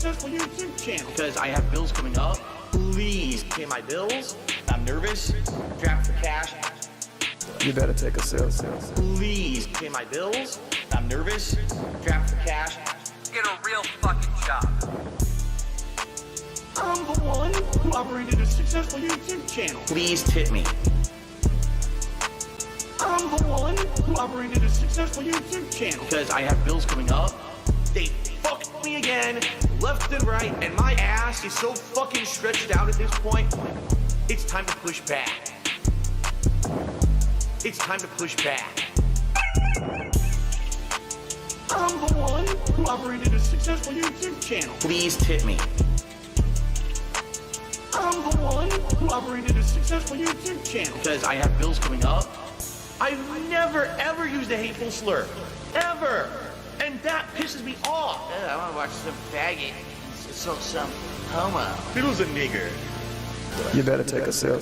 successful YouTube channel. Because I have bills coming up. Please pay my bills. I'm nervous. Strapped for cash. You better take a sale. Please pay my bills. I'm nervous. Strapped for cash. Get a real fucking job. I'm the one who operated a successful YouTube channel. Please tip me. I'm the one who operated a successful YouTube channel. Because I have bills coming up. They fucked me again, left and right, and my ass is so fucking stretched out at this point. It's time to push back. It's time to push back. I'm the one who operated a successful YouTube channel. Please tip me. I'm the one who operated a successful YouTube channel. Because I have bills coming up. I've never ever used a hateful slur. Ever. And that pisses me off. I want to watch some faggot. Some homo. Fiddle's a nigger. You better take a sale.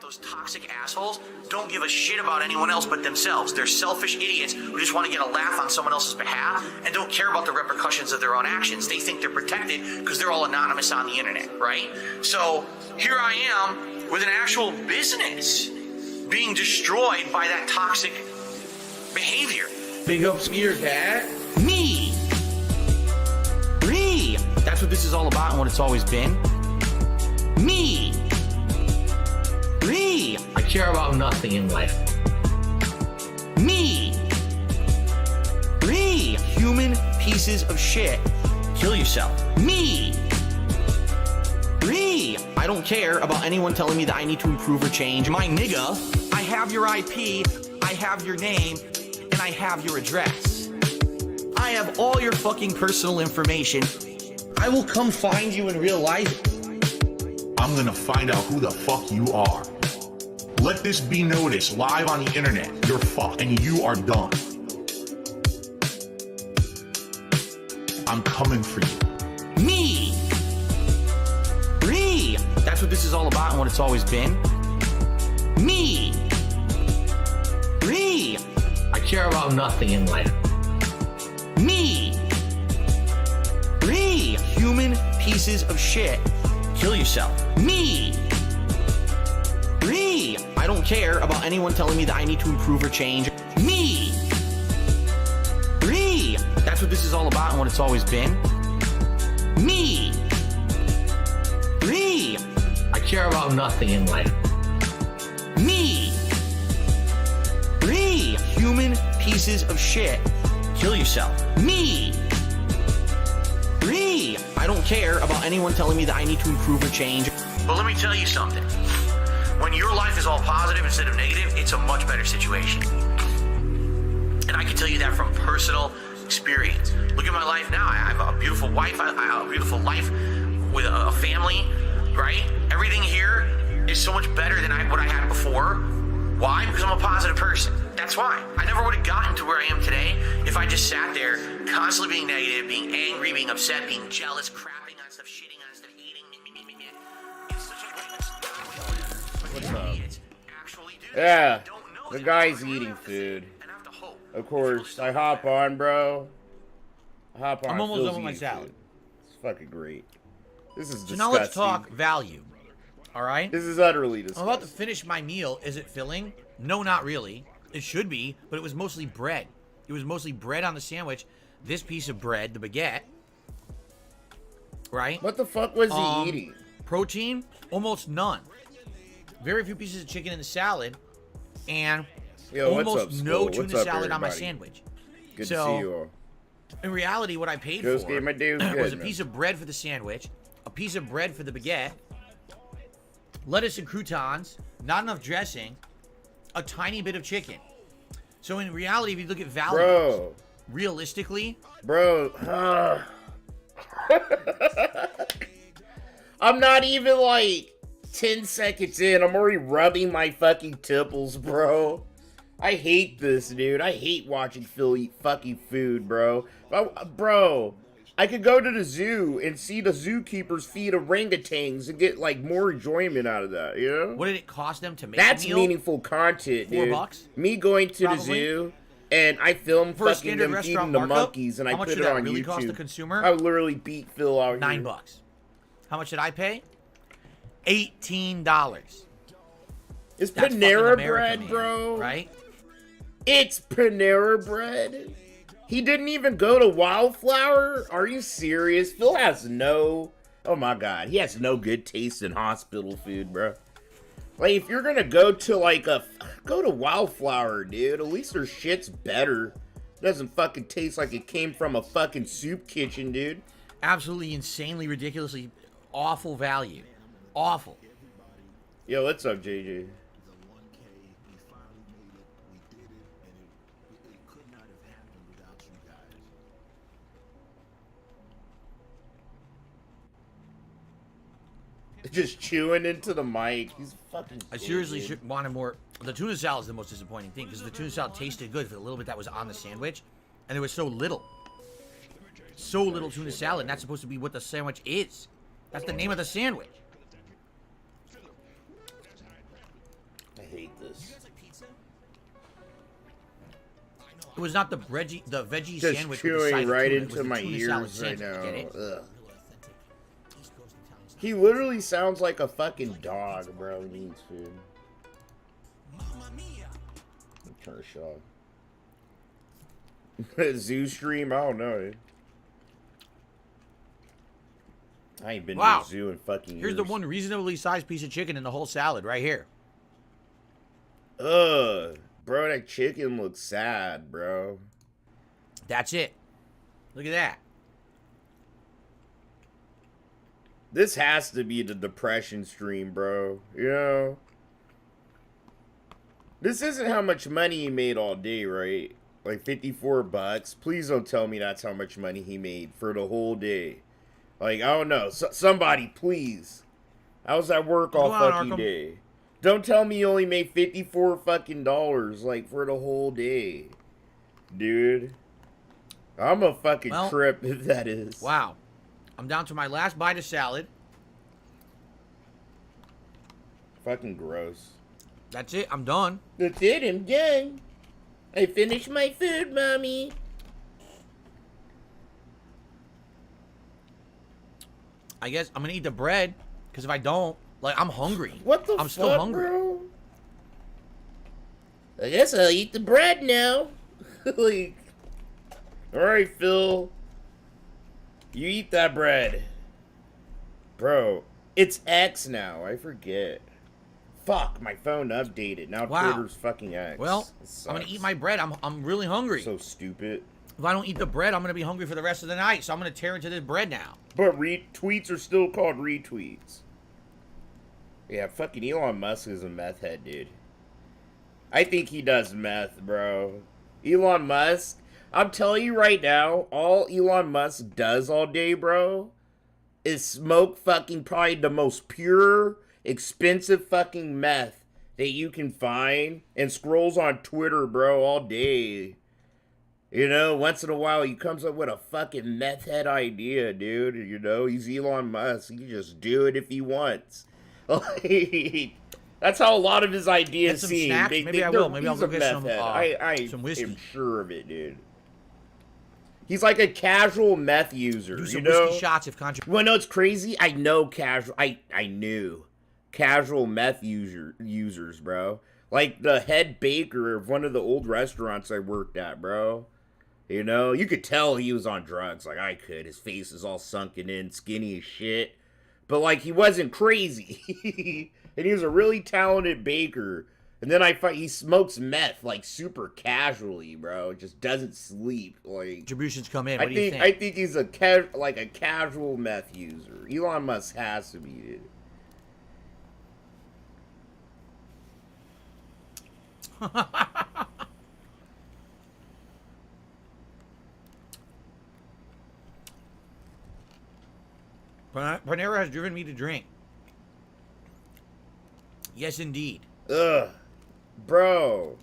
Those toxic assholes don't give a shit about anyone else but themselves. They're selfish idiots who just want to get a laugh on someone else's behalf and don't care about the repercussions of their own actions. They think they're protected because they're all anonymous on the internet, right? So here I am with an actual business being destroyed by that toxic behavior. Big ups to your dad. Me. That's what this is all about and what it's always been. Me. I care about nothing in life. Me. Human pieces of shit. Kill yourself. Me. I don't care about anyone telling me that I need to improve or change. My nigga, I have your IP, I have your name, and I have your address. I have all your fucking personal information. I will come find you in real life. I'm gonna find out who the fuck you are. Let this be noticed live on the internet. You're fucked and you are done. I'm coming for you. Me. That's what this is all about and what it's always been. Me. I care about nothing in life. Me. Human pieces of shit. Kill yourself. Me. I don't care about anyone telling me that I need to improve or change. Me. That's what this is all about and what it's always been. Me. I care about nothing in life. Me. Human pieces of shit. Kill yourself. Me. I don't care about anyone telling me that I need to improve or change. But let me tell you something. When your life is all positive instead of negative, it's a much better situation. And I can tell you that from personal experience. Look at my life now. I have a beautiful wife. I have a beautiful life with a family, right? Everything here is so much better than what I had before. Why? Because I'm a positive person. That's why. I never would have gotten to where I am today if I just sat there constantly being negative, being angry, being upset, being jealous, crapping on stuff, shitting on stuff, eating. It's such a What's up? Yeah, the guy's eating food. Of course, I hop on, bro. I'm almost done with my salad. Food. It's fucking great. This is disgusting. So now let's talk value. All right? This is utterly disgusting. I'm about to finish my meal. Is it filling? No, not really. It should be, but it was mostly bread. It was mostly bread on the sandwich. This piece of bread, the baguette. Right? What the fuck was he eating? Protein? Almost none. Very few pieces of chicken in the salad. And almost no tuna salad on my sandwich. Good to see you all. In reality, what I paid for was a piece of bread for the sandwich, a piece of bread for the baguette, lettuce and croutons, not enough dressing, a tiny bit of chicken. So in reality, if you look at values, realistically, I'm not even like 10 seconds in. I'm already rubbing my fucking temples, bro. I hate this, dude. I hate watching Phil eat fucking food, bro. Bro, I could go to the zoo and see the zookeepers feed orangutans and get, like, more enjoyment out of that, you know? What did it cost them to make That's a meal? meaningful content, dude. $4? Me going to the zoo and I filmed For a fucking standard them restaurant eating the markup, monkeys, and I how much put would it that on really YouTube. cost the consumer? I would literally beat Phil out here. $9. How much did I pay? $18. It's That's Panera fucking America, bread, man, bro. right? It's Panera bread. He didn't even go to Wildflower? Are you serious? Phil has no... Oh my god, he has no good taste in hospital food, bro. Like, if you're gonna go to, like, go to Wildflower, dude. At least their shit's better. Doesn't fucking taste like it came from a fucking soup kitchen, dude. Absolutely insanely, ridiculously awful value. Awful. Yo, what's up, JJ? Just chewing into the mic. He's fucking. I seriously wanted more. The tuna salad is the most disappointing thing because the tuna salad tasted good for the little bit that was on the sandwich, and there was so little. So little tuna salad, and that's supposed to be what the sandwich is. That's the name of the sandwich. I hate this. It was not the veggie Just sandwich. chewing right into my ears right now. Ugh. He literally sounds like a fucking dog, bro. He needs food. Turn a shot. Zoo stream? I don't know, dude. I ain't been to a zoo in fucking years. Here's the one reasonably sized piece of chicken in the whole salad right here. Ugh. Bro, that chicken looks sad, bro. That's it. Look at that. This has to be the depression stream, bro. You know? This isn't how much money he made all day, right? Like 54 bucks. Please don't tell me that's how much money he made for the whole day. Like, I don't know. Somebody, please. I was at work all fucking day. Don't tell me you only made 54 fucking dollars, like, for the whole day. Dude. I'm a fucking trip if that is. Wow. I'm down to my last bite of salad. Fucking gross. That's it. I'm done. That's it. I'm done. I finished my food, mommy. I guess I'm gonna eat the bread, because if I don't, like, I'm hungry. What the fuck, I'm still hungry. bro? I guess I'll eat the bread now. Like, alright, Phil. You eat that bread. Bro, it's X now. I forget. Fuck, my phone updated. Now Twitter's fucking X. Well, I'm gonna eat my bread. I'm really hungry. So stupid. If I don't eat the bread, I'm gonna be hungry for the rest of the night. So I'm gonna tear into this bread now. But tweets are still called retweets. Yeah, fucking Elon Musk is a meth head, dude. I think he does meth, bro. Elon Musk, I'm telling you right now, all Elon Musk does all day, bro, is smoke fucking probably the most pure, expensive fucking meth that you can find and scrolls on Twitter, bro, all day. You know, once in a while he comes up with a fucking meth head idea, dude. You know, he's Elon Musk. He can just do it if he wants. Like, that's how a lot of his ideas seem. Snacks? Maybe I will. Maybe I'll go get some whiskey. I'm sure of it, dude. He's like a casual meth user. Do some you know? whiskey shots if contra. Well, no, it's crazy. I know casual. I knew casual meth users, bro. Like the head baker of one of the old restaurants I worked at, bro. You know, you could tell he was on drugs. Like I could. His face is all sunken in, skinny as shit. But like he wasn't crazy. And he was a really talented baker. And then he smokes meth like super casually, bro. Just doesn't sleep. Like Distributions come in. What do you think? I think he's a casual meth user. Elon Musk has to be, dude. Panera has driven me to drink. Yes, indeed. Ugh. Bro.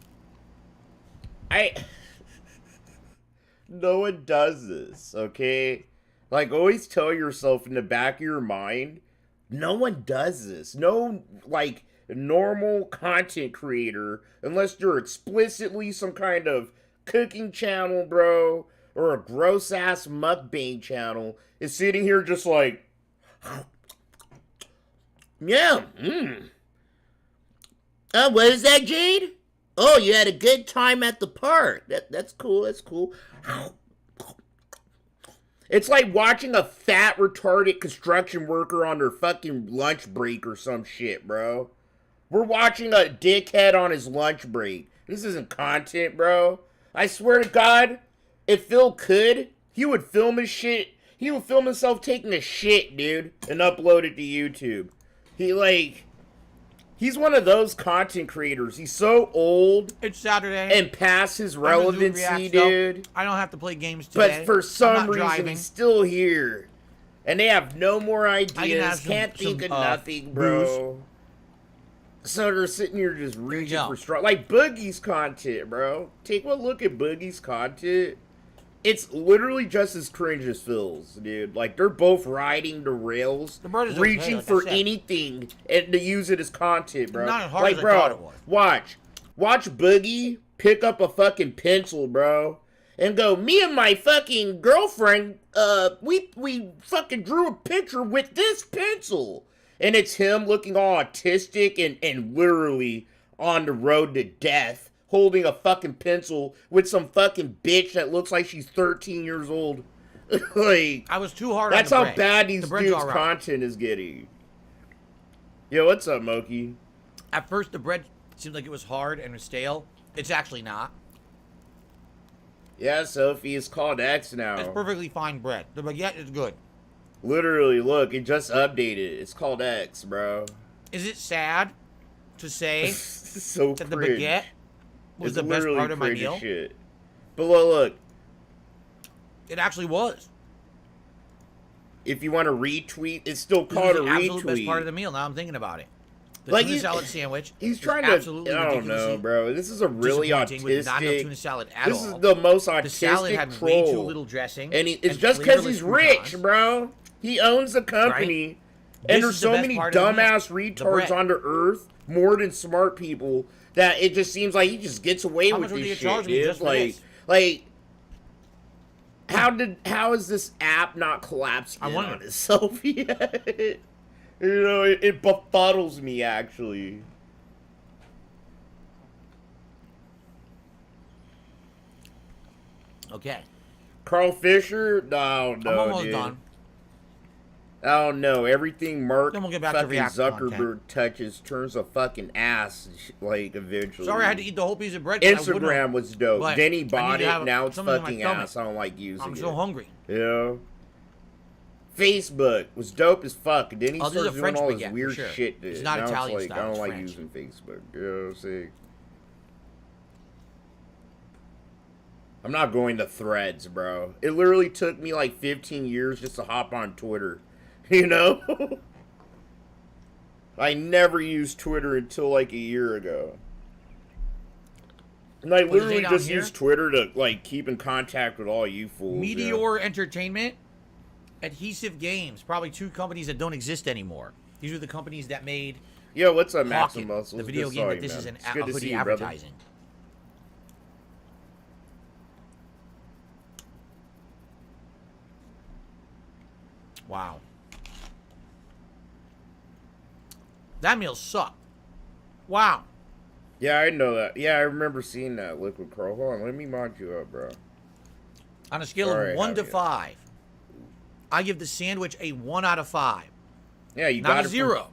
No one does this, okay? Like, always tell yourself in the back of your mind, no one does this. No, like, normal content creator, unless you're explicitly some kind of cooking channel, bro, or a gross ass mukbang channel is sitting here just like, yeah, what is that, Jade? Oh, you had a good time at the park. That's cool. That's cool. It's like watching a fat, retarded construction worker on their fucking lunch break or some shit, bro. We're watching a dickhead on his lunch break. This isn't content, bro. I swear to God, if Phil could, he would film his shit. He would film himself taking a shit, dude, and upload it to YouTube. He's one of those content creators. He's so old. It's Saturday. And past his relevancy, dude. I don't have to play games today. But for some reason, he's still here. And they have no more ideas. Can't think of nothing, bro. Booze. So they're sitting here just reaching for straw. Like Boogie's content, bro. Take one look at Boogie's content. It's literally just as cringe as Phil's, dude. Like, they're both riding the rails, reaching for anything and to use it as content, bro. Not as hard as I thought it was. Watch Boogie pick up a fucking pencil, bro, and go, me and my fucking girlfriend, we fucking drew a picture with this pencil. And it's him looking all autistic and literally on the road to death, holding a fucking pencil with some fucking bitch that looks like she's 13 years old. Like, I was too hard that's on the how bad these dudes' content is getting. Yo, what's up, Moki? At first, the bread seemed like it was hard and was stale. It's actually not. Yeah, Sophie, it's called X now. It's perfectly fine bread. The baguette is good. Literally, look, it just updated. It's called X, bro. Is it sad to say so that cringe. the baguette was the best part of my meal? Shit. But look. It actually was. If you want to retweet, it's still called a retweet. The absolute best part of the meal. Now I'm thinking about it. The tuna salad sandwich. He's trying to. I don't know, bro. This is a really autistic. With not enough tuna salad at this all. is the most autistic. The salad had troll. way too little dressing. And it's just because he's rich, bro. He owns a company, right? And there's so many dumbass retards on the earth, more than smart people, that it just seems like he just gets away with this shit, dude. Like, how is this app not collapsing on itself yet? You know, it befuddles me, actually. Okay. Carl Fisher? No, I'm almost done. Oh no! Everything Mark then we'll get back fucking to Zuckerberg touches turns a fucking ass, like, eventually. Sorry, I had to eat the whole piece of bread. Instagram was dope. Then he bought it. Now it's fucking ass. I don't like using it. I'm so hungry. Yeah. Facebook was dope as fuck. Then he started doing all this weird shit. It's not Italian style. I don't like using Facebook. You know what I'm saying? I'm not going to Threads, bro. It literally took me like 15 years just to hop on Twitter. You know? I never used Twitter until like a year ago. And I literally just use Twitter to like keep in contact with all you fools. Meteor Entertainment, Adhesive Games, probably two companies that don't exist anymore. These are the companies that made Yo, what's up, Maxim Muscles? The video game that this is an hoodie advertising. Wow. That meal sucked. Wow. Yeah, I know that. Yeah, I remember seeing that, Liquid Crow. Hold on, let me mod you up, bro. On a scale of 1 to 5, I give the sandwich a 1 out of 5. Yeah, you got got a 0.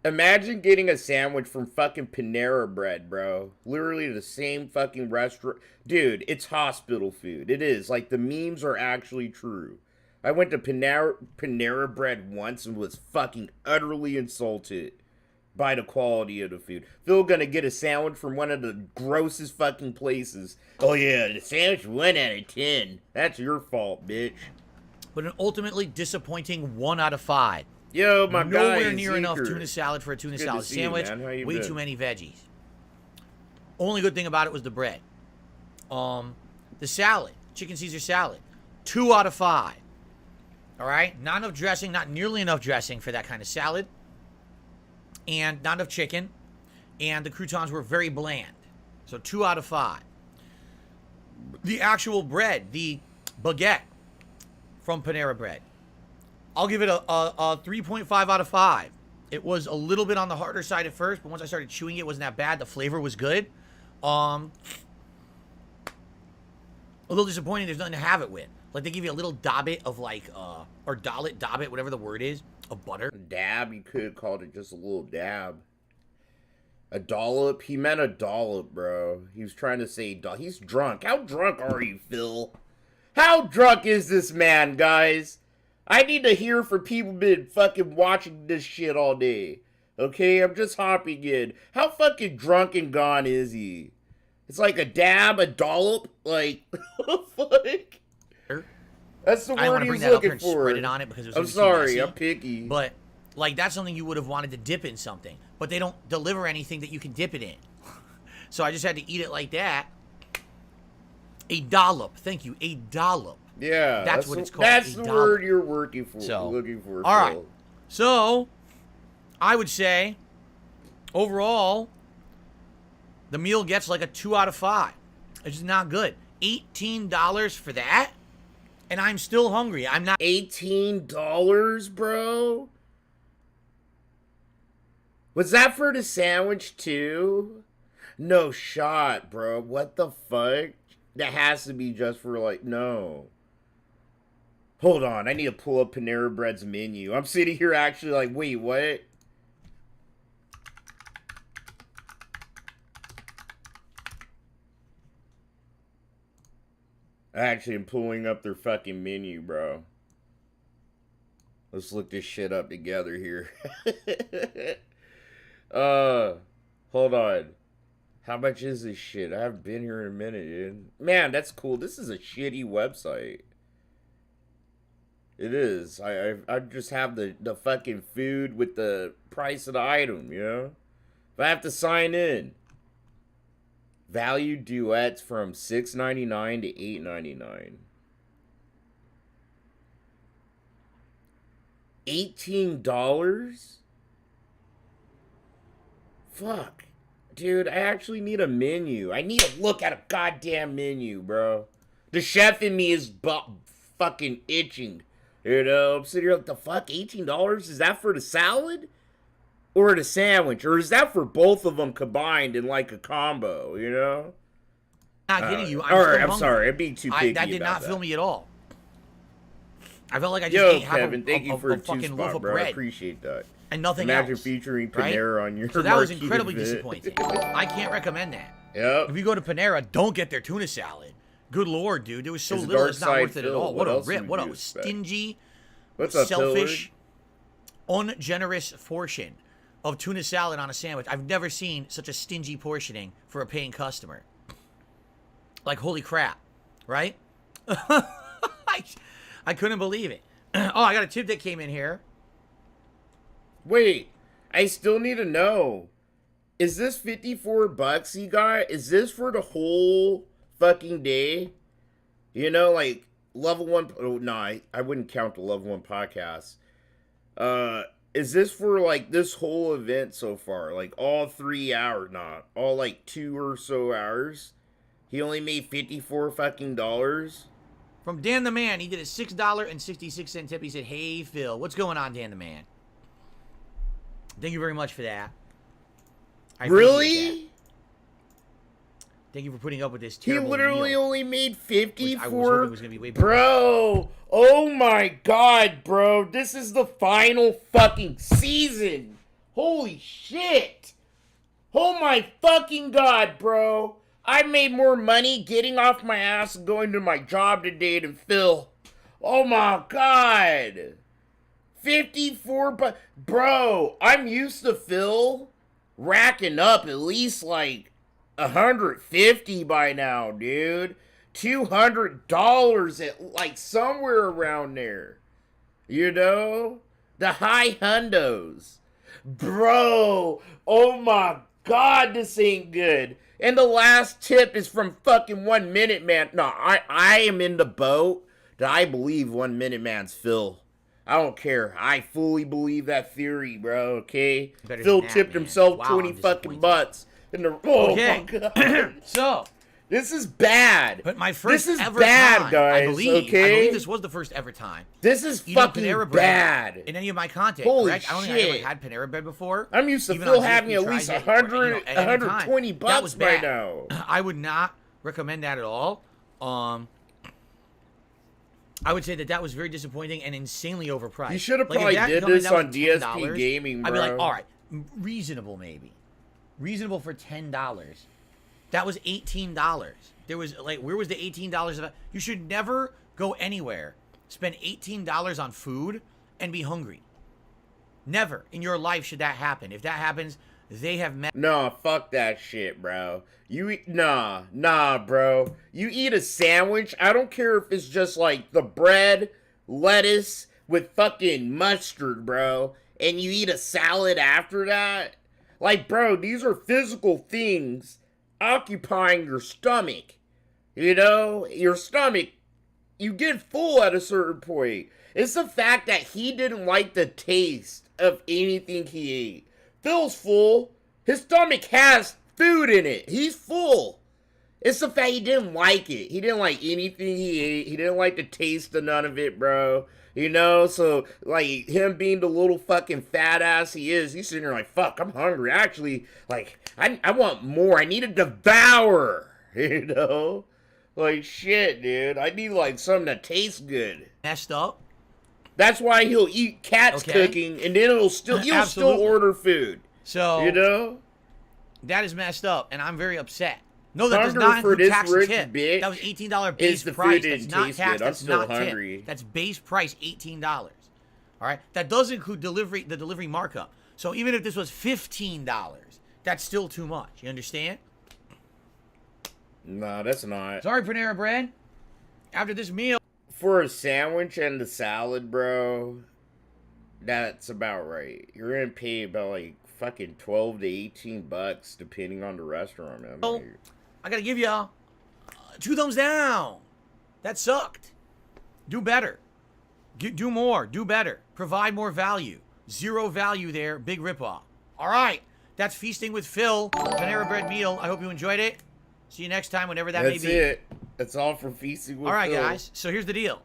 Imagine getting a sandwich from fucking Panera Bread, bro. Literally the same fucking restaurant. Dude, it's hospital food. It is. Like, the memes are actually true. I went to Panera Bread once and was fucking utterly insulted by the quality of the food. Phil gonna get a sandwich from one of the grossest fucking places. Oh yeah, the sandwich 1 out of 10. That's your fault, bitch. But an ultimately disappointing 1 out of 5. Yo, my guy. Nowhere near enough tuna salad for a tuna salad sandwich. Way too many veggies. Only good thing about it was the bread. The salad, chicken Caesar salad, 2 out of 5. All right, not enough dressing, not nearly enough dressing for that kind of salad, and not enough chicken, and the croutons were very bland. So 2 out of 5. the actual bread, the baguette from Panera Bread. I'll give it a 3.5 out of 5. It was a little bit on the harder side at first, but once I started chewing it, it wasn't that bad. The flavor was good. A little disappointing there's nothing to have it with. Like, they give you a little dobbit of, like, or dobbit, whatever the word is, of butter. Dab, you could have called it just a little dab. A dollop? He meant a dollop, bro. He was trying to say, he's drunk. How drunk are you, Phil? How drunk is this man, guys? I need to hear from people been fucking watching this shit all day. Okay, I'm just hopping in. How fucking drunk and gone is he? It's like a dab, a dollop, like, fuck. That's the word he was looking for. Spread it on it because it was I'm sorry, I'm picky. But, like, that's something you would have wanted to dip in something. But they don't deliver anything that you can dip it in. So I just had to eat it like that. A dollop. Thank you. A dollop. Yeah. That's what it's called. That's the word you're working for. So, looking for. All right. So, I would say, overall, the meal gets like a 2 out of 5. It's just not good. $18 for that? And I'm still hungry. I'm not. $18, bro? Was that for the sandwich, too? No shot, bro. What the fuck? That has to be just for, like, no. Hold on. I need to pull up Panera Bread's menu. I'm sitting here actually like, wait, what? Actually, I'm pulling up their fucking menu, bro. Let's look this shit up together here. Hold on. How much is this shit? I haven't been here in a minute, dude. Man, that's cool. This is a shitty website. It is. I just have the fucking food with the price of the item, you know? If I have to sign in. Value duets from $6.99 to $8.99. $18? Fuck. Dude, I actually need a menu. I need to look at a goddamn menu, bro. The chef in me is fucking itching. You know, I'm sitting here like, the fuck? $18? Is that for the salad? Or the sandwich? Or is that for both of them combined in like a combo, you know? Not getting you. I'm sorry. I'm being too picky. That did not fill me at all. I felt like I just Yo, ate half Kevin, thank you for a fucking two loaf spot, of bro. bread. I appreciate that. And nothing Imagine else. featuring Panera on your So that was marquee incredibly event. disappointing. I can't recommend that. Yep. If you go to Panera, don't get their tuna salad. Good lord, dude. There was so It's little, dark it's not side worth it at Phil. all. What What a else rip. would What you a expect? stingy, What's up, selfish, ungenerous portion of tuna salad on a sandwich. I've never seen such a stingy portioning for a paying customer. Like, holy crap. Right? I couldn't believe it. Oh, I got a tip that came in here. Wait, I still need to know. Is this $54 you got? Is this for the whole fucking day? You know, like, level 1... Oh, no, I wouldn't count the level 1 podcast. Is this for, like, this whole event so far? Like, all 3 hours? Not all, like, 2 or so hours? He only made $54 fucking dollars? From Dan the Man, he did a $6.66 tip. He said, hey, Phil. What's going on, Dan the Man? Thank you very much for that. I appreciate that. Thank you for putting up with this terrible He literally meal, only made 54. I was hoping was gonna be way better. Bro, oh my god, bro. This is the final fucking season. Holy shit. Oh my fucking god, bro. I made more money getting off my ass and going to my job today than Phil. Oh my god. 54, but bro, I'm used to Phil racking up at least like 150 by now, dude. $200 at like somewhere around there. You know? The high hundos. Bro, oh my god, this ain't good. And the last tip is from fucking 1 Minute Man. No, I am in the boat that I believe 1 Minute Man's Phil. I don't care. I fully believe that theory, bro, okay? Phil tipped himself 20 fucking butts. In the, oh okay. my god. So, This is bad. But my first this is ever bad, time, guys. I believe this was the first ever time. This is eating fucking Panera bread bad. in any of my content, Holy correct? I don't think I ever had Panera bread before. I'm used to even Phil on having DSP at least tries it, 100, at any time. 120 That bucks was by bad. now. I would not recommend that at all. I would say that was very disappointing and insanely overpriced. You should have Like, probably if that did company this that was on DSP $10, Gaming, bro. I'd be like, all right, reasonable maybe. Reasonable for $10. That was $18. There was, like, where was the $18 of? You should never go anywhere, spend $18 on food, and be hungry. Never in your life should that happen. If that happens, they have met. Nah, fuck that shit, bro. Nah, bro. You eat a sandwich, I don't care if it's just like the bread, lettuce with fucking mustard, bro, and you eat a salad after that. Like, bro, these are physical things occupying your stomach. You know, your stomach, you get full at a certain point. It's the fact that he didn't like the taste of anything he ate. Phil's full. His stomach has food in it. He's full. It's the fact he didn't like it. He didn't like anything he ate. He didn't like the taste of none of it, bro. You know, so, like, him being the little fucking fat ass he is, he's sitting there like, fuck, I'm hungry. Actually, like, I want more. I need to devour, you know? Like, shit, dude. I need, like, something that tastes good. Messed up. That's why he'll eat Cat's cooking, and then he'll still order food. So, you know? That is messed up, and I'm very upset. No, that does Hunger not for include this tax and rich tip. bitch That was $18 is base the price. food That's didn't not taste tax. good. I'm That's still not hungry. tip. That's base price $18. All right, that does include the delivery markup. So even if this was $15, that's still too much. You understand? No, that's not. Sorry, Panera Bread. After this meal, for a sandwich and the salad, bro, that's about right. You're gonna pay about like fucking 12 to 18 bucks depending on the restaurant, man. Oh, I gotta give y'all 2 thumbs down. That sucked. Do better. Do more. Do better. Provide more value. Zero value there. Big ripoff. All right. That's Feasting with Phil. Panera Bread meal. I hope you enjoyed it. See you next time, whenever that may be. That's it. That's all from Feasting with Phil. All right, guys. So here's the deal.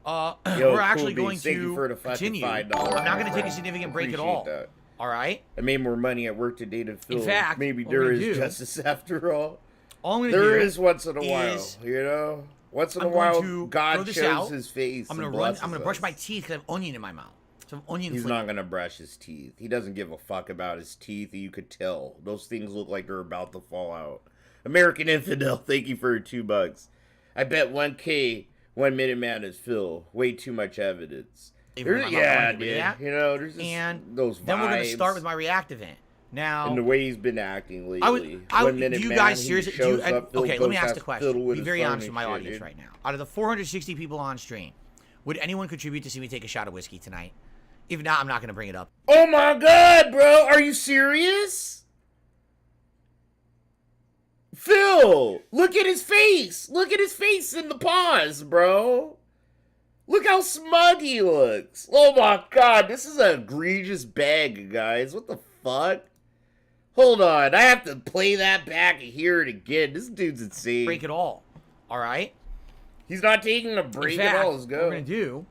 Yo, we're actually going to for the continue. $5, I'm not going to take a friend. significant break at Appreciate all. that. All right? I made more money at work today than Phil. In fact, maybe what there we're is gonna do justice after all. All I'm going to do There is once in a while, is you know? Once in a I'm while, going to throw God this shows out. his face. I'm and going to blesses brush us. my teeth because I have onion in my mouth. Some onion He's flavor. not gonna brush his teeth. He doesn't give a fuck about his teeth. You could tell. Those things look like they're about to fall out. American Infidel, thank you for your $2. I bet 1K 1 Minute Man is Phil. Way too much evidence. Yeah, dude. You know, there's just those vibes. Then we're gonna start with my react event. Now, and the way he's been acting lately. Do you guys seriously? Okay, let me ask the question. Be very honest with my audience right now. Out of the 460 people on stream, would anyone contribute to see me take a shot of whiskey tonight? If not, I'm not going to bring it up. Oh my god, bro. Are you serious? Phil, look at his face. Look at his face in the pause, bro. Look how smug he looks. Oh my god, this is an egregious bag, guys. What the fuck? Hold on, I have to play that back and hear it again. This dude's insane. Break it all. All right? He's not taking a break at all. Let's go.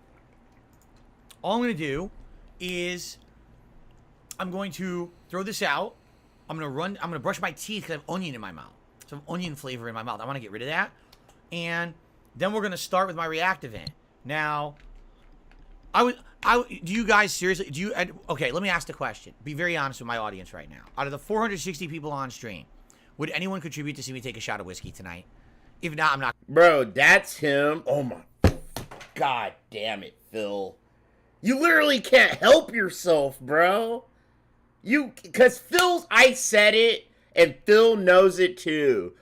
All I'm going to do is I'm going to throw this out. I'm going to brush my teeth because I have onion in my mouth. Some onion flavor in my mouth. I want to get rid of that. And then we're going to start with my react event. Now, do you guys seriously, okay, let me ask the question. Be very honest with my audience right now. Out of the 460 people on stream, would anyone contribute to see me take a shot of whiskey tonight? If not, I'm not. Bro, that's him. Oh my god damn it, Phil. You literally can't help yourself, bro. Because I said it, and Phil knows it too.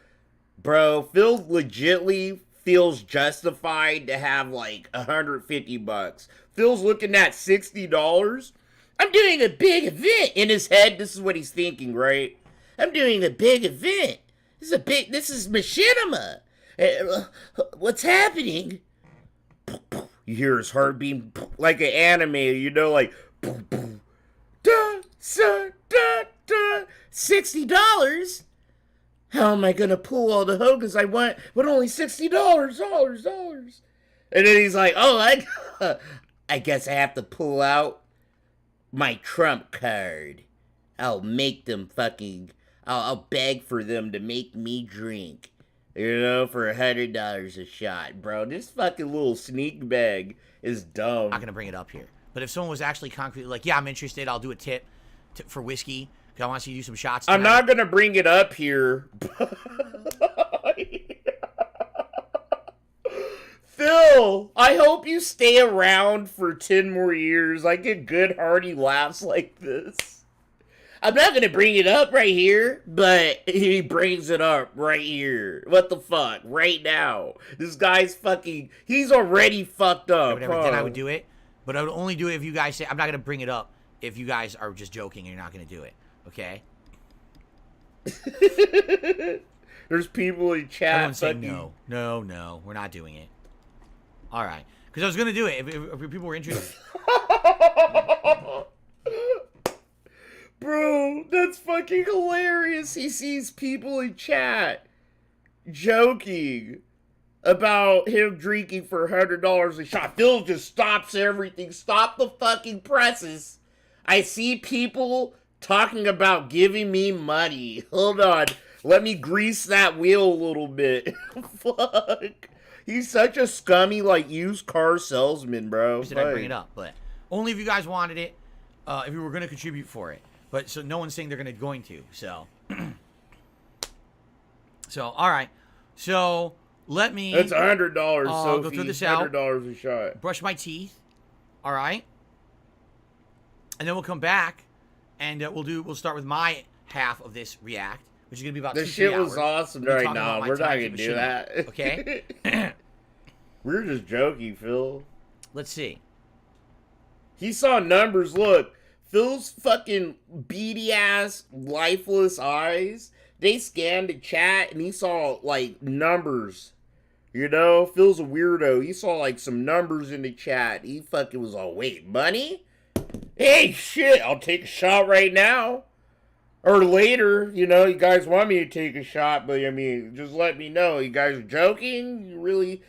Bro, Phil legitly feels justified to have like 150 bucks. Phil's looking at $60. I'm doing a big event. In his head, this is what he's thinking, right? I'm doing a big event. This is Machinima. What's happening? You hear his heart beating like an anime, you know, like $60. How am I gonna pull all the Hogans I want, but only $60? And then he's like, oh, I guess I have to pull out my trump card. I'll make them fucking, I'll beg for them to make me drink. You know, for $100 a shot, bro. This fucking little sneak bag is dumb. I'm not gonna bring it up here. But if someone was actually concretely like, yeah, I'm interested, I'll do a tip for whiskey, because I want to see you do some shots tonight. I'm not gonna bring it up here. Phil, I hope you stay around for 10 more years. I get good hearty laughs like this. I'm not gonna bring it up right here, but he brings it up right here. What the fuck? Right now. This guy's fucking, he's already fucked up. Then I would do it, but I would only do it if you guys say, I'm not gonna bring it up if you guys are just joking and you're not gonna do it, okay? There's people in chat. Everyone's saying no, we're not doing it. All right, because I was gonna do it if people were interested. Bro, that's fucking hilarious. He sees people in chat joking about him drinking for $100 a shot. Phil just stops everything. Stop the fucking presses. I see people talking about giving me money. Hold on. Let me grease that wheel a little bit. Fuck. He's such a scummy, like, used car salesman, bro. Did I bring it up? But only if you guys wanted it, if you were going to contribute for it. But so no one's saying they're going to. So, all right. So let me. That's $100. Sophie. Go through this out. $100 a shot. Brush my teeth. All right. And then we'll come back, and we'll start with my half of this react, which is gonna be about 2-3 hours. This shit was awesome right now. We're not gonna do that. Okay. We're just joking, Phil. Let's see. He saw numbers. Look. Phil's fucking beady ass, lifeless eyes, they scanned the chat and he saw, like, numbers. You know, Phil's a weirdo. He saw, like, some numbers in the chat. He fucking was all, wait, money? Hey, shit, I'll take a shot right now. Or later, you know, you guys want me to take a shot, but, I mean, just let me know. You guys are joking? You really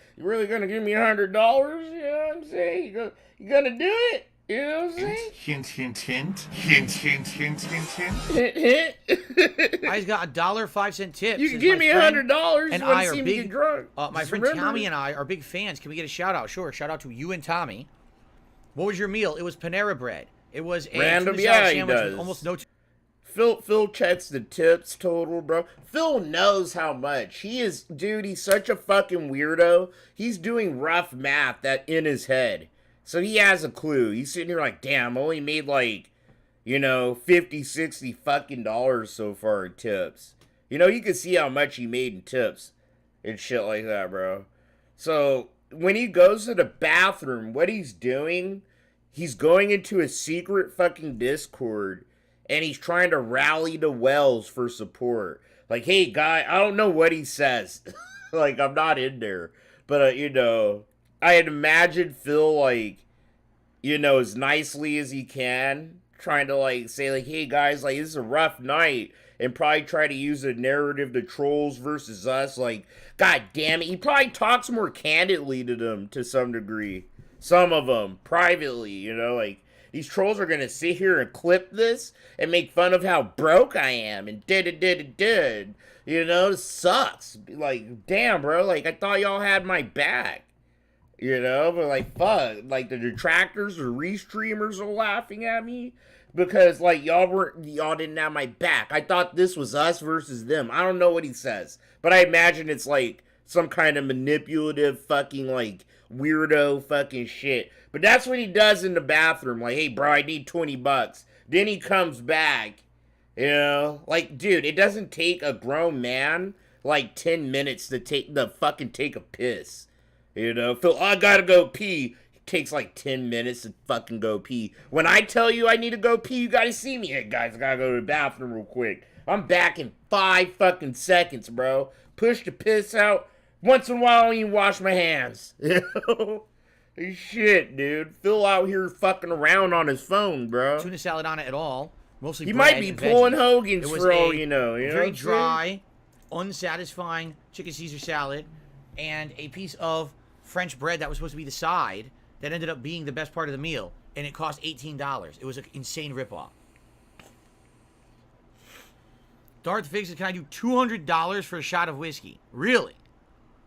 gonna give me $100? You know what I'm saying? You gonna do it? You know what I'm saying? Hint, hint, hint. Hint, hint, hint, hint, hint. Hint, hint. I got $1.05 tips. You can give me $100 and I see me get drunk. My friend Tommy and I are big fans. Can we get a shout out? Sure. Shout out to you and Tommy. What was your meal? It was Panera Bread. It was a random sandwich does. with almost no. Phil checks the tips total, bro. Phil knows how much. Dude, he's such a fucking weirdo. He's doing rough math in his head. So he has a clue. He's sitting here like, damn, I only made like, you know, 50, 60 fucking dollars so far in tips. You know, you can see how much he made in tips and shit like that, bro. So when he goes to the bathroom, what he's doing, he's going into a secret fucking Discord and he's trying to rally the Wells for support. Like, hey, guy, I don't know what he says. Like, I'm not in there. But, you know, I had imagined Phil, like, you know, as nicely as he can, trying to, like, say, like, hey, guys, like, this is a rough night, and probably try to use a narrative, the trolls versus us, like, god damn it, he probably talks more candidly to them, to some degree. Some of them, privately, you know, like, these trolls are gonna sit here and clip this, and make fun of how broke I am, and did. You know, it sucks. Like, damn, bro, like, I thought y'all had my back. You know, but like, fuck, like the detractors or Reestreamers are laughing at me because like y'all didn't have my back. I thought this was us versus them. I don't know what he says, but I imagine it's like some kind of manipulative fucking like weirdo fucking shit. But that's what he does in the bathroom. Like, hey bro, I need $20. Then he comes back, you know, like, dude, it doesn't take a grown man like 10 minutes to take a piss. You know, Phil, I gotta go pee. It takes like 10 minutes to fucking go pee. When I tell you I need to go pee, you gotta see me. Hey, guys, I gotta go to the bathroom real quick. I'm back in 5 fucking seconds, bro. Push the piss out. Once in a while, I don't even wash my hands. You know? Shit, dude. Phil out here fucking around on his phone, bro. Tuna salad on it at all. Mostly he bread might be and pulling veggies. Hogan's for all you know. Very dry, unsatisfying chicken Caesar salad and a piece of French bread that was supposed to be the side that ended up being the best part of the meal, and it cost $18. It was an insane ripoff. Darth Fix said, can I do $200 for a shot of whiskey? Really?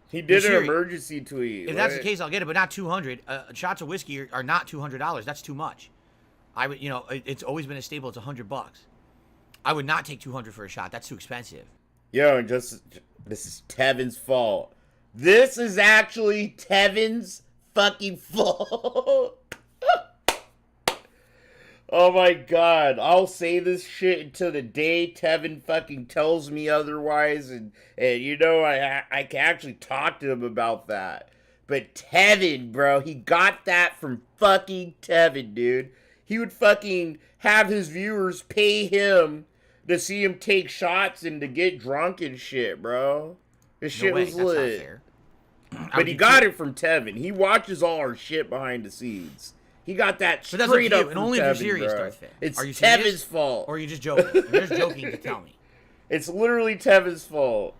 He did an emergency tweet. If that's the case, I'll get it, but not $200. Shots of whiskey are not $200. That's too much. I would, you know, it's always been a staple. It's $100. I would not take $200 for a shot. That's too expensive. Yo, this is Tevin's fault. This is actually Tevin's fucking fault. Oh my god, I'll say this shit until the day Tevin fucking tells me otherwise, and you know, I can actually talk to him about that. But Tevin, bro, he got that from fucking Tevin, dude. He would fucking have his viewers pay him to see him take shots and to get drunk and shit, bro. This shit was lit. But he got it from Tevin. He watches all our shit behind the scenes. He got that straight up from and only Tevin, if you're serious, bro. Darth Fit. It's Are you Tevin's fault. Or are you just joking? You're just joking to tell me. It's literally Tevin's fault.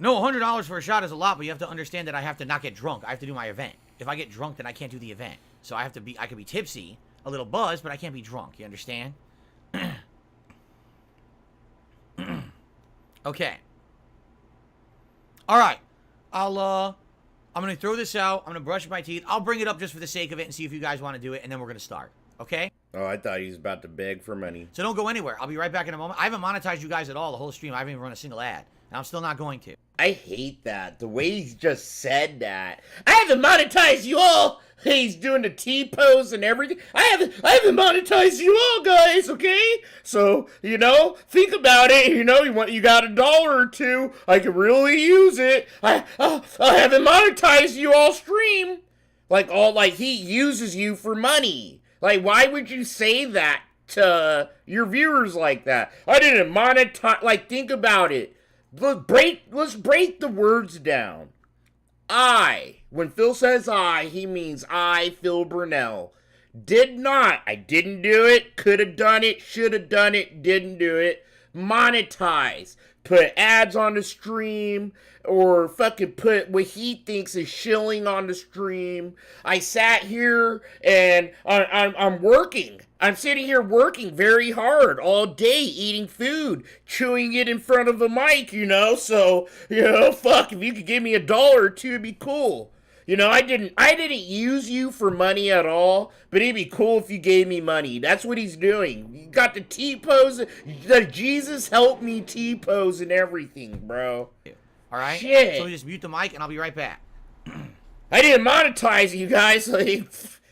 No, $100 for a shot is a lot, but you have to understand that I have to not get drunk. I have to do my event. If I get drunk, then I can't do the event. So I could be tipsy, a little buzzed, but I can't be drunk. You understand? Okay. All right. I'm going to throw this out. I'm going to brush my teeth. I'll bring it up just for the sake of it and see if you guys want to do it, and then we're going to start. Okay? Oh, I thought he was about to beg for money. So don't go anywhere. I'll be right back in a moment. I haven't monetized you guys at all the whole stream. I haven't even run a single ad, and I'm still not going to. I hate that. The way he just said that. I haven't monetized you all. He's doing the T-pose and everything. I haven't monetized you all, guys, okay? So, you know, think about it. You know, you got $1 or $2. I could really use it. I haven't monetized you all stream. Like he uses you for money. Like, why would you say that to your viewers like that? I didn't monetize. Like, think about it. Let's break the words down. When Phil says he means Phil Burnell. I didn't do it, could have done it, should have done it, didn't do it. Monetize. Put ads on the stream, or fucking put what he thinks is shilling on the stream. I sat here and I'm working. I'm sitting here working very hard all day, eating food, chewing it in front of a mic, you know? So, you know, fuck, if you could give me $1 or $2, it'd be cool. You know, I didn't use you for money at all, but it'd be cool if you gave me money. That's what he's doing. You got the T-pose, the Jesus help me T-pose and everything, bro. All right? Shit. So just mute the mic and I'll be right back. I didn't monetize you guys. Like,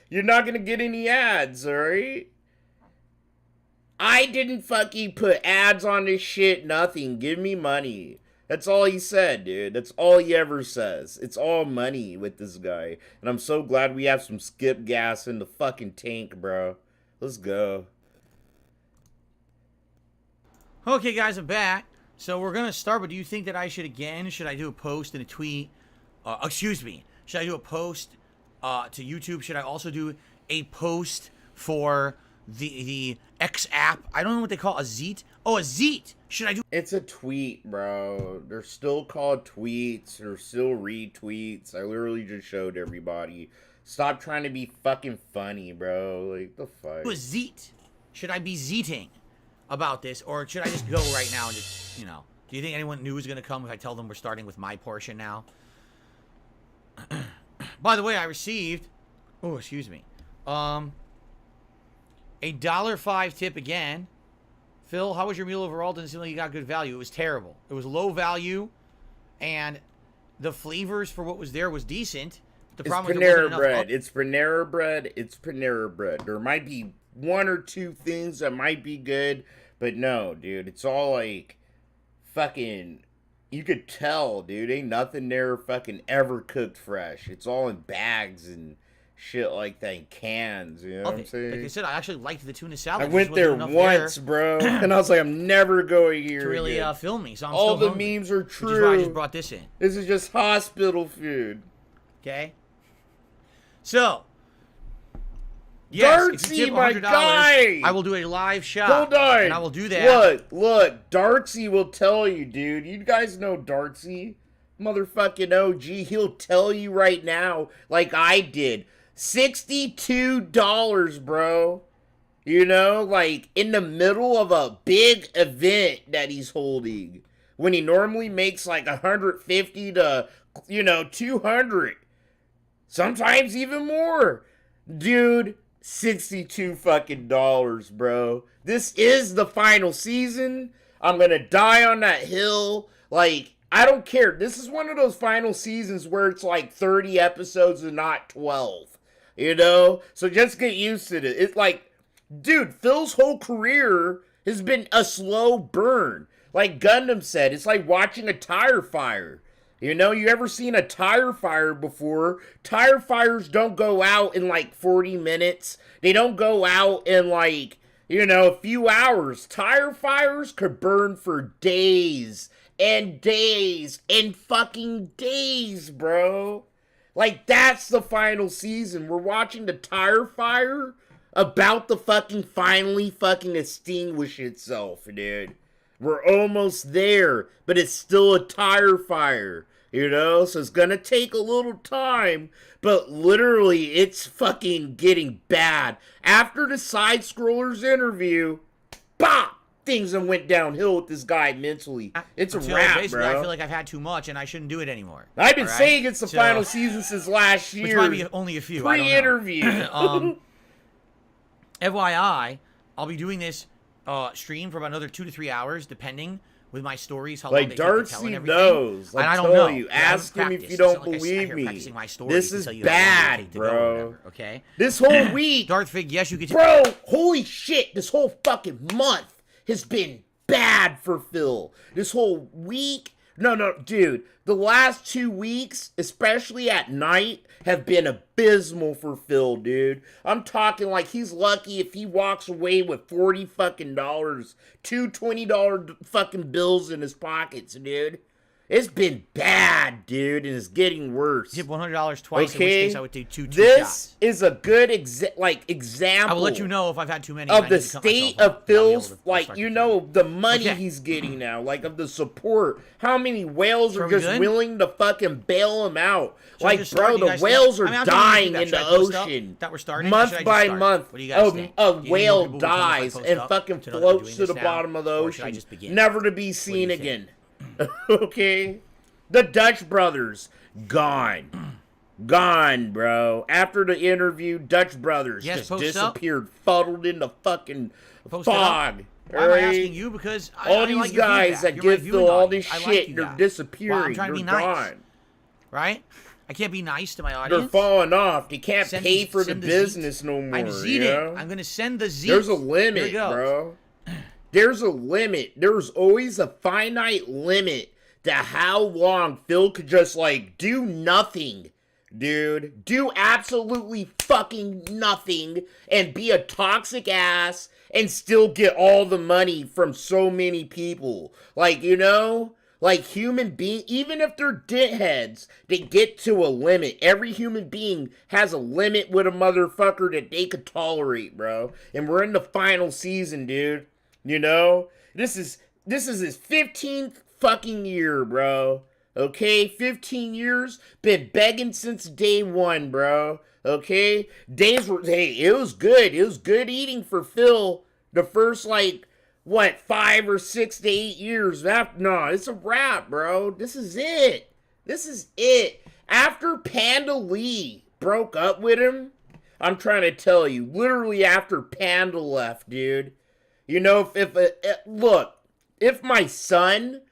you're not going to get any ads, all right? I didn't fucking put ads on this shit, nothing. Give me money. That's all he said, dude. That's all he ever says. It's all money with this guy. And I'm so glad we have some skip gas in the fucking tank, bro. Let's go. Okay, guys, I'm back. So we're going to start, but do you think that should I do a post and a tweet? Excuse me. Should I do a post to YouTube? Should I also do a post for the X app? I don't know what they call a Zeet. Oh, a Zeet. Should I do? It's a tweet, bro. They're still called tweets. They're still retweets. I literally just showed everybody. Stop trying to be fucking funny, bro. Like, the fuck? Do a Zeet. Should I be Zeeting about this, or should I just go right now and just, you know? Do you think anyone new is gonna come if I tell them we're starting with my portion now? By the way, I received. Oh, excuse me. A $5 tip again. Phil, how was your meal overall? Didn't seem like you got good value. It was terrible. It was low value, and the flavors for what was there was decent. The problem was Panera bread. It's Panera bread. It's Panera bread. There might be 1 or 2 things that might be good, but no, dude. It's all like fucking. You could tell, dude. Ain't nothing there fucking ever cooked fresh. It's all in bags and shit like that, in cans, you know what I'm saying? Like I said, I actually liked the tuna salad. I went there once, bro, and I was like, I'm never going here to really again. film me, so I'm all still the hungry, memes are true. Which is why I just brought this in. This is just hospital food. Okay? So, Yes, if you Darcy, tip my $100, guy! I will do a live shot. Hold on. And I will do that. Look, Darcy will tell you, dude. You guys know Darcy. Motherfucking OG. He'll tell you right now, like I did. $62, bro. You know, like in the middle of a big event that he's holding. When he normally makes like 150 to, 200. Sometimes even more. Dude, 62 fucking dollars, bro. This is the final season. I'm gonna die on that hill. Like, I don't care. This is one of those final seasons where it's like 30 episodes and not 12. So just get used to it. It's like, dude, Phil's whole career has been a slow burn. Like Gundam said, it's like watching a tire fire. You ever seen a tire fire before? Tire fires don't go out in like 40 minutes. They don't go out in like, a few hours. Tire fires could burn for days and days and fucking days, bro. Like, that's the final season. We're watching the tire fire about to finally extinguish itself, dude. We're almost there, but it's still a tire fire. So it's gonna take a little time, but literally it's fucking getting bad. After the side-scrollers interview, bop! Things that went downhill with this guy mentally. It's a wrap, bro. I feel like I've had too much and I shouldn't do it anymore. I've been saying it's the final season since last year. Which might be only a few. Pre-interview. FYI, I'll be doing this stream for about another 2 to 3 hours, depending with my stories, how long they take to tell and everything. Knows. And I don't know. You. Ask him if you don't believe me. This is bad, bro. Okay. This whole week, Darth Fig, yes, you can. Bro, holy shit! This whole fucking month has been bad for Phil. This whole week. No, dude. The last 2 weeks, especially at night, have been abysmal for Phil, dude. I'm talking like he's lucky if he walks away with $40 fucking dollars, two $20 fucking bills in his pockets, dude. It's been bad, dude, and it's getting worse. You did $100 twice, in which case I would do two this shots. Is a good example. I will let you know if I've had too many. Of the state of Phil's, the money he's getting now, of the support. How many whales are just willing to fucking bail him out? Bro, the whales are dying in the ocean. That we're starting month by month. What do you guys think? A whale dies and fucking floats to the bottom of the ocean, never to be seen again. Okay? The Dutch brothers, gone. Gone, bro. After the interview, Dutch brothers just disappeared, fuddled in the fucking fog. Why am I asking you? Because all these like guys that give Phil all this shit, they're disappearing. Well, I'm trying to be nice. Gone. Right? I can't be nice to my audience. They're falling off. They can't pay for the business no more. I'm zeeting. I'm going to send the zeets. There's a limit, bro. There's a limit. There's always a finite limit to how long Phil could just, do nothing, dude. Do absolutely fucking nothing and be a toxic ass and still get all the money from so many people. Human being, even if they're dickheads, they get to a limit. Every human being has a limit with a motherfucker that they could tolerate, bro. And we're in the final season, dude. This is his 15th fucking year, bro. Okay, 15 years, been begging since day one, bro. Okay, it was good. It was good eating for Phil. The first 5 or 6 to 8 years. It's a wrap, bro. This is it. After Panda Lee broke up with him, I'm trying to tell you, literally after Panda left, dude. If my son,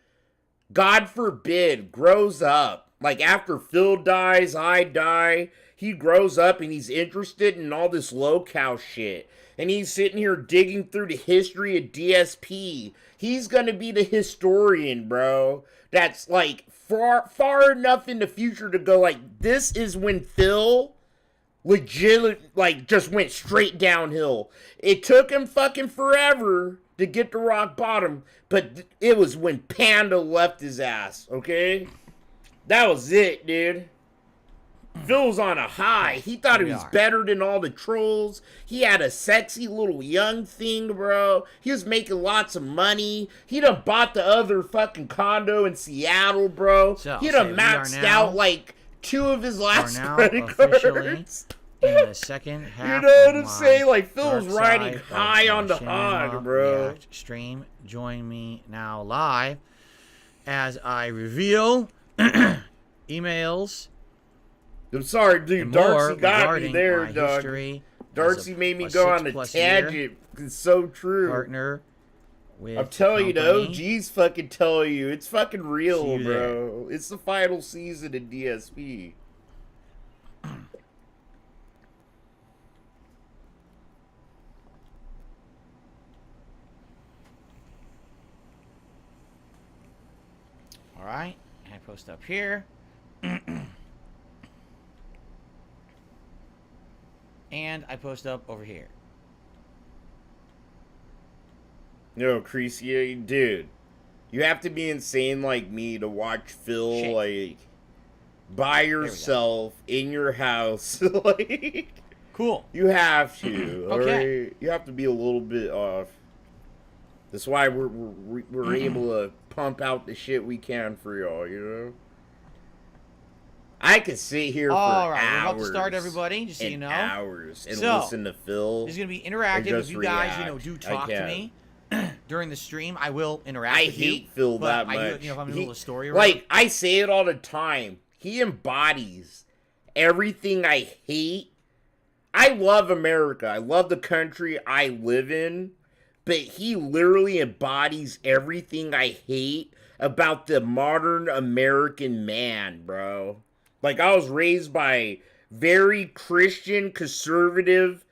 God forbid, grows up, after Phil dies, I die, he grows up and he's interested in all this low-cow shit. And he's sitting here digging through the history of DSP. He's gonna be the historian, bro. That's, far enough in the future to go, this is when Phil legit, just went straight downhill. It took him fucking forever to get to rock bottom, but it was when Panda left his ass, okay? That was it, dude. Phil was on a high. He thought he was better than all the trolls. He had a sexy little young thing, bro. He was making lots of money. He done bought the other fucking condo in Seattle, bro. So, he done maxed out like 2 of his last credit cards. In the second half, you know what I'm saying? Like, Phil's riding high on the hog, bro. Stream, join me now live as I reveal emails. I'm sorry, dude. Darcy got me there, dog. Darcy made me go on a tangent. It's so true. Partner with I'm telling you, the OGs fucking tell you. It's fucking real, bro. There. It's the final season of DSP. Alright, and I post up here. And I post up over here. No, Creasy, dude. You have to be insane like me to watch Phil, like, by yourself, in your house. Like, cool. You have to. Okay. Right? You have to be a little bit off. That's why we're able to pump out the shit we can for y'all, you know? I could sit here for hours. We're about to start, everybody, just so you know. Hours and listen to Phil. This is going to be interactive. If you guys, do talk to me during the stream, I will interact with you. I hate Phil that much. If I'm in the middle of a story, like, I say it all the time. He embodies everything I hate. I love America. I love the country I live in. But he literally embodies everything I hate about the modern American man, bro. Like, I was raised by very Christian, conservative,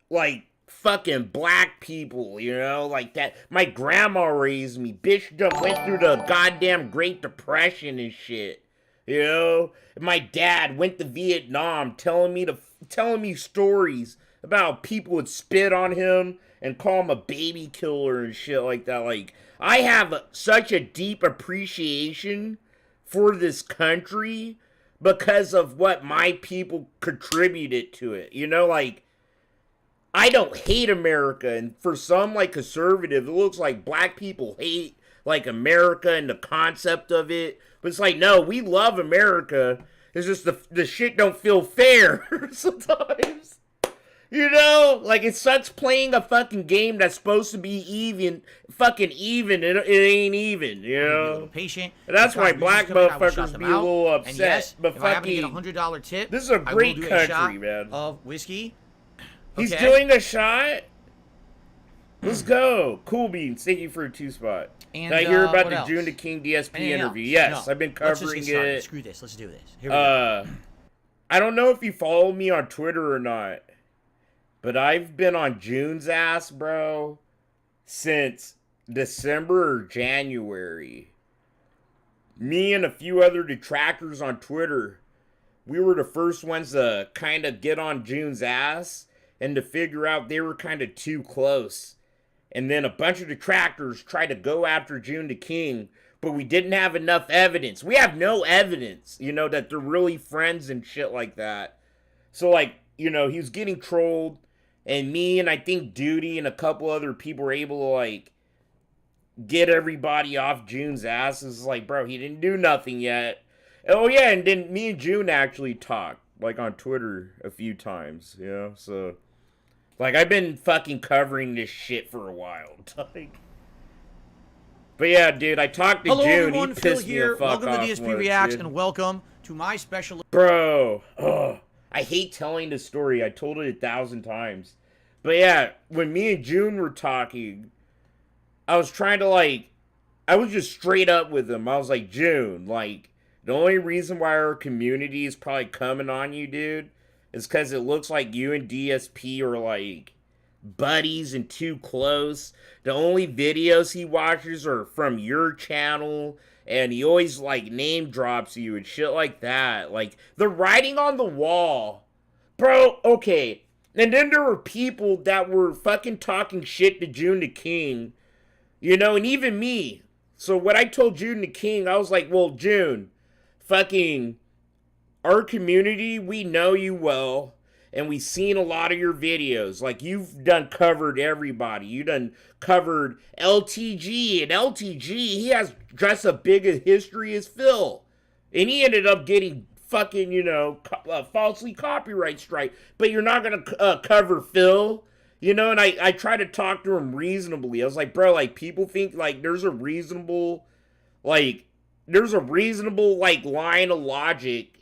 like, fucking black people, you know? Like that. My grandma raised me. Bitch done went through the goddamn Great Depression and shit. You know? My dad went to Vietnam telling me stories about how people would spit on him and call him a baby killer and shit like that. Like, I have such a deep appreciation for this country because of what my people contributed to it. You know, like, I don't hate America, and for some, like, conservative, it looks like black people hate, like, America and the concept of it. But it's like, no, we love America. It's just the shit don't feel fair sometimes. You know, like, it sucks playing a fucking game that's supposed to be even, and it ain't even, you know? Patient. And that's why black motherfuckers be a little upset. And yes, but if fucking, I happen to get $100 tip, this is a great country, man. Of whiskey. He's doing a shot? Let's go. Cool Beans, thank you for a 2-spot. And, did I hear about the June to King DSP interview? Yes, I've been covering it. Screw this, let's do this. Here we go. I don't know if you follow me on Twitter or not, but I've been on June's ass, bro, since December or January. Me and a few other detractors on Twitter, we were the first ones to kind of get on June's ass and to figure out they were kind of too close. And then a bunch of detractors tried to go after June the King, but we didn't have enough evidence. We have no evidence, you know, that they're really friends and shit like that. So, like, you know, he was getting trolled, and me and I think Duty and a couple other people were able to, like, get everybody off June's ass. It's like, bro, he didn't do nothing yet. Oh, yeah, and then me and June actually talked, like, on Twitter a few times, you know, so... Like, I've been fucking covering this shit for a while. But yeah, dude, I talked to Hello, June. Everyone, He pissed me the fuck off. Welcome to DSP Reacts, and welcome to my special... Bro, I hate telling this story. I told it 1,000 times. But yeah, when me and June were talking, I was trying to, like... I was just straight up with him. I was like, June, like, the only reason why our community is probably coming on you, dude, is because it looks like you and DSP are, like, buddies and too close. The only videos he watches are from your channel, and he always, like, name drops you and shit like that. Like, the writing on the wall. Bro, okay. And then there were people that were fucking talking shit to June the King, you know, and even me. So when I told June the King, I was like, well, June, fucking... our community, we know you well, and we've seen a lot of your videos. Like, you've done covered everybody. You done covered LTG, and LTG, he has just as big a history as Phil. And he ended up getting fucking, falsely copyright strike. But you're not going to cover Phil. And I try to talk to him reasonably. I was like, bro, like, people think, like, there's a reasonable, line of logic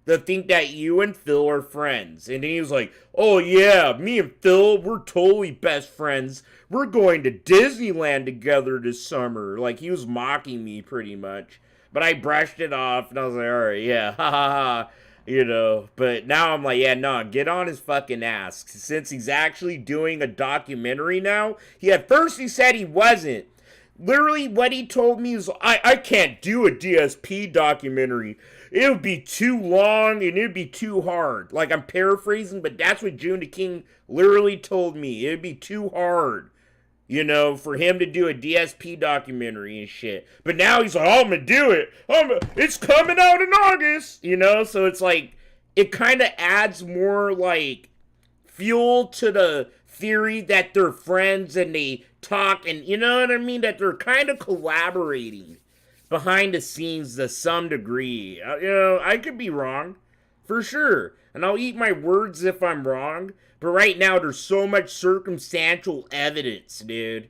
to think that you and Phil are friends. And he was like, oh yeah, me and Phil, we're totally best friends. We're going to Disneyland together this summer. Like, he was mocking me pretty much. But I brushed it off, and I was like, alright, yeah, ha ha ha, But now I'm like, yeah, no, get on his fucking ass. Since he's actually doing a documentary now. At first he said he wasn't. Literally, what he told me is, I can't do a DSP documentary. It would be too long, and it would be too hard. Like, I'm paraphrasing, but that's what June the King literally told me. It would be too hard, for him to do a DSP documentary and shit. But now he's like, I'm going to do it. It's coming out in August, So it's like, it kind of adds more, like, fuel to the theory that they're friends and they talk and, that they're kind of collaborating behind the scenes to some degree. I could be wrong, for sure. And I'll eat my words if I'm wrong. But right now, there's so much circumstantial evidence, dude,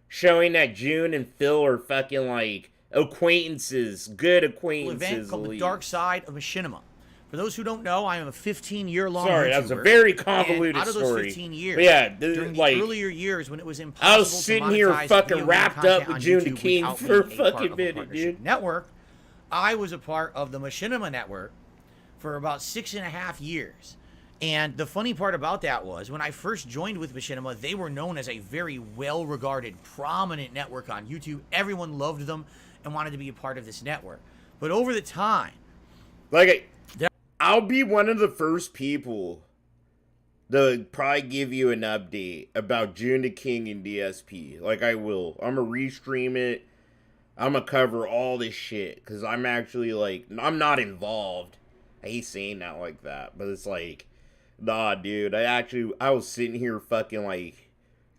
showing that June and Phil are fucking, like, acquaintances, good acquaintances. Event called The Dark Side of Machinima. For those who don't know, I am a 15-year-long Sorry, YouTuber, that's a very convoluted out of those story. 15 years, but yeah, during the earlier years when it was impossible I was sitting here fucking wrapped up with June the King for a fucking minute, dude. Network, I was a part of the Machinima network for about 6.5 years. And the funny part about that was, when I first joined with Machinima, they were known as a very well-regarded, prominent network on YouTube. Everyone loved them and wanted to be a part of this network. But over the time, I'll be one of the first people to probably give you an update about June the King and DSP. Like, I will. I'm going to restream it. I'm going to cover all this shit. Because I'm actually, like, I'm not involved. I hate saying that like that. But it's like, nah, dude. I was sitting here fucking, like,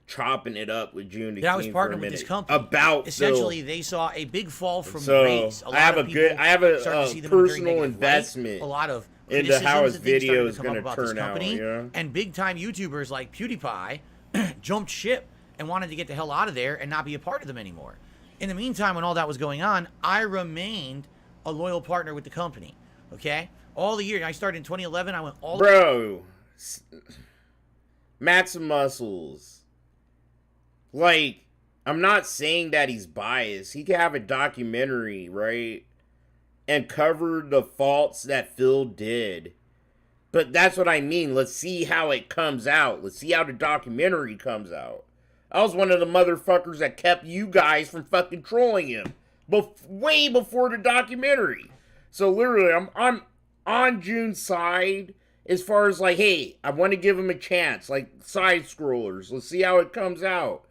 chopping it up with June the King. I was partnered with this company. Essentially, they saw a big fall from grace. I have a personal investment. A lot of into how his video is going to turn out, And big-time YouTubers like PewDiePie jumped ship and wanted to get the hell out of there and not be a part of them anymore. In the meantime, when all that was going on, I remained a loyal partner with the company, okay? All the years. I started in 2011. I went all... Bro. Max Muscles. Like, I'm not saying that he's biased. He could have a documentary, right? And cover the faults that Phil did. But that's what I mean. Let's see how it comes out. Let's see how the documentary comes out. I was one of the motherfuckers that kept you guys from fucking trolling him. Way before the documentary. So literally, I'm on June's side as far as like, hey, I want to give him a chance. Like, side scrollers. Let's see how it comes out.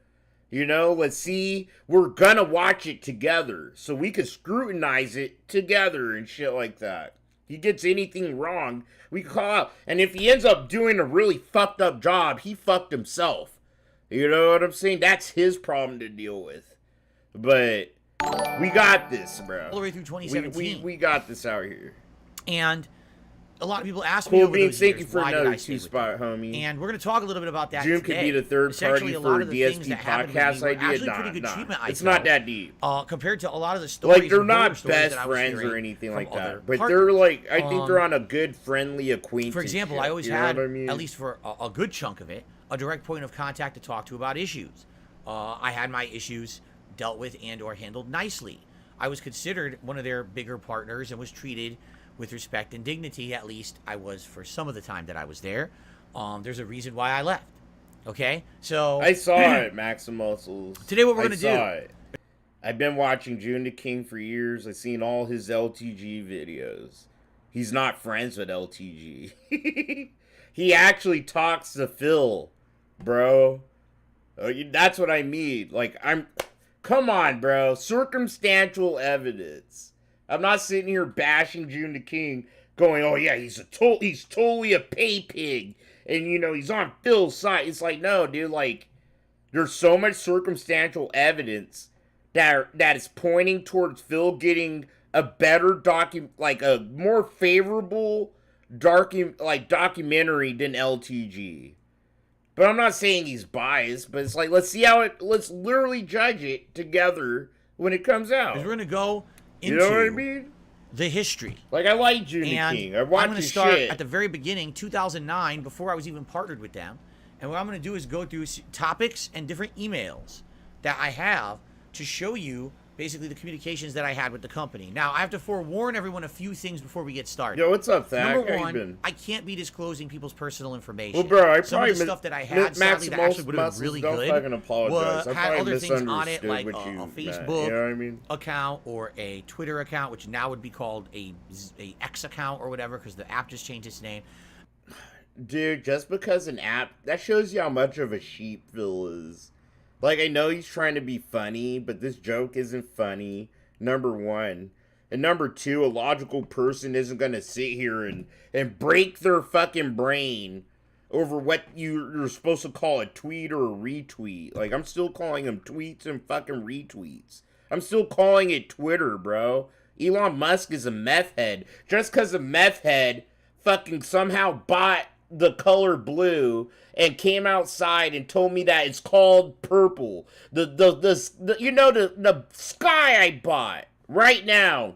Let's see. We're gonna watch it together so we can scrutinize it together and shit like that. If he gets anything wrong, we can call out. And if he ends up doing a really fucked up job, he fucked himself. You know what I'm saying? That's his problem to deal with. But we got this, bro. All the way through 2017. We got this out here. And a lot of people ask me over those thank years, you for why did another I stay with spot, them? homie. And we're going to talk a little bit about that June today. could be the third party for a DSP podcast idea. Pretty good treatment, it's not that deep. Compared to a lot of the stories. Like, they're not best friends or anything like that. But they're like, I think they're on a good, friendly acquaintance. For example, I always had, at least for a good chunk of it, a direct point of contact to talk to about issues. I had my issues dealt with and or handled nicely. I was considered one of their bigger partners and was treated with respect and dignity. At least I was for some of the time that I was there. There's a reason why I left. Okay, so I saw it, Max Muscles. Today, what we're gonna do? It. I've been watching June the King for years. I've seen all his LTG videos. He's not friends with LTG. He actually talks to Phil, bro. That's what I mean. Like, come on, bro. Circumstantial evidence. I'm not sitting here bashing June the King. going, oh yeah, he's totally a pay pig, and you know he's on Phil's side. It's like, no, dude, like there's so much circumstantial evidence that is pointing towards Phil getting a better like a more favorable documentary than LTG. But I'm not saying he's biased, but it's like, let's literally judge it together when it comes out. We're gonna go into, you know what I mean? The history. Like, I like Junior King. I watched I'm gonna his start shit at the very beginning, 2009, before I was even partnered with them. And what I'm gonna do is go through topics and different emails that I have to show you basically the communications that I had with the company. Now, I have to forewarn everyone a few things before we get started. Yo, what's up, Thad? Number one, I can't be disclosing people's personal information. Well, bro, some of the stuff that I had, sadly, that actually would have been really good, had other things on it, like a Facebook you know what I mean? account or a Twitter account, which now would be called a X account or whatever, because the app just changed its name. Dude, just because an app, that shows you how much of a sheep Phil is. Like, I know he's trying to be funny, but this joke isn't funny, number one. And number two, a logical person isn't going to sit here and break their fucking brain over what you're supposed to call a tweet or a retweet. Like, I'm still calling them tweets and fucking retweets. I'm still calling it Twitter, bro. Elon Musk is a meth head. Just because a meth head fucking somehow bought the color blue and came outside and told me that it's called purple. The you know, the sky I bought right now,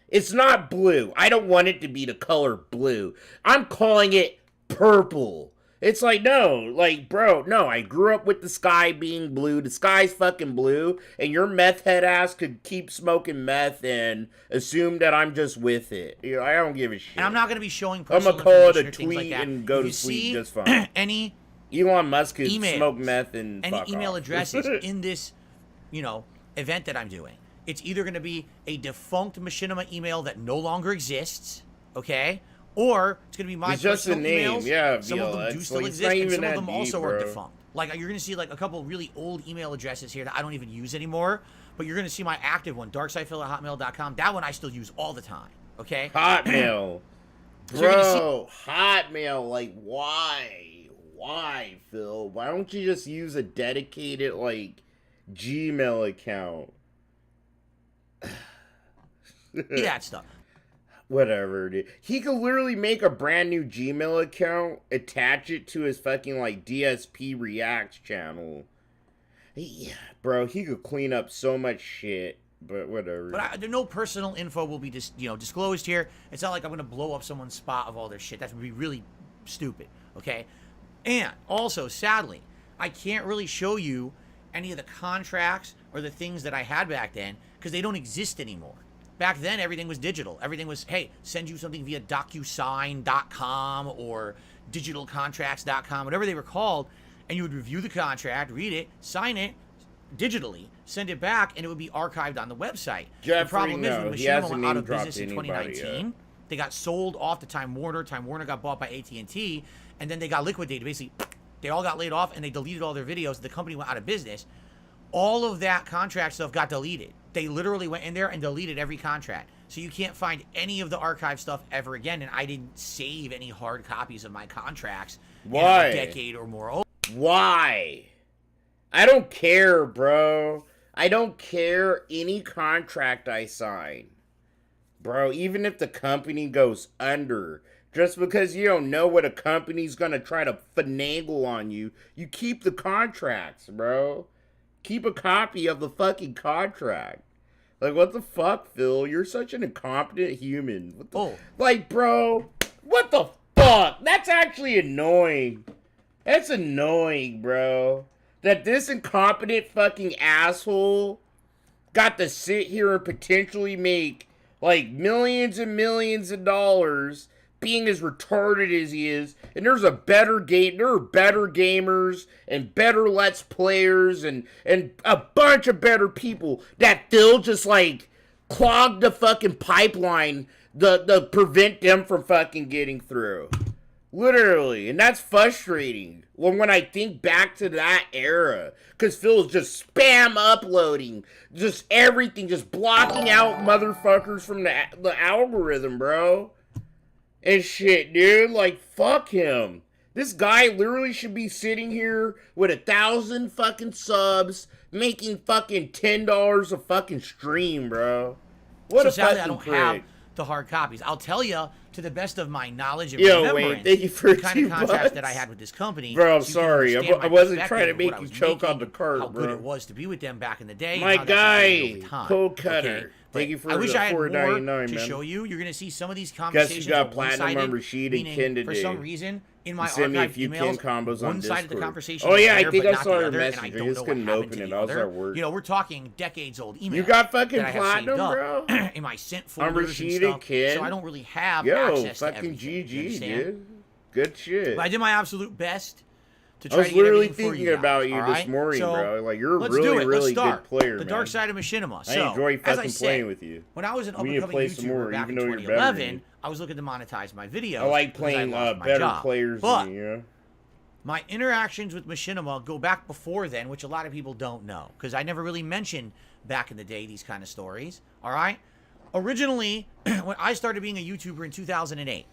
it's not blue. I don't want it to be the color blue. I'm calling it purple. It's like, no, like, bro, no, I grew up with the sky being blue. The sky's fucking blue, and your meth head ass could keep smoking meth and assume that I'm just with it. You know, I don't give a shit. And I'm not going to be showing I'm personal gonna call it a information or things tweet like that. and go If to you sleep see just fine. any Elon Musk could emails, smoke meth and any fuck email off. addresses in this, you know, event that I'm doing. It's either going to be a defunct Machinima email that no longer exists, okay? Or it's going to be my It's just a personal name, emails. yeah, Some of them VLX. do still Like, it's exist, not and some even of them that also deep, are bro. defunct. Like, you're going to see, like, a couple really old email addresses here that I don't even use anymore, but you're going to see my active one, darksidephil@hotmail.com. That one I still use all the time, okay? Hotmail. So you're gonna Bro, Hotmail, like, why? Why, Phil? Why don't you just use a dedicated, like, Gmail account? that stuff. Whatever, dude. He could literally make a brand new Gmail account, attach it to his fucking, like, DSP Reacts channel. Bro, he could clean up so much shit, but whatever. But no personal info will be disclosed here. It's not like I'm going to blow up someone's spot of all their shit. That would be really stupid, okay? And also, sadly, I can't really show you any of the contracts or the things that I had back then because they don't exist anymore. Back then, everything was digital. Everything was, hey, send you something via DocuSign.com or digitalcontracts.com, whatever they were called, and you would review the contract, read it, sign it digitally, send it back, and it would be archived on the website. The problem is when Machinima went out of business in 2019, they got sold off to Time Warner. Time Warner got bought by AT&T, and then they got liquidated. Basically, they all got laid off, and they deleted all their videos. The company went out of business. All of that contract stuff got deleted. They literally went in there and deleted every contract. So you can't find any of the archive stuff ever again, and I didn't save any hard copies of my contracts in a decade or more. Why? I don't care, bro. I don't care any contract I sign. Bro, even if the company goes under, just because you don't know what a company's gonna try to finagle on you, you keep the contracts, bro. Keep a copy of the fucking contract. Like, what the fuck, Phil? You're such an incompetent human. What the, like, bro, what the fuck? That's actually annoying. That's annoying, bro. That this incompetent fucking asshole got to sit here and potentially make, like, millions and millions of dollars being as retarded as he is, and there are better gamers and better Let's Players and a bunch of better people that Phil just, like, clogged the fucking pipeline to prevent them from fucking getting through. Literally. And that's frustrating when I think back to that era. Because Phil's just spam uploading. Just everything. Just blocking out motherfuckers from the algorithm, bro. and shit, dude. Like, fuck him. This guy literally should be sitting here with 1,000 fucking subs, making fucking $10 a fucking stream, bro. What a sadly, fucking I don't prick. have the hard copies. I'll tell you, to the best of my knowledge and Yo, remembrance, Wayne, thank you for the kind of contract $2. that I had with this company. Bro, I'm so you can sorry. understand I my wasn't perspective trying to of make what I you was choke on making, the cart, how bro. good it was to be with them back in the day. My and how that's changed guy, over time. Cold Cutter. Okay? Thank you for I wish the I had more $4.99, to man. show you. You're going to see some of these Guess conversations you got are platinum one-sided, on Rashid and meaning, Ken for today. some reason, in my Send me a archived few emails, Ken combos on one side of the Discord. conversation Oh, is yeah, I there, think but I not saw the your other, message. and I I don't just know what couldn't happened open to it. the I was other. at work. You know, we're talking decades old emails. You got fucking that I have platinum, saved up bro? in my sent I'm folders and Rashid stuff, Kid. so I don't really have Yo, access to fucking everything. You GG, understand? dude. Good shit. But I did my absolute best to I try was to get literally everything for thinking you guys, about you all this right? morning, So, bro. Like, you're a let's do really, it. really Let's start. good player, The man. dark side of Machinima. I So, enjoy as I fucking said, playing with you. when I was an We need to up-and-coming play some YouTuber more, back even in though you're better than 2011, me. I was looking to monetize my videos. I like because playing lost my better job. players But than you, you know? my interactions with Machinima go back before then, which a lot of people don't know, because I never really mentioned back in the day these kind of stories, all right? Originally, when I started being a YouTuber in 2008,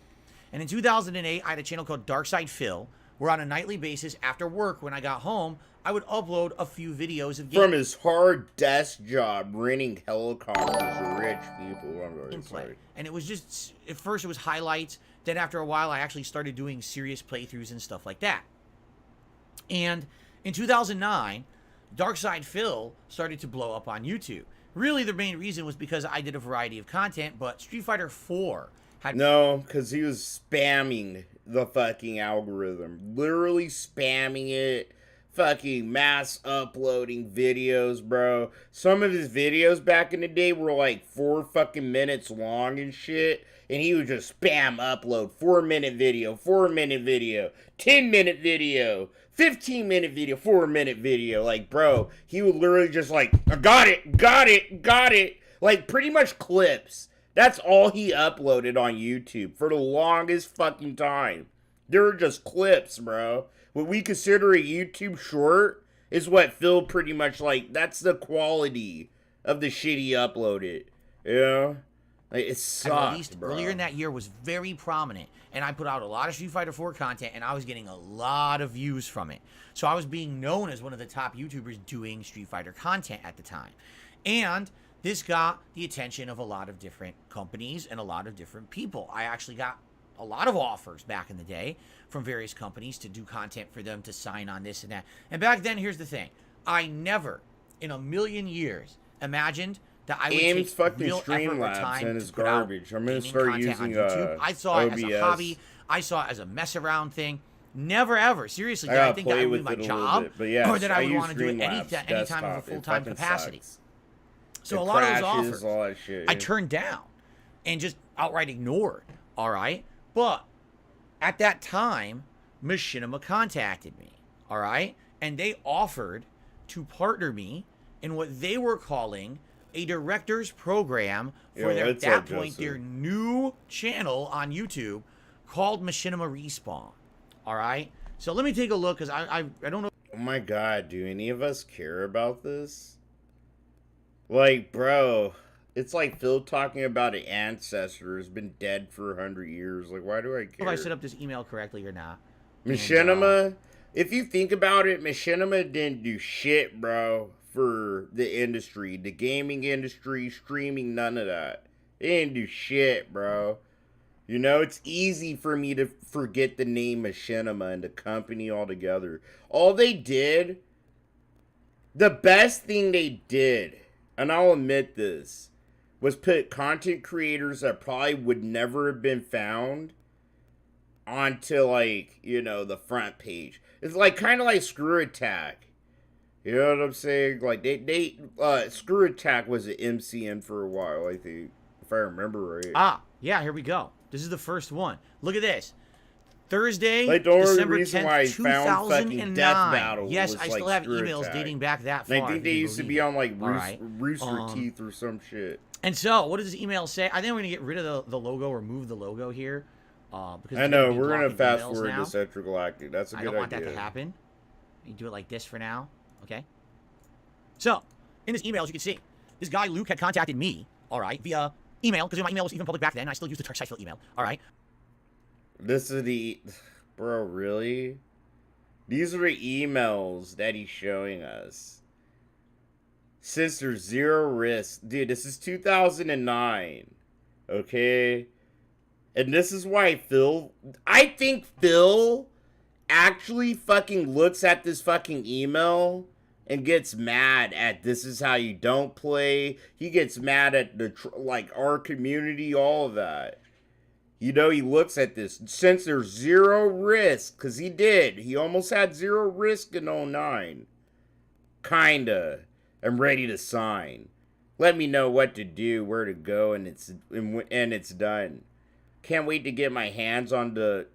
and in 2008, I had a channel called Darkside Phil, where on a nightly basis, after work, when I got home, I would upload a few videos of From his hard desk job, renting helicopters to rich people. I'm very gameplay. sorry. And it was just, at first it was highlights, then after a while I actually started doing serious playthroughs and stuff like that. And in 2009, Darkside Phil started to blow up on YouTube. Really, the main reason was because I did a variety of content, but Street Fighter 4 had... No, because he was spamming the fucking algorithm. Literally spamming it. Fucking mass uploading videos, bro. Some of his videos back in the day were like 4 fucking minutes long and shit. And he would just spam upload. 4-minute video, 4-minute video, 10-minute video, 15-minute video, 4-minute video. Like, bro, he would literally just like, I got it, got it, got it. Like, pretty much clips. That's all he uploaded on YouTube for the longest fucking time. They were just clips, bro. What we consider a YouTube short is what Phil pretty much like. That's the quality of the shit he uploaded. You know? Like, it sucked, released bro. earlier in that year was very prominent, and I put out a lot of Street Fighter 4 content, and I was getting a lot of views from it. So I was being known as one of the top YouTubers doing Street Fighter content at the time. And this got the attention of a lot of different companies and a lot of different people. I actually got a lot of offers back in the day from various companies to do content for them to sign on this and that. And back then, here's the thing. I never, in a million years, imagined that I would take fucking real effort or Streamlabs time and to it's put out garbage. I'm gonna gaming start content on using YouTube. I saw it as a OBS. hobby. I saw it as a mess around thing. Never ever. Seriously, I did I gotta think that play I would with be it my a little job? bit, but yes, or that I would use want to do it Streamlabs any time of a desktop. It full-time fucking capacity. sucks. So It a lot of those crashes, offers all that shit, I yeah. turned down and just outright ignored, all right? But at that time, Machinima contacted me, all right? And they offered to partner me in what they were calling a director's program for Yo, their, at what's that up, point, Joseph? their new channel on YouTube called Machinima Respawn, all right? So let me take a look, because I don't know. Oh my god, do any of us care about this? Like, bro, it's like Phil talking about an ancestor who's been dead for 100 years. Like, why do I care? If I set up this email correctly or not. Machinima, if you think about it, Machinima didn't do shit, bro, for the industry. The gaming industry, streaming, none of that. They didn't do shit, bro. You know, it's easy for me to forget the name Machinima and the company altogether. All they did, the best thing they did, and I'll admit this, was put content creators that probably would never have been found onto, like, you know, the front page. It's like kind of like Screw Attack. You know what I'm saying? Like, Screw Attack was an MCN for a while, I think, if I remember right. Ah, yeah, here we go. This is the first one. Look at this. Thursday, Like, the only December reason 10th, why I found fucking 2009. Death Battle Yes, was, I like, still have Screw emails Attack. dating back that And far. I think if they you used to believe be it. on, like, All right. Rooster Teeth or some shit. And so, what does this email say? I think I'm going to get rid of the logo, remove the logo here. Because I it's know, gonna be we're going to blocking fast emails forward now. to Central Galactic. That's a I good don't want idea. that to happen. You do it like this for now. Okay? So, in this email, as you can see, this guy, Luke, had contacted me, all right, via email, because my email was even public back then. I still use the Darkside Phil email, all right? This is the... Bro, really? These are the emails that he's showing us. Since there's zero risk. Dude, this is 2009. Okay? And this is why I think Phil actually fucking looks at this fucking email and gets mad at this is how you don't play. He gets mad at our community, all of that. You know, he looks at this. Since there's zero risk, because he did. He almost had zero risk in 09. Kinda. I'm ready to sign. Let me know what to do, where to go, and it's done. Can't wait to get my hands on the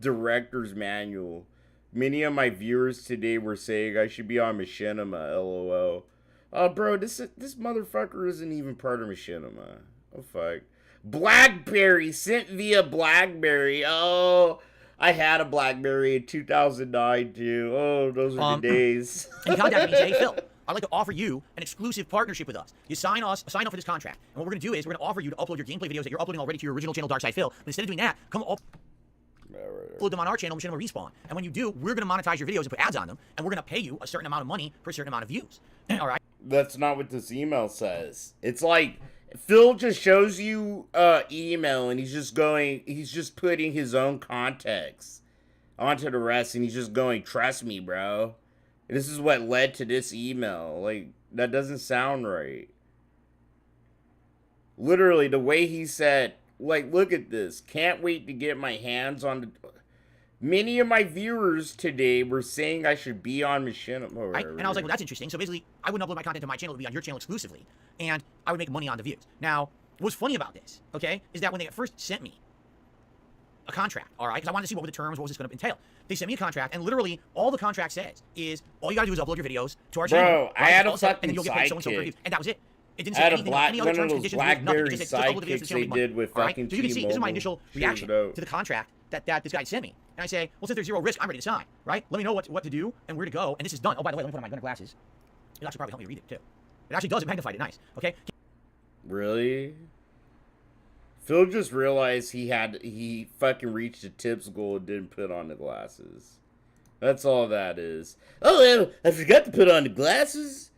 director's manual. Many of my viewers today were saying I should be on Machinima, lol. Oh, bro, this motherfucker isn't even part of Machinima. Oh, fuck. BlackBerry, sent via BlackBerry. Oh, I had a BlackBerry in 2009, too. Oh, those are the days. And he contacted me and said, hey, Phil, I'd like to offer you an exclusive partnership with us. You sign up for this contract. And what we're going to do is we're going to offer you to upload your gameplay videos that you're uploading already to your original channel, Darkside Phil. But instead of doing that, come upload them on our channel, Machinima Respawn. And when you do, we're going to monetize your videos and put ads on them. And we're going to pay you a certain amount of money for a certain amount of views. All right? That's not what this email says. It's like... Phil just shows you email and he's just putting his own context onto the rest and he's just going, trust me, bro. This is what led to this email. Like, that doesn't sound right. Literally, the way he said, like, look at this. Can't wait to get my hands on the... Many of my viewers today were saying I should be on Machinima. Right? And I was like, well, that's interesting. So basically, I wouldn't upload my content to my channel. It would be on your channel exclusively. And I would make money on the views. Now, what's funny about this, okay, is that when they first sent me a contract, all right, because I wanted to see what were the terms, what was this going to entail. They sent me a contract, and literally all the contract says is all you got to do is upload your videos to our channel. Bro, I had a fucking and then you'll get paid so and so per view. And that was it. It didn't say anything, any other terms, conditions, nothing. It just said, just upload the videos to the channel, make money. All right? So you can see, this is my initial reaction to the contract that this guy sent me. And I say, well, since there's zero risk, I'm ready to sign, right? Let me know what to do and where to go, and this is done. Oh, by the way, let me put on my gunner glasses. It'll actually probably help me read it, too. It actually does. It magnified it nice, okay? Really? Phil just realized he fucking reached a tips goal and didn't put on the glasses. That's all that is. Oh, I forgot to put on the glasses.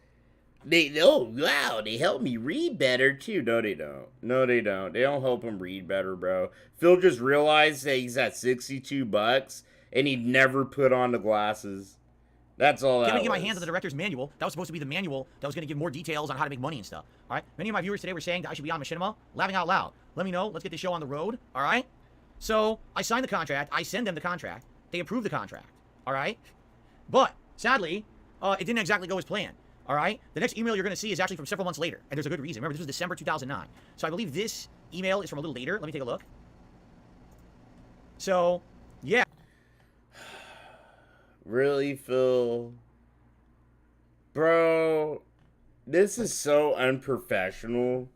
Wow, they help me read better too. No, they don't. No, they don't. They don't help him read better, bro. Phil just realized that he's at $62 and he never put on the glasses. That's all that was. Get my hands on the director's manual. That was supposed to be the manual that was going to give more details on how to make money and stuff. All right? Many of my viewers today were saying that I should be on Machinima, laughing out loud. Let me know. Let's get the show on the road. All right? So I signed the contract. I send them the contract. They approve the contract. All right? But sadly, it didn't exactly go as planned. All right? The next email you're going to see is actually from several months later. And there's a good reason. Remember, this was December 2009. So I believe this email is from a little later. Let me take a look. So, yeah. Really, Phil? Bro, this is so unprofessional.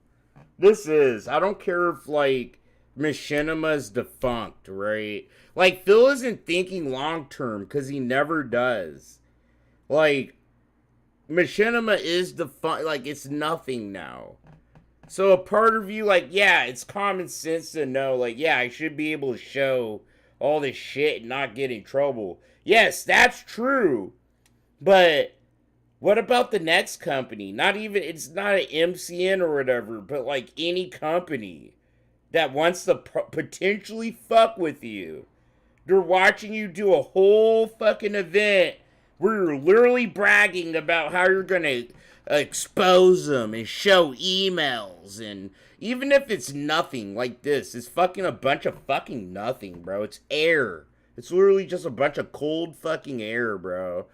This is. I don't care if, like, Machinima's defunct, right? Like, Phil isn't thinking long-term because he never does. Like, Machinima is defunct. Like, it's nothing now. So a part of you, like, yeah, it's common sense to know, like, yeah, I should be able to show all this shit and not get in trouble. Yes, that's true. But what about the next company? It's not an MCN or whatever, but like any company that wants to potentially fuck with you. They're watching you do a whole fucking event where you're literally bragging about how you're going to expose them and show emails. And even if it's nothing like this, it's fucking a bunch of fucking nothing, bro. It's air. It's literally just a bunch of cold fucking air, bro.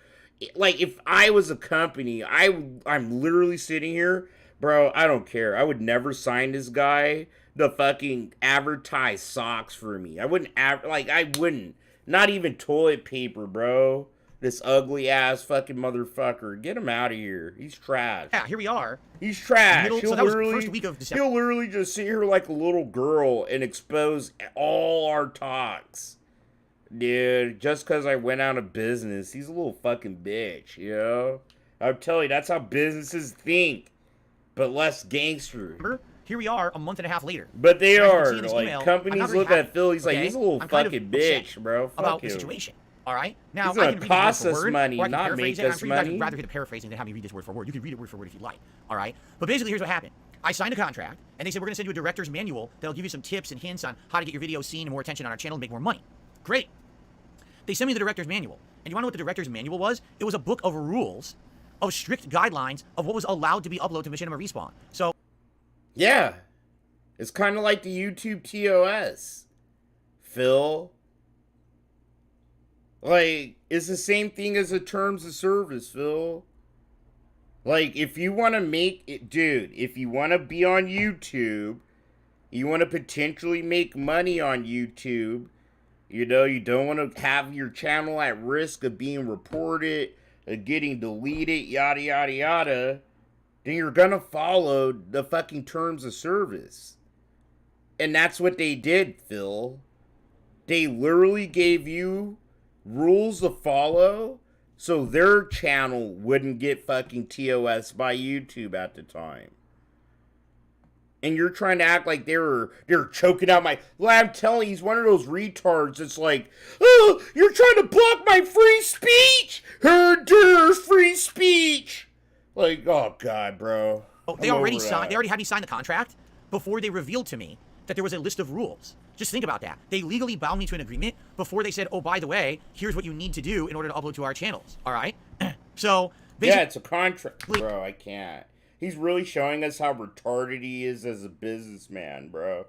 Like, if I was a company, I'm literally sitting here, bro, I don't care. I would never sign this guy to fucking advertise socks for me. I wouldn't, I wouldn't. Not even toilet paper, bro. This ugly ass fucking motherfucker. Get him out of here. He's trash. Yeah, here we are. He's trash. So that was the first week of December. He'll literally just sit here like a little girl and expose all our talks. Dude, just because I went out of business, he's a little fucking bitch, you know? I'm telling you, that's how businesses think, but less gangster. here we are a month and a half later. But they And as you can are see in this like email, I'm companies not very look happy, at Phil. He's like, okay? he's a little I'm kind of fucking upset bitch, bro. Fuck about you. the situation. All right. Now He's I gonna can read cost this word us for word, money, or I can not paraphrase make it. I'm us sure you guys money. would rather hear the paraphrasing than have me read this word for word. You can read it word for word if you like. All right. But basically, here's what happened. I signed a contract, and they said we're gonna send you a director's manual that'll give you some tips and hints on how to get your videos seen and more attention on our channel and make more money. Great. They sent me the director's manual, and you want to know what the director's manual was? It was a book of rules, of strict guidelines of what was allowed to be uploaded to Machinima Respawn. So. Yeah. It's kind of like the YouTube TOS, Phil. Like, it's the same thing as the terms of service, Phil. Like, if you want to make it, dude, if you want to be on YouTube, you want to potentially make money on YouTube, you know, you don't want to have your channel at risk of being reported, of getting deleted, yada, yada, yada, then you're going to follow the fucking terms of service. And that's what they did, Phil. They literally gave you rules to follow so their channel wouldn't get fucking TOS by YouTube at the time. And you're trying to act like they're choking out my... Well, I'm telling you, he's one of those retards that's like, oh, you're trying to block my free speech! There's free speech! Like, oh, God, bro. Oh, they already signed. They already had me sign the contract before they revealed to me that there was a list of rules. Just think about that. They legally bound me to an agreement before they said, oh, by the way, here's what you need to do in order to upload to our channels. All right? So, yeah, it's a contract, bro. I can't. He's really showing us how retarded he is as a businessman, bro.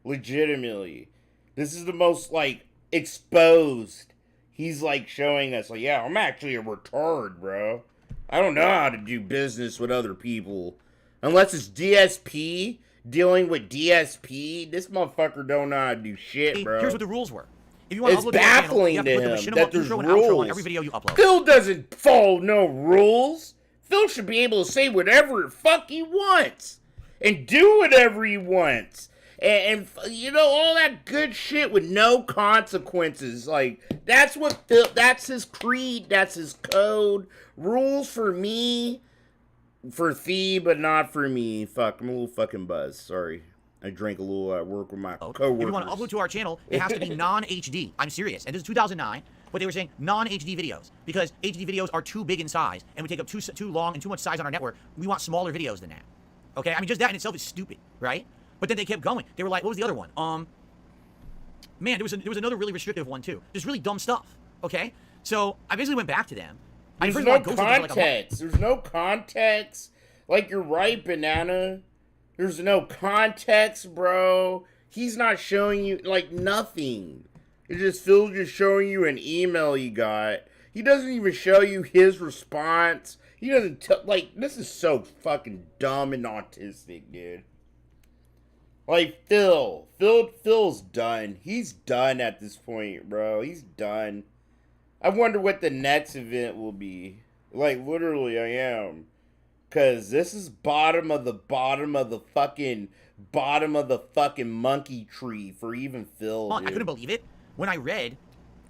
Legitimately. This is the most, like, exposed. He's, like, showing us, like, yeah, I'm actually a retard, bro. I don't know how to do business with other people. Unless it's DSP, dealing with DSP, this motherfucker don't know how to do shit, bro. Here's what the rules were. If you want to It's upload to our channel, baffling you have to to put the him Machinima that there's intro and outro on rules. every video you upload. Phil doesn't follow no rules. Phil should be able to say whatever the fuck he wants. And do whatever he wants. And you know, all that good shit with no consequences. Like, that's what Phil, that's his creed, that's his code. Rules for me, for thee, but not for me. Fuck, I'm a little fucking buzzed. Sorry. I drank a little at work with my coworkers. If you want to upload to our channel, it has to be non-HD. I'm serious. And this is 2009, but they were saying non-HD videos because HD videos are too big in size and would take up too long and too much size on our network. We want smaller videos than that. Okay? I mean, just that in itself is stupid, right? But then they kept going. They were like, what was the other one? Man, there was another really restrictive one too. Just really dumb stuff. Okay? So I basically went back to them. There's no context. There's no context. Like, you're right, Banana. There's no context, bro. He's not showing you, like, nothing. It just Phil's just showing you an email he got. He doesn't even show you his response. He doesn't like, this is so fucking dumb and autistic, dude. Like, Phil's done. He's done at this point, bro. He's done. I wonder what the next event will be. Like, literally, I am. Because this is bottom of the fucking monkey tree for even Phil, dude. I couldn't believe it when I read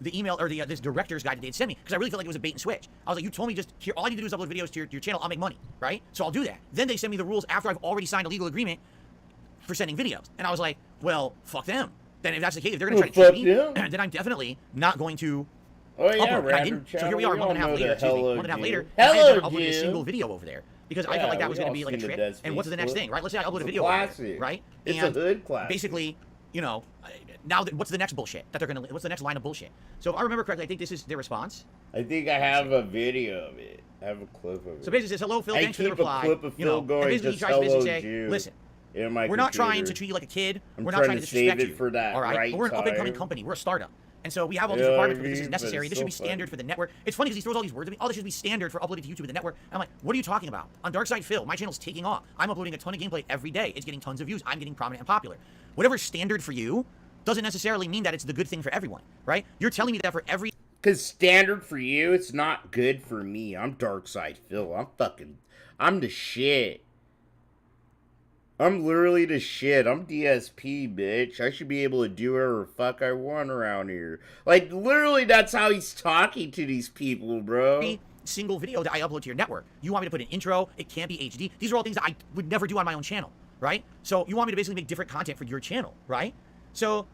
the email or this director's guide that they'd sent me because I really felt like it was a bait and switch. I was like, you told me just here, all I need to do is upload videos to your channel. I'll make money, right? So I'll do that. Then they send me the rules after I've already signed a legal agreement for sending videos. And I was like, well, fuck them. Then if that's the case, if they're going to try to cheat me, then I'm definitely not going to upload. So here we are, a month and a half later. I haven't uploaded a single video over there. Because I felt like that was going to be like a trick. And what's the next thing, right? Let's say I upload a video over there, right? It's a hood classic. Basically, you know, now what's the next bullshit that they're going to, what's the next line of bullshit? So if I remember correctly, I think this is their response. I think I have a video of it. I have a clip of it. So basically it says, hello, Phil, thanks for the reply. I keep a clip of Phil going, basically he tries to basically say, listen, we're not trying to treat you like a kid. We're not trying to disrespect you. For that all right? But we're an up-and-coming company. We're a startup. And so we have all these requirements because this is necessary. This should be standard for the network. It's funny because he throws all these words at me. Oh, this should be standard for uploading to YouTube and the network. And I'm like, what are you talking about? On Darkside Phil, my channel's taking off. I'm uploading a ton of gameplay every day. It's getting tons of views. I'm getting prominent and popular. Whatever's standard for you doesn't necessarily mean that it's the good thing for everyone, right? You're telling me that for every... Because standard for you, it's not good for me. I'm Darkside Phil. I'm the shit. I'm literally the shit. I'm DSP, bitch. I should be able to do whatever the fuck I want around here. Like, literally, that's how he's talking to these people, bro. Single video that I upload to your network. You want me to put an intro? It can't be HD. These are all things that I would never do on my own channel. right? So you want me to basically make different content for your channel, right? So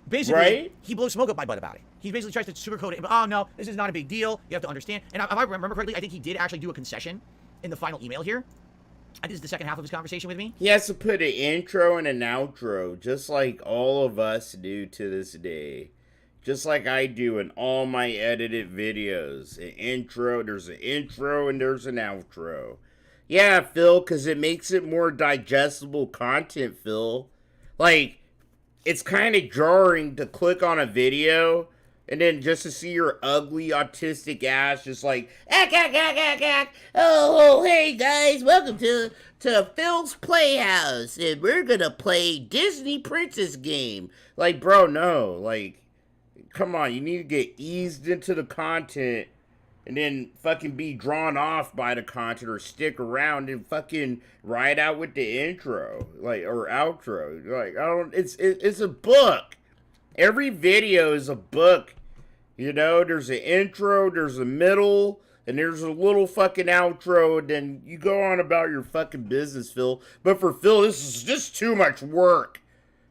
basically, right? He blows smoke up my butt about it. He basically tries to sugarcoat it. Oh, no, this is not a big deal. You have to understand. And if I remember correctly, I think he did actually do a concession in the final email here. I think this is the second half of his conversation with me. He has to put an intro and an outro, just like all of us do to this day. Just like I do in all my edited videos. An intro, there's an intro and there's an outro. Yeah, Phil, because it makes it more digestible content, Phil. Like, it's kind of jarring to click on a video and then just to see your ugly autistic ass just like, oh, hey guys, welcome to Phil's Playhouse, and we're gonna play Disney Princess game. Like, bro, no, like, come on, you need to get eased into the content and then fucking be drawn off by the content or stick around and fucking ride out with the intro, like, or outro. Like, it's a book. Every video is a book. You know, there's an intro, there's a middle, and there's a little fucking outro, and then you go on about your fucking business, Phil. But for Phil, this is just too much work.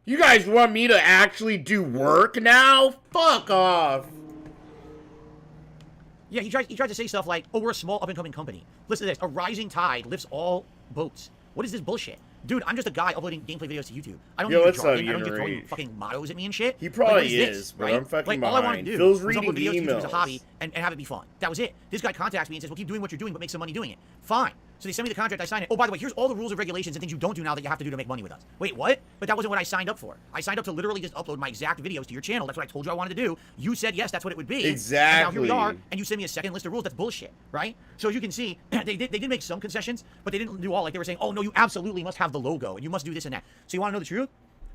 You guys want me to actually do work now? Fuck off. Yeah, he tried to say stuff like, oh, we're a small up-and-coming company. Listen to this. A rising tide lifts all boats. What is this bullshit? Dude, I'm just a guy uploading gameplay videos to YouTube. I don't need your jargon. I don't get throwing fucking mottos at me and shit. He probably like, is, but right? I'm fucking all I wanted to do Phil's was reading upload videos to YouTube as a emails. hobby and have it be fun. That was it. This guy contacts me and says, well, keep doing what you're doing, but make some money doing it. Fine. So they send me the contract, I sign it. Oh, by the way, here's all the rules and regulations and things you don't do now that you have to do to make money with us. Wait, what? But that wasn't what I signed up for. I signed up to literally just upload my exact videos to your channel. That's what I told you I wanted to do. You said yes, that's what it would be. Exactly. And now here we are, and you send me a second list of rules. That's bullshit, right? So as you can see, they did make some concessions, but they didn't do all. Like they were saying, oh no, you absolutely must have the logo and you must do this and that. So you want to know the truth?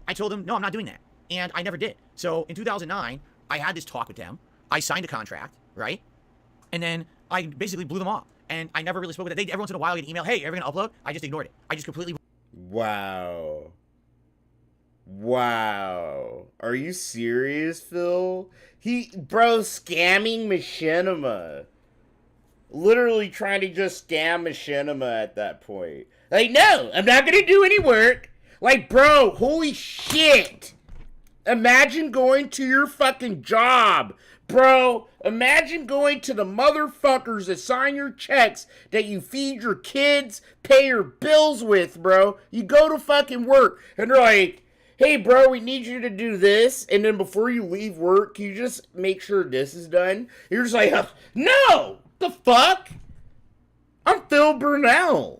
I told them, no, I'm not doing that. And I never did. So in 2009, I had this talk with them. I signed a contract, right? And then I basically blew them off. And I never really spoke with it. Every once in a while, I get an email, hey, you're ever going to upload? I just ignored it. I just completely... Wow. Wow. Are you serious, Phil? Bro, scamming Machinima. Literally trying to just scam Machinima at that point. Like, no, I'm not going to do any work. Like, bro, holy shit. Imagine going to your fucking job. Bro, imagine going to the motherfuckers that sign your checks that you feed your kids, pay your bills with, bro. You go to fucking work, and they're like, hey, bro, we need you to do this, and then before you leave work, can you just make sure this is done? You're just like, no! The fuck? I'm Phil Burnell.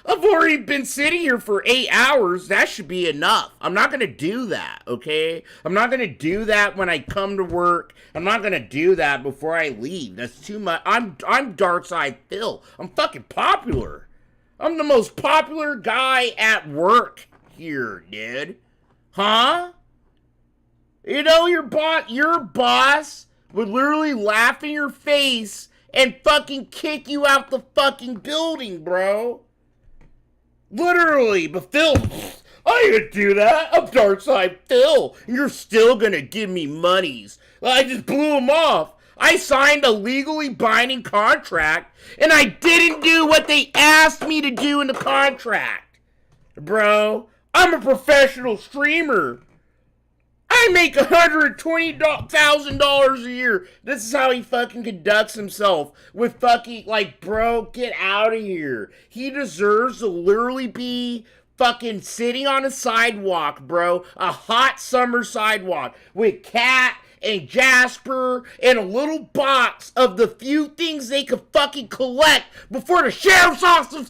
I've already been sitting here for 8 hours. That should be enough. I'm not going to do that, okay? I'm not going to do that when I come to work. I'm not going to do that before I leave. That's too much. I'm Darkside Phil. I'm fucking popular. I'm the most popular guy at work here, dude. Huh? You know, your boss would literally laugh in your face and fucking kick you out the fucking building, bro. Literally, but Phil, I didn't do that. I'm Darkside Phil. You're still gonna give me monies. I just blew him off. I signed a legally binding contract, and I didn't do what they asked me to do in the contract. Bro, I'm a professional streamer. I make $120,000 a year. This is how he fucking conducts himself with fucking, like, bro, get out of here. He deserves to literally be fucking sitting on a sidewalk, bro. A hot summer sidewalk with Cat and Jasper and a little box of the few things they could fucking collect before the sheriff's office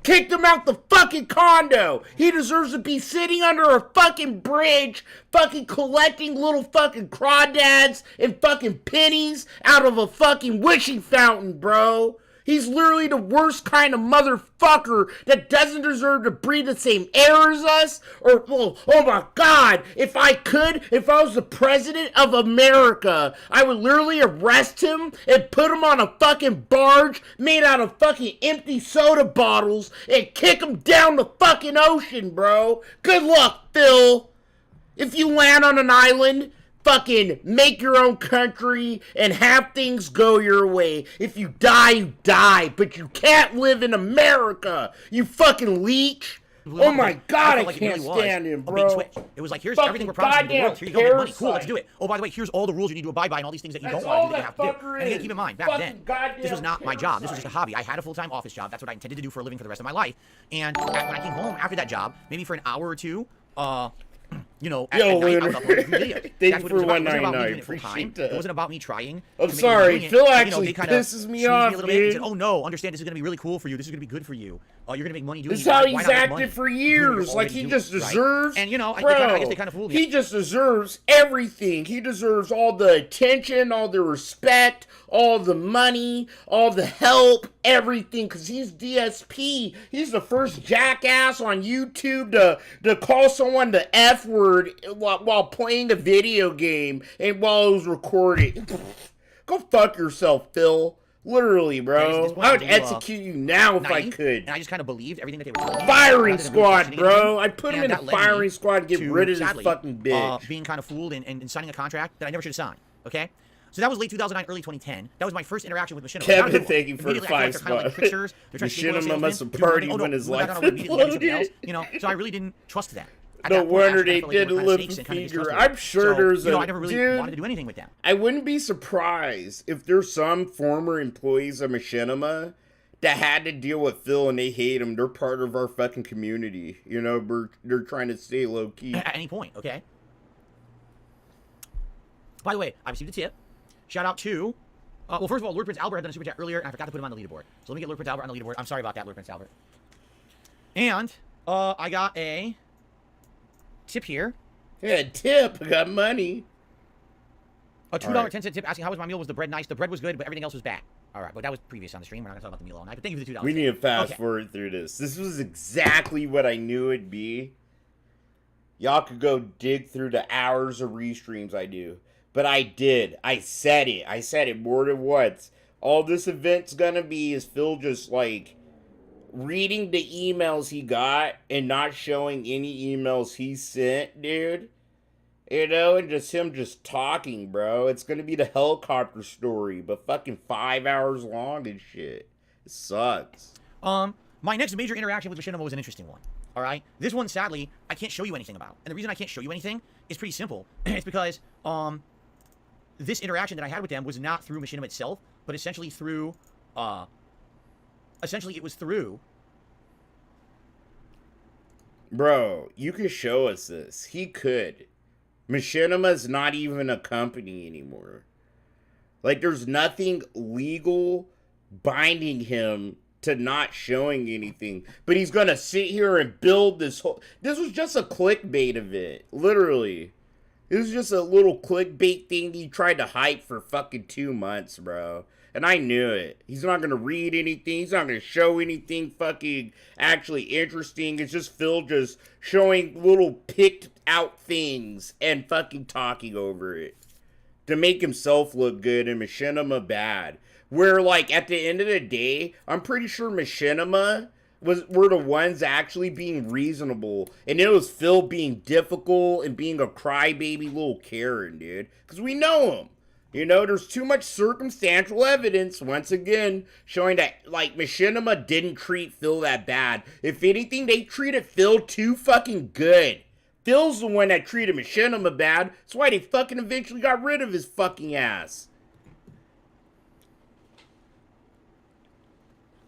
kicked him out the fucking condo. He deserves to be sitting under a fucking bridge, fucking collecting little fucking crawdads and fucking pennies out of a fucking wishing fountain, bro. He's literally the worst kind of motherfucker that doesn't deserve to breathe the same air as us. Or, oh my God, if I was the president of America, I would literally arrest him and put him on a fucking barge made out of fucking empty soda bottles and kick him down the fucking ocean, bro. Good luck, Phil. If you land on an island fucking make your own country and have things go your way. If you die, you die, but you can't live in America, you fucking leech. Oh my god, I can't stand him, bro. It was like, here's everything we're promising the world. Here you go, make money. Cool, let's do it. Oh, by the way, here's all the rules you need to abide by and all these things that you don't want to do that you have to do. And again, keep in mind, back then, this was not my job. This was just a hobby. I had a full-time office job. That's what I intended to do for a living for the rest of my life. And when I came home after that job, maybe for an hour or two, you know, at night, I was uploading videos. Thank you for $1.99. Appreciate that. It wasn't about me trying. I'm sorry, Phil actually pisses me off, dude. Said, oh no, understand this is gonna be really cool for you. This is gonna be good for you. You're gonna make money doing it. This is how he's acted for years. Like he just deserves. And you know, bro, I guess they kind of fooled me. He just deserves everything. He deserves all the attention, all the respect, all the money, all the help, everything. Cause he's DSP. He's the first jackass on YouTube to call someone the F word while playing a video game and while it was recording. Go fuck yourself, Phil. Literally, bro. I would execute you now if I could. And I just kind of believed everything that they were telling me. Firing squad, bro. I'd put him in a firing squad to get rid of this fucking bitch. Being kind of fooled and signing a contract that I never should have signed. Okay? So that was late 2009, early 2010. That was my first interaction with Machinima. Kevin, thank you for the 5 spot. Machinima must have partied when his life imploded. You know, so I really didn't trust that. No wonder they did a lift figure. I'm sure there's a... I never really wanted to do anything with them. I wouldn't be surprised if there's some former employees of Machinima that had to deal with Phil and they hate him. They're part of our fucking community. You know, they're trying to stay low-key. At any point, okay? By the way, I received a tip. Shout out to... well, first of all, Lord Prince Albert had done a super chat earlier, and I forgot to put him on the leaderboard. So let me get Lord Prince Albert on the leaderboard. I'm sorry about that, Lord Prince Albert. And I got a... tip here. Yeah, tip. I got money. A $2.10 tip asking how was my meal? Was the bread nice? The bread was good, but everything else was bad. All right, but that was previous on the stream. We're not going to talk about the meal all night. But thank you for the $2. We need to fast forward through this. This was exactly what I knew it'd be. Y'all could go dig through the hours of restreams I do. But I did. I said it. I said it more than once. All this event's going to be is Phil just like... reading the emails he got and not showing any emails he sent, dude. You know, and just him just talking, bro. It's gonna be the helicopter story, but fucking 5 hours long and shit. It sucks. My next major interaction with Machinima was an interesting one. All right? This one, sadly, I can't show you anything about. And the reason I can't show you anything is pretty simple. It's because, this interaction that I had with them was not through Machinima itself, but essentially through, essentially, it was through... Bro, you could show us this. He could. Machinima's not even a company anymore. Like, there's nothing legal binding him to not showing anything. But he's gonna sit here and build this whole... This was just a clickbait event. Literally. It was just a little clickbait thing he tried to hype for fucking 2 months, bro. And I knew it. He's not going to read anything. He's not going to show anything fucking actually interesting. It's just Phil just showing little picked out things and fucking talking over it. To make himself look good and Machinima bad. Where, like, at the end of the day, I'm pretty sure Machinima were the ones actually being reasonable. And it was Phil being difficult and being a crybaby little Karen, dude. Because we know him. You know, there's too much circumstantial evidence, once again, showing that, like, Machinima didn't treat Phil that bad. If anything, they treated Phil too fucking good. Phil's the one that treated Machinima bad. That's why they fucking eventually got rid of his fucking ass.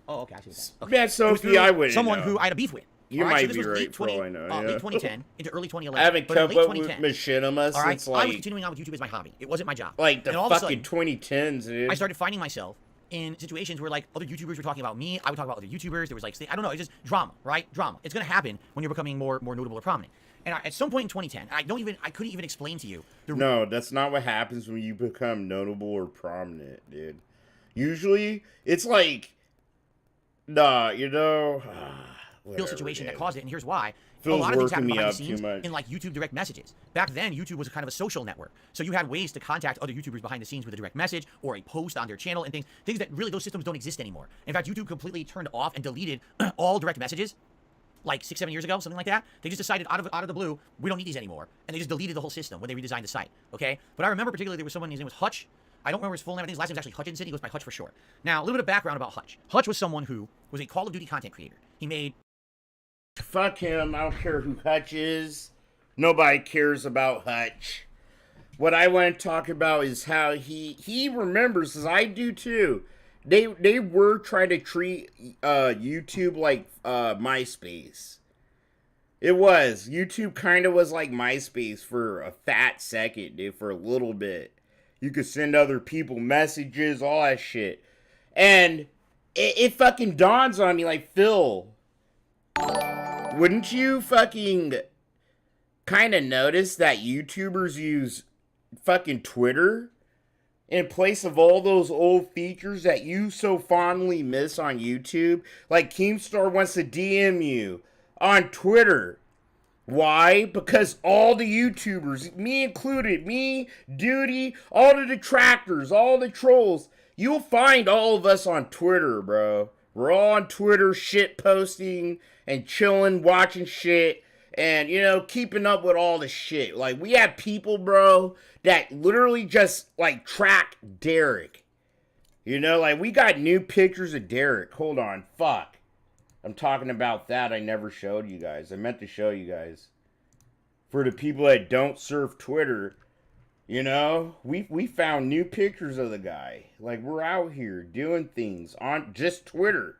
Oh, okay, I see that. Okay. Man, Sophie, I wouldn't someone know. who I had a beef with. You right, might so be right, for all I know. Late 2010 into early 2011. I haven't kept up with Machinima since, like... I was continuing on with YouTube as my hobby. It wasn't my job. Like, the fucking sudden, 2010s, dude. I started finding myself in situations where, like, other YouTubers were talking about me. I would talk about other YouTubers. There was, like, I don't know, it's just drama, right? Drama. It's going to happen when you're becoming more notable or prominent. And at some point in 2010, I couldn't even explain to you. No, that's not what happens when you become notable or prominent, dude. Usually, it's like... Nah, you know... real situation that caused it, and here's why. Phil's a lot of things happened behind the too scenes much. in like YouTube direct messages. Back then, YouTube was a kind of a social network, so you had ways to contact other YouTubers behind the scenes with a direct message or a post on their channel and things that really those systems don't exist anymore. In fact, YouTube completely turned off and deleted all direct messages like 6-7 years ago, something like that. They just decided out of the blue, we don't need these anymore, and they just deleted the whole system when they redesigned the site. Okay, but I remember particularly there was someone, his name was Hutch. I don't remember his full name. I think his last name is actually Hutchinson. He goes by Hutch for short. Now, a little bit of background about Hutch. Hutch was someone who was a Call of Duty content creator. He made... Fuck him. I don't care who Hutch is. Nobody cares about Hutch. What I want to talk about is how he remembers, as I do too. They were trying to treat YouTube like MySpace. It was. YouTube kind of was like MySpace for a fat second, dude, for a little bit. You could send other people messages, all that shit. And it fucking dawns on me like, Phil, wouldn't you fucking kind of notice that YouTubers use fucking Twitter in place of all those old features that you so fondly miss on YouTube? Like Keemstar wants to DM you on Twitter. Why? Because all the YouTubers, me included, me, Duty, all the detractors, all the trolls, you'll find all of us on Twitter, bro. We're all on Twitter, shit posting and chilling, watching shit, and, you know, keeping up with all the shit. Like, we have people, bro, that literally just, like, track Derek. You know, like, we got new pictures of Derek. Hold on, fuck. I'm talking about that I never showed you guys. I meant to show you guys. For the people that don't surf Twitter, you know, we found new pictures of the guy. Like, we're out here doing things on just Twitter.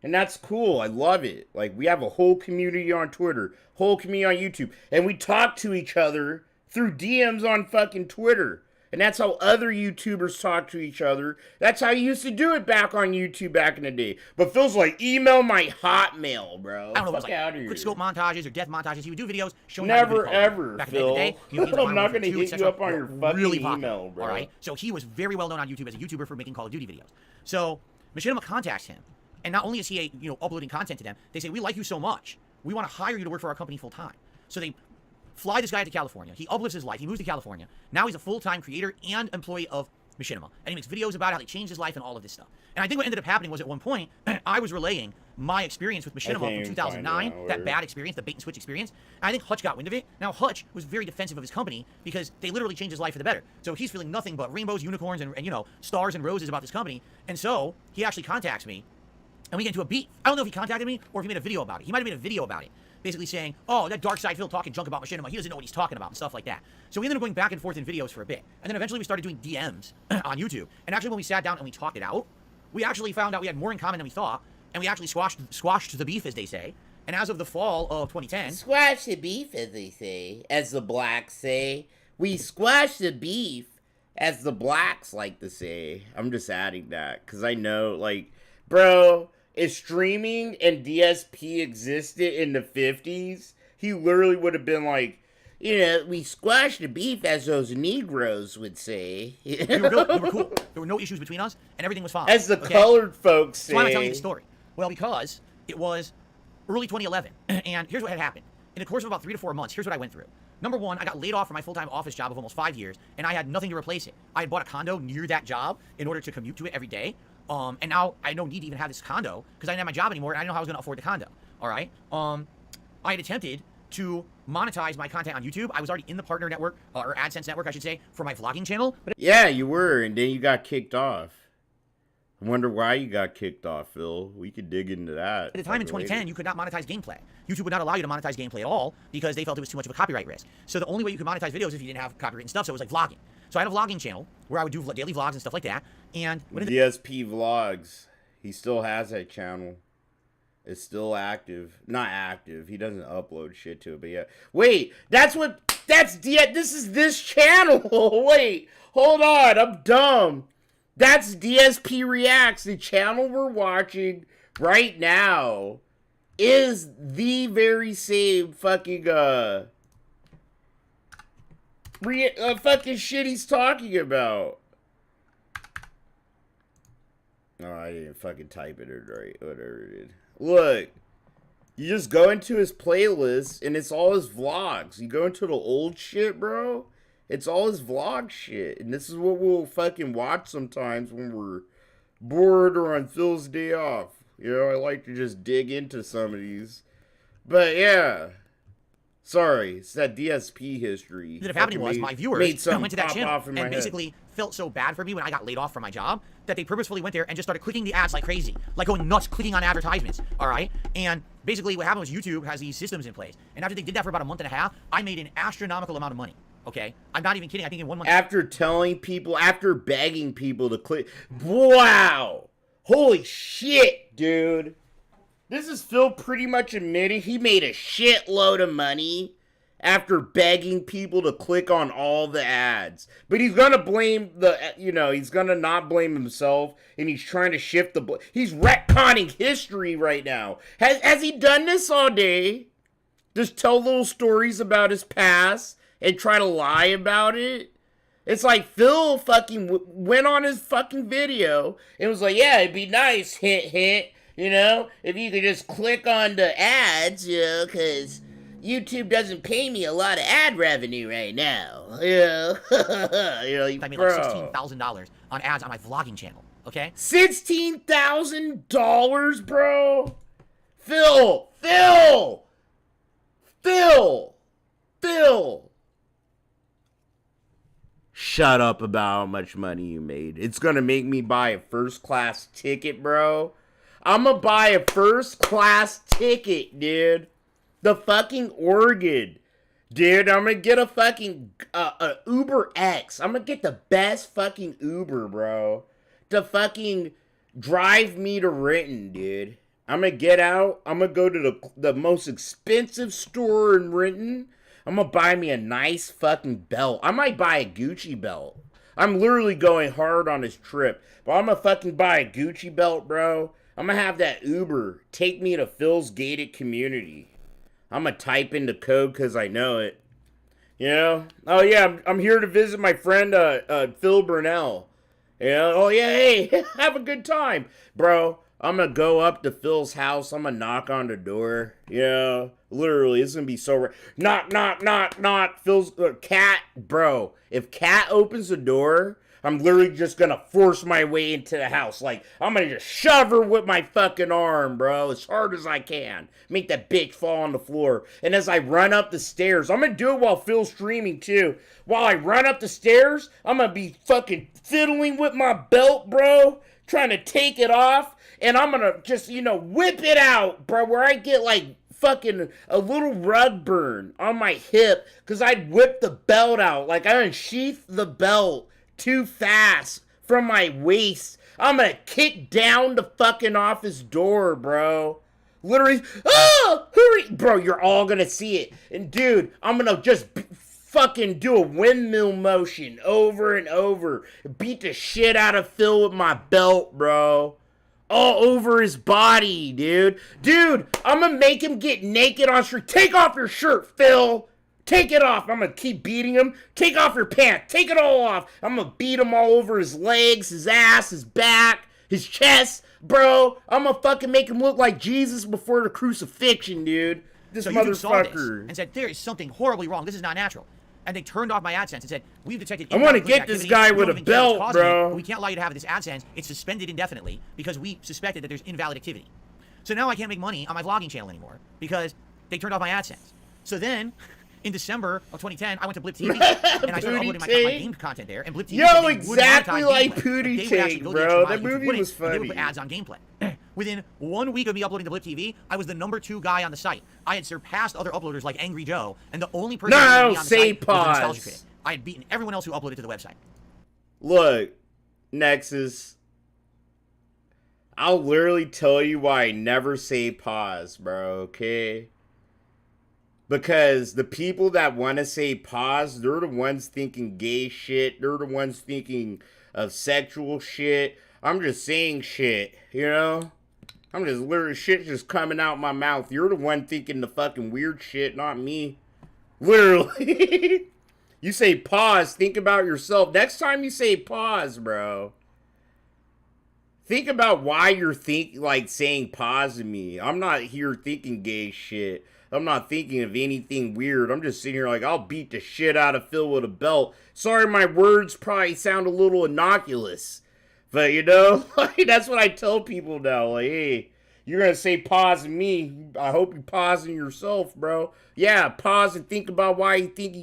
And that's cool. I love it. Like, we have a whole community on Twitter, whole community on YouTube. And we talk to each other through DMs on fucking Twitter. And that's how other YouTubers talk to each other. That's how you used to do it back on YouTube back in the day. But Phil's like, email my Hotmail, bro. I don't know, Fuck it was out like of here. quick scope montages or death montages. He would do videos showing Never how to ever, back Phil. in the day. You know, I'm not going to hit you up on your fucking really email, bro. All right? So he was very well known on YouTube as a YouTuber for making Call of Duty videos. So Machinima contacts him. And not only is he uploading content to them, they say, we like you so much. We want to hire you to work for our company full time. So they fly this guy to California. He uplifts his life. He moves to California. Now he's a full-time creator and employee of Machinima. And he makes videos about how they changed his life and all of this stuff. And I think what ended up happening was at one point, I was relaying my experience with Machinima from 2009, that bad experience, the bait-and-switch experience. And I think Hutch got wind of it. Now, Hutch was very defensive of his company because they literally changed his life for the better. So he's feeling nothing but rainbows, unicorns, and stars and roses about this company. And so he actually contacts me, and we get into a beef. I don't know if he contacted me or if he made a video about it. He might have made a video about it, basically saying, oh, that dark side Phil talking junk about Machinima. He doesn't know what he's talking about and stuff like that. So we ended up going back and forth in videos for a bit. And then eventually we started doing DMs on YouTube. And actually when we sat down and we talked it out, we actually found out we had more in common than we thought. And we actually squashed the beef, as they say. And as of the fall of 2010... Squash the beef, as they say. As the blacks say. We squash the beef, as the blacks like to say. I'm just adding that. Because I know, like... Bro... If streaming and DSP existed in the 50s, he literally would have been like, we squashed the beef, as those Negroes would say. We were good. We were cool. There were no issues between us, and everything was fine. As the colored folks say. So why am I telling you the story? Well, because it was early 2011, and here's what had happened. In the course of about 3 to 4 months, here's what I went through. Number one, I got laid off from my full-time office job of almost 5 years, and I had nothing to replace it. I had bought a condo near that job in order to commute to it every day. And now I don't need to even have this condo because I didn't have my job anymore and I didn't know how I was going to afford the condo. All right. I had attempted to monetize my content on YouTube. I was already in the partner network, or AdSense network, I should say, for my vlogging channel. But yeah, you were, and then you got kicked off. I wonder why you got kicked off, Phil. We could dig into that. At the time in 2010, you could not monetize gameplay. YouTube would not allow you to monetize gameplay at all because they felt it was too much of a copyright risk. So the only way you could monetize videos is if you didn't have copyright and stuff, so it was like vlogging. So I had a vlogging channel where I would do daily vlogs and stuff like that. And when DSP Vlogs, he still has that channel. It's still active. Not active. He doesn't upload shit to it, but yeah. Wait, this is this channel. Wait, hold on. I'm dumb. That's DSP Reacts. The channel we're watching right now is the very same fucking fucking shit he's talking about. Oh, I didn't fucking type it right. Whatever it is. Look, you just go into his playlist and it's all his vlogs. You go into the old shit, bro. It's all his vlog shit. And this is what we'll fucking watch sometimes when we're bored or on Phil's day off. You know, I like to just dig into some of these But yeah. Sorry, it's that DSP history. That if happening was my viewers went to that channel and basically felt so bad for me when I got laid off from my job that they purposefully went there and just started clicking the ads like crazy, like going nuts clicking on advertisements, all right? And basically what happened was YouTube has these systems in place, and after they did that for about a month and a half, I made an astronomical amount of money, okay? I'm not even kidding. I think in 1 month. After telling people, after begging people to click. Wow! Holy shit, dude. This is Phil pretty much admitting he made a shitload of money after begging people to click on all the ads. But he's gonna blame he's gonna not blame himself, and he's trying to shift he's retconning history right now. Has he done this all day? Just tell little stories about his past and try to lie about it? It's like Phil fucking went on his fucking video and was like, yeah, it'd be nice, hint, hint. You know, if you could just click on the ads, because YouTube doesn't pay me a lot of ad revenue right now. I made like $16,000 on ads on my vlogging channel, okay? $16,000, bro? Phil! Shut up about how much money you made. It's gonna make me buy a first-class ticket, bro. I'm gonna buy a first-class ticket, dude. The fucking Oregon. Dude, I'm gonna get a fucking Uber X. I'm gonna get the best fucking Uber, bro. To fucking drive me to Renton, dude. I'm gonna get out. I'm gonna go to the most expensive store in Renton. I'm gonna buy me a nice fucking belt. I might buy a Gucci belt. I'm literally going hard on this trip. But I'm gonna fucking buy a Gucci belt, bro. I'm gonna have that Uber take me to Phil's gated community. I'm gonna type in the code because I know it. You know? Oh yeah, I'm here to visit my friend Phil Burnell. You know? Oh yeah, hey, have a good time. Bro, I'm gonna go up to Phil's house. I'm gonna knock on the door. You know? Literally, it's gonna be so knock, knock, knock, knock. Phil's Cat, bro. If Cat opens the door, I'm literally just gonna force my way into the house. Like, I'm gonna just shove her with my fucking arm, bro, as hard as I can. Make that bitch fall on the floor. And as I run up the stairs, I'm gonna do it while Phil's streaming, too. While I run up the stairs, I'm gonna be fucking fiddling with my belt, bro. Trying to take it off. And I'm gonna just, whip it out, bro, where I get, like, fucking a little rug burn on my hip. Because I'd whip the belt out. Like, I unsheathed the belt too fast from my waist. I'm gonna kick down the fucking office door, bro. Literally, hurry, bro, you're all gonna see it. And dude, I'm gonna just fucking do a windmill motion over and over. Beat the shit out of Phil with my belt, bro. All over his body, dude. Dude, I'm gonna make him get naked on street. Take off your shirt, Phil. Take it off. I'm going to keep beating him. Take off your pants. Take it all off. I'm going to beat him all over his legs, his ass, his back, his chest. Bro, I'm going to fucking make him look like Jesus before the crucifixion, dude. This so motherfucker. Saw this and said, there is something horribly wrong. This is not natural. And they turned off my AdSense and said, we've detected... I want to get this guy with a belt, bro. We can't allow you to have this AdSense. It's suspended indefinitely because we suspected that there's invalid activity. So now I can't make money on my vlogging channel anymore because they turned off my AdSense. So then... in December of 2010, I went to Blip TV, and I started uploading my game content there, and Blip TV exactly like Pootie Take, bro. That movie was funny. They would put ads on gameplay. Within 1 week of me uploading to Blip TV, I was the #2 guy on the site. I had surpassed other uploaders like Angry Joe, and the only person who on the site was a Nostalgia Critic. I had beaten everyone else who uploaded to the website. Look, Nexus, I'll literally tell you why I never say pause, bro, okay? Because the people that want to say pause, they're the ones thinking gay shit. They're the ones thinking of sexual shit. I'm just saying shit, you know? I'm just literally shit just coming out my mouth. You're the one thinking the fucking weird shit, not me. Literally. You say pause, think about yourself. Next time you say pause, bro, think about why you're saying pause to me. I'm not here thinking gay shit. I'm not thinking of anything weird. I'm just sitting here like, I'll beat the shit out of Phil with a belt. Sorry, my words probably sound a little innocuous. But, that's what I tell people now. Like, hey, You're gonna say pausing me. I hope you pausing yourself, bro. Yeah, pause and think about why you think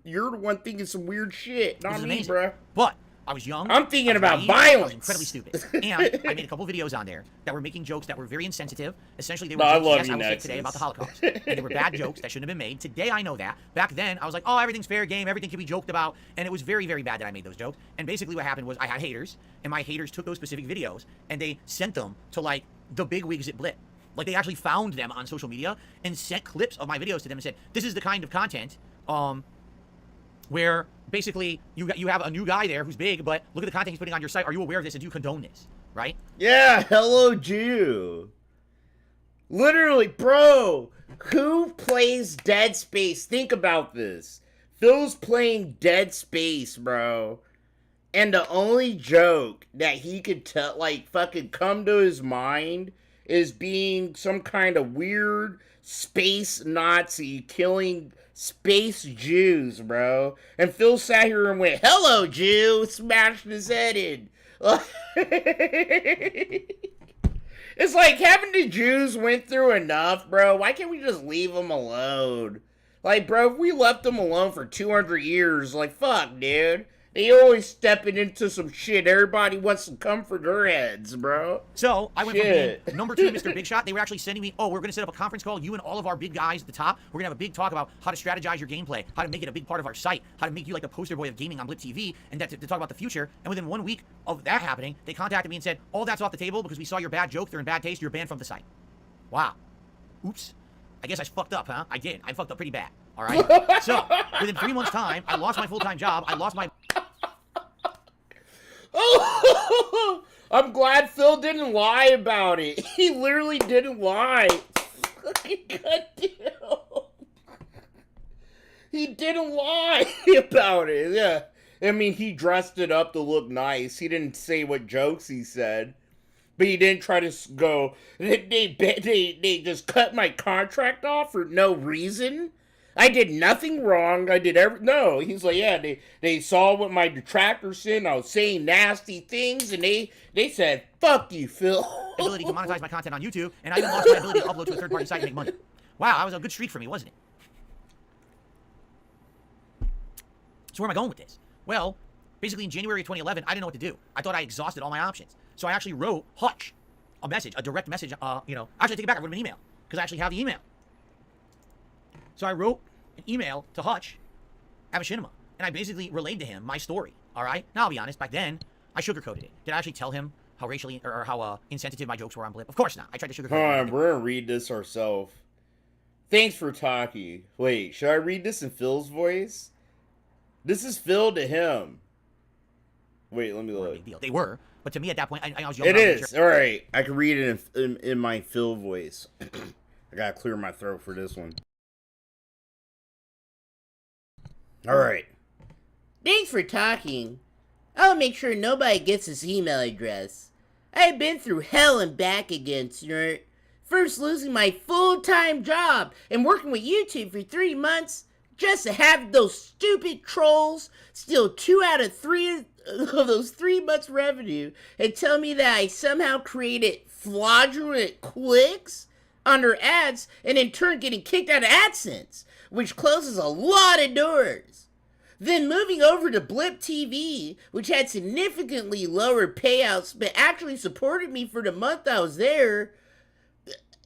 you're the one thinking some weird shit. Not me, bro. But I was young. I'm thinking about naive, violence. I was incredibly stupid. And I made a couple videos on there that were making jokes that were very insensitive. Essentially, they were jokes, yes, I will say today about the Holocaust. And they were bad jokes that shouldn't have been made. Today, I know that. Back then, I was like, oh, everything's fair game. Everything can be joked about. And it was very, very bad that I made those jokes. And basically what happened was I had haters. And my haters took those specific videos. And they sent them to, like, the big wigs at Blip. Like, they actually found them on social media and sent clips of my videos to them and said, this is the kind of content, where basically you have a new guy there who's big, but look at the content he's putting on your site. Are you aware of this and do you condone this? Right? Yeah, hello, Jew. Literally, bro, who plays Dead Space? Think about this. Phil's playing Dead Space, bro. And the only joke that he could tell, like, fucking come to his mind is being some kind of weird space Nazi killing space Jews, bro. And Phil sat here and went, hello, Jew, smashed his head in. It's like, haven't the Jews went through enough, bro? Why can't we just leave them alone? Like, bro, if we left them alone for 200 years, like, fuck, dude. They always stepping into some shit. Everybody wants to come for their heads, bro. So, I went from being number 2 Mr. Big Shot. They were actually sending me, oh, we're going to set up a conference call. You and all of our big guys at the top. We're going to have a big talk about how to strategize your gameplay, how to make it a big part of our site, how to make you like the poster boy of gaming on Blip TV, and that to talk about the future. And within 1 week of that happening, they contacted me and said, all that's off the table because we saw your bad joke. They're in bad taste. You're banned from the site. Wow. Oops. I guess I fucked up, huh? I did. I fucked up pretty bad. All right? So, within 3 months' time, I lost my full-time job. I lost my... Oh, I'm glad Phil didn't lie about it. He literally didn't lie. Goddamn. He didn't lie about it. Yeah. I mean, he dressed it up to look nice. He didn't say what jokes he said. But he didn't try to go, they just cut my contract off for no reason. I did nothing wrong. I did no. He's like, yeah, they saw what my detractors said. I was saying nasty things, and they said, fuck you, Phil. Ability to monetize my content on YouTube, and I even lost my ability to upload to a third-party site and make money. Wow, that was a good streak for me, wasn't it? So where am I going with this? Well, basically in January of 2011, I didn't know what to do. I thought I exhausted all my options. So I actually wrote Hutch a message, a direct message, actually I take it back, I wrote him an email, because I actually have the email. So I wrote an email to Hutch at Machinima, and I basically relayed to him my story, all right? Now, I'll be honest, back then, I sugarcoated it. Did I actually tell him how racially, or how insensitive my jokes were on Blip? Of course not. I tried to sugarcoat it. Hold on, we're gonna read this ourselves. Thanks for talking. Wait, should I read this in Phil's voice? This is Phil to him. Wait, let me look. Big deal. They were, but to me at that point, I was young. It is. All right, I can read it in my Phil voice. I gotta clear my throat for this one. Alright. Thanks for talking. I'll make sure nobody gets his email address. I've been through hell and back again, Snort. First losing my full-time job and working with YouTube for 3 months just to have those stupid trolls steal 2 out of 3 of those 3 months revenue and tell me that I somehow created fraudulent clicks on their ads and in turn getting kicked out of AdSense, which closes a lot of doors. Then moving over to Blip TV, which had significantly lower payouts but actually supported me for the month I was there,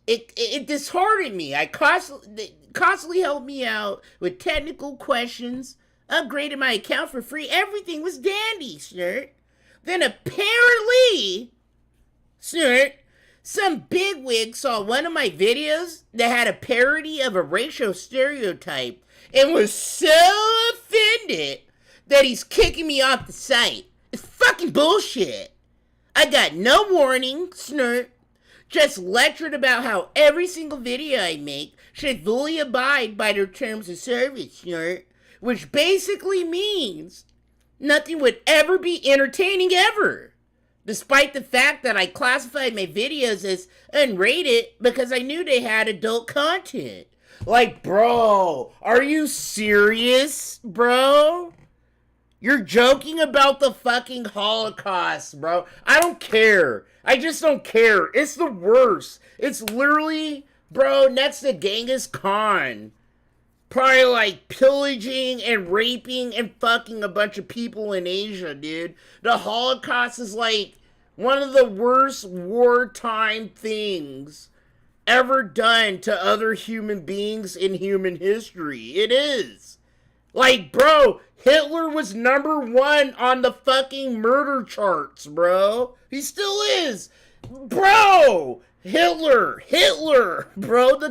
it disheartened me. I constantly helped me out with technical questions, upgraded my account for free. Everything was dandy, Snort. Then apparently, Snort, some bigwig saw one of my videos that had a parody of a racial stereotype and was so offended that he's kicking me off the site. It's fucking bullshit. I got no warning, Snort. Just lectured about how every single video I make should fully abide by their terms of service, Snort. Which basically means nothing would ever be entertaining ever. Despite the fact that I classified my videos as unrated because I knew they had adult content. Like, bro, are you serious, bro? You're joking about the fucking Holocaust, bro. I don't care. I just don't care. It's the worst. It's literally, bro, next to Genghis Khan. Probably like pillaging and raping and fucking a bunch of people in Asia, dude. The Holocaust is like one of the worst wartime things ever done to other human beings in human history. It is. Like, bro, Hitler was #1 on the fucking murder charts, bro. He still is. Bro, Hitler, bro, the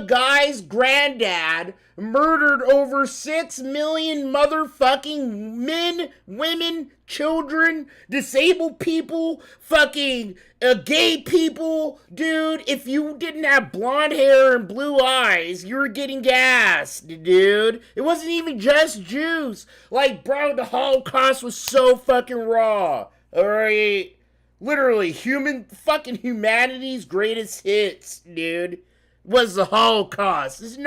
guy's granddad murdered over 6 million motherfucking men, women, children, disabled people, fucking gay people. Dude, if you didn't have blonde hair and blue eyes, you were getting gassed, dude. It wasn't even just Jews. Like, bro, the Holocaust was so fucking raw, alright? Literally, humanity's greatest hits, dude, was the Holocaust. This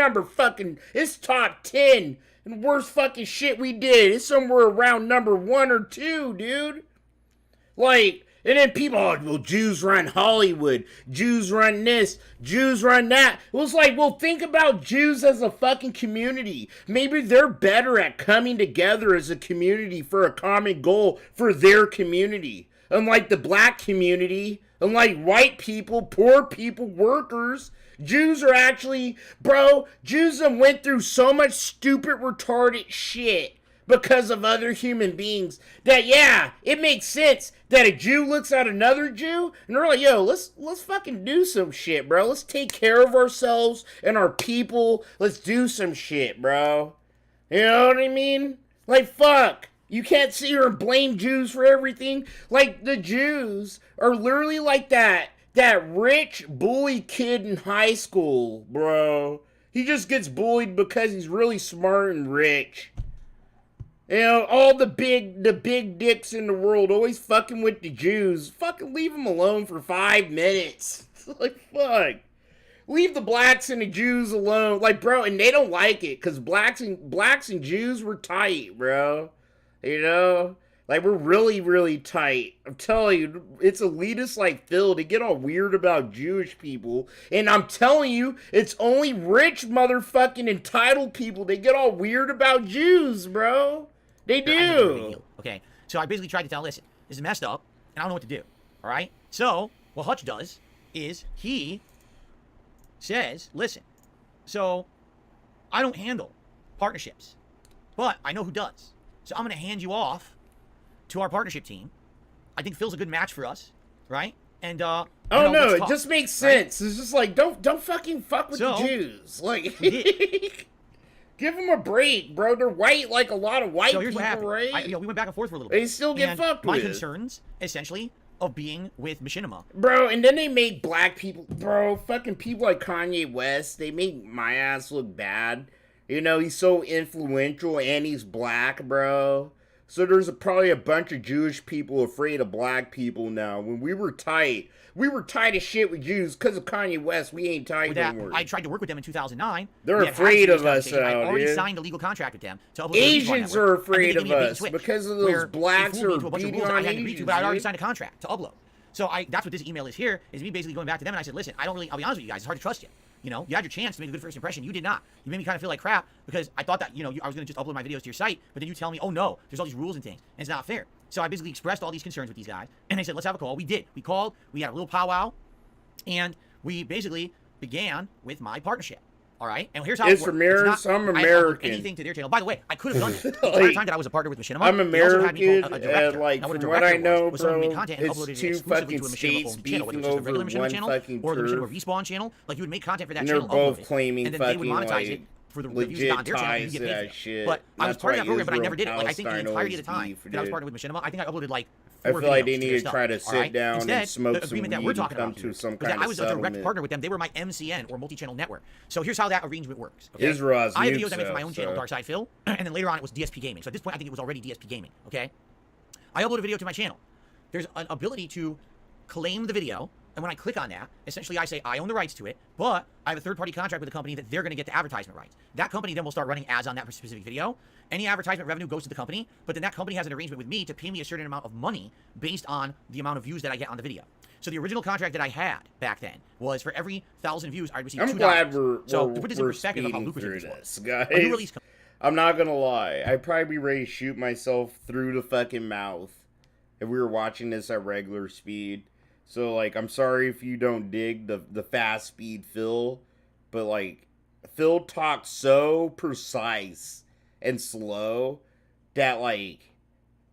it's top 10 and worst fucking shit we did. It's somewhere around #1 or 2, dude. Like, and then people, oh, well, Jews run Hollywood. Jews run this. Jews run that. It was like, well, think about Jews as a fucking community. Maybe they're better at coming together as a community for a common goal for their community. Unlike the black community, unlike white people, poor people, workers, Jews are actually, bro, Jews have went through so much stupid, retarded shit because of other human beings that, yeah, it makes sense that a Jew looks at another Jew and they're like, yo, let's fucking do some shit, bro. Let's take care of ourselves and our people. Let's do some shit, bro. You know what I mean? Like, fuck. You can't sit here and blame Jews for everything. Like, the Jews are literally like that rich bully kid in high school, bro. He just gets bullied because he's really smart and rich. You know, all the big dicks in the world always fucking with the Jews. Fucking leave them alone for 5 minutes. Like, fuck. Leave the blacks and the Jews alone. Like, bro, and they don't like it because blacks and Jews were tight, bro. You know? Like, we're really, really tight. I'm telling you, it's elitist like Phil to get all weird about Jewish people. And I'm telling you, it's only rich motherfucking entitled people that get all weird about Jews, bro. They do. Okay, so I basically tried to tell, listen, this is messed up, and I don't know what to do. All right? So, what Hutch does is he says, listen, so I don't handle partnerships, but I know who does. So I'm going to hand you off to our partnership team. I think Phil's a good match for us, right? And oh no, it just makes sense. Right? It's just like don't fucking fuck with the Jews. Like, give them a break, bro. They're white like a lot of white people, right? We went back and forth for a little bit. They still get fucked with. My concerns, essentially, of being with Machinima, bro. And then they make black people, bro. Fucking people like Kanye West. They make my ass look bad. You know, he's so influential and he's black, bro. So there's probably a bunch of Jewish people afraid of black people now. When we were tight as shit with Jews because of Kanye West. We ain't tight anymore. I tried to work with them in 2009. They're afraid of us now, I already dude. signed a legal contract with them. To upload Asians are afraid of us because of those blacks are beating on Asians. But I already signed a contract to upload. So that's what this email is here, is me basically going back to them and I said, listen, I'll be honest with you guys, it's hard to trust you. You know, you had your chance to make a good first impression. You did not. You made me kind of feel like crap because I thought that, I was going to just upload my videos to your site, but then you tell me, oh no, there's all these rules and things, and it's not fair. So I basically expressed all these concerns with these guys, and they said, let's have a call. We did. We called, we had a little powwow, and we basically began with my partnership. All right, and here's how it's it works. Ramirez, I'm American. Anything to their channel. By the way, I could have done it. The entire time that I was a partner with Machinima, I'm American, and like, from what I know, bro, it's two fucking states beefing over one fucking or the Machinima turf. Respawn channel. Like, you would make content for that And channel, they're both claiming and then they would fucking, monetize like, it for the reviews on their channel, and you get paid for it. But I was part of that program, but I never did it. Like, I think the entirety of the time that I was partnered with Machinima, I think I uploaded like I feel like they need to try to sit down and smoke some weed and come to some kind of I was a direct settlement. partner with them. They were my MCN, or multi-channel network. So here's how that arrangement works. Okay? Israel's I had videos I made for my own channel, Dark Side Phil, and then later on it was DSP Gaming. So at this point, I think it was already DSP Gaming. Okay, I upload a video to my channel. There's an ability to claim the video And when I click on that, essentially I say I own the rights to it, but I have a third-party contract with a company that they're going to get the advertisement rights. That company then will start running ads on that specific video. Any advertisement revenue goes to the company, but then that company has an arrangement with me to pay me a certain amount of money based on the amount of views that I get on the video. So the original contract that I had back then was for every 1,000 views, I'd receive $2. I'm glad we're so to put this in perspective of how speeding lucrative through this was. this, guys. I'm not gonna lie. I'd probably be ready to shoot myself through the fucking mouth if we were watching this at regular speed. So, like, I'm sorry if you don't dig the fast speed Phil, but, like, Phil talks so precise and slow that, like,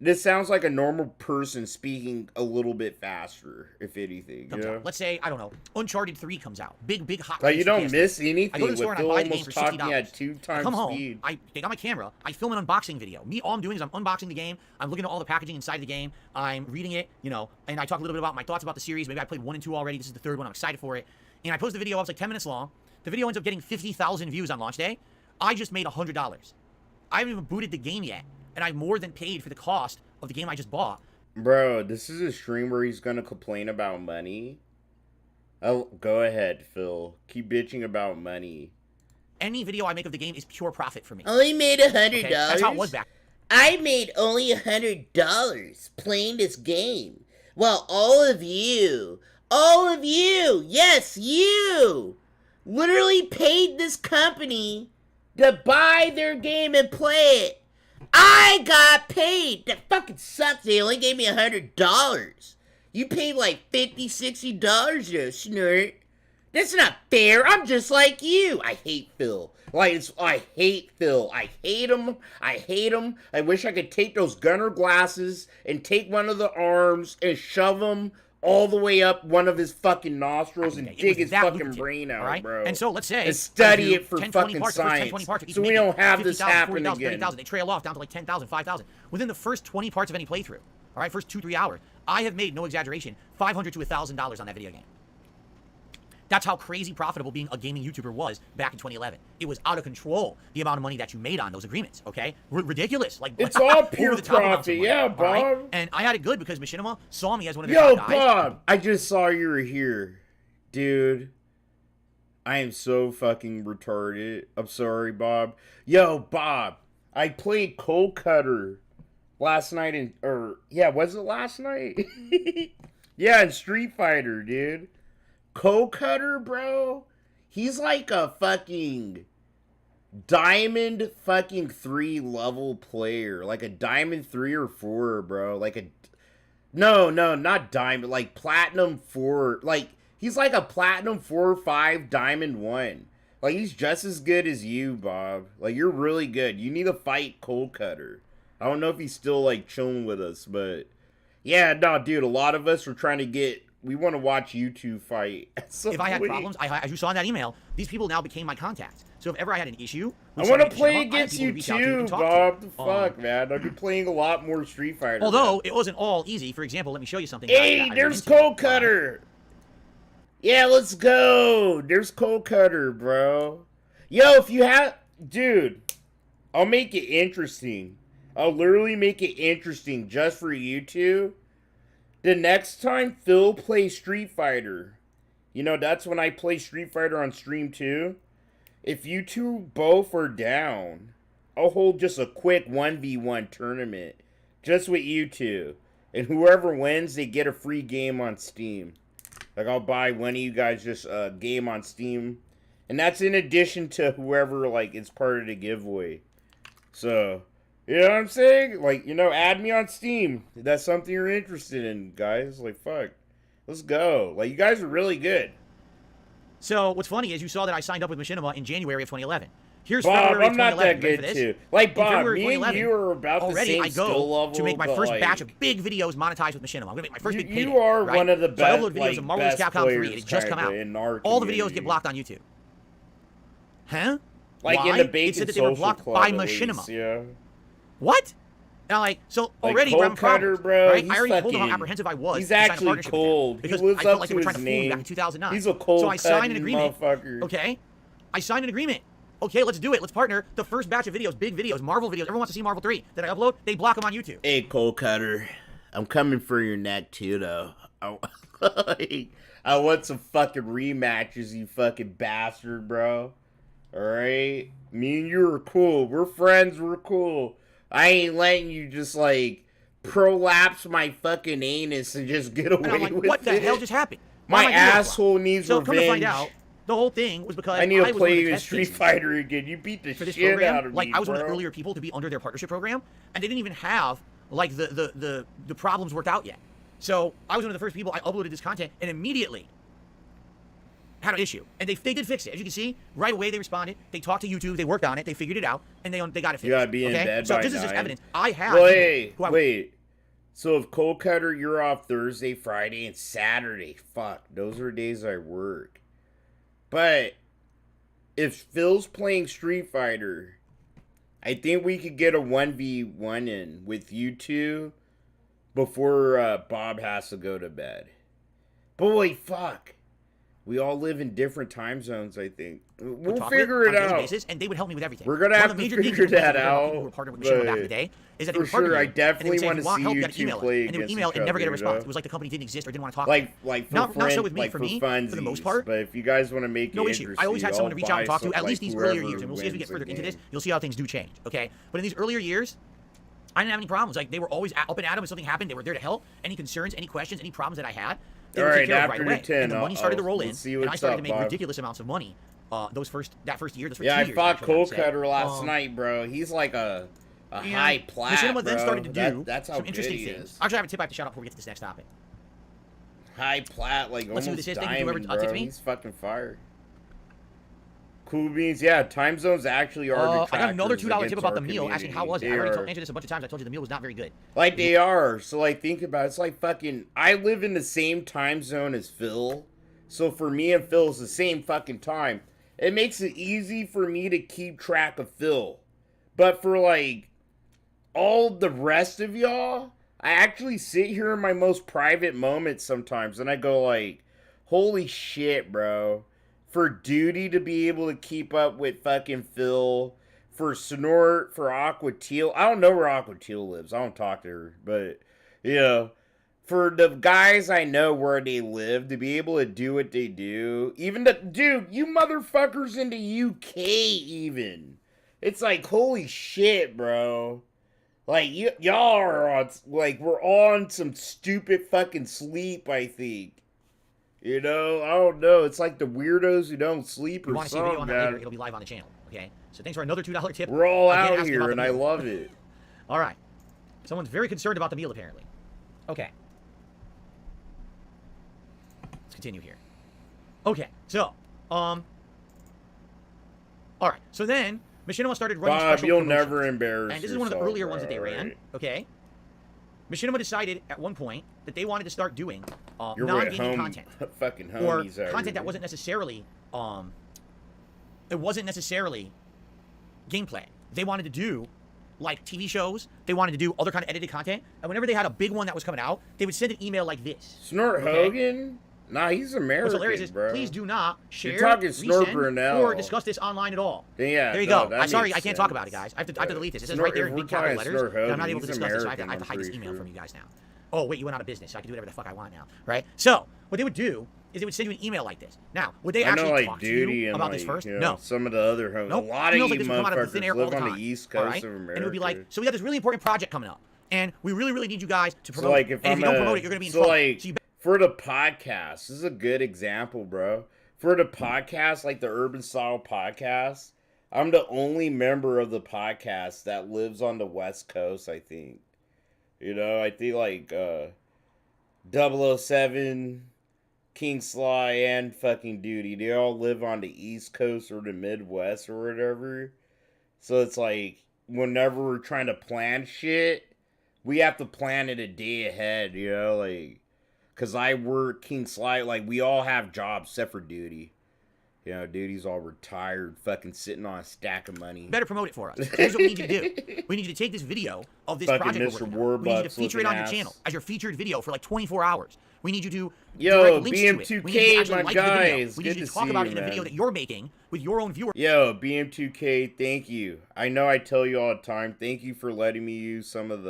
this sounds like a normal person speaking a little bit faster, if anything. Yeah. Let's say, I don't know, Uncharted 3 comes out. Big hot. Like, you don't miss anything I go to the store with and Phil I buy the game almost for $60. talking at 2 times I come home, speed. I take out my camera, I film an unboxing video. All I'm doing is I'm unboxing the game, I'm looking at all the packaging inside the game, I'm reading it, you know, and I talk a little bit about my thoughts about the series. Maybe I played 1 and 2 already, this is the third one, I'm excited for it. And I post the video, it's like 10 minutes long. The video ends up getting 50,000 views on launch day. I just made $100. I haven't even booted the game yet, and I've more than paid for the cost of the game I just bought. Bro, this is a stream where he's gonna complain about money. Oh, go ahead, Phil. Keep bitching about money. Any video I make of the game is pure profit for me. Only made $100. Okay? That's how it was back. I made only $100 playing this game. Well, all of you, yes, you, literally paid this company to buy their game and play it. I got paid. That fucking sucks. They only gave me $100. You paid like $50, $60 though, Snort. That's not fair. I'm just like you. I hate Phil. I hate Phil. I hate him. I hate him. I wish I could take those gunner glasses and take one of the arms and shove them all the way up one of his fucking nostrils and dig his fucking brain out, right? bro. And so let's say and study it for 10, fucking parts, science, 10, parts, so we don't have this happen 40,000, again. 30,000. They trail off down to like 10,000, 5,000. Within the first 20 parts of any playthrough, all right, first 2-3 hours, I have made, no exaggeration, $500 to $1,000 on that video game. That's how crazy profitable being a gaming YouTuber was back in 2011. It was out of control, the amount of money that you made on those agreements, okay? Ridiculous. Like, it's all pure over the top profit, yeah, Bob. Right? And I had it good because Machinima saw me as one of their top guys. Yo, Bob, I just saw you were here. Dude, I am so fucking retarded. I'm sorry, Bob. Yo, Bob, I played Cold Cutter last night was it last night? Yeah, in Street Fighter, dude. Cold Cutter, bro, he's like a fucking Diamond fucking 3 level player. Like a Diamond 3 or 4, bro. Like a... No, not Diamond. Like Platinum 4. Like, he's like a Platinum 4 or 5, Diamond 1. Like, he's just as good as you, Bob. Like, you're really good. You need to fight Cold Cutter. I don't know if he's still, like, chilling with us, but... Yeah, no, dude, a lot of us were trying to get... We want to watch you two fight. If I had problems, as you saw in that email, these people now became my contacts. So if ever I had an issue... I want to play against you too, Bob. The fuck, man. I've been playing a lot more Street Fighter. Although, it wasn't all easy. For example, let me show you something. Hey, there's Cold Cutter. Yeah, let's go. There's Cold Cutter, bro. Yo, if you have... Dude, I'll make it interesting. I'll literally make it interesting just for you two. The next time Phil plays Street Fighter, you know, that's when I play Street Fighter on stream too. If you two both are down, I'll hold just a quick 1v1 tournament just with you two. And whoever wins, they get a free game on Steam. Like, I'll buy one of you guys just a game on Steam. And that's in addition to whoever, like, is part of the giveaway. So... You know what I'm saying? Like, you know, add me on Steam. If that's something you're interested in, guys. Like, fuck. Let's go. Like, you guys are really good. So, what's funny is you saw that I signed up with Machinima in January of 2011. Here's Bob, February I'm not that good, too. Like, Bob, me and you are about the same skill level. To make my first batch of big videos monetized with Machinima. I'm going to make my first big payday. You are one of the best, so I upload videos of Marvel vs. Capcom 3. It just come out. All the videos get blocked on YouTube. Huh? Like, why? in the Bacon It said that they were blocked by Machinima. Yeah. What? And I'm like, so already like we're having problems, bro, right? I already told them how apprehensive I was. He's actually cold. Because he lives I felt up like to they were his trying to fool me name. back in 2009. He's a cold so I signed an agreement. Okay? I signed an agreement. Okay, let's do it. Let's partner. The first batch of videos, big videos, Marvel videos, everyone wants to see Marvel 3 that I upload, they block them on YouTube. Hey, Cold Cutter. I'm coming for your neck too, though. I want some fucking rematches, you fucking bastard, bro. Alright? Me and you are cool. We're friends, we're cool. I ain't letting you just, like, prolapse my fucking anus and just get away and I'm like, with what it. the hell just happened? My asshole needs so revenge. Come to find out, the whole thing was because I need to was play one of you the in test Street cases Fighter again. You beat the for this shit program. out of Like, me, I was one of the bro. earlier people to be under their partnership program, and they didn't even have, like, the problems worked out yet. So I was one of the first people. I uploaded this content and immediately had an issue. And they did fix it. As you can see, right away they responded. They talked to YouTube. They worked on it. They figured it out. And they got it fixed. You gotta be in bed so by this is 9. just evidence. I have. Wait. So if Cold Cutter, you're off Thursday, Friday, and Saturday. Fuck, those are days I work. But if Phil's playing Street Fighter, I think we could get a 1v1 in with you two before Bob has to go to bed. Boy, fuck. We all live in different time zones, I think. We'll figure it out. Basis, and they would help me with everything. We're gonna have to figure that out. People who were partnered with Machinima back in the day is that they for were partnered sure, I with definitely want to see you two play and they would against email each and never get a other, response. you know? It was like the company didn't exist or didn't want to talk. Like for not friends, so with me. like for me, for the most part. But if you guys want to make no it issue. I always had someone to reach out and talk to. At least these whoever earlier years, and we'll see as we get further into this. You'll see how things do change. Okay, but in these earlier years, I didn't have any problems. Like, they were always up and at them if something happened. They were there to help. Any concerns, any questions, any problems that I had, they would take care of right away. And the money started to roll in, and I started to make ridiculous amounts of money. That first year, those first 2 years. I fought Cold Cutter last night, bro. He's like a high plat, Machinima then started to do that's how some interesting good he things. is. Actually, I have a tip I have to shout out before we get to this next topic. High plat, like Let's see what almost this is. Thank you, diamond, whoever bro. tipped me. He's fucking fire. Cool beans, yeah. Time zones actually are. I got another $2 tip about the meal, community. asking how was it. I already answered this a bunch of times. I told you the meal was not very good. Like they are. So like think about it. It's like fucking I live in the same time zone as Phil. So for me and Phil it's the same fucking time. It makes it easy for me to keep track of Phil. But for like all the rest of y'all, I actually sit here in my most private moments sometimes and I go like, holy shit, bro. For Duty to be able to keep up with fucking Phil, for Snort, for Aqua Teal. I don't know where Aqua Teal lives. I don't talk to her. But, you know, for the guys I know where they live, to be able to do what they do. Even the, dude, you motherfuckers in the UK even. It's like, holy shit, bro. Like, y'all are on, like, we're on some stupid fucking sleep, I think. You know, I don't know. It's like the weirdos who don't sleep or something. If you want to see a video on that later, it'll be live on the channel. Okay? So thanks for another $2 tip. We're all out here, and I love it. All right. Someone's very concerned about the meal, apparently. Okay. Let's continue here. Okay, so, all right. So then, Machinima started running special you'll promotions. never embarrass And this is one of the yourself, earlier ones that they bro, ran. right? Okay. Machinima decided at one point that they wanted to start doing You're non-gaming content. Fucking Or homies out content here. that wasn't necessarily, it wasn't necessarily gameplay. They wanted to do, like, TV shows. They wanted to do other kind of edited content. And whenever they had a big one that was coming out, they would send an email like this. Snort Hogan? Nah, he's American, What's hilarious is, bro. please do not share, You're talking Snorper resend, now. or discuss this online at all. Yeah, there you no, go. that I'm sorry, makes I can't talk sense. about it, guys. I have to delete this. It says Snort- right there in if big we're capital talking letters, Snort and I'm not Hogan, able to he's discuss this, so I have American, to hide I'm this pretty email sure. from you guys now. Oh, wait, you went out of business, so I can do whatever the fuck I want now, right? So, what they would do is they would send you an email like this. Now, would they I know, actually like, talk to Duty you and, about like, this first? you know, No. some of the other homies. Nope. A lot of Emails you like this would come out of the thin motherfuckers air all live the on time, the East all Coast right? of America. And it would be like, so we got this really important project coming up, and we really, really need you guys to promote So, like, it. And if you don't promote it, you're going to be in so, trouble. like, So you for the podcast, this is a good example, bro. For the podcast, like the Urban Style Podcast, I'm the only member of the podcast that lives on the West Coast, I think. You know, I think, like, 007, King Sly, and fucking Duty, they all live on the East Coast or the Midwest or whatever. So it's like, whenever we're trying to plan shit, we have to plan it a day ahead, you know, like, because I work King Sly, like, we all have jobs except for Duty. You know, Duty's all retired, fucking sitting on a stack of money. better promote it for us. Here's what we need you to do. We need you to take this video of this Fucking project Mr. we're working on. We need you to Warbucks feature it on your looking channel ass. as your featured video for like 24 hours. We need you to Yo, direct links to it. BM2K, We need you to actually my like the video. guys. We Good need you to to talk see about you, it in a video man. that you're making with your own viewers. Yo, BM2K, thank you. I know I tell you all the time, thank you for letting me use some of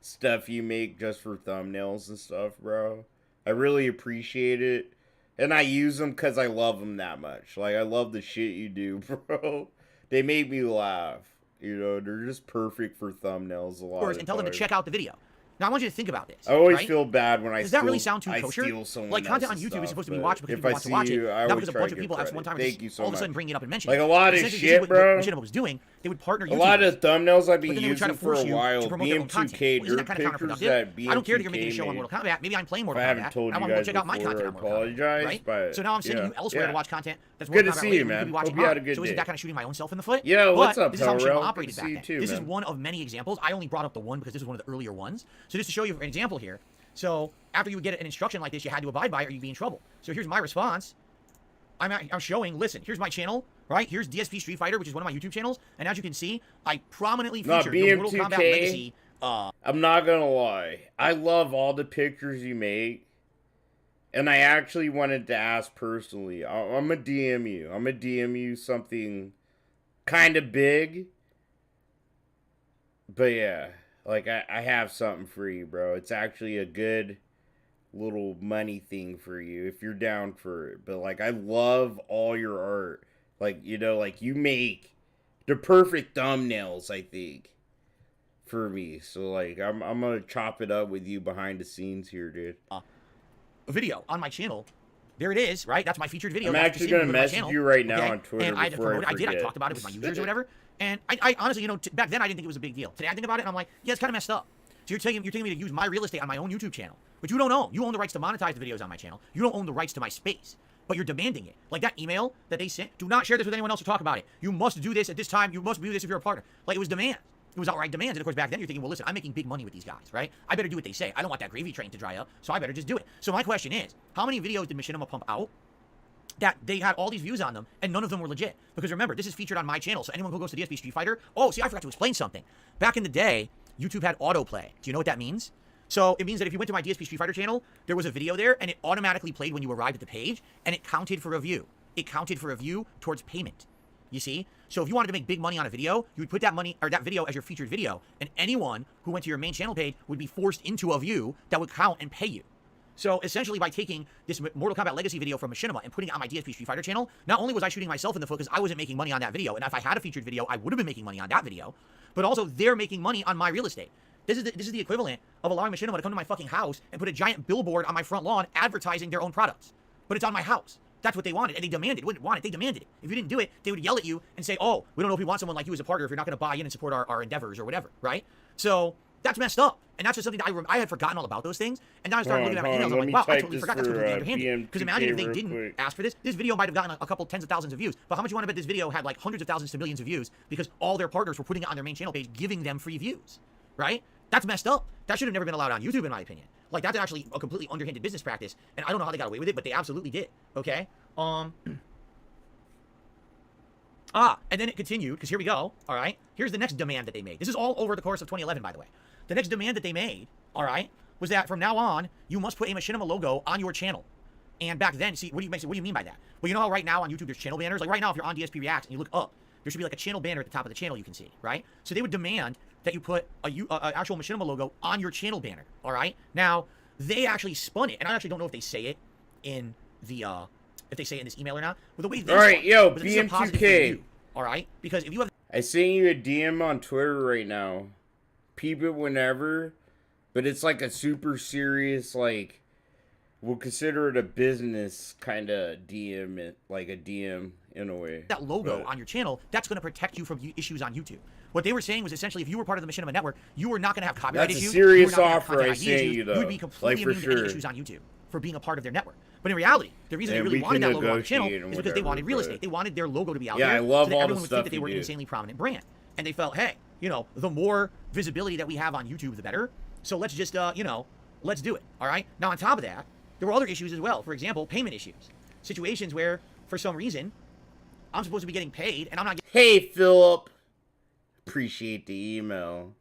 stuff you make just for thumbnails and stuff, bro. I really appreciate it. And I use them because I love them that much. Like, I love the shit you do, bro. They make me laugh. You know, they're just perfect for thumbnails a lot of and tell them to times. check out the video. Now, I want you to think about this. I always right? feel bad when Does that really sound too kosher? steal someone Like, content on else's YouTube is supposed to be stuff, watched because but people want to watch it, I not always because a try bunch to of give people asked credit. one time Thank you so all of a much. sudden bring it up and mention Like, it. a lot of Essentially, shit, what bro. Machinima was doing, they would partner A lot of thumbnails I've been but then they would try using to for force a you while. to promote their own content. BM2K, Well, isn't dirt that kind of pictures counterproductive? that BM2K I don't care that you're making a show on made. Mortal Kombat. Maybe I'm playing Mortal I Kombat. haven't told I you want to go guys check out my before, content I on Mortal Kombat, apologize, right? but So now I'm sending yeah, you elsewhere yeah. to watch content that's Good Mortal to Kombat see related. you, You could man. be watching Hope you had a mine. good So isn't day. that kind of shooting my own self in the foot? Yeah, what's But up, this is how Hell Machinima Rel? operated Good to back see then. you too, This is man. one of many examples. I only brought up the one because this was one of the earlier ones. So just to show you an example here. So after you would get an instruction like this, you had to abide by it or you'd be in trouble. So here's my response. I'm showing, listen, here's my channel, right? Here's DSP Street Fighter, which is one of my YouTube channels. And as you can see, I prominently featured the Mortal Kombat Legacy. I'm not gonna lie. I love all the pictures you make. And I actually wanted to ask personally. I'm gonna DM you. I'm gonna DM you something kind of big. But yeah, like I have something for you, bro. It's actually a good little money thing for you if you're down for it. But like I love all your art. Like, you know, like you make the perfect thumbnails, I think, for me. So like I'm gonna chop it up with you behind the scenes here, dude. A video on my channel. There it is, right? That's my featured video. I'm That's actually the gonna message channel, you right now okay? on Twitter and I had to before promote it. I did. I forget. talked about it with my users or whatever. And I honestly, you know, back then I didn't think it was a big deal. Today I think about it and I'm like, yeah, it's kind of messed up. So you're telling me to use my real estate on my own YouTube channel, but you don't own. You own the rights to monetize the videos on my channel. You don't own the rights to my space, but you're demanding it. Like that email that they sent. Do not share this with anyone else or talk about it. You must do this at this time. You must do this if you're a partner. Like it was demand. It was outright demands. And of course, back then you're thinking, well, listen, I'm making big money with these guys, right? I better do what they say. I don't want that gravy train to dry up, so I better just do it. So my question is, how many videos did Machinima pump out that they had all these views on them and none of them were legit? Because remember, this is featured on my channel, so anyone who goes to DSP Street Fighter, oh, see, I forgot to explain something. Back in the day, YouTube had autoplay. Do you know what that means? So it means that if you went to my DSP Street Fighter channel, there was a video there and it automatically played when you arrived at the page and it counted for a view. It counted for a view towards payment. You see? So if you wanted to make big money on a video, you would put that money or that video as your featured video, and anyone who went to your main channel page would be forced into a view that would count and pay you. So essentially, by taking this Mortal Kombat Legacy video from Machinima and putting it on my DSP Street Fighter channel, not only was I shooting myself in the foot because I wasn't making money on that video, and if I had a featured video, I would have been making money on that video, but also they're making money on my real estate. This is the equivalent of allowing Machinima to come to my fucking house and put a giant billboard on my front lawn advertising their own products. But it's on my house. That's what they wanted, and they demanded. Wouldn't want it. They demanded it. If you didn't do it, they would yell at you and say, "Oh, we don't know if we want someone like you as a partner if you're not going to buy in and support our endeavors or whatever." Right? So that's messed up, and that's just something that I had forgotten all about those things. And now I started looking at my emails. I'm like, wow, I totally forgot that's what they're underhanded. Because imagine if they didn't ask for this. This video might have gotten a couple tens of thousands of views. But how much you want to bet this video had like hundreds of thousands to millions of views because all their partners were putting it on their main channel page, giving them free views, right? That's messed up. That should have never been allowed on YouTube, in my opinion. Like, that's actually a completely underhanded business practice, and I don't know how they got away with it, but they absolutely did, okay? And then it continued, because here we go, all right? Here's the next demand that they made. This is all over the course of 2011, by the way. The next demand that they made, all right, was that from now on, you must put a Machinima logo on your channel. And back then, see, what do you mean by that? Well, you know how right now on YouTube there's channel banners? Like right now, if you're on DSP Reacts and you look up, there should be like a channel banner at the top of the channel you can see, right? So they would demand that you put a actual Machinima logo on your channel banner, all right? Now, they actually spun it, and I actually don't know if they say it in the, if they say it in this email or not, but the way they all right, yo, was this is a positive for BM2K. you, all right? Because if you have... I sent you a DM on Twitter right now. Peep it whenever, but it's like a super serious, like, we'll consider it a business kind of DM, like a DM in a way. That logo on your channel, that's going to protect you from issues on YouTube. What they were saying was essentially if you were part of the Machinima network, you were not going to have copyright That's issues. a serious you were not offer gonna I have content ID sent issues. you, though. You would be completely Like, for immune to any sure. issues on YouTube for being a part of their network. But in reality, the reason they And really we wanted can that logo on the channel negotiate and is because they whatever, wanted real but- estate. They wanted their logo to be out Yeah, there I love so that all the everyone would think stuff that they you were an do. insanely prominent brand. And they felt, hey, you know, the more visibility that we have on YouTube, the better. So let's just, you know, let's do it, all right? Now, on top of that, there were other issues as well. For example, payment issues. Situations where, for some reason, I'm supposed to be getting paid, and I'm not getting... Hey, Philip. Appreciate the email.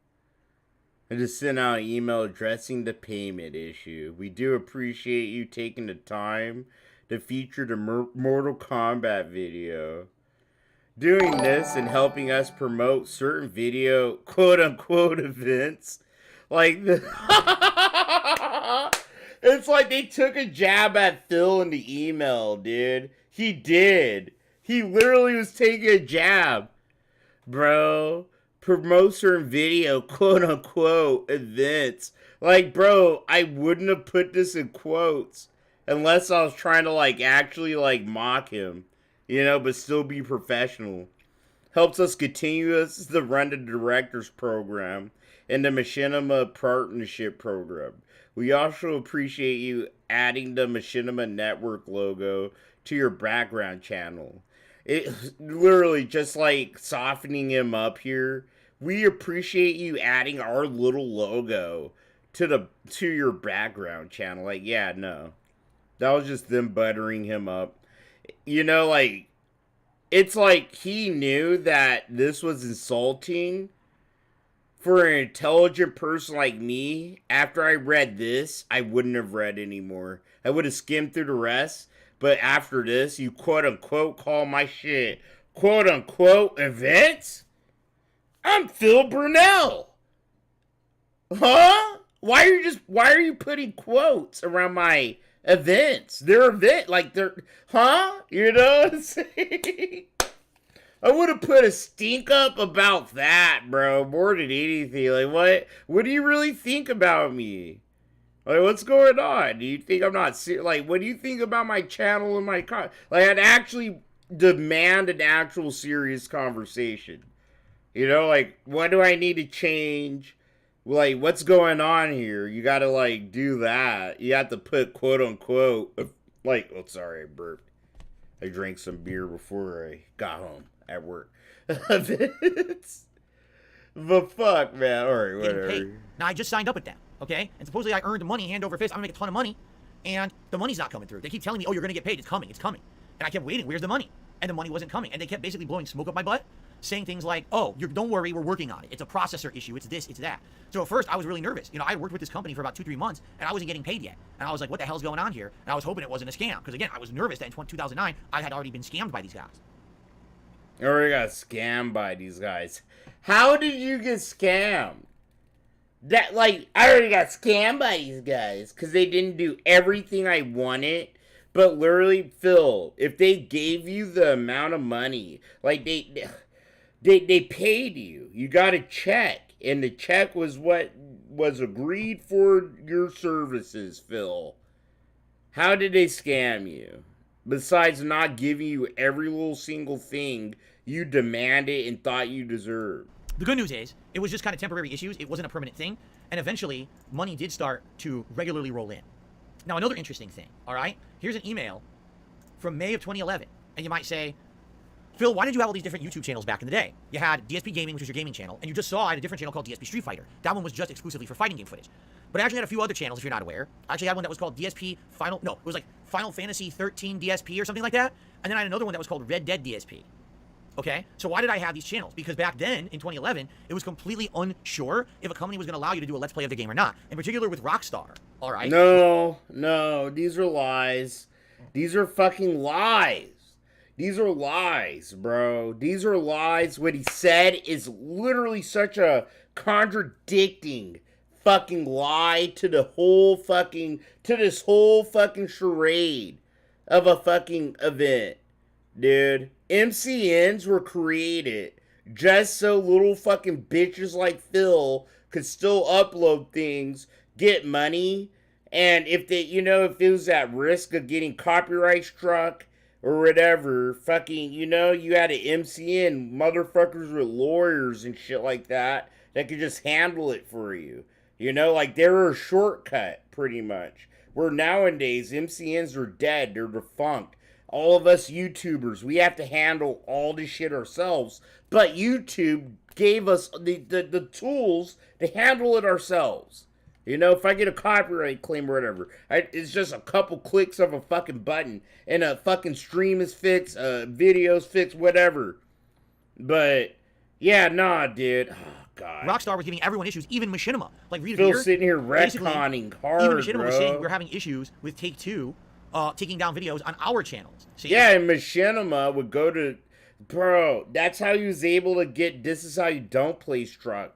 I just sent out an email addressing the payment issue. We do appreciate you taking the time to feature the Mortal Kombat video. Doing this and helping us promote certain video quote-unquote events Like, it's like they took a jab at Phil in the email, dude. He did. He literally was taking a jab. Bro, promote certain video, quote-unquote, events. Like, bro, I wouldn't have put this in quotes unless I was trying to, like, actually, like, mock him. You know, but still be professional. Helps us continue to run the directors program and the Machinima partnership program. We also appreciate you adding the Machinima network logo to your background channel. It literally just like softening him up here. We appreciate you adding our little logo to your background channel. Like, yeah, no. That was just them buttering him up. You know, like, it's like he knew that this was insulting for an intelligent person like me. After I read this, I wouldn't have read anymore. I would have skimmed through the rest. But after this, you quote-unquote call my shit quote-unquote events? I'm Phil Brunel. Huh? Why are you putting quotes around my events? They're huh? You know what I'm saying? I would have put a stink up about that, bro, more than anything. Like, what do you really think about me? Like, what's going on? Do you think I'm not serious? Like, what do you think about my channel and my like, I'd actually demand an actual serious conversation. You know, like, what do I need to change? Like, what's going on here? You gotta, like, do that. You have to put quote-unquote, like, oh, sorry, I burped. I drank some beer before I got home at work. But fuck, man. All right, whatever. Hey, now, I just signed up with them, okay? And supposedly I earned money hand over fist. I'm gonna make a ton of money, and the money's not coming through. They keep telling me, oh, you're gonna get paid. It's coming. It's coming. And I kept waiting. Where's the money? And the money wasn't coming. And they kept basically blowing smoke up my butt, saying things like, oh, don't worry, we're working on it. It's a processor issue. It's this, it's that. So at first, I was really nervous. You know, I worked with this company for about 2-3 months, and I wasn't getting paid yet. And I was like, what the hell's going on here? And I was hoping it wasn't a scam. Because again, I was nervous that in 2009, I had already been scammed by these guys. I already got scammed by these guys. How did you get scammed? That, like, I already got scammed by these guys because they didn't do everything I wanted. But literally, Phil, if they gave you the amount of money, like, they paid you. You got a check. And the check was what was agreed for your services, Phil. How did they scam you? Besides not giving you every little single thing you demanded and thought you deserved. The good news is, it was just kind of temporary issues. It wasn't a permanent thing. And eventually, money did start to regularly roll in. Now, another interesting thing, all right? Here's an email from May of 2011. And you might say, Phil, why did you have all these different YouTube channels back in the day? You had DSP Gaming, which was your gaming channel, and you just saw I had a different channel called DSP Street Fighter. That one was just exclusively for fighting game footage. But I actually had a few other channels, if you're not aware. I actually had one that was called DSP Final... No, it was like Final Fantasy 13 DSP or something like that. And then I had another one that was called Red Dead DSP. Okay? So why did I have these channels? Because back then, in 2011, it was completely unsure if a company was going to allow you to do a Let's Play of the game or not. In particular with Rockstar. All right? No. These are lies. These are fucking lies. These are lies, bro. These are lies. What he said is literally such a contradicting fucking lie to the whole fucking, to this whole fucking charade of a fucking event, dude. MCNs were created just so little fucking bitches like Phil could still upload things, get money, and if they, you know, if it was at risk of getting copyright struck or whatever, fucking, you know, you had an MCN, motherfuckers with lawyers and shit like that could just handle it for you. You know, like, they were a shortcut, pretty much. Where nowadays, MCNs are dead, they're defunct. All of us YouTubers, we have to handle all this shit ourselves. But YouTube gave us the tools to handle it ourselves. You know, if I get a copyright claim or whatever, it's just a couple clicks of a fucking button, and a fucking stream is fixed, video's fixed, whatever. But, yeah, nah, dude. Oh, God. Rockstar was giving everyone issues, even Machinima. Like, read it Phil here. sitting here retconning hard, even Machinima bro. was saying we're having issues with Take-Two taking down videos on our channels. See, yeah, and Machinima would go to... Bro, that's how he was able to get This Is How You Don't Play struck.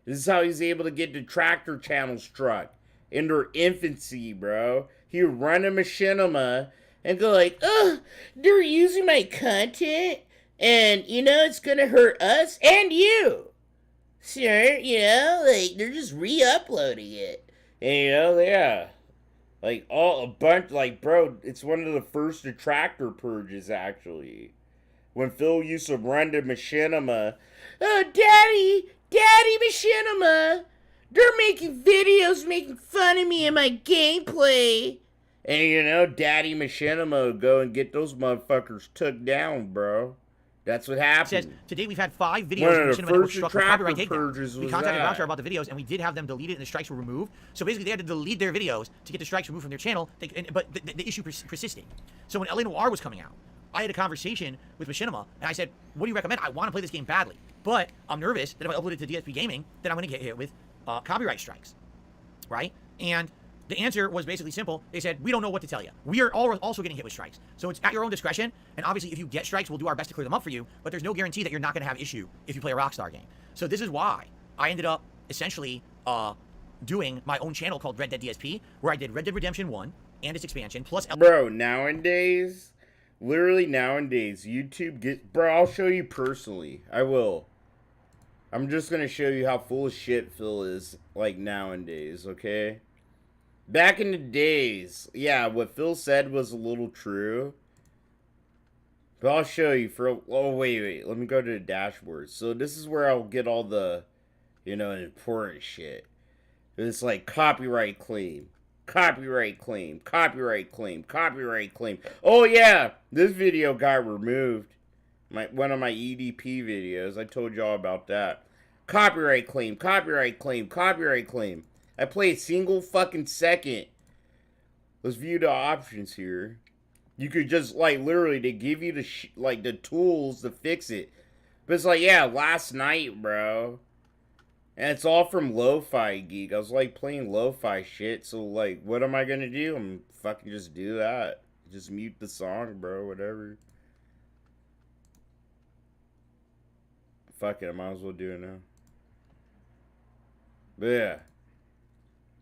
This is how he's able to get the tractor channel struck in their infancy, bro. He would run a Machinima and go like, "Ugh, they're using my content, and, you know, it's gonna hurt us and you. Sir, you know, like, they're just re-uploading it." And, you know, yeah. Like, all a bunch, like, bro, it's one of the first detractor purges, actually. When Phil used to run to Machinima, "Oh, Daddy Machinima, they're making videos making fun of me and my gameplay." And, you know, Daddy Machinima would go and get those motherfuckers took down, bro. That's what happened. Says, today we've had 5 videos One in of the Machinima that were first struck with copyright detractor takedown. We was contacted that. Rockstar about the videos, and we did have them deleted, and the strikes were removed. So basically, they had to delete their videos to get the strikes removed from their channel, but the issue persisted. So when LA Noire was coming out, I had a conversation with Machinima, and I said, "What do you recommend? I want to play this game badly, but I'm nervous that if I upload it to DSP Gaming, then I'm going to get hit with copyright strikes, right?" And the answer was basically simple. They said, "We don't know what to tell you. We are also getting hit with strikes. So it's at your own discretion. And obviously, if you get strikes, we'll do our best to clear them up for you. But there's no guarantee that you're not going to have issue if you play a Rockstar game." So this is why I ended up essentially doing my own channel called Red Dead DSP, where I did Red Dead Redemption 1 and its expansion, plus... Bro, nowadays, literally nowadays, YouTube get... Bro, I'll show you personally. I will. I'm just going to show you how full of shit Phil is, like, nowadays, okay? Back in the days, yeah, what Phil said was a little true. But I'll show you for... Oh, wait. Let me go to the dashboard. So this is where I'll get all the, you know, important shit. It's like copyright claim. Copyright claim. Copyright claim. Copyright claim. Oh, yeah. This video got removed. One of my EDP videos. I told y'all about that. Copyright claim. Copyright claim. Copyright claim. I play a single fucking second. Let's view the options here. You could just, like, literally, they give you the tools to fix it. But it's like, yeah, last night, bro. And it's all from Lo-Fi Geek. I was, like, playing lo-fi shit. So, like, what am I gonna do? I'm fucking just do that. Just mute the song, bro. Whatever. Fuck it. I might as well do it now. But, yeah.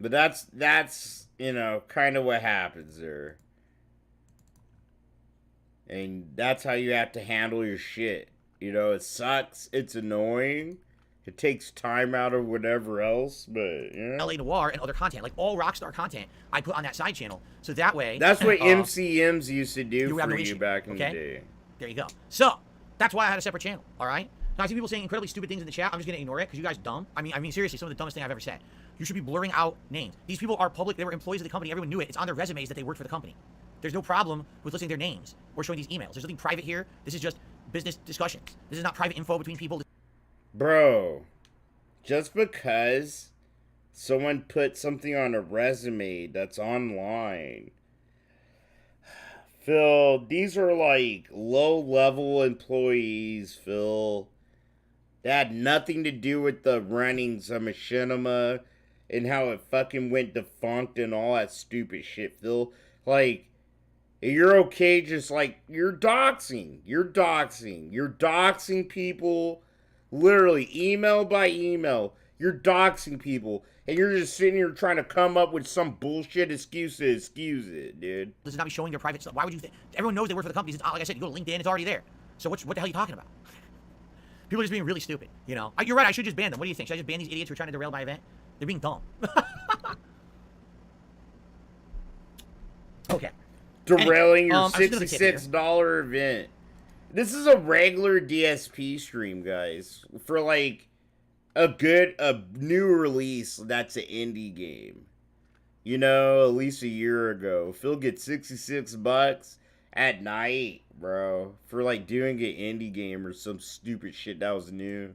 But that's, you know, kind of what happens there. And that's how you have to handle your shit. You know, it sucks. It's annoying. It takes time out of whatever else, but, you know. LA Noire and other content, like all Rockstar content, I put on that side channel. So that way... That's what MCMs used to do for you back in the day. There you go. So, that's why I had a separate channel, all right? Now, I see people saying incredibly stupid things in the chat. I'm just going to ignore it because you guys dumb. I mean, seriously, some of the dumbest thing I've ever said. You should be blurring out names. These people are public. They were employees of the company. Everyone knew it. It's on their resumes that they worked for the company. There's no problem with listing their names or showing these emails. There's nothing private here. This is just business discussions. This is not private info between people. Bro, just because someone put something on a resume that's online. Phil, these are like low-level employees, Phil. That had nothing to do with the runnings of Machinima and how it fucking went defunct and all that stupid shit, Phil. Like, you're okay just like, you're doxing. You're doxing. You're doxing people. Literally, email by email. You're doxing people. And you're just sitting here trying to come up with some bullshit excuse to excuse it, dude. This is not me showing their private stuff. Why would you think? Everyone knows they work for the company. Like I said, you go to LinkedIn, it's already there. So what the hell are you talking about? People are just being really stupid, you know? You're right, I should just ban them. What do you think? Should I just ban these idiots who are trying to derail my event? They're being dumb. Okay. Derailing your $66 event. This is a regular DSP stream, guys. For like a new release that's an indie game. You know, at least a year ago. Phil gets $66 at night, bro. For like doing an indie game or some stupid shit that was new.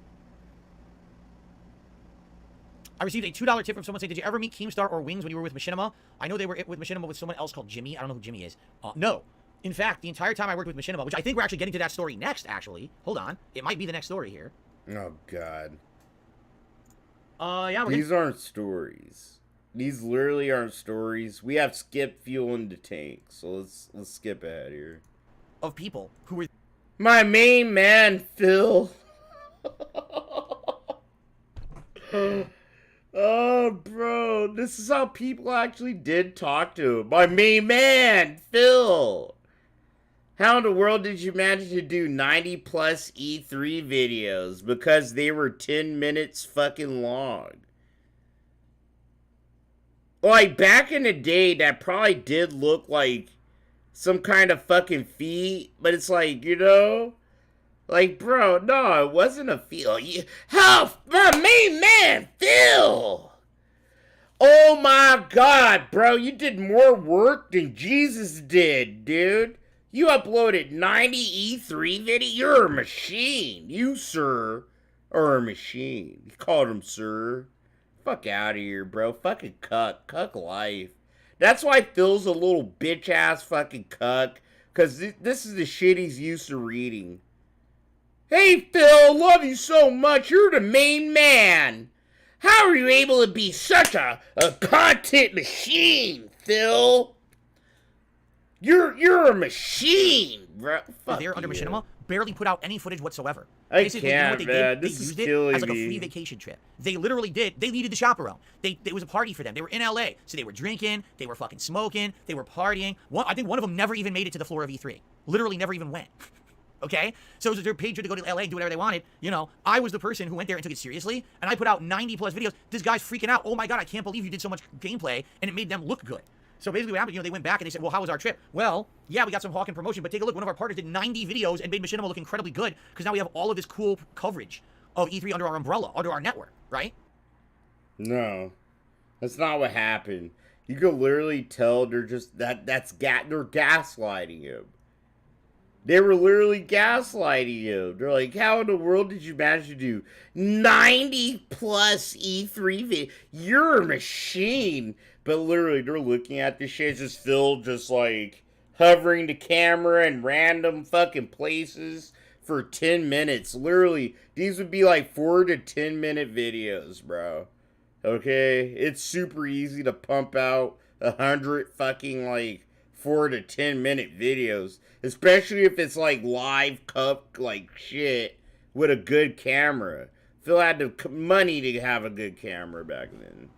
I received a $2 tip from someone saying, "Did you ever meet Keemstar or Wings when you were with Machinima?" I know they were with Machinima with someone else called Jimmy. I don't know who Jimmy is. No. In fact, the entire time I worked with Machinima, which I think we're actually getting to that story next, actually. Hold on. It might be the next story here. Oh, God. Yeah, These aren't stories. These literally aren't stories. We have skipped fuel in the tank, so let's skip ahead here. Of people who were... My main man, Phil. Oh, bro, this is how people actually did talk to him. My main man, Phil. How in the world did you manage to do 90 plus E3 videos? Because they were 10 minutes fucking long. Like, back in the day, that probably did look like some kind of fucking feat. But it's like, you know? Like, bro, no, it wasn't a Phil. How? My main man, Phil! Oh my god, bro, you did more work than Jesus did, dude. You uploaded 90 E3 video? You're a machine. You, sir, are a machine. You called him sir. Fuck out of here, bro. Fucking cuck. Cuck life. That's why Phil's a little bitch-ass fucking cuck. Because this is the shit he's used to reading. Hey, Phil, love you so much. You're the main man. How are you able to be such a content machine, Phil? You're a machine, bro. Fuck there under you. Machinima, barely put out any footage whatsoever. I Basically, can't, you know what they man. did? This they is used it killing as like a me. free vacation trip. They literally did. They needed the chaperone. It was a party for them. They were in LA, so they were drinking, they were fucking smoking, they were partying. I think one of them never even made it to the floor of E3. Literally never even went. Okay? So it was their page to go to LA and do whatever they wanted. You know, I was the person who went there and took it seriously, and I put out 90 plus videos. This guy's freaking out. Oh my god, I can't believe you did so much gameplay, and it made them look good. So basically what happened, you know, they went back and they said, well, how was our trip? Well, yeah, we got some Hawking promotion, but take a look. One of our partners did 90 videos and made Machinima look incredibly good because now we have all of this cool coverage of E3 under our umbrella, under our network, right? No. That's not what happened. You can literally tell they're just, they're gaslighting him. They were literally gaslighting you. They're like, how in the world did you manage to do 90 plus E3 videos? You're a machine. But literally, they're looking at this shit. It's just Phil just like hovering the camera in random fucking places for 10 minutes. Literally, these would be like 4 to 10 minute videos, bro. Okay? It's super easy to pump out 100 fucking like 4 to 10 minute videos. Especially if it's like live cup like shit with a good camera. Phil had the money to have a good camera back then.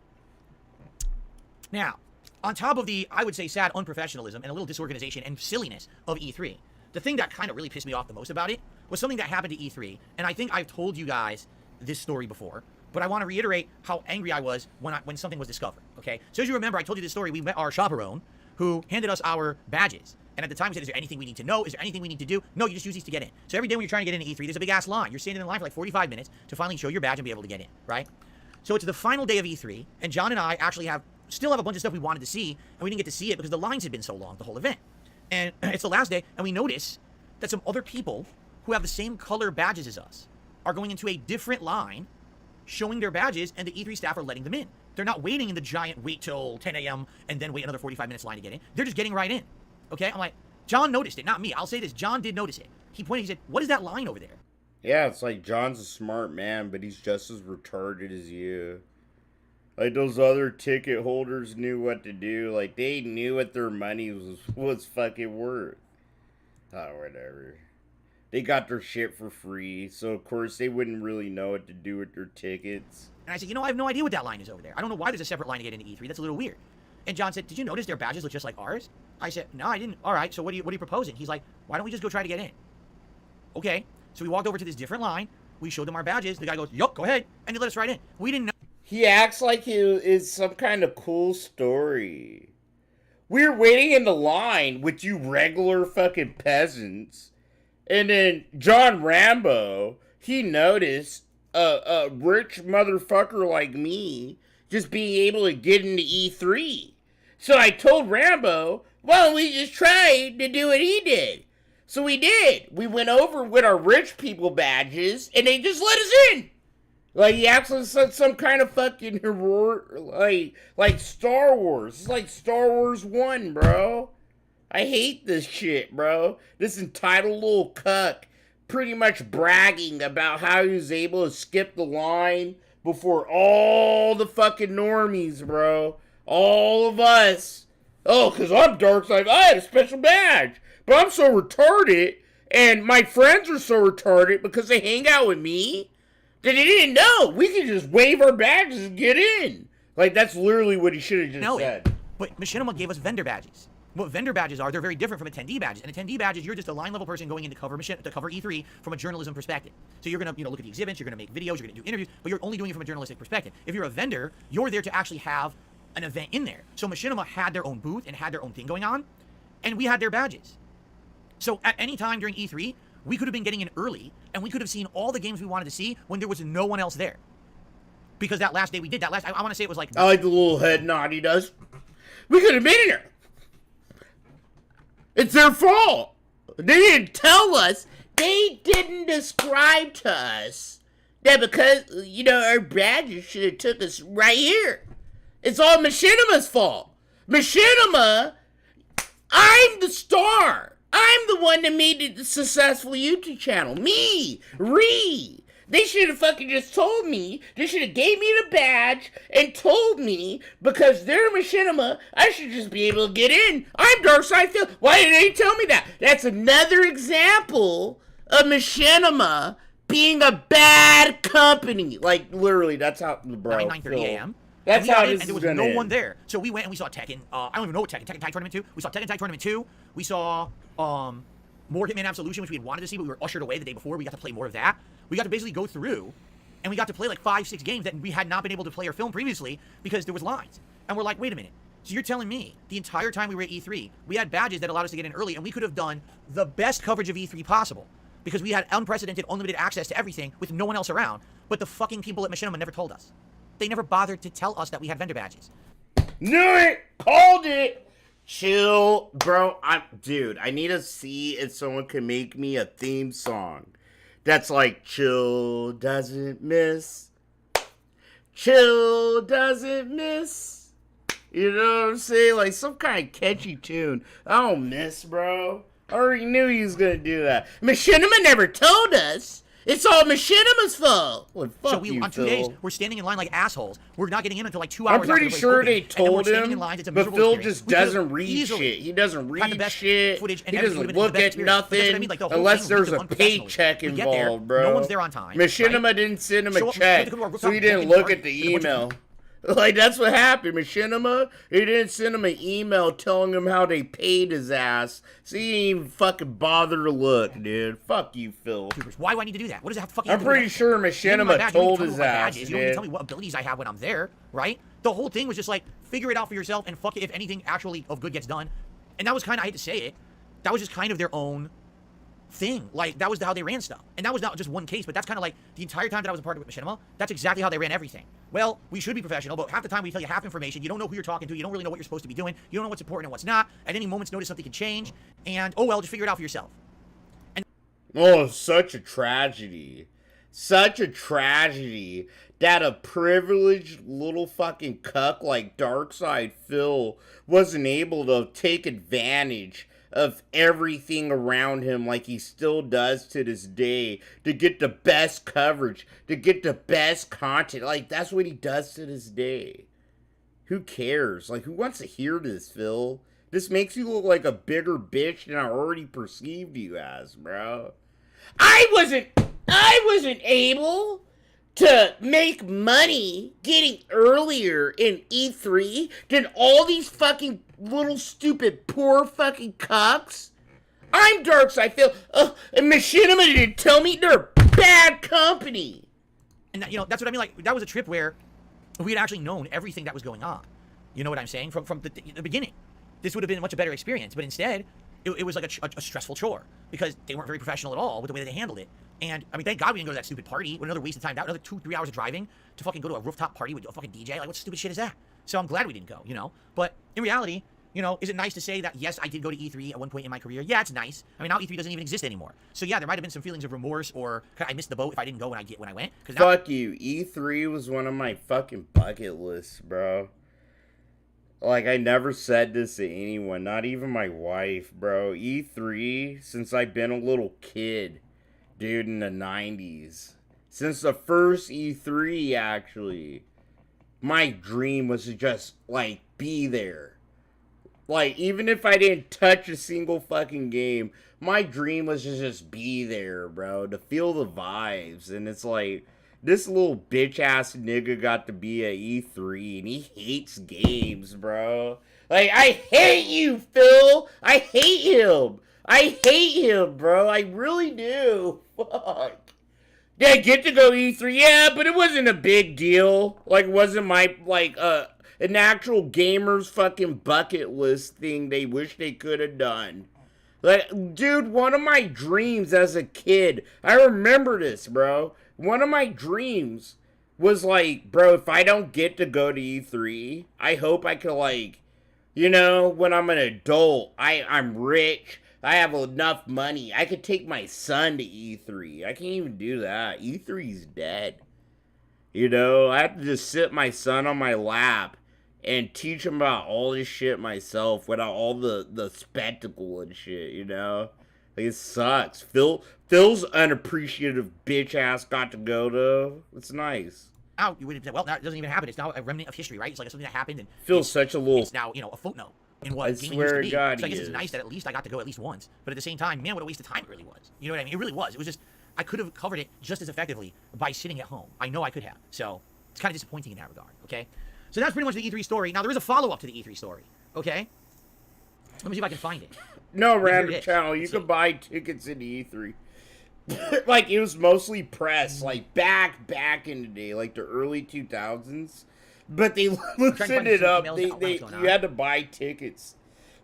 Now, on top of the, I would say, sad unprofessionalism and a little disorganization and silliness of E3, the thing that kind of really pissed me off the most about it was something that happened to E3. And I think I've told you guys this story before, but I want to reiterate how angry I was when something was discovered, okay? So as you remember, I told you this story. We met our chaperone who handed us our badges. And at the time, we said, is there anything we need to know? Is there anything we need to do? No, you just use these to get in. So every day when you're trying to get into E3, there's a big-ass line. You're standing in line for like 45 minutes to finally show your badge and be able to get in, right? So it's the final day of E3, and John and I actually still have a bunch of stuff we wanted to see, and we didn't get to see it because the lines had been so long the whole event. And it's the last day, and we notice that some other people who have the same color badges as us are going into a different line, showing their badges, and the E3 staff are letting them in. They're not waiting in the giant wait till 10 a.m. and then wait another 45 minutes line to get in. They're just getting right in. Okay? I'm like, John noticed it, not me. I'll say this. John did notice it. He pointed, he said, what is that line over there? Yeah, it's like John's a smart man, but he's just as retarded as you. Like, those other ticket holders knew what to do. Like, they knew what their money was fucking worth. Oh, whatever. They got their shit for free, so of course they wouldn't really know what to do with their tickets. And I said, you know, I have no idea what that line is over there. I don't know why there's a separate line to get into E3. That's a little weird. And John said, did you notice their badges look just like ours? I said, no, I didn't. All right, so what are you proposing? He's like, why don't we just go try to get in? Okay, so we walked over to this different line. We showed them our badges. The guy goes, yup, go ahead. And they let us right in. We didn't know. He acts like he is some kind of cool story. We were waiting in the line with you regular fucking peasants. And then John Rambo, he noticed a rich motherfucker like me just being able to get into E3. So I told Rambo, well, we just tried to do what he did. So we did. We went over with our rich people badges, and they just let us in. Like, he actually said some kind of fucking like Star Wars. It's like Star Wars 1, bro. I hate this shit, bro. This entitled little cuck pretty much bragging about how he was able to skip the line before all the fucking normies, bro. All of us. Oh, because I'm dark side. I had a special badge. But I'm so retarded, and my friends are so retarded because they hang out with me. They didn't know. We could just wave our badges and get in. Like, that's literally what he should have just said. But Machinima gave us vendor badges. What vendor badges are, they're very different from attendee badges. And attendee badges, you're just a line level person going in to cover E3 from a journalism perspective. So you're gonna, look at the exhibits, you're gonna make videos, you're gonna do interviews, but you're only doing it from a journalistic perspective. If you're a vendor, you're there to actually have an event in there. So Machinima had their own booth and had their own thing going on, and we had their badges. So at any time during E3, we could have been getting in early, and we could have seen all the games we wanted to see when there was no one else there. Because that last day we did, I want to say it was like... I like the little head nod he does. We could have been in there. It's their fault. They didn't tell us. They didn't describe to us that because, our badges should have took us right here. It's all Machinima's fault. Machinima, I'm the star. I'm the one that made it a successful YouTube channel. Me, Ree. They should have fucking just told me. They should have gave me the badge and told me because they're Machinima, I should just be able to get in. I'm Darkside Phil. Why didn't they tell me that? That's another example of Machinima being a bad company. Like, literally, that's how, bro. 9:30 a.m. That's how this is and there was gonna no end. one there. So we went and we saw Tekken. I don't even know what Tekken Tag Tournament 2. We saw Tekken Tag Tournament 2. We saw more Hitman Absolution, which we had wanted to see, but we were ushered away the day before. We got to play more of that. We got to basically go through, and we got to play like 5-6 games that we had not been able to play or film previously because there was lines. And we're like, wait a minute. So you're telling me the entire time we were at E3, we had badges that allowed us to get in early, and we could have done the best coverage of E3 possible because we had unprecedented, unlimited access to everything with no one else around. But the fucking people at Machinima never told us. They never bothered to tell us that we had vendor badges. Knew it! Called it! Chill, bro. Dude, I need to see if someone can make me a theme song that's like, chill doesn't miss. Chill doesn't miss. You know what I'm saying? Like some kind of catchy tune. I don't miss, bro. I already knew he was gonna do that. Machinima never told us. It's all Machinima's fault. Well, fuck so you, on 2 Phil. days, we're standing in line like assholes. We're not getting in until like 2 hours. I'm pretty after the sure place they opened. And then we're told standing him, in lines. It's a but miserable Phil experience. just We could've doesn't read easily shit. He doesn't had the read best shit. footage, and He everything doesn't would've been the look best at experience. But that's what I nothing mean, like, the whole unless thing there's was a unprofessional. paycheck We get there, involved, bro. no one's there on time. Machinima right? didn't send him Show a up- we had check, to go to our so he rooftop didn't bowling look party at the with a bunch of email. Like, that's what happened. Machinima, he didn't send him an email telling him how they paid his ass. So he didn't even fucking bother to look, dude. Fuck you, Phil. Why do I need to do that? What does that have to fucking I'm do with pretty that? sure You give me Machinima my badge, you don't told need to his tell me what my ass, badge is. You don't need to tell me dude. what abilities I have when I'm there, right? The whole thing was just like, figure it out for yourself and fuck it if anything actually of good gets done. And that was kind of, I hate to say it, that was just kind of their own thing. Like, that was how they ran stuff. And that was not just one case, but that's kind of like the entire time that I was a part of Machinima, that's exactly how they ran everything. Well, we should be professional, but half the time we tell you half information. You don't know who you're talking to. You don't really know what you're supposed to be doing. You don't know what's important and what's not. At any moment's notice, something can change. And, oh well, just figure it out for yourself. And oh, such a tragedy. Such a tragedy that a privileged little fucking cuck like Darkside Phil wasn't able to take advantage of everything around him like he still does to this day to get the best coverage, to get the best content. Like, that's what he does to this day. Who cares? Like, who wants to hear this, Phil? This makes you look like a bigger bitch than I already perceived you as, bro. I wasn't able to make money getting earlier in E3 than all these fucking little stupid poor fucking cucks. I'm Darkside Phil. And Machinima didn't tell me they're a bad company. And that, that's what I mean. Like, that was a trip where we had actually known everything that was going on. You know what I'm saying? From the beginning. This would have been a much better experience. But instead, it was like a stressful chore because they weren't very professional at all with the way that they handled it. And, I mean, thank God we didn't go to that stupid party. What another waste of time. That another 2-3 hours of driving to fucking go to a rooftop party with a fucking DJ. Like, what stupid shit is that? So I'm glad we didn't go, But in reality, is it nice to say that, yes, I did go to E3 at one point in my career? Yeah, it's nice. I mean, now E3 doesn't even exist anymore. So, yeah, there might have been some feelings of remorse or I missed the boat if I didn't go when I went. Fuck you. E3 was one of my fucking bucket lists, bro. Like, I never said this to anyone, not even my wife, bro. E3, since I've been a little kid, dude, in the 90s. Since the first E3, actually. My dream was to just, like, be there. Like, even if I didn't touch a single fucking game, my dream was to just be there, bro. To feel the vibes. And it's like, This little bitch ass nigga got to be at E3 and he hates games, bro. Like, I hate you, Phil. I hate him. I hate him, bro. I really do. Fuck. Yeah, get to go E3. Yeah, but it wasn't a big deal. Like, it wasn't my, like, an actual gamer's fucking bucket list thing they wish they could have done. Like, dude, one of my dreams as a kid, I remember this, bro. One of my dreams was like, bro, if I don't get to go to E3, I hope I could, like, you know, when I'm an adult, I'm rich, I have enough money, I could take my son to E3. I can't even do that. E3's dead. You know, I have to just sit my son on my lap and teach him about all this shit myself without all the spectacle and shit, you know? Like, it sucks. Phil's unappreciative bitch ass got to go, though. It's nice. Now, you would have, well, now it doesn't even happen. It's now a remnant of history, right? It's like something that happened. And Phil's such a little... It's now, you know, a footnote in what I gaming swear used to be. God, so I guess he it's nice that at least I got to go at least once. But at the same time, man, what a waste of time it really was. You know what I mean? It really was. It was just, I could have covered it just as effectively by sitting at home. I know I could have. So it's kind of disappointing in that regard, okay? So that's pretty much the E3 story. Now, there is a follow-up to the E3 story, okay? Let me see if I can find it. No, random channel. You could buy tickets into E3. Like, it was mostly press, like, back in the day, like, the early 2000s. But they loosened it up. You had to buy tickets.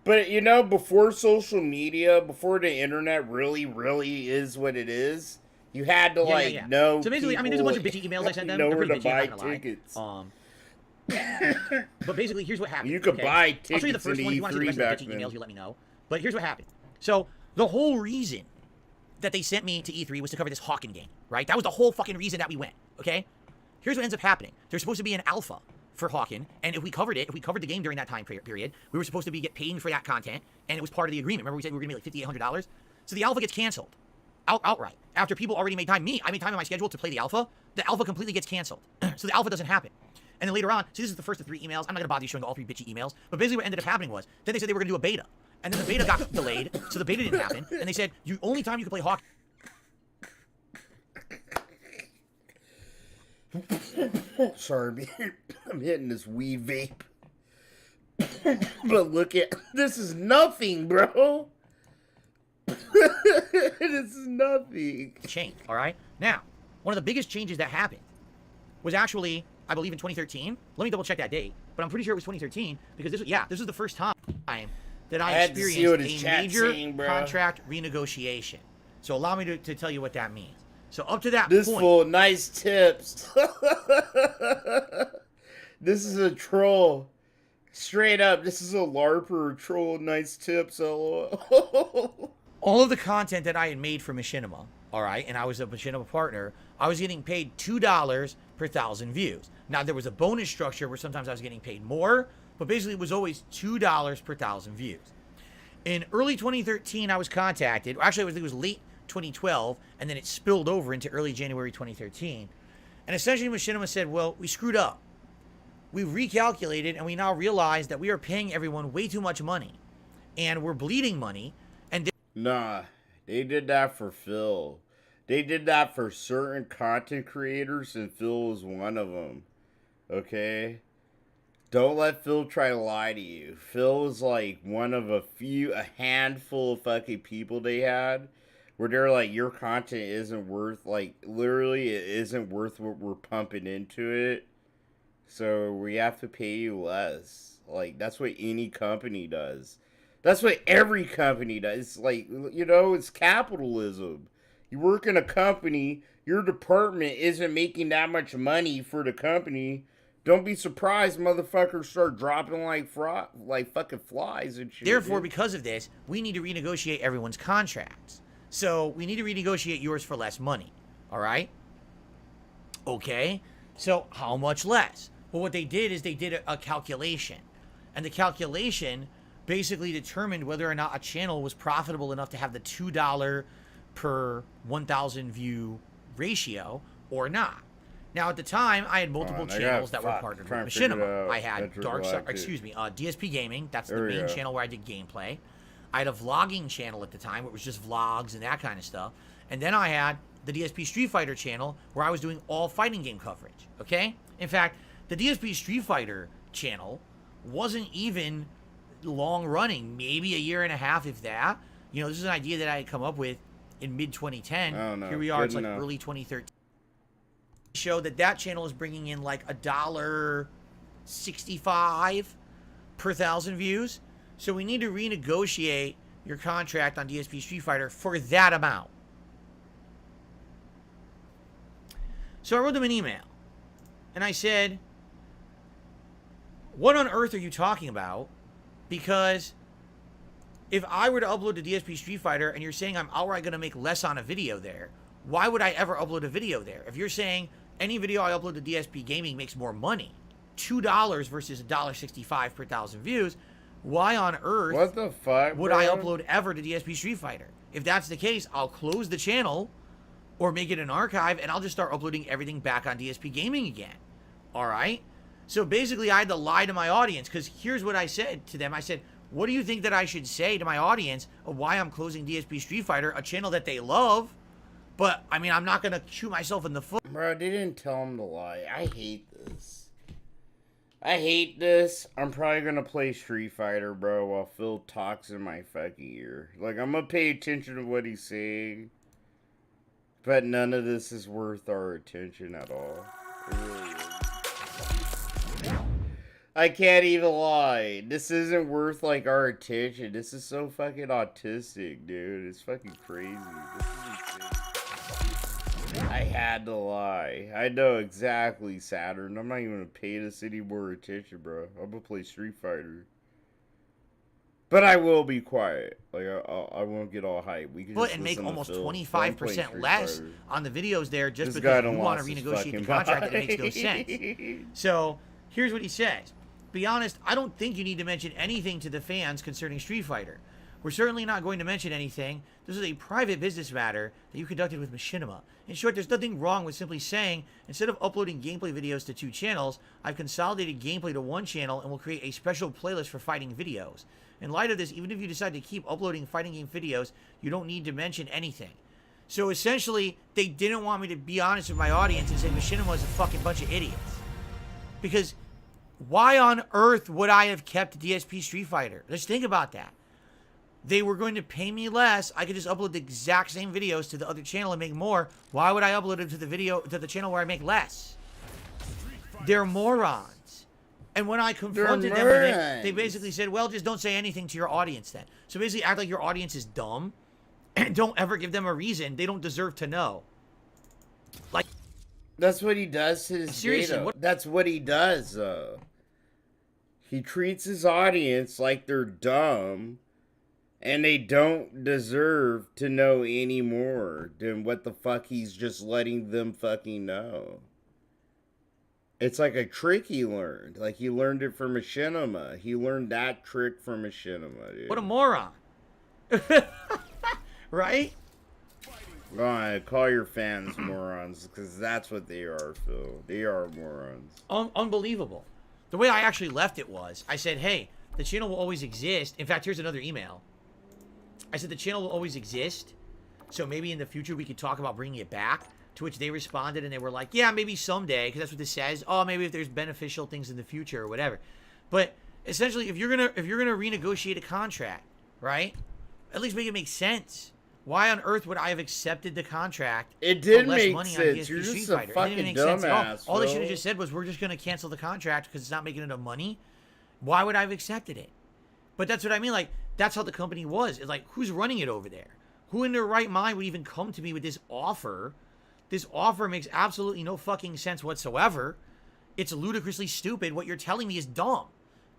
But, you know, before social media, before the internet really is what it is, you had to, know So basically, I mean, there's a bunch of bitchy emails I sent them. Know They're where pretty to bitchy, buy tickets. But basically, here's what happened. You could buy tickets. I'll show you the first one. If you want to see the rest of the bitchy emails, you let me know. But here's what happened. So the whole reason that they sent me to E3 was to cover this Hawken game, right? That was the whole fucking reason that we went, okay? Here's what ends up happening. There's supposed to be an alpha for Hawken, and if we covered the game during that time period, we were supposed to be paying for that content, and it was part of the agreement. Remember we said we were going to be like $5,800? So the alpha gets canceled outright. After people already made time, I made time in my schedule to play the alpha completely gets canceled. So the alpha doesn't happen. And then later on, see, this is the first of 3 emails. I'm not going to bother you showing all 3 bitchy emails. But basically what ended up happening was, then they said they were going to do a beta. And then the beta got delayed, so the beta didn't happen. And they said, only time you can play Hawk... Sorry, I'm hitting this weed vape. But look at... This is nothing, bro. This is nothing. Change, all right? Now, one of the biggest changes that happened was actually, I believe, in 2013. Let me double check that date, but I'm pretty sure it was 2013 because this was the first time that I experienced a major contract renegotiation. So allow me to tell you what that means. So up to that point, this full nice tips. This is a troll. Straight up, this is a LARPer troll. Nice tips, lol. All of the content that I had made for Machinima, all right, and I was a Machinima partner, I was getting paid $2 per 1,000 views. Now, there was a bonus structure where sometimes I was getting paid more, but basically it was always $2 per 1,000 views. In early 2013, I was contacted. Actually, it was late 2012, and then it spilled over into early January 2013. And essentially, Machinima said, well, we screwed up. We recalculated, and we now realize that we are paying everyone way too much money. And we're bleeding money. And nah, they did that for Phil. They did that for certain content creators, and Phil was one of them. Okay? Don't let Phil try to lie to you. Phil was like one of a handful of fucking people they had where they're like, your content isn't worth, like, literally it isn't worth what we're pumping into it. So we have to pay you less. Like, that's what any company does. That's what every company does. It's like, you know, it's capitalism. You work in a company, your department isn't making that much money for the company. Don't be surprised motherfuckers start dropping like fucking flies and shit. Therefore, because of this, we need to renegotiate everyone's contracts. So we need to renegotiate yours for less money. All right? Okay. So how much less? Well, what they did is they did a calculation. And the calculation basically determined whether or not a channel was profitable enough to have the $2 per 1,000 view ratio or not. Now, at the time, I had multiple channels that were partnered with Machinima. I had DSP Gaming. That's the main channel where I did gameplay. I had a vlogging channel at the time, where it was just vlogs and that kind of stuff. And then I had the DSP Street Fighter channel where I was doing all fighting game coverage, okay? In fact, the DSP Street Fighter channel wasn't even long running, maybe a year and a half, if that. You know, this is an idea that I had come up with in mid-2010. Oh, no. Here we are, Good it's like enough. early 2013. Show that channel is bringing in like $1.65 per 1,000 views. So we need to renegotiate your contract on DSP Street Fighter for that amount. So I wrote them an email. And I said, what on earth are you talking about? Because if I were to upload to DSP Street Fighter and you're saying I'm outright going to make less on a video there, why would I ever upload a video there? If you're saying any video I upload to DSP Gaming makes more money, $2 versus $1.65 per 1,000 views, why on earth What the fuck, would bro? I upload ever to DSP Street Fighter? If that's the case, I'll close the channel or make it an archive and I'll just start uploading everything back on DSP Gaming again. All right? So basically, I had to lie to my audience because here's what I said to them. I said, what do you think that I should say to my audience of why I'm closing DSP Street Fighter, a channel that they love? But, I mean, I'm not going to shoot myself in the foot. Bro, they didn't tell him to lie. I hate this. I hate this. I'm probably gonna play Street Fighter, bro, while Phil talks in my fucking ear. Like, I'm gonna pay attention to what he's saying. But none of this is worth our attention at all. It really isn't. I can't even lie. This isn't worth, like, our attention. This is so fucking autistic, dude. It's fucking crazy. This is insane. I had to lie. I know exactly, Saturn. I'm not even gonna pay this any more attention, bro. I'm gonna play Street Fighter. But I will be quiet. Like, I won't get all hype. We can just And make listen to almost Phil. 25% less Fighter. on the videos there just This guy because you done want to lost his renegotiate the fucking contract and it makes no mind. sense. So, here's what he says. Be honest, I don't think you need to mention anything to the fans concerning Street Fighter. We're certainly not going to mention anything. This is a private business matter that you conducted with Machinima. In short, there's nothing wrong with simply saying, instead of uploading gameplay videos to 2 channels, I've consolidated gameplay to 1 channel and will create a special playlist for fighting videos. In light of this, even if you decide to keep uploading fighting game videos, you don't need to mention anything. So essentially, they didn't want me to be honest with my audience and say Machinima is a fucking bunch of idiots. Because why on earth would I have kept DSP Street Fighter? Let's think about that. They were going to pay me less. I could just upload the exact same videos to the other channel and make more. Why would I upload it to the channel where I make less? They're morons. And when I confronted them with it, they basically said, well, just don't say anything to your audience then. So basically act like your audience is dumb and don't ever give them a reason they don't deserve to know. Like, that's what he does to his seriously, data. what? That's what he does, though. He treats his audience like they're dumb. And they don't deserve to know any more than what the fuck he's just letting them fucking know. It's like a trick he learned. Like, he learned it from Machinima. He learned that trick from Machinima, dude. What a moron. Right? Go on, call your fans morons, because that's what they are, Phil. They are morons. Unbelievable. The way I actually left it was, I said, hey, the channel will always exist. In fact, here's another email. I said the channel will always exist, so maybe in the future we could talk about bringing it back, to which they responded and they were like, yeah, maybe someday, because that's what this says. Oh, maybe if there's beneficial things in the future or whatever. But essentially, if you're gonna renegotiate a contract, right, at least make it make sense. Why on earth would I have accepted the contract? It did for less make money sense. On DSP You're Street just a Fighter. fucking It didn't make sense at dumbass, all they Phil. should have just said was, we're just going to cancel the contract because it's not making enough money. Why would I have accepted it? But that's what I mean. Like, that's how the company was. It's like, who's running it over there? Who in their right mind would even come to me with this offer? This offer makes absolutely no fucking sense whatsoever. It's ludicrously stupid. What you're telling me is dumb.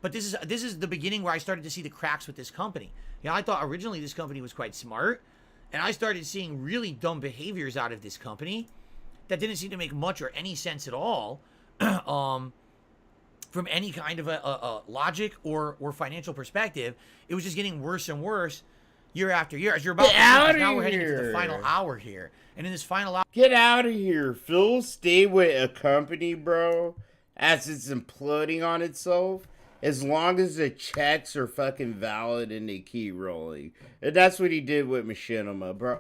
But this is the beginning where I started to see the cracks with this company. You know, I thought originally this company was quite smart. And I started seeing really dumb behaviors out of this company that didn't seem to make much or any sense at all from any kind of a logic or financial perspective. It was just getting worse and worse year after year. As you're about to see, now we're heading into the final hour here. And in this final hour... Get out of here. Phil, stay with a company, bro, as it's imploding on itself. As long as the checks are fucking valid and they keep rolling. And that's what he did with Machinima, bro.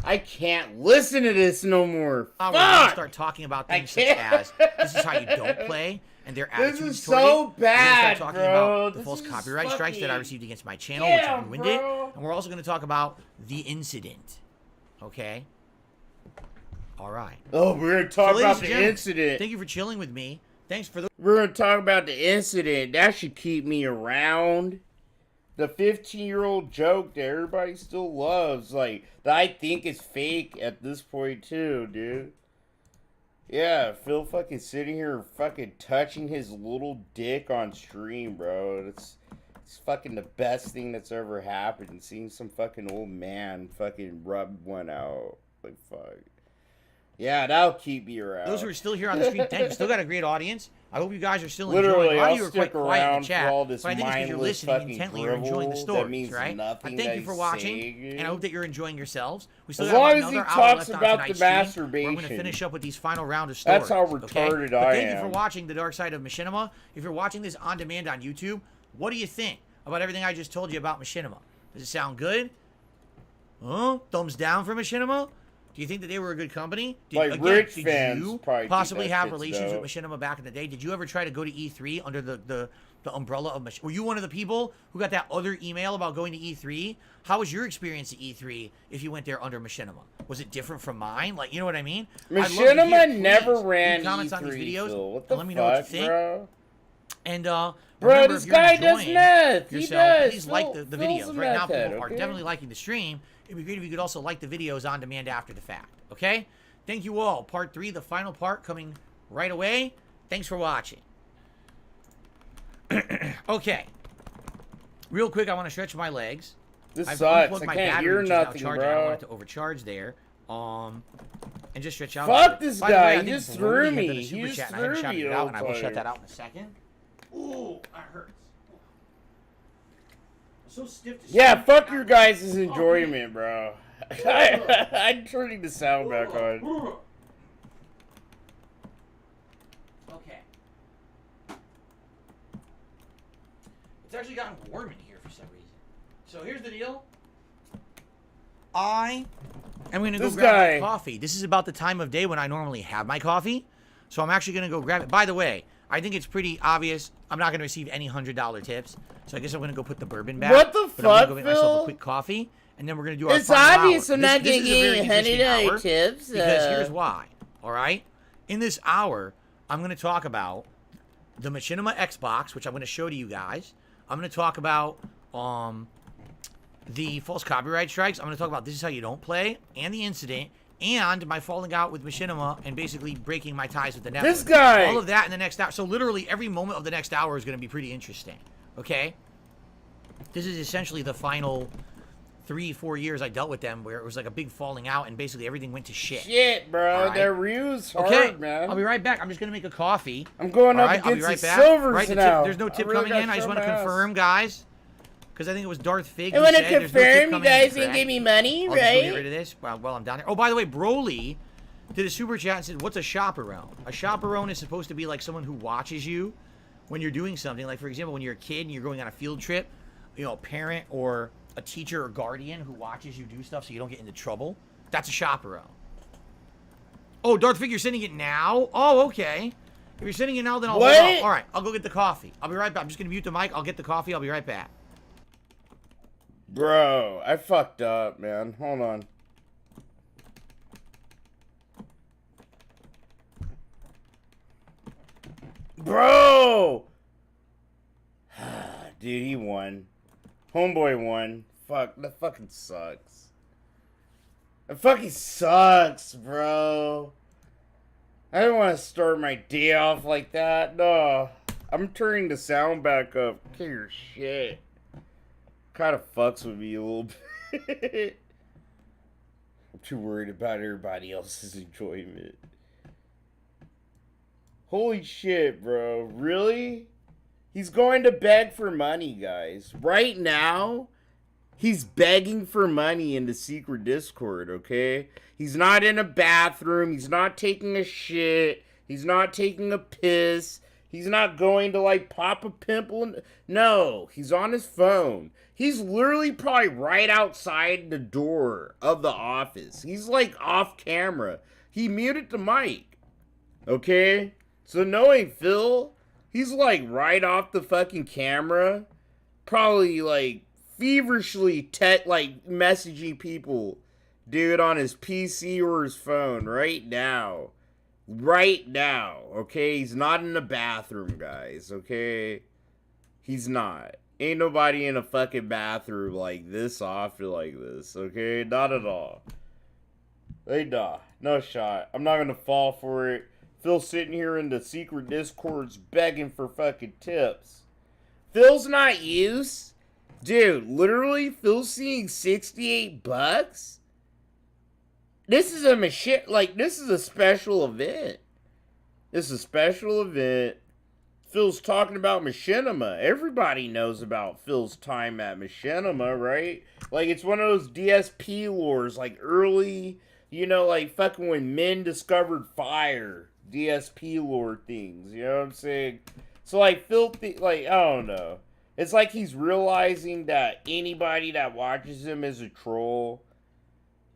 I can't listen to this no more. We're gonna Fuck! start talking about things such as this is how you don't play, and their attitudes This is toward so it. bad, We're gonna start talking bro. about the This false is copyright strikes that I fucking- received against my channel, Damn, which ruined it. bro. And we're also gonna talk about the incident. Okay. All right. Oh, we're gonna talk So, ladies about and the gentlemen, incident. Thank you for chilling with me. Thanks for the. We're gonna talk about the incident. That should keep me around. The 15-year-old joke that everybody still loves, like, that I think is fake at this point too, dude. Yeah, Phil fucking sitting here fucking touching his little dick on stream, bro. It's fucking the best thing that's ever happened. Seeing some fucking old man fucking rub one out. Like, fuck. Yeah, that'll keep me around. Those who are still here on the stream, thank you. Still got a great audience. I hope you guys are still Literally, enjoying. A lot of I'll you are quite stick quiet in around the chat, for all this but I think it's because you're mindless listening fucking intently. You're enjoying the drivel stories, that means right? nothing I thank that you for he's watching, saying. and I hope that you're enjoying yourselves. We still As got long about as he another hour talks left on about the tonight's stream, where I'm masturbation. going to finish up with these final round of stories. That's how okay? retarded But I thank you for am. watching The Dark Side of Machinima. If you're watching this on demand on YouTube, what do you think about everything I just told you about Machinima? Does it sound good? Huh? Thumbs down for Machinima? Do you think that they were a good company? Like, rich did fans you probably think possibly that have shit's relations dope. with Machinima back in the day? Did you ever try to go to E3 under the umbrella of Machinima? Were you one of the people who got that other email about going to E3? How was your experience at E3 if you went there under Machinima? Was it different from mine? Like, you know what I mean? I'd love to hear. Machinima Please never leave ran comments E3, on these videos Phil. What and the let me know what you fuck, think. bro? And Bro, remember, this if you're guy does enjoying meth. He yourself, does. please like the Phil's videos. a Right now, meth head, people are okay? definitely liking the stream. It'd be great if you could also like the videos on demand after the fact. Okay? Thank you all. Part 3, the final part, coming right away. Thanks for watching. Okay. Real quick, I want to stretch my legs. This I've sucks. unplugged I my can't battery, hear which is now nothing, charging. I don't bro. want it to overcharge there. And just stretch out. Fuck this By the way, guy. I He think just Brody threw had done a me. super He chat, just and I haven't threw shouted me, it out, and I will old shut that fire. out in a second. Ooh, that hurts. I'm so stiff to Yeah, speak. fuck your guys' enjoyment, bro. I'm turning the sound back on. Okay. It's actually gotten warm in here for some reason. So here's the deal. I'm going to go This grab guy. my coffee. This is about the time of day when I normally have my coffee. So I'm actually going to go grab it. By the way, I think it's pretty obvious I'm not going to receive any $100 tips. So I guess I'm going to go put the bourbon back. What the but I'm fuck, gonna go make myself Phil? a quick coffee. And then we're going to do our It's final obvious hour. I'm not This gonna is a very get interesting $100 hour tips. Because here's why. All right? In this hour, I'm going to talk about the Machinima Xbox, which I'm going to show to you guys. I'm going to talk about the false copyright strikes. I'm going to talk about This Is How You Don't Play and the incident and my falling out with Machinima and basically breaking my ties with the network. This guy. All of that in the next hour. So literally every moment of the next hour is going to be pretty interesting. Okay? This is essentially the final 3-4 years I dealt with them where it was like a big falling out and basically everything went to shit. Shit, bro. All right. That Ryu's hard, Okay, man. I'll be right back. I'm just going to make a coffee. I'm going All up right, I'll be against right the back. Silvers Right, the now. there's no tip I really coming in. I just want to gotta show my confirm, guys. Because I think it was Darth Fig I who want to said there's no tip confirm you coming in, guys didn't correct? give me money, I'll just go get rid right? of this while I'm down there. Oh, by the way, Broly did a super chat and said, what's a chaperone? A chaperone is supposed to be like someone who watches you when you're doing something. Like, for example, when you're a kid and you're going on a field trip, you know, a parent or a teacher or guardian who watches you do stuff so you don't get into trouble. That's a chaperone. Oh, Darth Fig, you're sending it now? Oh, okay. If you're sending it now, then I'll hold What? off. All right, I'll go get the coffee. I'll be right back. I'm just going to mute the mic. I'll get the coffee. I'll be right back. Bro, I fucked up, man. Hold on. Bro! Dude, he won. Homeboy won. Fuck, that fucking sucks. It fucking sucks, bro. I don't want to start my day off like that. No. I'm turning the sound back up. Okay, your shit. Kind of fucks with me a little bit. I'm too worried about everybody else's enjoyment. Holy shit, bro. Really? He's going to beg for money, guys. Right now, he's begging for money in the secret Discord, okay? He's not in a bathroom. He's not taking a shit. He's not taking a piss. He's not going to, like, pop a pimple. No, he's on his phone. He's literally probably right outside the door of the office. He's, like, off camera. He muted the mic. Okay? So knowing Phil, he's, like, right off the fucking camera. Probably, like, feverishly, like, messaging people. Dude, on his PC or his phone right now. Right now, okay? He's not in the bathroom, guys, okay? He's not. Ain't nobody in a fucking bathroom like this often like this, okay? Not at all. Hey, nah. No shot. I'm not gonna fall for it. Phil's sitting here in the secret discords begging for fucking tips. Phil's not used? Dude, literally, Phil's seeing $68? This is a machine, like, this is a special event. This is a special event. Phil's talking about Machinima. Everybody knows about Phil's time at Machinima, right? Like, it's one of those DSP lores, like, early, you know, like, fucking when men discovered fire. DSP lore things, you know what I'm saying? So, like, Phil, like, I don't know. It's like he's realizing that anybody that watches him is a troll.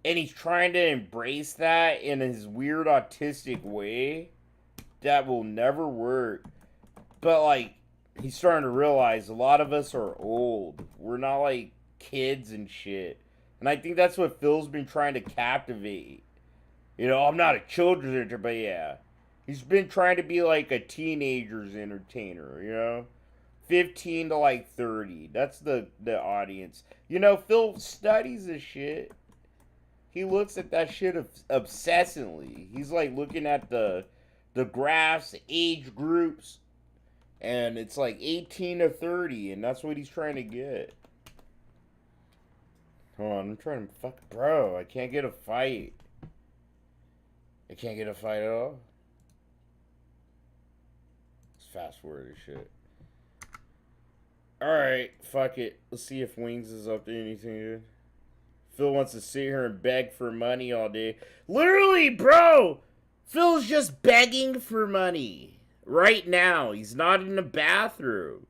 And he's trying to embrace that in his weird autistic way. That will never work. But, like, he's starting to realize a lot of us are old. We're not, like, kids and shit. And I think that's what Phil's been trying to captivate. You know, I'm not a children's, but yeah. He's been trying to be, like, a teenager's entertainer, you know? 15 to, like, 30. That's the audience. You know, Phil studies this shit. He looks at that shit obsessively. He's like looking at the graphs, the age groups, and it's like 18 to 30, and that's what he's trying to get. Hold on, I'm trying to bro, I can't get a fight. I can't get a fight at all. Let's fast forward this shit. Alright, fuck it. Let's see if Wings is up to anything good. Phil wants to sit here and beg for money all day. Literally, bro! Phil's just begging for money. Right now. He's not in the bathroom.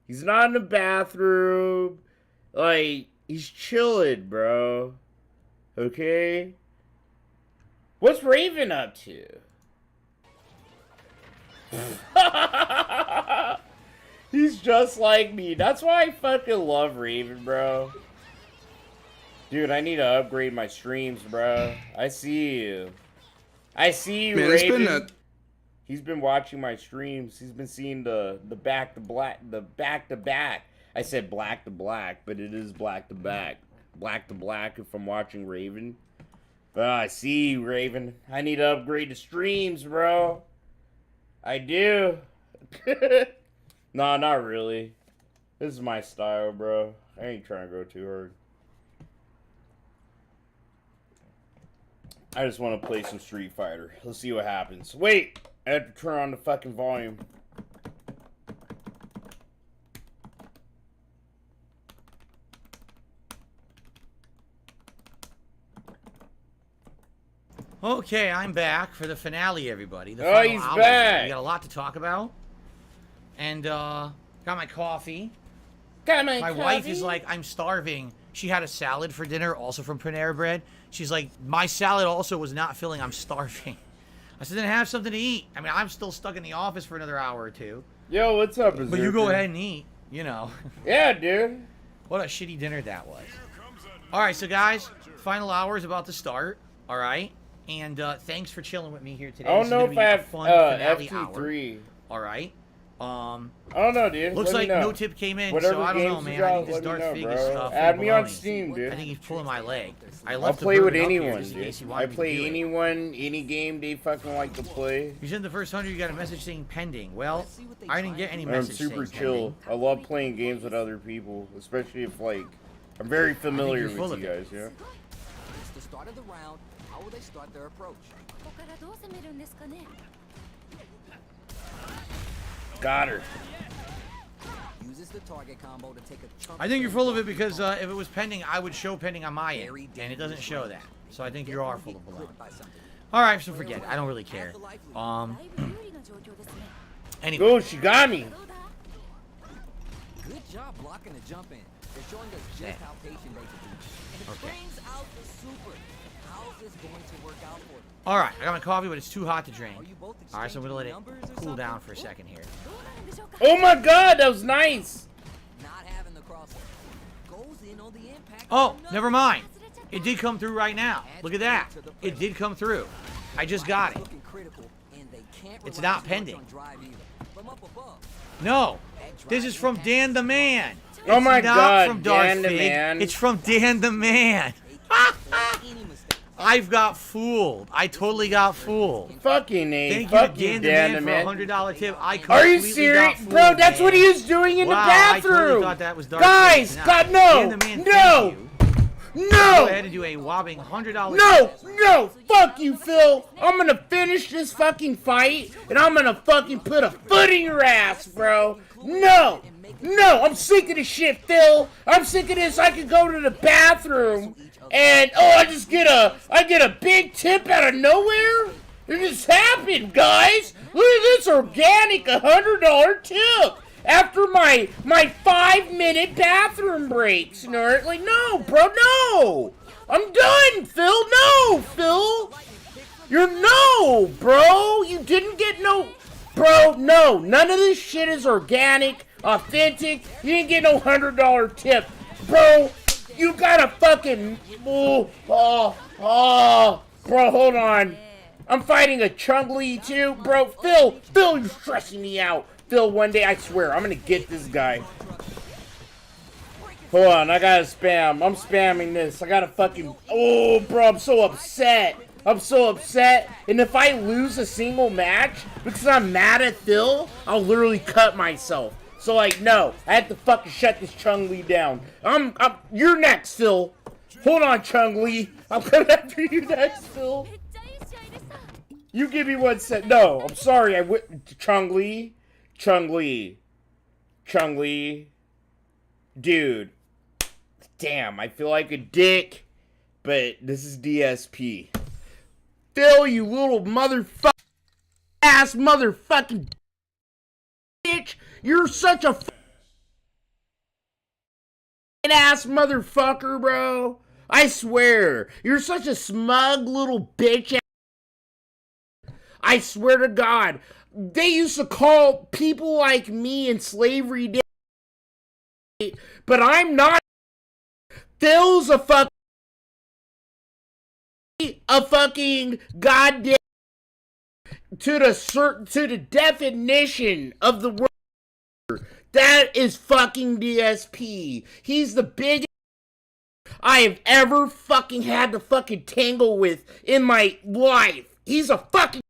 He's not in the bathroom. Like, he's chilling, bro. Okay? What's Raven up to? He's just like me. That's why I fucking love Raven, bro. Dude, I need to upgrade my streams, bro. I see you. I see you, man, Raven. He's been watching my streams. He's been seeing the back to back. I said black to black, but it is black to back. Black to black if I'm watching Raven. I see you, Raven. I need to upgrade the streams, bro. I do. Nah, not really. This is my style, bro. I ain't trying to go too hard. I just want to play some Street Fighter. Let's see what happens. Wait! I have to turn on the fucking volume. Okay, I'm back for the finale, everybody. The final he's back! We got a lot to talk about. And, got my coffee. Got my coffee? wife is like, I'm starving. She had a salad for dinner, also from Panera Bread. She's like, my salad also was not filling. I'm starving. I said, then have something to eat. I mean, I'm still stuck in the office for another hour or two. Yo, what's up, Berserker? But you go ahead and eat, you know. Yeah, dude. What a shitty dinner that was. All right, so guys, final hour is about to start. All right, and thanks for chilling with me here today. I don't know if I have FT3. All right. I don't know, dude. Looks like no tip came in, so I don't know, man. I think this Darth Vegas stuff. Add me on Steam, dude. I think he's pulling my leg. I'll play with anyone, dude. I play anyone, any game they fucking like to play. You said the first 100 you got a message saying pending. Well, I didn't get any message saying I'm super chill. I love playing games with other people, especially if, like, I'm very familiar with you guys, yeah? It's the start of the round. How will they start their approach? Got her. Uses the target combo to take a chunk. I think you're full of it because if it was pending, I would show pending on my end, and it doesn't show that. So I think you are full of baloney. All right, so forget it. I don't really care. Anyway. Oh, she got me. Good job blocking the jump in. They're showing us just how patient they can be. And it brings out the super. How's this going to work out for them? All right, I got my coffee, but it's too hot to drink. Are you both All right, so I'm gonna let it numbers or cool something? down for a second here. Oh my god, that was nice. Not having the crossover. Goes in on the impact. Oh, never mind. It did come through right now. Look at that. It did come through. I just got it. Looking critical, and they can't It's rely not too much pending. on drive either. From up above. No, this is from Dan the Man. Oh my It's not god, from Darth Dan the Fig. Man. It's from Dan the Man. Any mistake. I've got fooled. I totally got fooled. Fucking A. Thank Fuck you, you, Dan Dan the the Man, man. for a $100 tip. I Are completely you serious? got fooled, Bro, that's man. what he was doing in Wow, the I bathroom. totally thought that was Darth Guys, Fig. God, Dan no. the Man, No. thank you. Go No. ahead and do a whopping $100. No, no, fuck you, Phil. I'm gonna finish this fucking fight, and I'm gonna fucking put a foot in your ass, bro. No, no, I'm sick of this shit, Phil. I'm sick of this. I could go to the bathroom, and I get a big tip out of nowhere. It just happened, guys. Look at this organic $100 tip. After my 5-minute bathroom break, Snort. Like, no, bro, no. I'm done, Phil. No, Phil. You're no, bro. You didn't get no. Bro, no. None of this shit is organic, authentic. You didn't get no $100 tip. Bro, you got a fucking. Bro, hold on. I'm fighting a Chung-Li too. Bro, Phil, you're stressing me out. Phil, one day, I swear, I'm gonna get this guy. Hold on, I gotta spam. I'm spamming this. I gotta fucking... Oh, bro, I'm so upset. I'm so upset. And if I lose a single match because I'm mad at Phil, I'll literally cut myself. So, like, no. I have to fucking shut this Chung-Li down. You're next, Phil. Hold on, Chung-Li. I'm coming after you next, Phil. You give me 1 sec. No, I'm sorry. Chung-Li. Dude. Damn, I feel like a dick, but this is DSP. Phil, you little ass motherfucking bitch. You're such a ass motherfucker, bro. I swear. You're such a smug little bitch. I swear to God. They used to call people like me in slavery day, but I'm not. Phil's a fucking goddamn to the definition of the word. That is fucking DSP. He's the biggest I have ever fucking had to fucking tangle with in my life. He's a fucking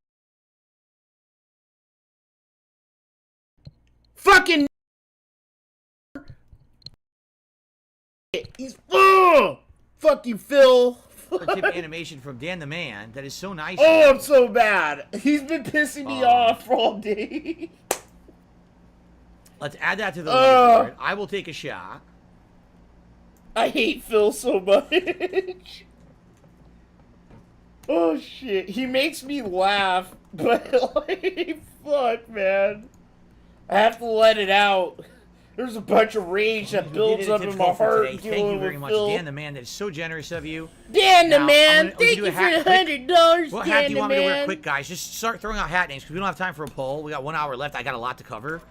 he's fuck you, Phil. Tip animation from Dan the Man that is so nice. Oh, I'm so bad. He's been pissing me off all day. Let's add that to the leaderboard. I will take a shot. I hate Phil so much. Oh shit, he makes me laugh, but like, fuck, man. I have to let it out. There's a bunch of rage that builds up in my heart. Thank you very much, Dan the Man. That is so generous of you. Dan the Man, thank you for the $100. What hat do you want me to wear quick, guys? Just start throwing out hat names because we don't have time for a poll. We got 1 hour left. I got a lot to cover.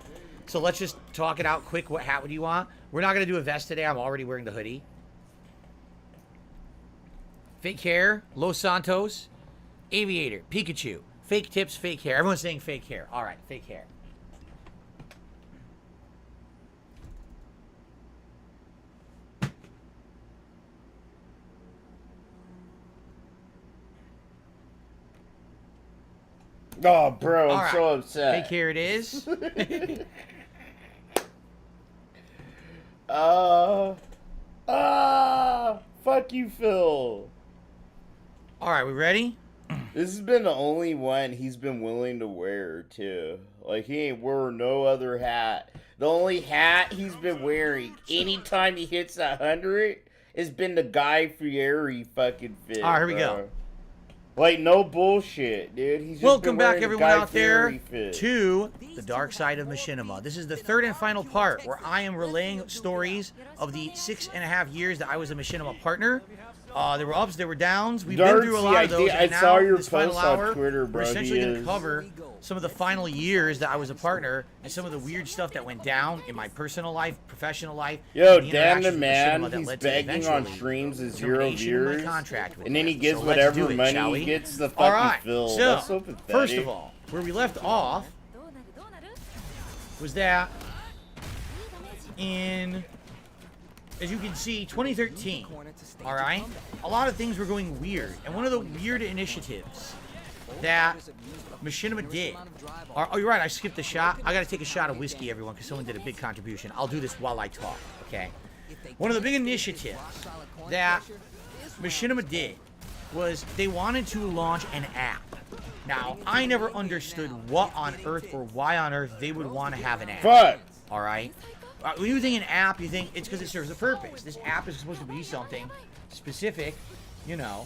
So let's just talk it out quick. What hat would you want? We're not going to do a vest today. I'm already wearing the hoodie. Fake hair, Los Santos, Aviator, Pikachu. Fake tips, fake hair. Everyone's saying fake hair. All right, fake hair. Oh, bro, I'm so upset. Fake hair it is. Fuck you, Phil. All right, we ready? This has been the only one he's been willing to wear, too. Like, he ain't wore no other hat. The only hat he's been wearing anytime he hits 100 has been the Guy Fieri fucking fit. All right, here we go. Like, no bullshit, dude. He's just Welcome been back, wearing a everyone Guy out there, Fieri fit. to the dark side of Machinima. This is the third and final part where I am relaying stories of the 6.5 years that I was a Machinima partner. There were ups, there were downs. We've been through a lot of those. And I saw now, your this final post on hour, Twitter, bro. we're essentially going to He cover some of the final years that I was a partner and some of the weird stuff that went down in my personal life, professional life. Yo, and the damn the interactions with man, Machinima that he's led to begging on eventually streams of 0 termination of my viewers, contract with and then he them. gets So let's whatever do it, money shall he we? gets the All fucking right, fill. so, That's so pathetic. first of all, where we left off was that in, as you can see, 2013, all right, a lot of things were going weird, and one of the weird initiatives that Machinima did, oh, you're right, I skipped a shot. I gotta take a shot of whiskey, everyone, because someone did a big contribution. I'll do this while I talk, okay? One of the big initiatives that Machinima did was they wanted to launch an app. Now, I never understood what on earth or why on earth they would want to have an app. Fuck. All right? When you think an app, you think it's because it serves a purpose. This app is supposed to be something specific, you know.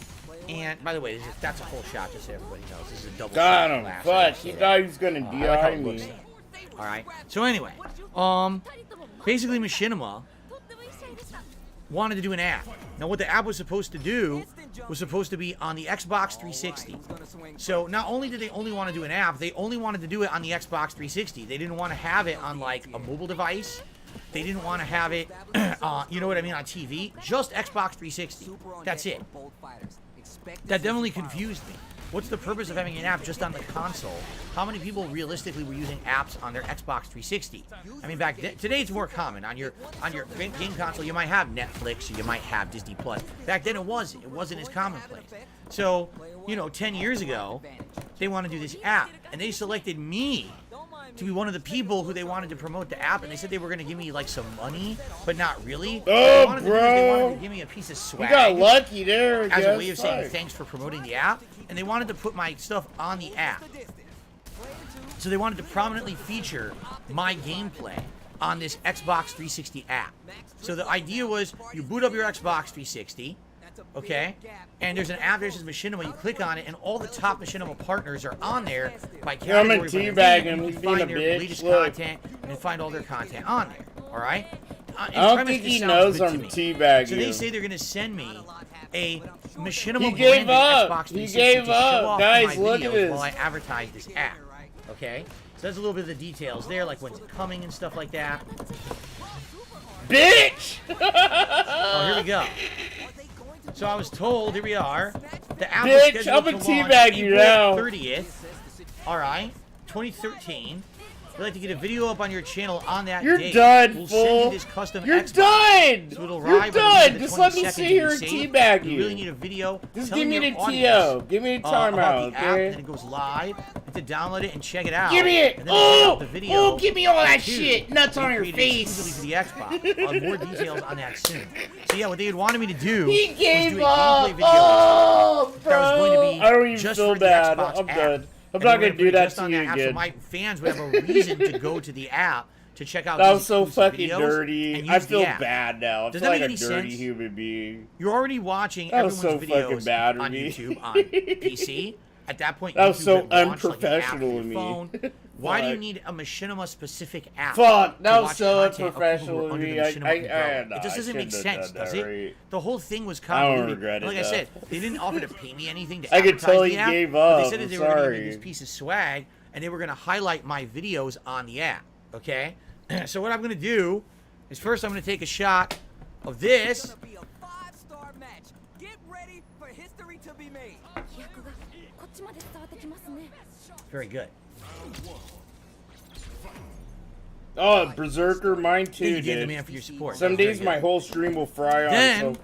And, by the way, that's a whole shot, just so everybody knows. This is a double Got shot him. glass. Fuck. He thought he was gonna I like how DI it looks, me. though. All right? So, anyway, basically, Machinima wanted to do an app. Now, what the app was supposed to do was supposed to be on the Xbox 360. So, not only did they only want to do an app, they only wanted to do it on the Xbox 360. They didn't want to have it on, like, a mobile device. They didn't want to have it, you know what I mean, on TV. Just Xbox 360. That's it. That definitely confused me. What's the purpose of having an app just on the console? How many people realistically were using apps on their Xbox 360? I mean, back then, today it's more common. On your game console, you might have Netflix or you might have Disney Plus. Back then, it wasn't. It wasn't as commonplace. So, you know, 10 years ago, they want to do this app, and they selected me to be one of the people who they wanted to promote the app, and they said they were going to give me like some money, but not really. Oh, they wanted bro. To do is they wanted to give me a piece of swag. You got lucky there. As a way of saying thanks for promoting the app, and they wanted to put my stuff on the app. So they wanted to prominently feature my gameplay on this Xbox 360 app. So the idea was you boot up your Xbox 360, okay, and there's an app that says Machinima. You click on it, and all the top Machinima partners are on there by category. I'm a teabag him. He's being a find their bitch. latest Look. content and find all their content on there. All right. I don't think he knows I'm teabagging. So they say they're gonna send me a Machinima He gave branded up. Xbox 360 He gave to show up. off Guys, my look at videos this. while I advertise this app. Okay. So there's a little bit of the details there, like when's it coming and stuff like that. Bitch! Oh, here we go. So I was told, here we are. The app Bitch, is scheduled I'm a to launch teabag you now. April 30th. All right, 2013. We'd like to get a video up on your channel on that You're date. done, We'll fool. send you this custom You're Xbox. done. So it'll You're arrive by done. the Just let me 22nd sit here and to be safe. teabag We you. really need a video. Just telling give me your the audience, TO. Give me the about timeout, the app, okay? and then it goes live. You have to download it and check it out. Give me it. And then check Oh, out the video. oh, give me all that Two, shit. Nuts on we your created face. exclusively for the Xbox. More details on that soon. So yeah, what they had wanted me to do He was gave do a up. gameplay video Oh, bro. that was going to be I don't even just feel for the bad. Xbox I'm app. done. I'm And not they gonna were do that just to on you that app, so again. my fans would have a reason to go to the app to check out That these was so exclusive fucking videos dirty. and I use the feel app. bad now. I Does feel that like make a any dirty sense? human being. You're already watching That was everyone's so fucking videos bad of on me. YouTube on PC. At that point, That was YouTube so had launched, like, an app for unprofessional your of me. phone. Why do you Fuck. need a Machinima specific app? Fuck, to that was watch so content of people who unprofessional are of under me. the I Machinima umbrella? nah, It just I doesn't make shouldn't have sense, done does that, it? right? The whole thing was I don't convoluted. regret it, Like I though. said, they didn't offer to pay me anything to I could advertise tell the he app, gave but they up. said that I'm they were going to give me sorry. this piece of swag, and they were going to highlight my videos on the app. Okay, so what I'm going to do is first I'm going to take a shot of this. It's gonna be a 5-star match. Get ready for history to be made. Very good. Oh, Berserker, mine Thank too, you again, dude. man, for your support. Some That was days very my good. whole stream will fry on. Then So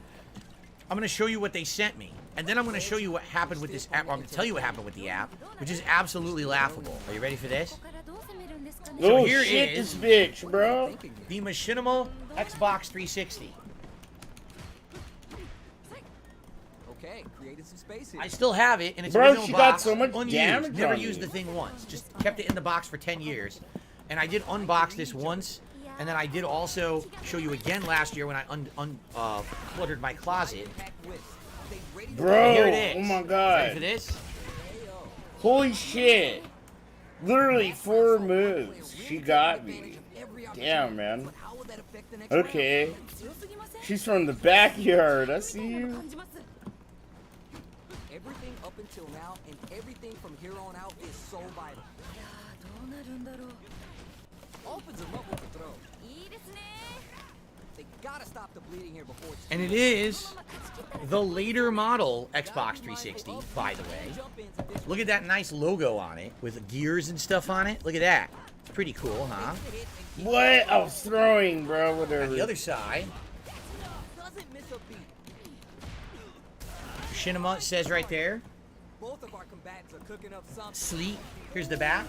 I'm going to show you what they sent me. And then I'm going to show you what happened with this app. Or I'm going to tell you what happened with the app, which is absolutely laughable. Are you ready for this? oh here shit, is- this bitch, bro. The Machinima Xbox 360. Okay, created some space here. I still have it in its Bro, original she box. got so much unused. damage Never on used you. the thing once. Just kept it in the box for 10 years. And I did unbox this once. And then I did also show you again last year when I cluttered my closet. Bro, Here it is. oh my Ready god. for this? Holy shit. Literally 4 moves. She got me. Damn, man. Okay. She's from the backyard. I see you. Everything up until now and everything from here on out is so vital. Opens him up with the throw. They gotta stop the bleeding here before it's And it is the later model Xbox 360, by the way. Look at that nice logo on it with gears and stuff on it. Look at that. It's pretty cool, huh? What? I was throwing, bro. On Whatever. the other side, doesn't miss a beat. Machinima says right there, Both of our combatants are cooking up something. sleep. Here's the back.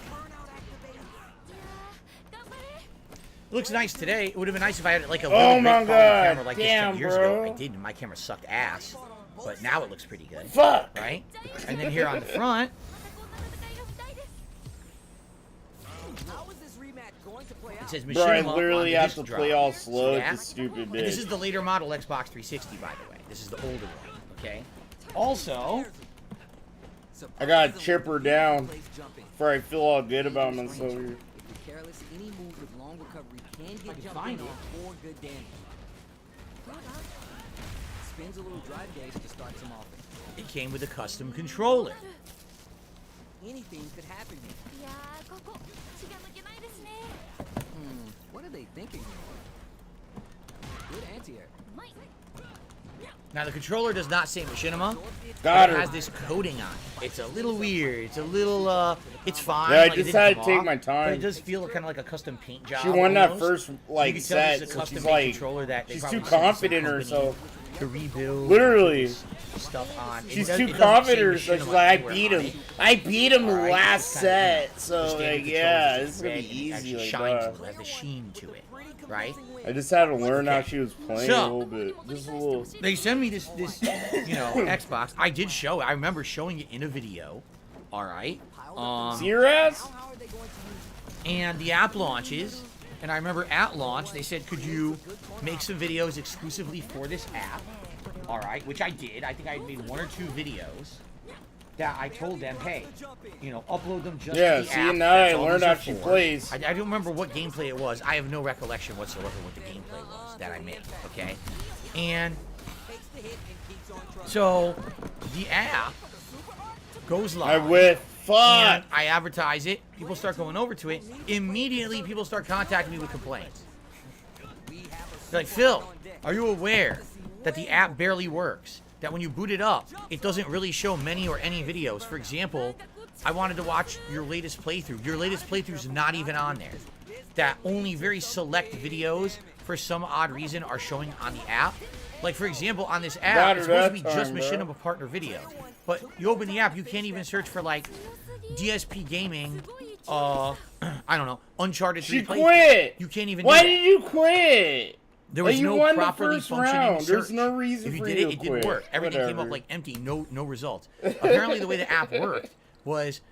It looks nice today. It would have been nice if I had like a Oh really my great quality God, camera like this 10 damn, years ago. bro. I did, and my camera sucked ass. But now it looks pretty good, Fuck. right? And then here on the front, How is this rematch going to play it out? says Bro, I Machinima literally on have the to disc play drop. all slow Yeah? with this stupid And this bitch. is the later model Xbox 360, by the way. This is the older one, okay? Also, I gotta chip her down before I feel all good about myself here. If you're careless, any move with long recovery can get jumped find in it. on for good damage. Spins a little drive gauge to start some offense. it came with a custom controller. Anything could happen here. What are they thinking here? Good anti-air. Now, the controller does not say Machinima. Got It her. has this coating on it. It's a little weird. It's a little, it's fine. Yeah, I like, it just didn't had come to take off, my time. But it does feel kind of like a custom paint job. She won that almost. first You like can tell this set, is a so she's custom-made like, controller that they she's probably too sent to some confident in company herself. to rebuild. Literally. and put stuff on. She's It too doesn't say confident, so she's Machinima like, I anywhere beat on him. it. I beat him Alright, last it's kinda set, the so standard like, yeah, controller this is gonna be red and it easy. actually Like, shines a bruh. little, has the sheen to it, right? I just had to learn how Okay. she was playing So- a little bit, just a little. They send me this you know, Xbox. I did show it. I remember showing it in a video. All right. See your ass? How are they going to use And the app launches. And I remember at launch, they said, could you make some videos exclusively for this app? All right, which I did. I think I made 1 or 2 videos that I told them, hey, you know, upload them just Yeah, to the see, app. now That's I all learned these how are she for. plays. I don't remember what gameplay it was. I have no recollection whatsoever what the gameplay was that I made, okay? And so the app goes live. I whiff. Fuck. And I advertise it. People start going over to it. Immediately, people start contacting me with complaints. They're like, Phil, are you aware that the app barely works? That when you boot it up, it doesn't really show many or any videos. For example, I wanted to watch your latest playthrough. Your latest playthrough's not even on there. That only very select videos, for some odd reason, are showing on the app. Like, for example, on this app, Got it's her supposed to be that just time, bro. Machinima partner videos. But you open the app, you can't even search for, like, DSP Gaming, I don't know, Uncharted 3 She playthrough. quit. You can't even Why do that. did you quit? There was Like, you no won the properly first functioning round. search. There's no reason if you for did you it, to it didn't quit. work. Everything came up Whatever. like empty, no results. Apparently, the way the app worked was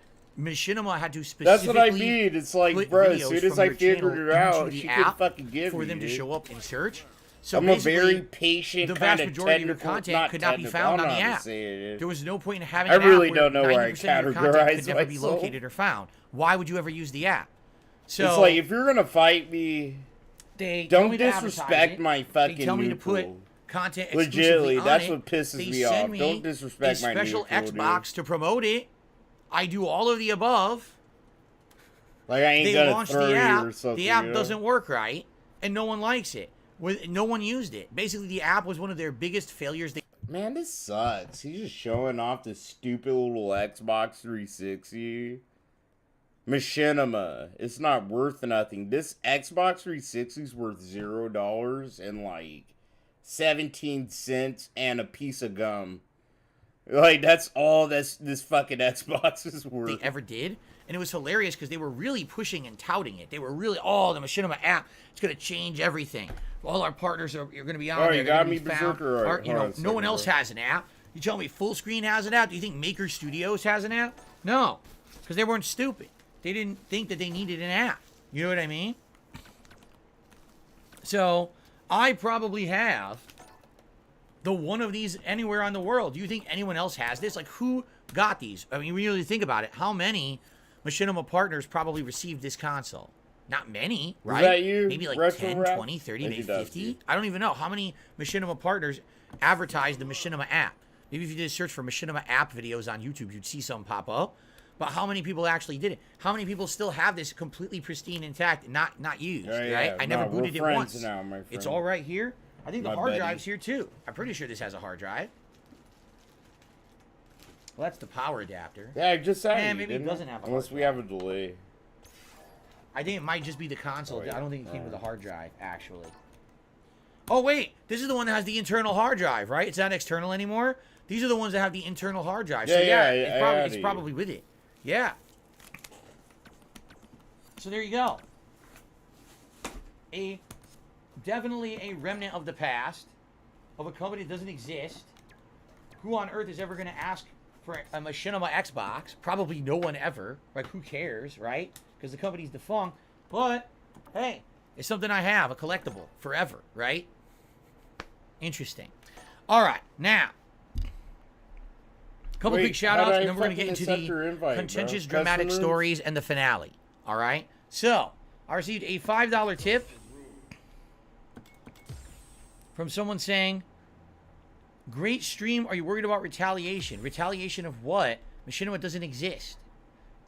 Machinima had to specifically That's what I mean. It's like, put bro, as videos soon as from I your figured channel it into out, the she app could fucking give for me, them to dude. show up in search. So I'm a basically, very patient, the kind vast of majority of your technical, content could not be technical, found I on don't the know how to app. say it. There was no point in having I an really app where don't know where I 90% of your content categorize could never be myself. located or found. Why would you ever use the app? So It's like, if you're gonna fight me, they tell don't me to advertise disrespect it. my They fucking tell me to put neutral. content Legitimately, exclusively on that's it. what pisses They me send off. me Don't disrespect a my special neutral, Xbox dude. to promote it. I do all of the above. Like, I ain't They gonna launched throw the you app. or something. The app you know? doesn't work right, and no one likes it. No one used it. Basically, the app was one of their biggest failures. Man, this sucks. He's just showing off this stupid little Xbox 360. Machinima. It's not worth nothing. This Xbox 360 is worth $0 and like 17 cents and a piece of gum. Like, that's all this fucking Xbox is worth. They ever did. And it was hilarious because they were really pushing and touting it. They were really, oh, the Machinima app, it's going to change everything. All our partners are going to be on Oh, there. you They're got gonna me be found. berserker. Our- you Hold know, on a no one second, else bro. has an app. You tell me Full Screen has an app? Do you think Maker Studios has an app? No, because they weren't stupid. They didn't think that they needed an app. You know what I mean? So, I probably have the one of these anywhere on the world. Do you think anyone else has this? Like, who got these? I mean, when you really think about it, how many Machinima partners probably received this console? Not many, right? Is that you? Maybe like Retro 10, Rap? 20, 30, Like maybe he does, 50. dude. I don't even know. How many Machinima partners advertise the Machinima app? Maybe if you did a search for Machinima app videos on YouTube, you'd see some pop up. But how many people actually did it? How many people still have this completely pristine, intact, not used, Yeah, right? I never we're booted it friends once. now, my friend. It's all right here. I think the My hard buddy. drive's here too. I'm pretty sure this has a hard drive. Well, that's the power adapter. Yeah, I just said Yeah, maybe it doesn't have a unless hard we have a delay. I think it might just be the console. Oh, yeah. I don't think it came with a hard drive, actually. Oh, wait. This is the one that has the internal hard drive, right? It's not external anymore. These are the ones that have the internal hard drive. So, Yeah, it's probably with it. Yeah. So, there you go. Definitely a remnant of the past of a company that doesn't exist. Who on earth is ever going to ask for a Machinima Xbox? Probably no one ever. Like, who cares, right? Because the company's defunct. But, hey, it's something I have, a collectible, forever, right? Interesting. All right, now, a couple Wait, big shout-outs, how and do I then we're going to get fucking into accept your invite, the bro? contentious, Custom dramatic rooms? stories and the finale. All right? So, I received a $5 tip from someone saying, great stream. Are you worried about retaliation? Retaliation of what? Machinima doesn't exist.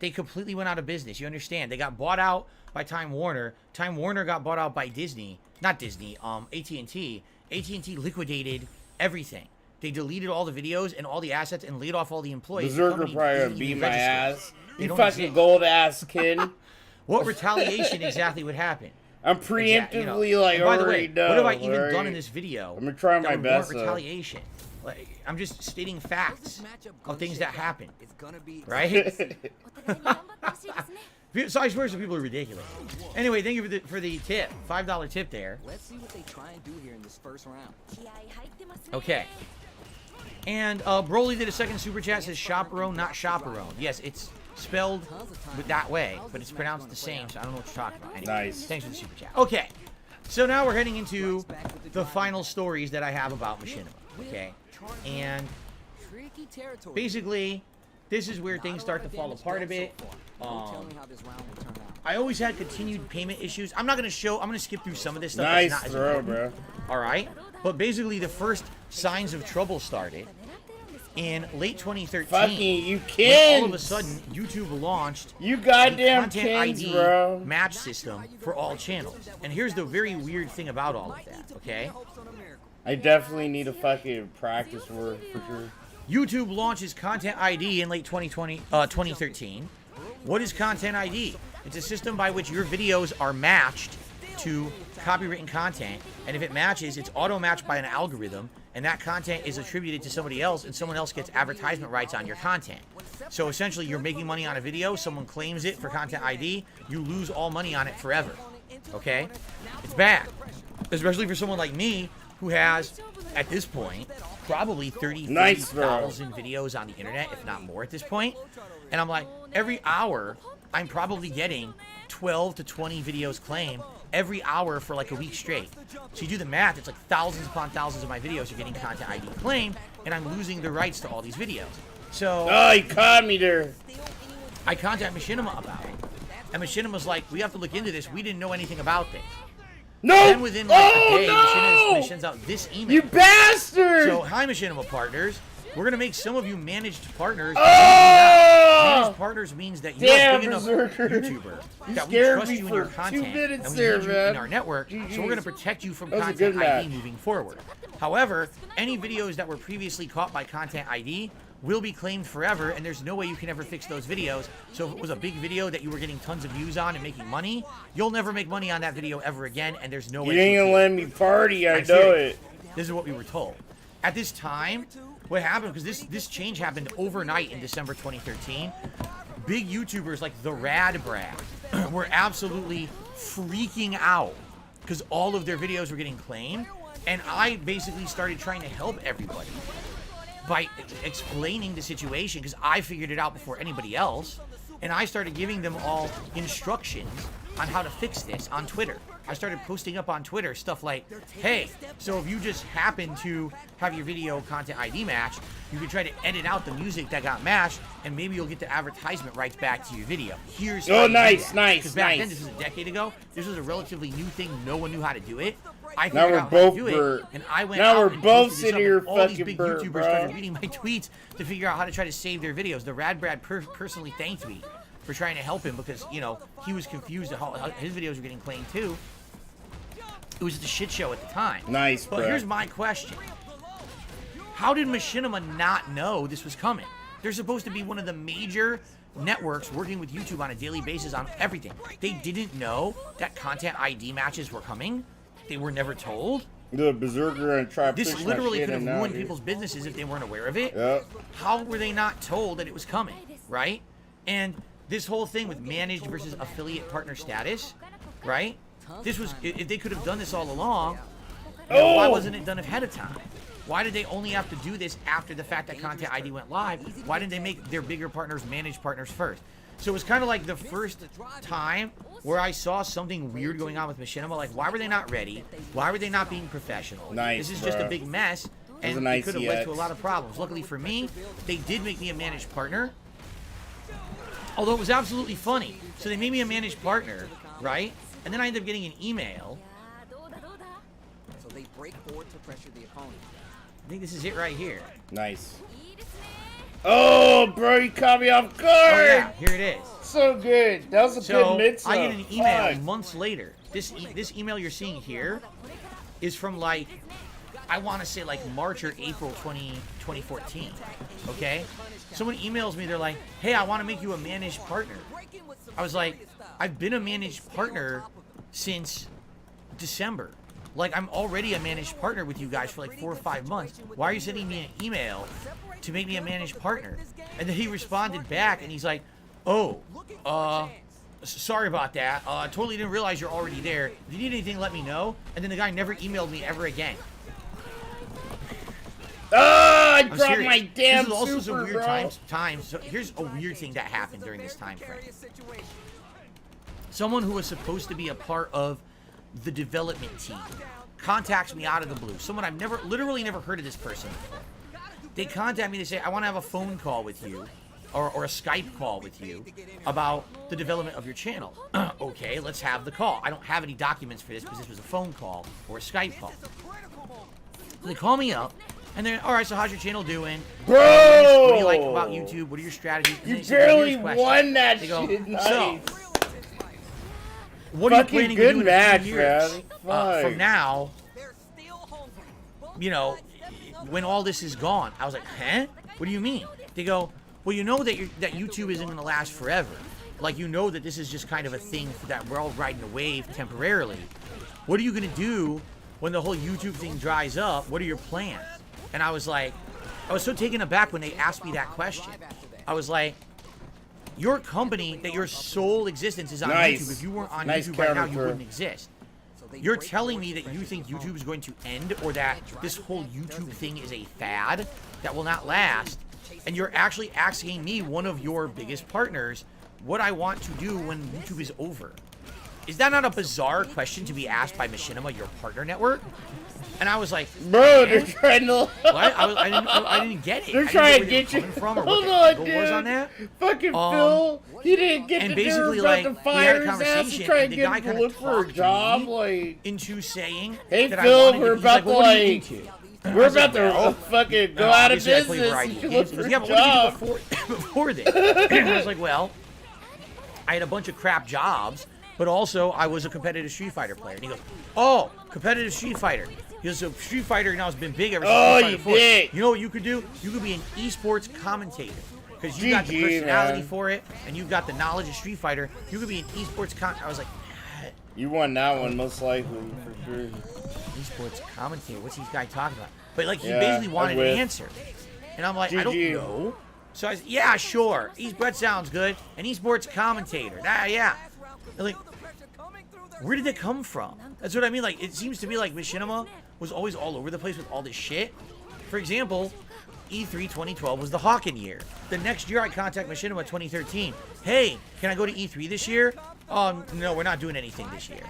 They completely went out of business. You understand? They got bought out by Time Warner. Time Warner got bought out by Disney. Not Disney, AT&T. AT&T liquidated everything. They deleted all the videos and all the assets and laid off all the employees. The Berserker company probably isn't gonna beat even my registered. ass. They You don't fucking exist. gold ass kid. What retaliation exactly would happen? I'm Exact- you know. preemptively like And by the already way, know. what have I even alright? done in this video? I'm gonna try that my would best. warrant retaliation. Like, I'm just stating facts of things that happen, It's gonna be right? お互いに頑張ってほしいですね。 So I swear some people are ridiculous. Anyway, thank you for the tip, $5 tip there. Let's see what they try and do here in this first round. 気合入ってますね。 Okay. And Broly did a second super chat, says chaperone, not chaperone. Yes, it's spelled that way, but it's pronounced the same, so I don't know what you're talking about. Anyway, Nice. Thanks for the super chat. Okay. So now we're heading into the final stories that I have about Machinima. Okay. And Tricky territory. basically, this is where things start to fall apart a bit. Tell me how this round will turn out. I always had continued payment issues. I'm gonna skip through some of this stuff. Nice that's not as throw, important. bro. Alright? But basically, the first signs of trouble started in late 2013. Fucking you when kids. all of a sudden, YouTube launched You a goddamn content kids, ID bro. match system for all channels. And here's the very weird thing about all of that, okay? I definitely need a fucking practice for sure. YouTube launches Content ID in late 2013. What is Content ID? It's a system by which your videos are matched to copywritten content, and if it matches, it's auto-matched by an algorithm, and that content is attributed to somebody else, and someone else gets advertisement rights on your content. So essentially, you're making money on a video, someone claims it for Content ID, you lose all money on it forever. Okay? It's bad. Especially for someone like me, who has, at this point, probably 30,000 videos on the internet, if not more at this point. And I'm like, every hour, I'm probably getting 12 to 20 videos claimed every hour for like a week straight. So you do the math, it's like thousands upon thousands of my videos are getting Content ID claimed, and I'm losing the rights to all these videos. So Oh, you caught me there. I contact Machinima about it. And Machinima's like, we have to look into this. We didn't know anything about this. No! Then within like Oh, a day, no! Machinima sends out this email. You bastard! So, hi Machinima partners. We're gonna make some of you managed partners. Oh! Managed partners means that you're Damn, a big enough Berserker. YouTuber You that we scared trust me you in your for 2 content minutes and we there, need you man. in our network. So we're gonna protect you from That was a Content good ID match. moving forward. However, any videos that were previously caught by Content ID will be claimed forever, and there's no way you can ever fix those videos. So if it was a big video that you were getting tons of views on and making money, you'll never make money on that video ever again, and there's no way You ain't to gonna let me party, I I'm know serious. it. This is what we were told. At this time, what happened, because this change happened overnight in December 2013, big YouTubers like the Rad Brad were absolutely freaking out because all of their videos were getting claimed, and I basically started trying to help everybody by explaining the situation because I figured it out before anybody else, and I started giving them all instructions on how to fix this on Twitter. I started posting up on Twitter stuff like, hey, so if you just happen to have your video content ID match, you can try to edit out the music that got matched, and maybe you'll get the advertisement rights back to your video. Here's how you do nice, that. nice, Because back nice. then, this was a decade ago, this was a relatively new thing. No one knew how to do it. I Now figured we're out how both to do burnt. it, and I went Now out we're and both posted this sitting up, here and all these fucking big burnt, YouTubers bro. started reading my tweets to figure out how to try to save their videos. The Rad Brad personally thanked me for trying to help him because, you know, he was confused at how his videos were getting claimed too. It was just a shit show at the time. Nice, But bro. here's my question. How did Machinima not know this was coming? They're supposed to be one of the major networks working with YouTube on a daily basis on everything. They didn't know that content ID matches were coming? They were never told? The berserker and try to This push literally my shit could have in now, ruined dude. people's businesses if they weren't aware of it. Yep. How were they not told that it was coming, right? And this whole thing with managed versus affiliate partner status, right? This was, if they could have done this all along, why wasn't it done ahead of time? Why did they only have to do this after the fact that Content ID went live? Why didn't they make their bigger partners managed partners first? So it was kind of like the first time where I saw something weird going on with Machinima. Like, why were they not ready? Why were they not being professional? Nice, This is just a bro. big mess, and a it nice could have led to a EX. lot of problems. Luckily for me, they did make me a managed partner. Although it was absolutely funny. So they made me a managed partner, right? And then I ended up getting an email. So they break forward to pressure the opponent. I think this is it right here. Nice. Oh, bro, you caught me off guard. Oh yeah, here it is. So good. That was a So good mix. I get an email Fuck. months later. This email you're seeing here is from like, I want to say like March or April 2014. Okay? Someone emails me, they're like, hey, I want to make you a managed partner. I was like, I've been a managed partner since December. Like, I'm already a managed partner with you guys for like 4 or 5 months. Why are you sending me an email to make me a managed partner? And then he responded back and he's like, oh, sorry about that. Totally didn't realize you're already there. If you need anything, let me know. And then the guy never emailed me ever again. Oh, I I'm dropped serious. my damn This is also super, some weird bro. times. So here's a weird thing that happened during this time frame. Someone who was supposed to be a part of the development team contacts me out of the blue. Someone I've literally never heard of this person before. They contact me, they say, I want to have a phone call with you, or a Skype call with you about the development of your channel. Okay, let's have the call. I don't have any documents for this because this was a phone call or a Skype call. So they call me up, and they're, all right, so how's your channel doing? Bro! What do you like about YouTube? What are your strategies? And You they say, "Well, barely here's questions." won that They go, shit. Nice. So, what are you Fucking planning good to do in match, a few years man. Fuck. from now? You know, when all this is gone. I was like, huh? What do you mean? They go, well, you know that that YouTube isn't going to last forever. Like, you know that this is just kind of a thing that we're all riding a wave temporarily. What are you going to do when the whole YouTube thing dries up? What are your plans? And I was like, I was so taken aback when they asked me that question. I was like, your company, that your sole existence is on Nice. YouTube. If you weren't on Nice YouTube right now, you counter. wouldn't exist. You're telling me that you think YouTube is going to end, or that this whole YouTube thing is a fad that will not last, and you're actually asking me, one of your biggest partners, what I want to do when YouTube is over. Is that not a bizarre question to be asked by Machinima, your partner network? And I was like, Bro, they're trying to. what? I didn't get it. They're I didn't trying know to where they get were you. coming from, or Hold what on, the dude. angle was on that. Fucking Phil, he didn't get and that they were basically, about like, to we had fire a his ass to conversation, try and and the get guy him to kind look of for a talked job. me Like, into saying hey that Phil, I wanted we're he's like, about well, to what are you like, into? we're was like, about to well, fucking go out of obviously I play business. variety You should games. look for Yeah, a but what did you job. do before this? And I was like, well, I had a bunch of crap jobs, but also I was a competitive Street Fighter player. And he goes, oh, competitive Street Fighter. He goes, so Street Fighter now has been big ever since Oh, Street you Fighter 4. dick. You know what you could do? You could be an esports commentator. Because you got the GG, personality man. for it, and you've got the knowledge of Street Fighter. You could be an esports I was like, You won that one, most likely, for sure. esports commentator. What's this guy talking about? But like, he Yeah, basically wanted I'm an with. answer, and I'm like, I don't GG. know. So I said, yeah, sure. Esports sounds good. An esports commentator. Yeah. And like, where did that come from? That's what I mean. Like, it seems to me like Machinima was always all over the place with all this shit. For example, E3 2012 was the Hawken year. The next year I contact Machinima 2013. Hey, can I go to E3 this year? No, we're not doing anything this year.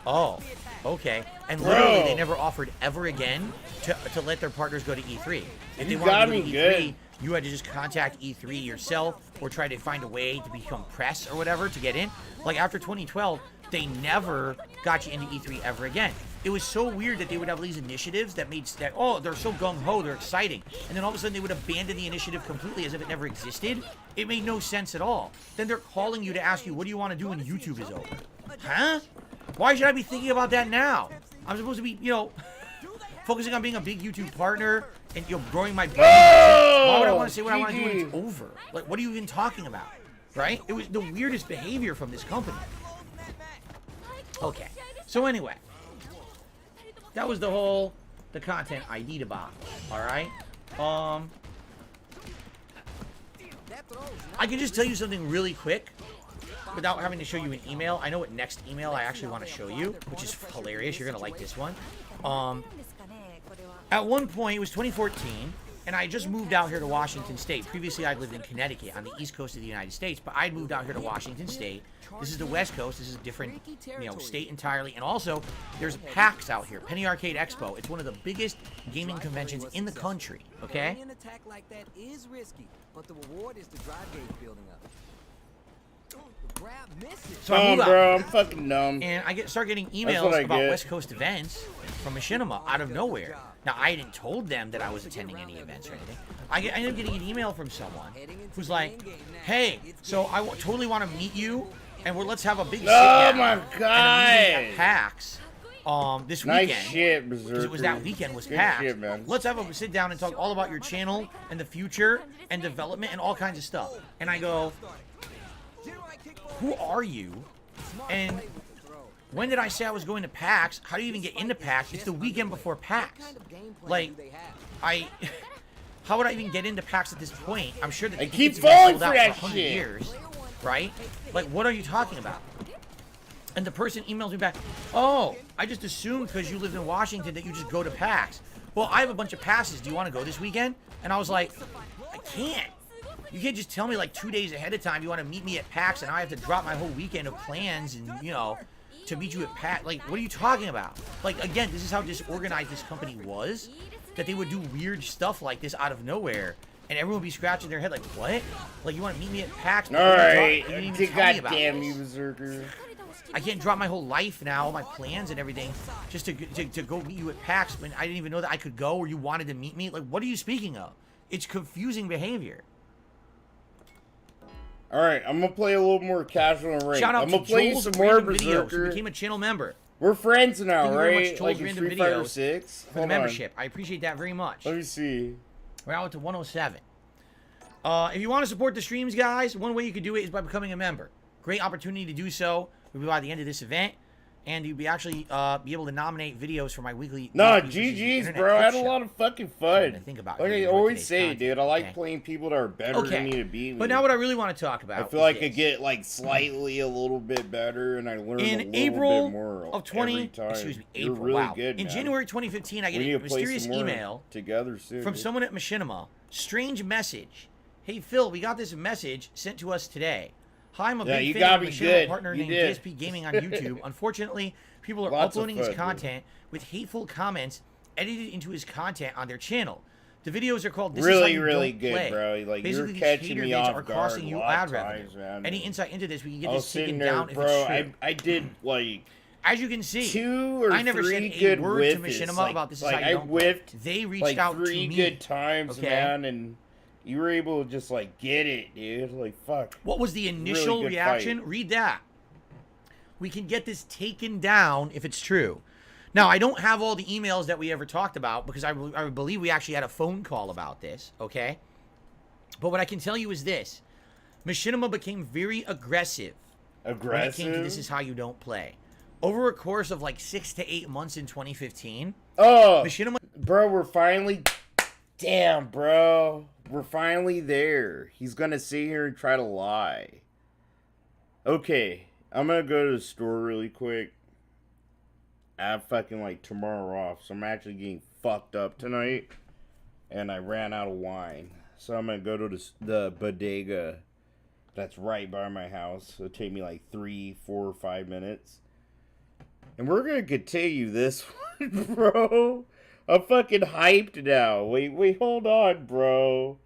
Oh, okay. And literally, they never offered ever again to let their partners go to E3. If they wanted to go to E3, you had to just contact E3 yourself or try to find a way to become press or whatever to get in. Like after 2012, they never got you into E3 ever again. It was so weird that they would have these initiatives that made that, oh, they're so gung-ho, they're exciting. And then all of a sudden they would abandon the initiative completely as if it never existed. It made no sense at all. Then they're calling you to ask you, what do you want to do when YouTube is over? Huh? Why should I be thinking about that now? I'm supposed to be, you know, focusing on being a big YouTube partner and, you know, growing my brand. Why would I want to say what I want to do when it's over? Like, what are you even talking about? Right? It was the weirdest behavior from this company. Okay. So anyway, that was the content ID debacle. All right. I can just tell you something really quick without having to show you an email. I know what next email I actually want to show you, which is hilarious. You're gonna like this one. At one point, it was 2014, and I just moved out here to Washington State. Previously, I'd lived in Connecticut on the East Coast of the United States, but I'd moved out here to Washington State. This is the West Coast. This is a different, you know, state entirely. And also, there's PAX out here, Penny Arcade Expo. It's one of the biggest gaming conventions in the country. Okay. An attack like that is risky, but the reward is the drive gauge building up. The grab misses. So I move out, bro, I'm fucking dumb. and I start getting emails about West Coast events from Machinima out of nowhere. Now, I hadn't told them that I was attending any events or anything. I ended up getting an email from someone who's like, hey, so I totally want to meet you, and let's have a big sit-down. Oh my god! At PAX this weekend. Nice shit, Berserker. Because it was that weekend was Good PAX. shit, man. Let's have a sit down and talk all about your channel and the future and development and all kinds of stuff. And I go, who are you? And when did I say I was going to PAX? How do you even get into PAX? It's the weekend before PAX. Like, how would I even get into PAX at this point? I'm sure that I the keep tickets have been falling sold for out that 100 shit. years, right? Like, what are you talking about? And the person emails me back, oh, I just assumed because you lived in Washington that you just go to PAX. Well, I have a bunch of passes. Do you want to go this weekend? And I was like, I can't. You can't just tell me like 2 days ahead of time you want to meet me at PAX and I have to drop my whole weekend of plans and, you know, to meet you at PAX. Like, what are you talking about? Like, again, this is how disorganized this company was, that they would do weird stuff like this out of nowhere. And everyone would be scratching their head like, what? Like, you want to meet me at PAX? Alright, you didn't even tell me about goddamn this. you, Berserker. I can't drop my whole life now, all my plans and everything, just to go meet you at PAX when I didn't even know that I could go or you wanted to meet me. Like, what are you speaking of? It's confusing behavior. Alright, I'm gonna play a little more casual and ranked. Shout out I'm to gonna play Joel's some more Random Videos, who Berserker. became a channel member. We're friends now, Thank you very much, right? Joel's Like in Random Street Fighter Videos 6? For the membership. I appreciate that very much. Let me see. We're out to 107. If you want to support the streams, guys, one way you could do it is by becoming a member. Great opportunity to do so. We'll be by the end of this event. And you'll be actually be able to nominate videos for my weekly... Nah, weekly GG's, bro. I had a lot of fucking fun. Think about Like I enjoy always today's say, content. dude, I like Okay. playing people that are better than me to beat me. But now what I really want to talk about I feel is like I this. get like slightly a little bit better, and I learn a In little April bit more of 20... every time. Excuse me, You're April, really wow. good, In man. January 2015, I get We need a to play mysterious some more email together soon, from dude. someone at Machinima. Strange message. Hey, Phil, we got this message sent to us today. Hi, I'm a big you fan gotta of a be Machinima good. partner You named did. DSP Gaming on YouTube. Unfortunately, people are Lots of uploading his fun, dude. content with hateful comments edited into his content on their channel. The videos are called "This Really, is how you really don't good, play." bro. Like, Basically, you're these catching hater me vids off are guard costing a you lot ad of revenue. times, man. Any insight into this, we can get I was this taken sitting there, down if bro. it's true. I did like As you can see, 2 or I never 3 said a good word to whiffs. Machinima Like, about this is like how you I don't play. whiffed They reached like out 3 to me. good times, Okay? man, and you were able to just like get it, dude. Like fuck. What was the initial good reaction? fight. Read that. We can get this taken down if it's true. Now, I don't have all the emails that we ever talked about because I believe we actually had a phone call about this, okay? But what I can tell you is this. Machinima became very aggressive when it came to This Is How You Don't Play. Over a course of like 6 to 8 months in 2015, Oh, Machinima... bro, we're finally... Damn, bro. We're finally there. He's gonna sit here and try to lie. Okay, I'm gonna go to the store really quick. I have fucking like tomorrow off, so I'm actually getting fucked up tonight. And I ran out of wine. So I'm gonna go to the bodega that's right by my house. It'll take me like 3, 4, or 5 minutes. And we're gonna continue this one, bro. I'm fucking hyped now. Wait, hold on, bro.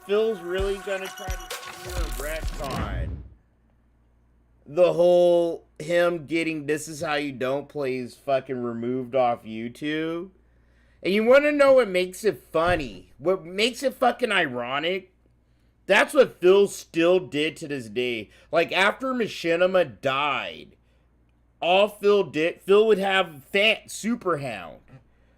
Phil's really gonna try to steer a retcon. The whole him getting "This Is How You Don't Play" is fucking removed off YouTube. And you wanna know what makes it funny? What makes it fucking ironic? That's what Phil still did to this day. Like, after Machinima died, all Phil would have Superhound.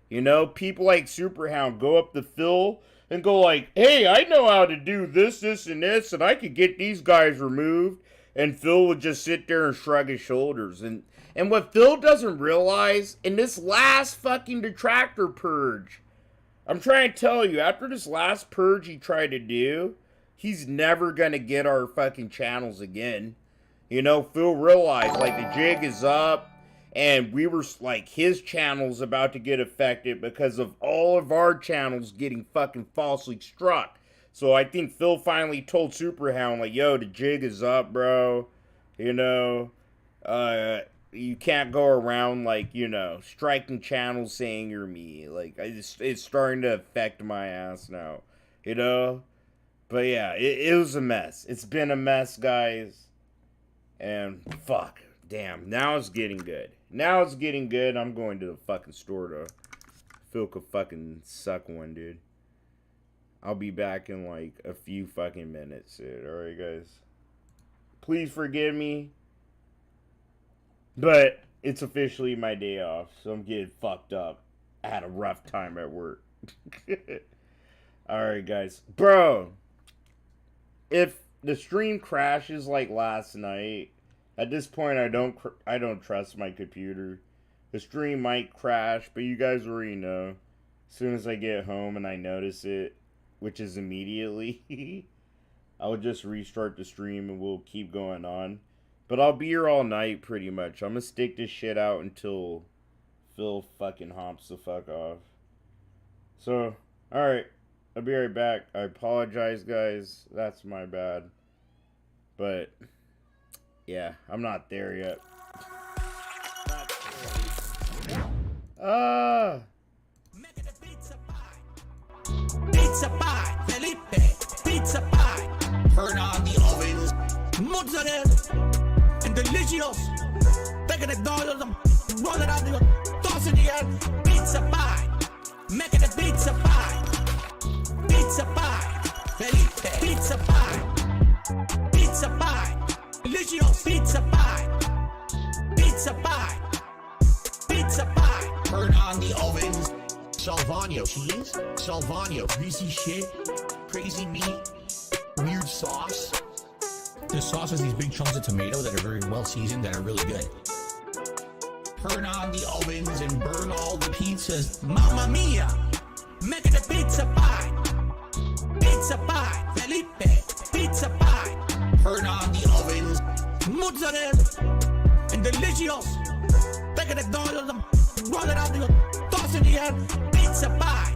You know, people like Superhound go up to Phil and go like, hey, I know how to do this, this, and this, and I could get these guys removed. And Phil would just sit there and shrug his shoulders. And what Phil doesn't realize, in this last fucking detractor purge, I'm trying to tell you, after this last purge he tried to do, he's never gonna get our fucking channels again. You know, Phil realized, like, the jig is up, and we were, like, his channel's about to get affected because of all of our channels getting fucking falsely struck. So I think Phil finally told Superhound, like, yo, the jig is up, bro. You know, you can't go around, like, you know, striking channels saying you're me. Like, it's starting to affect my ass now, you know? But yeah, it was a mess. It's been a mess, guys. And fuck, damn, now it's getting good. Now it's getting good. I'm going to the fucking store to Phil could fucking suck one, dude. I'll be back in like a few fucking minutes, dude. Alright, guys. Please forgive me. But it's officially my day off, so I'm getting fucked up. I had a rough time at work. Alright, guys. Bro, if the stream crashes like last night, at this point I don't trust my computer. The stream might crash, but you guys already know. As soon as I get home and I notice it, which is immediately, I'll just restart the stream and we'll keep going on. But I'll be here all night pretty much. I'm gonna stick this shit out until Phil fucking hops the fuck off. So, alright. I'll be right back. I apologize, guys. That's my bad. But, yeah, I'm not there yet. Pizza pie, Felipe, pizza pie. Turn on the ovens, mozzarella, and delicious. Taking the dollars, roll it out, toss it again. Pizza pie, making a pizza pie. Pizza pie, Felipe, pizza pie. Pizza pie, delicious pizza pie. Pizza pie, pizza pie. Turn on the ovens. Salvano cheese, Salvano greasy shit, crazy meat, weird sauce. The sauce has these big chunks of tomato that are very well seasoned, that are really good. Turn on the ovens and burn all the pizzas. Mamma mia! Making a pizza pie. Pizza pie, Felipe, pizza pie. Turn on the ovens. Mozzarella and delicious. Taking the dollars, roll it out, toss it again. Pizza pie,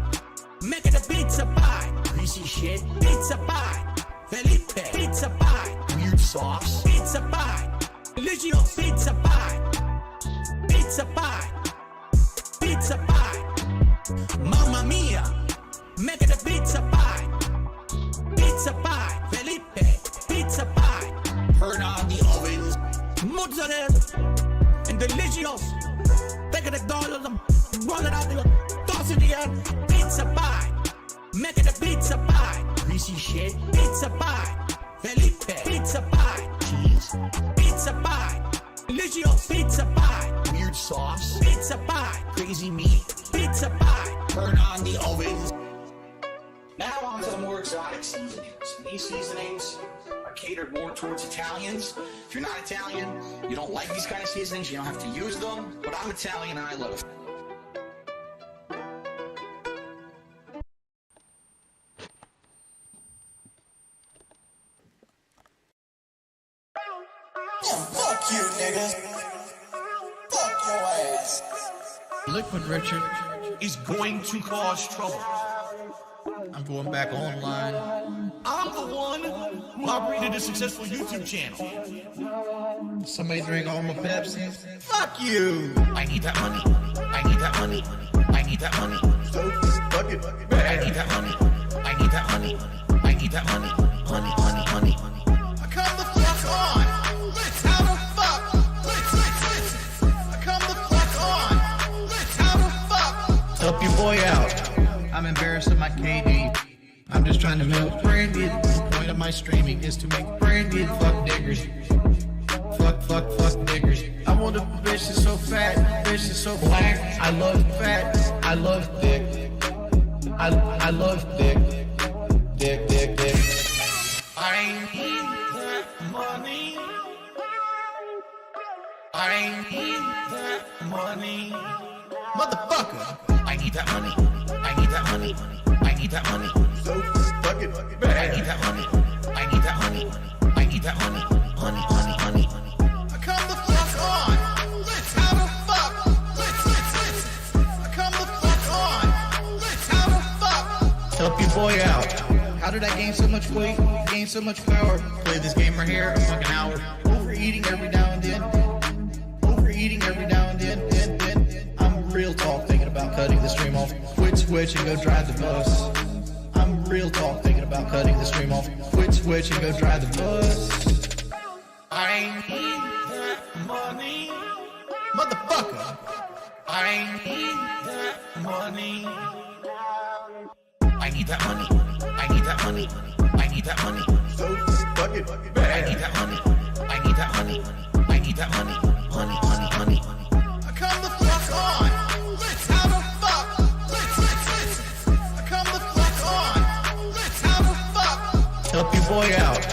making a pizza pie. Greasy shit. Pizza pie, Felipe. Pizza pie. Weird sauce. Pizza pie. Delicious pizza pie. Pizza pie. Pizza pie. Mamma mia. Making a pizza pie. Pizza pie. Felipe. Pizza pie. Turn on the ovens. Mozzarella and delicious. Taking the dollars, roll it out, toss it again. Pizza pie, making a pizza pie. Greasy shit. Pizza pie, Felipe. Pizza pie, cheese. Pizza pie, delicious pizza pie. Weird sauce. Pizza pie, crazy meat. Pizza pie. Turn on the ovens. Now on to the more exotic seasonings. These seasonings are catered more towards Italians. If you're not Italian, you don't like these kind of seasonings, you don't have to use them. But I'm Italian and I love it. Fuck you, niggas. Fuck your ass. Liquid Richard is going to cause trouble. I'm going back online. I'm the one who operated a successful YouTube channel. Somebody drank all my Pepsi. Fuck you! I need that money. I need that money. I need that money. So fuck it. I need that money. I need that money. I need that money. Money, money, money. Come the fuck on! Let's have a fuck! Let's. Come the fuck on! Let's have a fuck! Help your boy out. I'm embarrassed of my KD. I'm just trying to make branded. The point of my streaming is to make branded fuck diggers. Fuck diggers. I want a bitch that's so fat, bitch that's so black. I love fat, I love thick. I love dick. Dick. I need that money. I need that money. Motherfucker. I need that money. I need that money. I need that money. So fuck it. I need that money. I need that money. I need that money. Money. Come the fuck on. Let's have a fuck. Let's. Come the fuck on. Let's have a fuck. Help your boy out. How did I gain so much weight? Gain so much power? Play this game right here a fucking hour. Overeating every now and then. I'm real talk thinking about cutting the stream off. Quit switch and go drive the bus. I'm real talk thinking about cutting the stream off. Quit switch and go drive the bus. I need that money. Motherfucker. I need that money. I need that money. I need that money. I need that money. So fuck it. I need that money. I need that money. I need that money. Money. Come the fuck on. Let's have a fuck. Let's. Come the fuck on. Let's have a fuck. Help your boy out.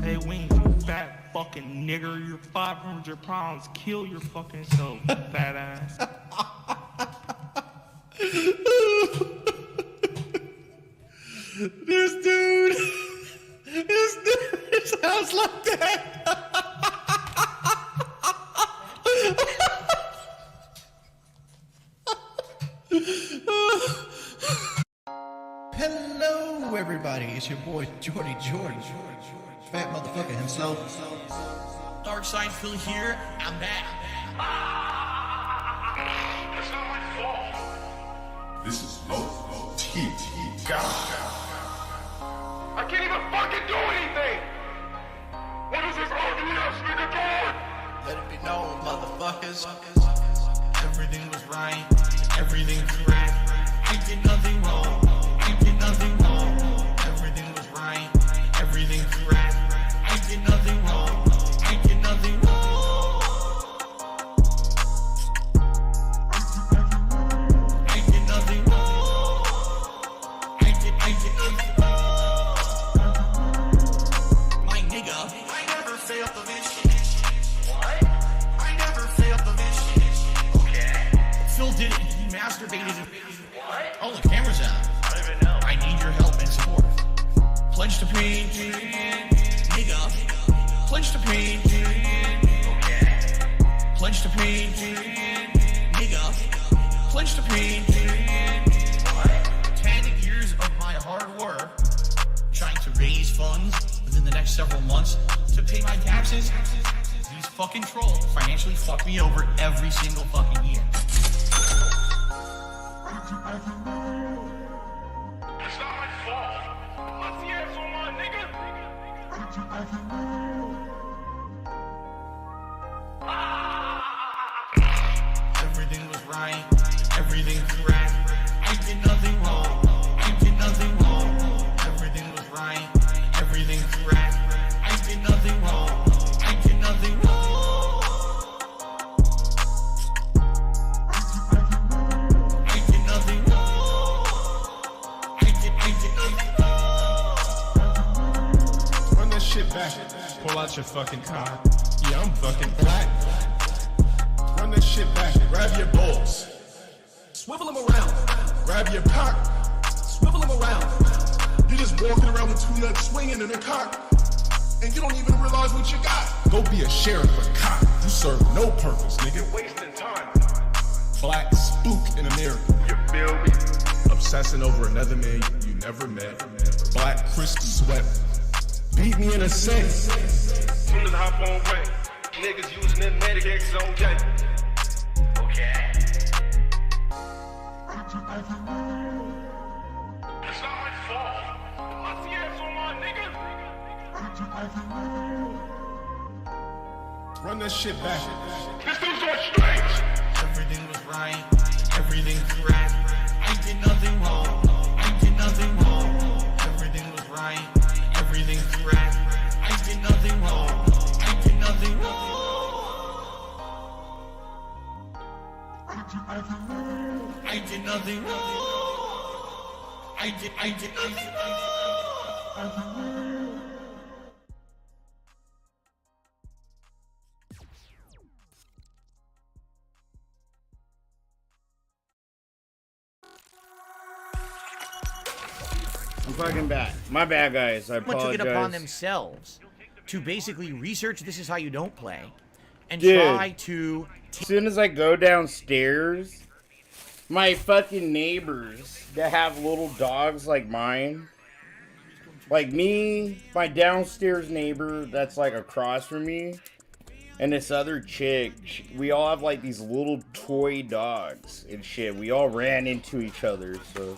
Hey, Wings, you fat fucking nigger. You're 500 pounds. Kill your fucking self, fat ass. This dude sounds like that. Hello, everybody. It's your boy Jordy George, fat motherfucker himself. Dark Side Phil here. I'm back. It's not my fault. This is OT. God. I can't even fucking do anything! What is this ugly ass nigga doing? Let it be known, motherfuckers. Everything was right. Everything correct. I did nothing wrong. Everything was right. Everything correct. I did nothing wrong. Oh, the camera's on. I don't even know. I need your help and support. Pledge to pay, nigga. Pledge to pay, okay. Pledge to pay, nigga. Pledge to pay, what? 10 years of my hard work trying to raise funds within the next several months to pay my taxes. These fucking trolls financially fuck me over every single fucking year. It's not my fault. What's the answer, my nigga? Everything was right. Everything correct. I did nothing wrong. Everything was right. Everything correct. I did nothing wrong. Back. Pull out your fucking car. Yeah, I'm fucking black. Run that shit back. Grab your balls. Swivel them around. Grab your cock. Swivel them around. You just walking around with two nuts swinging in a cock. and you don't even realize what you got. Go be a sheriff or cop. You serve no purpose, nigga. You're wasting time. Black spook in America. You feel me? Obsessing over another man you never met. Black crystal sweat. Beat me in a sense. Soon as I hop on way, niggas using them medications on day. Okay. It's not my fault. My CF's on my nigga. Run that shit back. This dude's on straight. Everything was right, everything correct. I did nothing wrong, I did nothing wrong. Everything was right, everything correct. I did nothing wrong, I did nothing wrong. I did nothing wrong. I did nothing wrong. I'm fucking bad. My bad, guys. I apologize. Took it upon themselves to basically research This Is How You Don't Play and Dude, try to... As soon as I go downstairs, my fucking neighbors that have little dogs like mine, like me, my downstairs neighbor that's like across from me, and this other chick, we all have like these little toy dogs and shit. We all ran into each other, so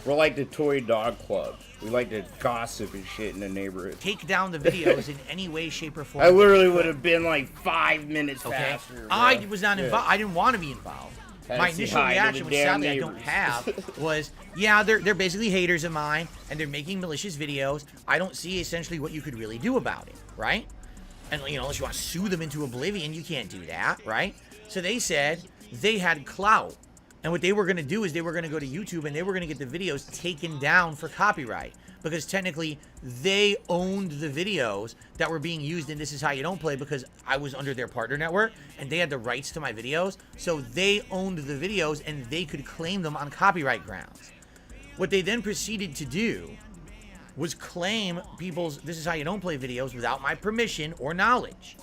we're like the toy dog club. We like to gossip and shit in the neighborhood. Take down the videos in any way, shape, or form. I literally would have been like 5 minutes faster. Bro. I was not involved. I didn't want to be involved. My initial reaction, which sadly I don't have, was, yeah, they're basically haters of mine, and they're making malicious videos. I don't see essentially what you could really do about it, right? And, you know, unless you want to sue them into oblivion, you can't do that, right? So they said they had clout. And what they were going to do is they were going to go to YouTube and they were going to get the videos taken down for copyright. Because technically, they owned the videos that were being used in This Is How You Don't Play because I was under their partner network and they had the rights to my videos. So they owned the videos and they could claim them on copyright grounds. What they then proceeded to do was claim people's This Is How You Don't Play videos without my permission or knowledge.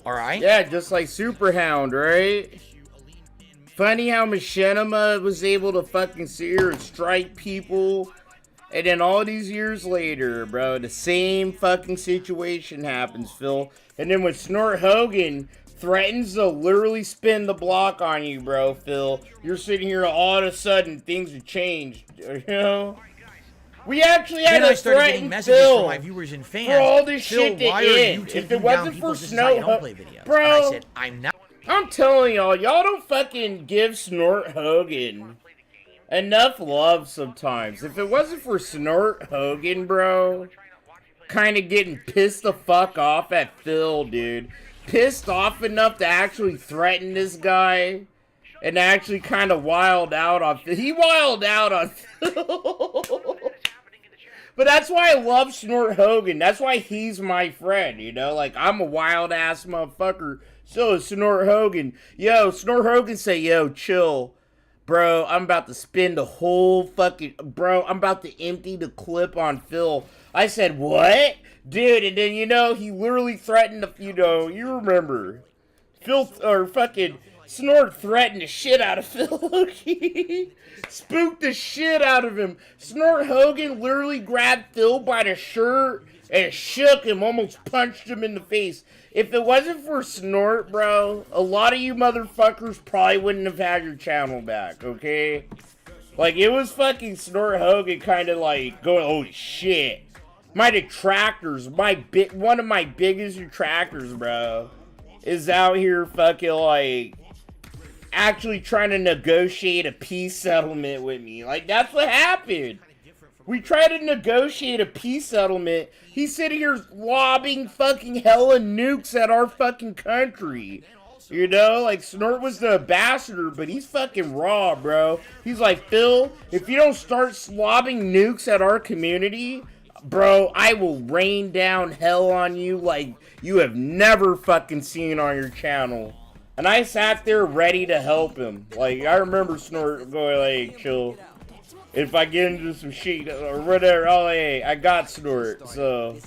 All right? Yeah, just like Superhound, right? Funny how Machinima was able to fucking sit here and strike people, and then all these years later, bro, the same fucking situation happens, Phil. And then when Snort Hogan threatens to literally spin the block on you, bro, Phil, you're sitting here all of a sudden things have changed, you know? We actually had to threaten Phil from my viewers and fans, for all this Phil, shit to why are you end. If taking it wasn't down for people's This Is How You Don't Play Snort, videos? bro, And I said, I'm not. I'm telling y'all don't fucking give Snort Hogan enough love sometimes. If it wasn't for Snort Hogan, bro, kind of getting pissed the fuck off at Phil, dude. Pissed off enough to actually threaten this guy and actually kind of wild out on Phil. He wild out on Phil. But that's why I love Snort Hogan. That's why he's my friend, you know? Like, I'm a wild-ass motherfucker. So is Snort Hogan. Yo, Snort Hogan say, yo, chill. Bro, I'm about to spin the whole fucking... Bro, I'm about to empty the clip on Phil. I said, what? Dude, and then, you know, he literally threatened to, you know, you remember. Phil, or fucking... Snort threatened the shit out of Phil Hogan. Spooked the shit out of him. Snort Hogan literally grabbed Phil by the shirt and shook him, almost punched him in the face. If it wasn't for Snort, bro, a lot of you motherfuckers probably wouldn't have had your channel back, okay? Like, it was fucking Snort Hogan kind of like going, oh shit. My detractors, one of my biggest detractors, bro, is out here fucking like actually trying to negotiate a peace settlement with me. Like, that's what happened. We tried to negotiate a peace settlement. He's sitting here lobbing fucking hella nukes at our fucking country. You know, like, Snort was the ambassador, but he's fucking raw, bro. He's like, Phil, if you don't start lobbing nukes at our community, bro, I will rain down hell on you like you have never fucking seen on your channel. And I sat there ready to help him. Like, I remember Snort going, like, chill. If I get into some shit or whatever, oh hey, I got Snort, so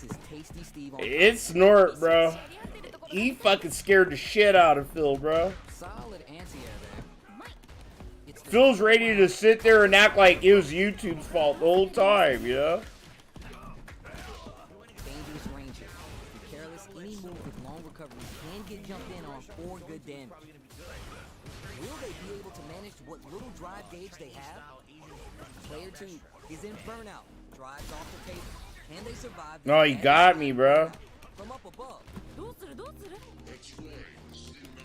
it's Snort, bro. He fucking scared the shit out of Phil, bro. Phil's ready to sit there and act like it was YouTube's fault the whole time, you know? Dangerous range here. If you're careless, any move with long recovery can get jumped in on for good damage. Will they be able to manage what little drive gauge they have? Player 2 is in burnout. Drives off the table. Can they survive? No, he got me, bro. From up above.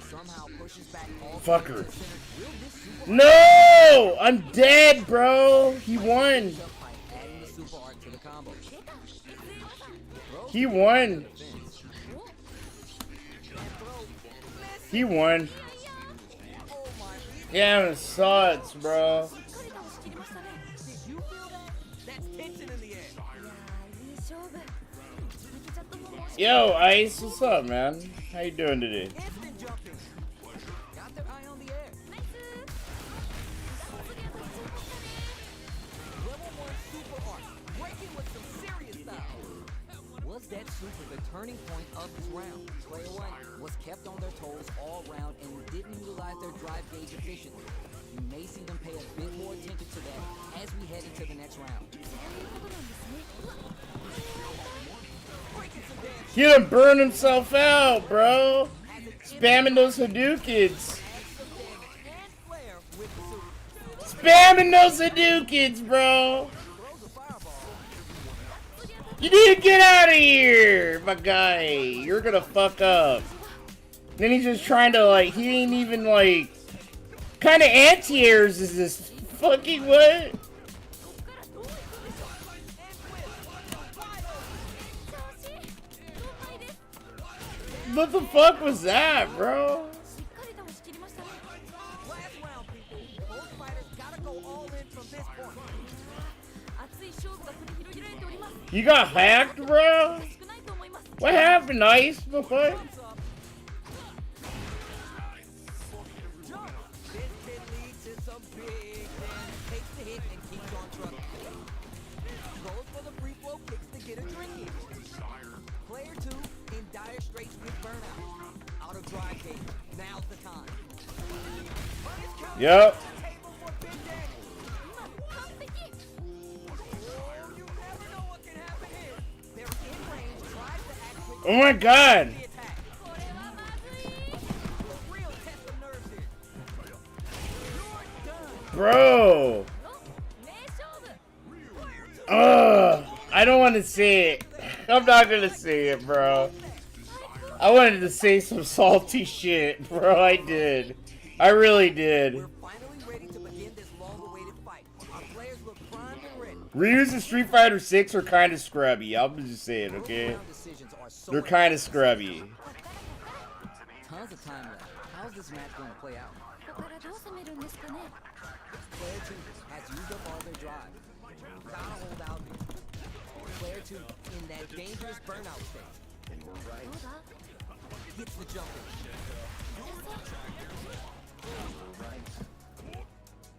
Somehow pushes back all Fucker. No! I'm dead, bro. He won. He won. He won. Damn, it sucks, bro. Yo, Ice, what's up, man? How you doing today? Was that super the turning point of this round? Player 1 was kept on their toes all round and didn't utilize their drive gauge efficiently. You may see them pay a bit more attention to that as we head into the next round. He done burned himself out, bro. Spamming those Hadoukens. Spamming those Hadoukens, bro. You need to get out of here, my guy. You're gonna fuck up. Then he's just trying to, like, he ain't even, like, kind of anti-airs is this? Fucking what? What the fuck was that, bro? You got hacked, bro? What happened, Ice? The fuck? Player 2 in dire straits with burnout. Out of drive gauge. Now's the time. Yep. Oh my god. Bro. I don't want to say it. I'm not gonna say it, bro. I wanted to say some salty shit, bro. I did. I really did. Ryu's in Street Fighter 6 are kind of scrubby. I'm just saying, okay? They're kind of scrubby. Tons of time left. How's this match going to play out? Player 2 has used up all their drive. Gotta hold out here. Player 2 in that dangerous burnout state. Gets the jump in.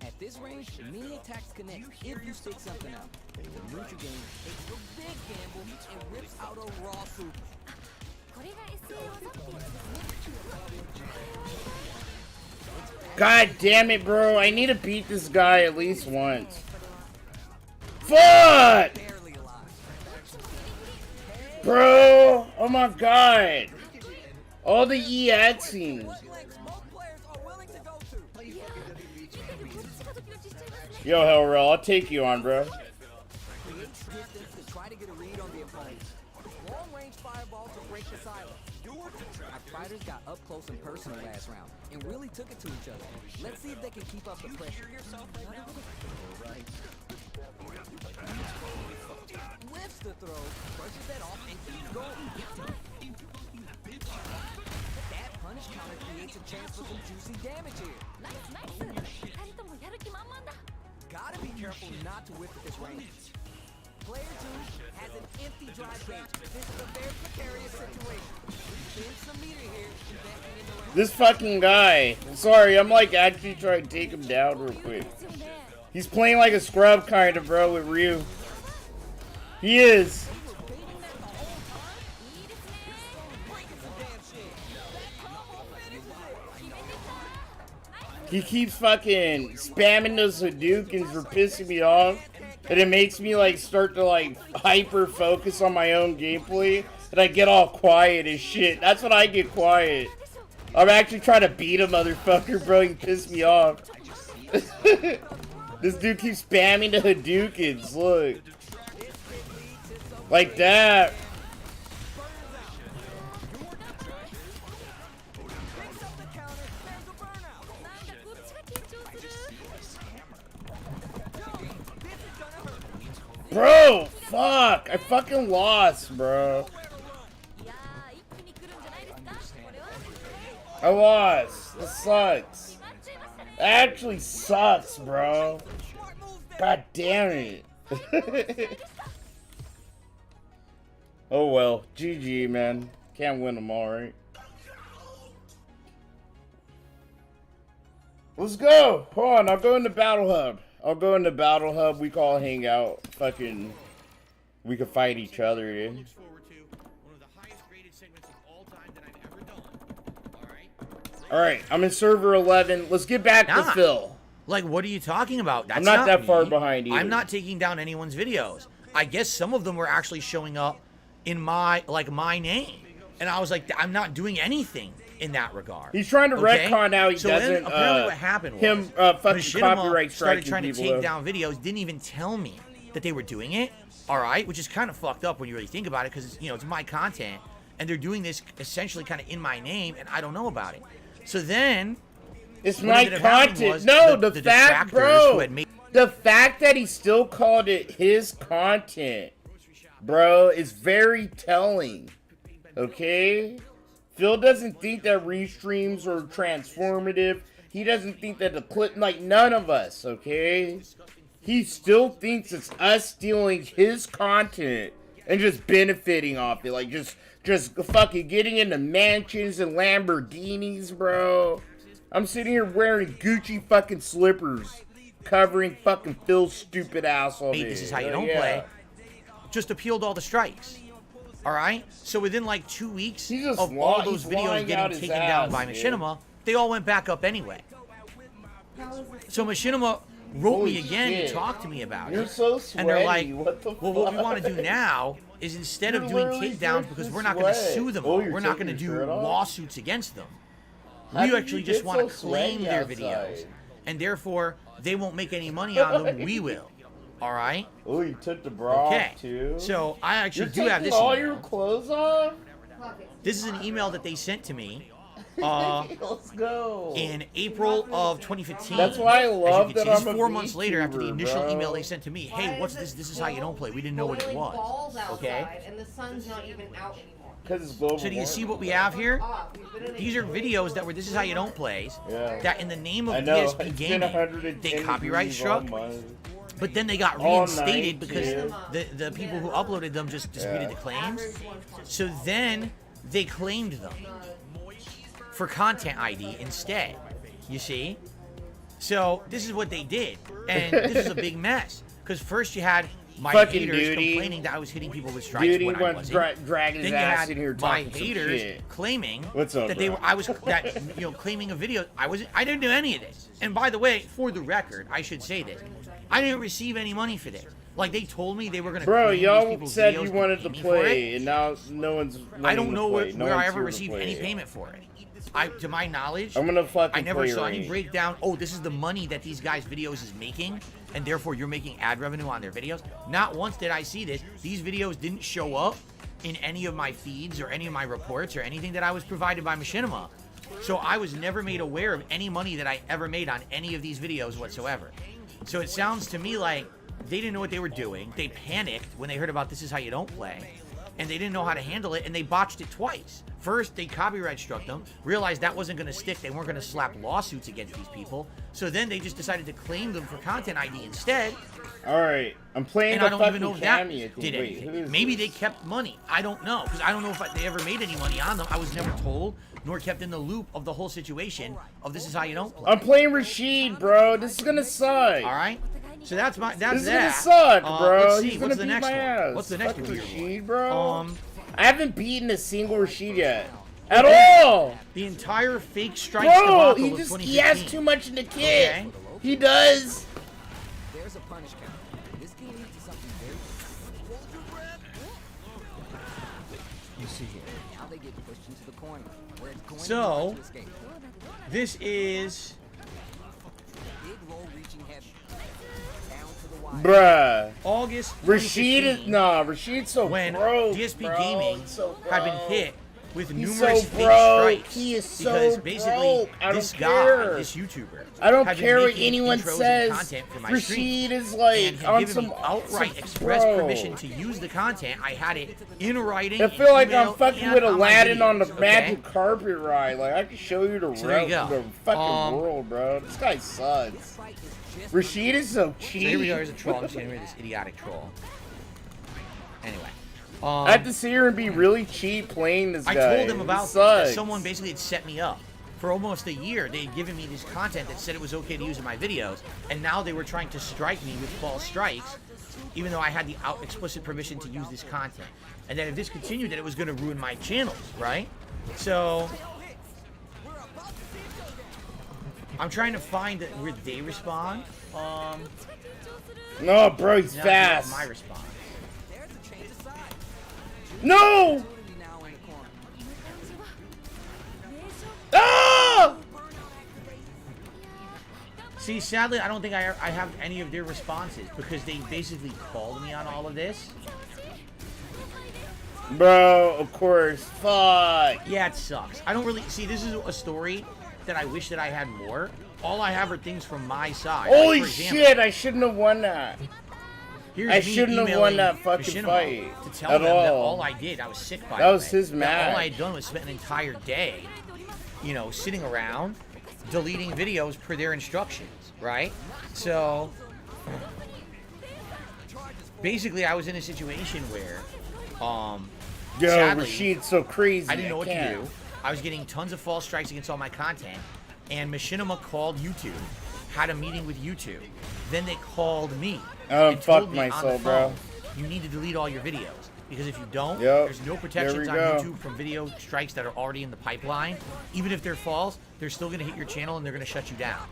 At this range, many attacks connect if you stick something out. The neutral game takes a big gamble and rips out a raw super. God damn it, bro. I need to beat this guy at least once. Fuck! Bro! Oh my god. All the E-ad scenes. Yo, Hellrail, I'll take you on, bro. Fighters got up close and personal last round and really took it to each other. Let's see if they can keep up the pressure. Lifts the throw, brushes that off, and keeps going. That punish counter creates a chance for some juicy damage here. Gotta be careful not to whip at this range. Player 2 has an empty drive gauge. This is a very precarious situation. Spend some meter here, investing in the round. This fucking guy. Sorry, I'm like actually trying to take him down real quick. He's playing like a scrub kind of, bro, with Ryu. He is. He keeps fucking spamming those Hadoukens for pissing me off. And it makes me like start to like hyper focus on my own gameplay. And I get all quiet as shit. That's when I get quiet. I'm actually trying to beat a motherfucker, bro. He pissed me off. This dude keeps spamming the Hadoukens. Look. Like that. Bro, fuck. I fucking lost, bro. I lost. This sucks. It actually sucks, bro. God damn it. Oh well. GG, man. Can't win them all, right? Let's go. Hold on. I'll go into Battle Hub. We can all hang out. Fucking. We can fight each other, dude. Alright, I'm in server 11. Let's get back to Phil. Like, what are you talking about? That's I'm not that me. far behind either. I'm not taking down anyone's videos. I guess some of them were actually showing up in my name. And I was like, I'm not doing anything in that regard. He's trying to retcon out. He so doesn't. Then apparently what happened was him fucking Machinima copyright started striking trying to people take down videos, didn't even tell me that they were doing it. All right, which is kind of fucked up when you really think about it, because it's my content, and they're doing this essentially kind of in my name, and I don't know about it. So then, it's my content. No, the fact, bro. The fact that he still called it his content, bro, is very telling. Okay? Phil doesn't think that restreams are transformative. He doesn't think that the clip, like, none of us, okay? He still thinks it's us stealing his content and just benefiting off it. Like, just fucking getting into mansions and Lamborghinis, bro. I'm sitting here wearing Gucci fucking slippers, covering fucking Phil's stupid ass all day. This is how you don't play. Just appealed all the strikes. All right? So within like 2 weeks of all those videos getting taken down by Machinima, they all went back up anyway. So Machinima wrote me again to talk to me about it. So sweaty. And they're like, well, what we want to do now is instead of doing takedowns, because we're not going to sue them, we're not going to do lawsuits against them. We actually just want to claim their videos. And therefore, they won't make any money on them. We will. All right? Oh, you took the bra off too? So I actually do have this all email. your clothes off? This is an email that they sent to me. Let's go. In April of 2015. That's why I love that I'm a 4 months later after the VTuber, initial bro. email they sent to me. Hey, what's this? This is how you don't play. We didn't know what it was. Okay? And the sun's not even out anymore. So do you see what we have here? These are videos that were This Is How You Don't Plays. That in the name of DSP Gaming, they copyright struck. But then they got reinstated because the people who uploaded them just disputed the claims. So then they claimed them for content ID instead. You see? So this is what they did. And this is a big mess. Because first you had my fucking haters Duty. complaining that I was hitting people with strikes when I wasn't. Dragging his ass in here my talking some haters shit. claiming What's up, that they bro? were claiming a video. I didn't do any of this. And by the way, for the record, I should say this. I didn't receive any money for this. Like they told me they were gonna. Bro, claim y'all these people's said videos you wanted to pay me for play, it. and now no one's. I don't know where No I one's ever here to received play any it. payment for it. To my knowledge, I'm gonna fucking I never play saw any range. breakdown. Oh, this is the money that these guys' videos is making, and therefore you're making ad revenue on their videos. Not once did I see this. These videos didn't show up in any of my feeds or any of my reports or anything that I was provided by Machinima. So I was never made aware of any money that I ever made on any of these videos whatsoever. So it sounds to me like they didn't know what they were doing. They panicked when they heard about This Is How You Don't Play. And they didn't know how to handle it, and they botched it twice. First, they copyright struck them, realized that wasn't going to stick, they weren't going to slap lawsuits against these people. So then they just decided to claim them for content ID instead. Alright, I'm playing And the I don't fucking even know if that Cammy, I think. did Wait, anything. Maybe they kept money. I don't know, because I don't know if they ever made any money on them. I was never told, nor kept in the loop of the whole situation of This Is How You Don't Play. I'm playing Rashid, bro. This is gonna suck. All right? So that's This that. is gonna suck, bro. Let's see. He's What's gonna the beat next my one? ass. What's the next Fucking one? Rashid, bro. I haven't beaten a single Rashid yet. At all! The entire fake strikes Bro, debacle he has too much in the kit. Okay. He does. There's a punish count. This game leads to something very. You see here. Now they get pushed into the corner, where it's going So, to escape. this is Big roll reaching heavy. Down to the wire. Bruh. August Rashid is 2015, Rashid's so when broke, DSP bro. Gaming He's so had been broke. hit with He's numerous so fake broke. strikes He is so because basically broke. I this don't guy, care. this YouTuber, I don't had been care what making anyone intros and says. content for my Rashid stream, is like and had on given some me outright some- express bro. permission to use the content. I had it in writing. I feel like email, I'm fucking and with on my Aladdin on the videos, magic carpet ride. Like I can show you the, So there you go. the fucking world, bro. This guy sucks. Rashid is so cheap. So here we go. Here's a troll. I'm just getting rid of this idiotic troll. Anyway. I have to sit here and be really cheap playing this guy. I told them about This sucks. someone basically had set me up. For almost a year, they had given me this content that said it was okay to use in my videos, and now they were trying to strike me with false strikes, even though I had the explicit permission to use this content. And then if this continued, then it was going to ruin my channels, right? So I'm trying to find where they respond. No, bro, he's now fast. My response. No! Ah! See, sadly, I don't think I have any of their responses because they basically called me on all of this. Bro, of course. Fuck. Yeah, it sucks. I don't really... See, this is a story that I wish that I had more. All I have are things from my side. Holy Like, for example, shit, I shouldn't have won that. here's I me shouldn't have emailing won that fucking Machinima fight to tell at them that all. all I did, I was sick by That the was way, his that match. all I had done was spent an entire day, you know, sitting around, deleting videos per their instructions, right? So, basically, I was in a situation where, Yo, sadly, Rashid's so crazy. I didn't know what to can't. do. I was getting tons of false strikes against all my content, and Machinima called YouTube, had a meeting with YouTube. Then they called me. and fuck told me on the myself, bro. phone, you need to delete all your videos. Because if you don't, Yep. there's no There protections we on go. YouTube from video strikes that are already in the pipeline. Even if they're false, they're still going to hit your channel and they're going to shut you down.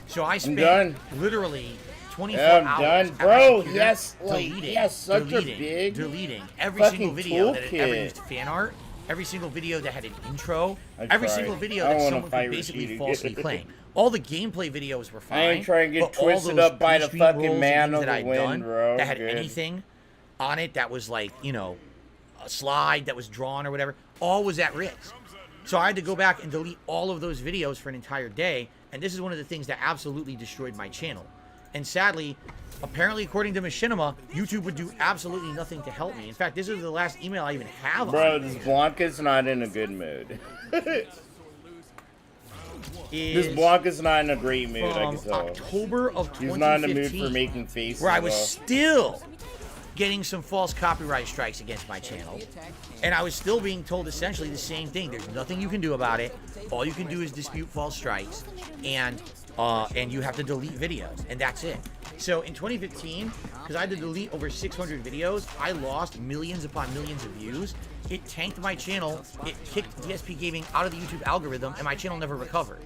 So I spent done. literally 24 Yeah, I'm hours done. at my Bro, computer yes, like, deleting, he has such a deleting, big deleting every fucking single video that had ever toolkit. used fan art, every single video that had an intro, I every tried. single video I don't that wanna someone fight could basically Rashid falsely again. claim. All the gameplay videos were fine. I ain't trying to get but all twisted those up by the pre-stream fucking rolls and man things of that the I'd wind, done bro. that had Good. anything on it that was like, you know, a slide that was drawn or whatever, all was at risk. So I had to go back and delete all of those videos for an entire day, and this is one of the things that absolutely destroyed my channel. And sadly, apparently according to Machinima, YouTube would do absolutely nothing to help me. In fact, this is the last email I even have Bro, on this here. Blanca's not in a good mood. This Is Blanca's not in a great mood, I from can tell. October of 2015, He's not in the mood for making faces. where I was bro. still getting some false copyright strikes against my channel, and I was still being told essentially the same thing. There's nothing you can do about it. All you can do is dispute false strikes, and you have to delete videos, and that's it. So in 2015, because I had to delete over 600 videos, I lost millions upon millions of views. It tanked my channel. It kicked DSP Gaming out of the YouTube algorithm, and my channel never recovered.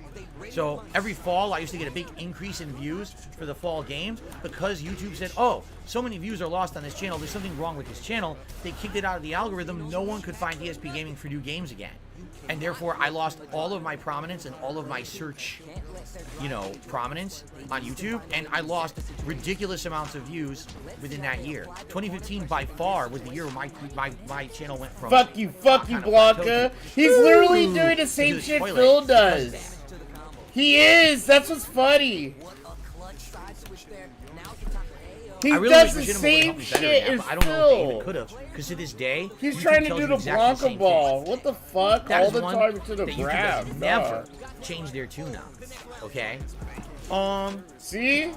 So every fall, I used to get a big increase in views for the fall games because YouTube said, oh, so many views are lost on this channel. There's something wrong with this channel. They kicked it out of the algorithm. No one could find DSP Gaming for new games again. And therefore, I lost all of my prominence and all of my search, you know, prominence on YouTube. And I lost ridiculous amounts of views within that year. 2015, by far, was the year where my channel went from... Fuck you, Blanca. He's literally doing the same the shit toilet Phil because of does. He is. That's what's funny. He I really does wish the Machinima would help same me better shit than as that, but I don't know if they even Phil. could have. Because to this day, He's YouTube trying to tells do you the exactly Blanca same ball. thing. What the fuck? That All is the one time to the that YouTube grab. has never changed their tune up. Okay? See?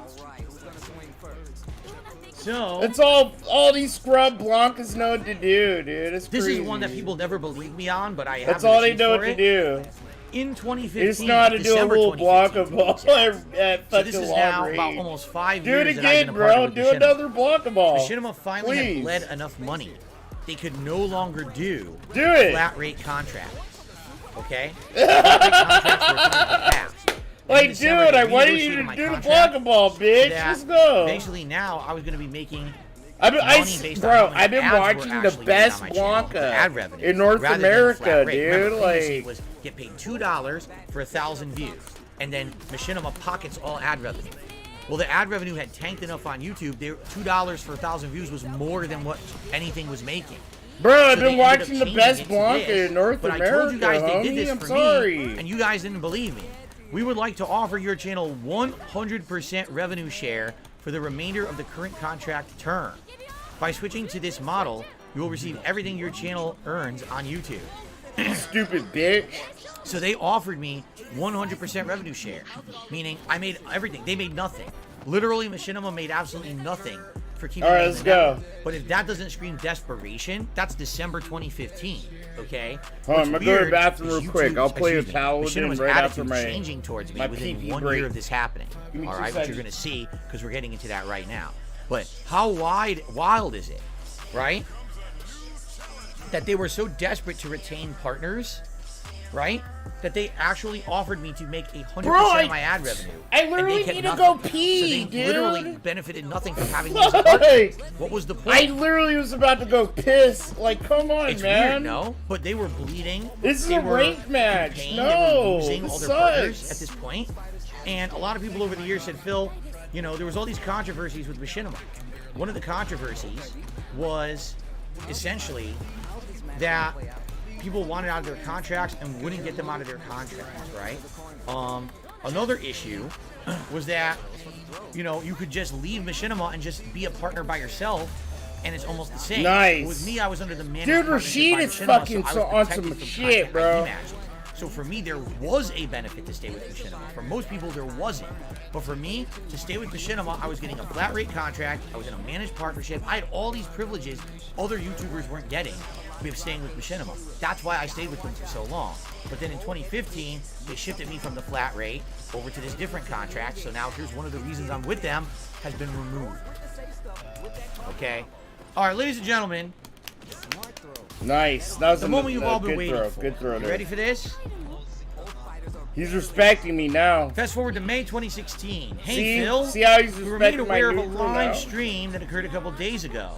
So It's all these scrub Blancas know what to do, dude. It's this crazy. is one that people never believe me on, but I have That's all they receipts know for what to it. do. in 2015. You just know how to do a December little block of 2015, ball So at fucking this is long now range. about almost 5 Do years it that I've again, been a partner bro. with Do Machinima. another block of ball. Machinima finally had Please. bled enough money. They could no longer do it. flat rate contracts. Okay? Flat rate contracts were a thing of the past. Like, In December, dude, they I wanted you renegotiated to my do the contract block of ball, bitch. that Let's go. Eventually, now I was going to be making I've been, money based on how bro, many I've been ads were watching the actually getting best on my channel, the Blanca ad revenue, in North rather than the America, flat rate. dude. Remember, previously Like, it was get paid $2 for 1,000 views, and then Machinima pockets all ad revenue. Well, the ad revenue had tanked enough on YouTube. $2 for 1,000 views was more than what anything was making. bro, I've So been they ended up watching the changing best it to Blanca this, in North but America, I told you guys they did homie. this I'm for sorry. me, and you guys didn't believe me. We would like to offer your channel 100% revenue share for the remainder of the current contract term. By switching to this model, you will receive everything your channel earns on YouTube. Stupid bitch. So they offered me 100% revenue share, meaning I made everything. They made nothing. Literally, Machinima made absolutely nothing for keeping All right, me in let's the go. network. But if that doesn't scream desperation, that's December 2015. Okay. Hold on, I'm gonna go to the bathroom is real quick. I'll play excuse a me, Paladin Machinima's right after attitude my changing towards me my within pee-pee 1 break. year of this happening. Give me All 2 right, which you're seconds. gonna see because we're getting into that right now. But how wild is it, right? That they were so desperate to retain partners, right? That they actually offered me to make 100% of my ad revenue. I and they literally kept need to nothing. go pee, so they dude. literally benefited nothing from having me as a partner. What was the point? I literally was about to go piss. Like, come on, It's man. weird, no? But they were bleeding. This is They a were ranked match. in pain. No, They were losing this all their partners sucks. at this point. And a lot of people over the years said, Phil, you know, there was all these controversies with Machinima. One of the controversies was essentially that people wanted out of their contracts and wouldn't get them out of their contracts, right? Another issue was that, you know, you could just leave Machinima and just be a partner by yourself, and it's almost the same. Nice. But with me, I was under the managed Dude, partnership Rashid by is Machinima, fucking so I so was on protected some from shit, content bro. I dematched. So for me, there was a benefit to stay with Machinima. For most people, there wasn't. But for me, to stay with Machinima, I was getting a flat rate contract. I was in a managed partnership. I had all these privileges other YouTubers weren't getting with staying with Machinima. That's why I stayed with them for so long. But then in 2015, they shifted me from the flat rate over to this different contract. So now here's one of the reasons I'm with them has been removed. Okay? All right, ladies and gentlemen. Nice. That was The moment you've all been good waiting throw. for. Good throw You there. ready for this? He's respecting me now. Fast forward to May 2016. Hey, See? Phil. See how he's we were made respecting my aware of a neutral live now? stream that occurred a couple days ago.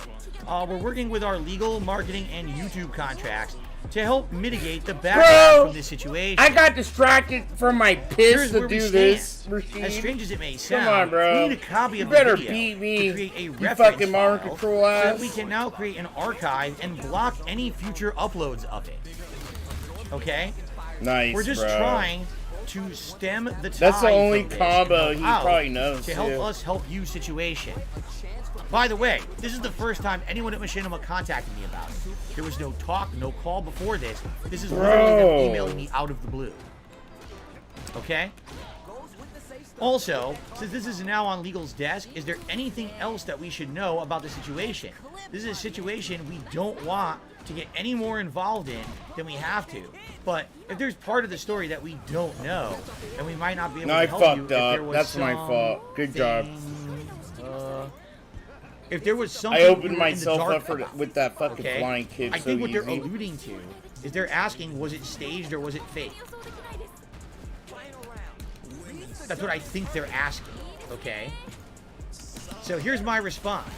We're working with our legal, marketing, and YouTube contracts to help mitigate the backlash from this situation. I got distracted from my piss Here's to where we do stand. this, Rashid. As strange as it may sound, Come on, bro. we need a copy You of better the video beat me, to create a you reference fucking motor file control so ass. that we can now create an archive and block any future uploads of it. Okay? Nice, We're just bro. trying to stem the tide. That's the only from this combo and he help out probably knows, to help too. us help you situation. By the way, this is the first time anyone at Machinima contacted me about it. There was no talk, no call before this. This is literally them emailing me out of the blue. Okay? Also, since this is now on legal's desk, is there anything else that we should know about the situation? This is a situation we don't want to get any more involved in than we have to. But if there's part of the story that we don't know, then we might not be able No, to I help you. fucked If there up. was That's my fault. Good job. If there was something I we opened were in the myself dark up for about, with that fucking okay? flying kid I so think what they're easy. alluding to is they're asking, was it staged or was it fake? That's what I think they're asking, okay? So here's my response.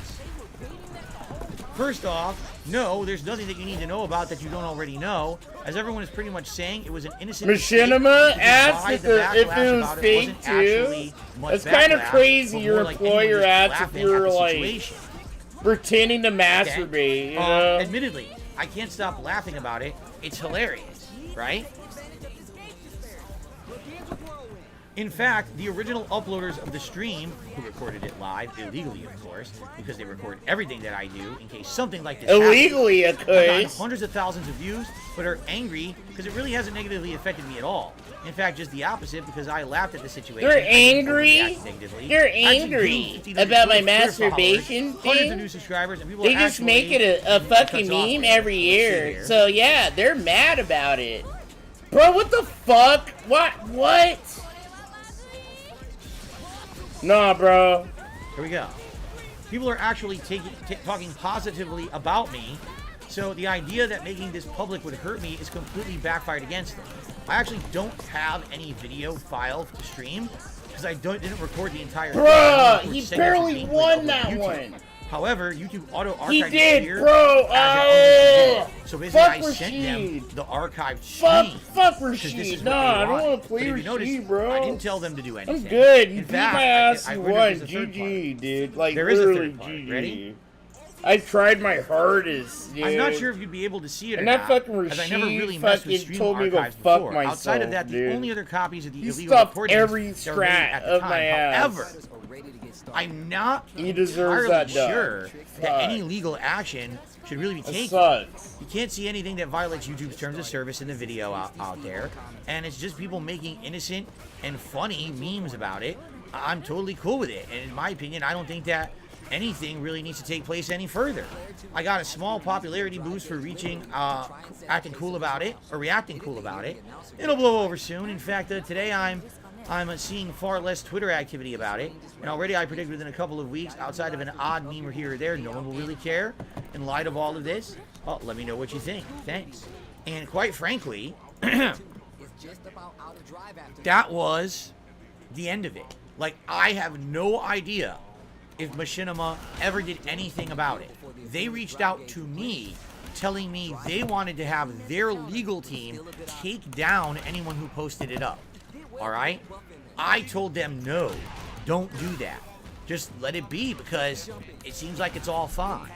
First off, no, there's nothing that you need to know about that you don't already know. As everyone is pretty much saying, it was an innocent Machinima mistake. asked If if it was fake too. It's kind of crazy your employer asks if you're like pretending to masturbate. You know? Admittedly, I can't stop laughing about it. It's hilarious, right? In fact, the original uploaders of the stream, who recorded it live, illegally of course, because they record everything that I do in case something like this Illegally, happens, of course. have gotten hundreds of thousands of views, but are angry because it really hasn't negatively affected me at all. In fact, just the opposite, because I laughed at the situation. You're angry? Negatively. You're Actually, angry gained about my 1,500 Twitter masturbation followers, hundreds thing? of new subscribers, and people They are just make actually it a fucking cuts off meme me. every Let's see year. here. So yeah, they're mad about it. Bro, what the fuck? What? Nah, bro. Here we go. People are actually talking positively about me, so the idea that making this public would hurt me is completely backfired against them. I actually don't have any video file to stream because I didn't record the entire thing. Bruh, he barely won that one. However, YouTube auto-archived He did, here bro. Oh, so basically, fuck I sent Rashid. them the archived stream. Fuck Rashid. Nah, I don't want to play Rashid, bro. I didn't tell them to do anything. I'm good. You In beat fact, my ass. I You rendered won. as a third party. GG, dude. Like, There is a literally third party. GG. Ready? I tried my hardest, dude. I'm not sure if you'd be able to see it And or that not, fucking as I never Rashid really messed with fucking stream told me to go archives fuck before. myself, Outside of that, the dude. only other copies of the He illegal stuffed recordings every that were made scrap at the of time. my ass. However, I'm not He deserves entirely that dub. sure Fuck. that any legal action should really be That taken. sucks. You can't see anything that violates YouTube's terms of service in the video out there, and it's just people making innocent and funny memes about it. I'm totally cool with it, and in my opinion, I don't think that anything really needs to take place any further. I got a small popularity boost for acting cool about it, or reacting cool about it. It'll blow over soon. In fact, today I'm seeing far less Twitter activity about it, and already I predict within a couple of weeks, outside of an odd meme or here or there, no one will really care. In light of all of this, let me know what you think. Thanks. And quite frankly, that was the end of it. Like, I have no idea if Machinima ever did anything about it. They reached out to me telling me they wanted to have their legal team take down anyone who posted it up. Alright? I told them no, don't do that. Just let it be, because it seems like it's all fine.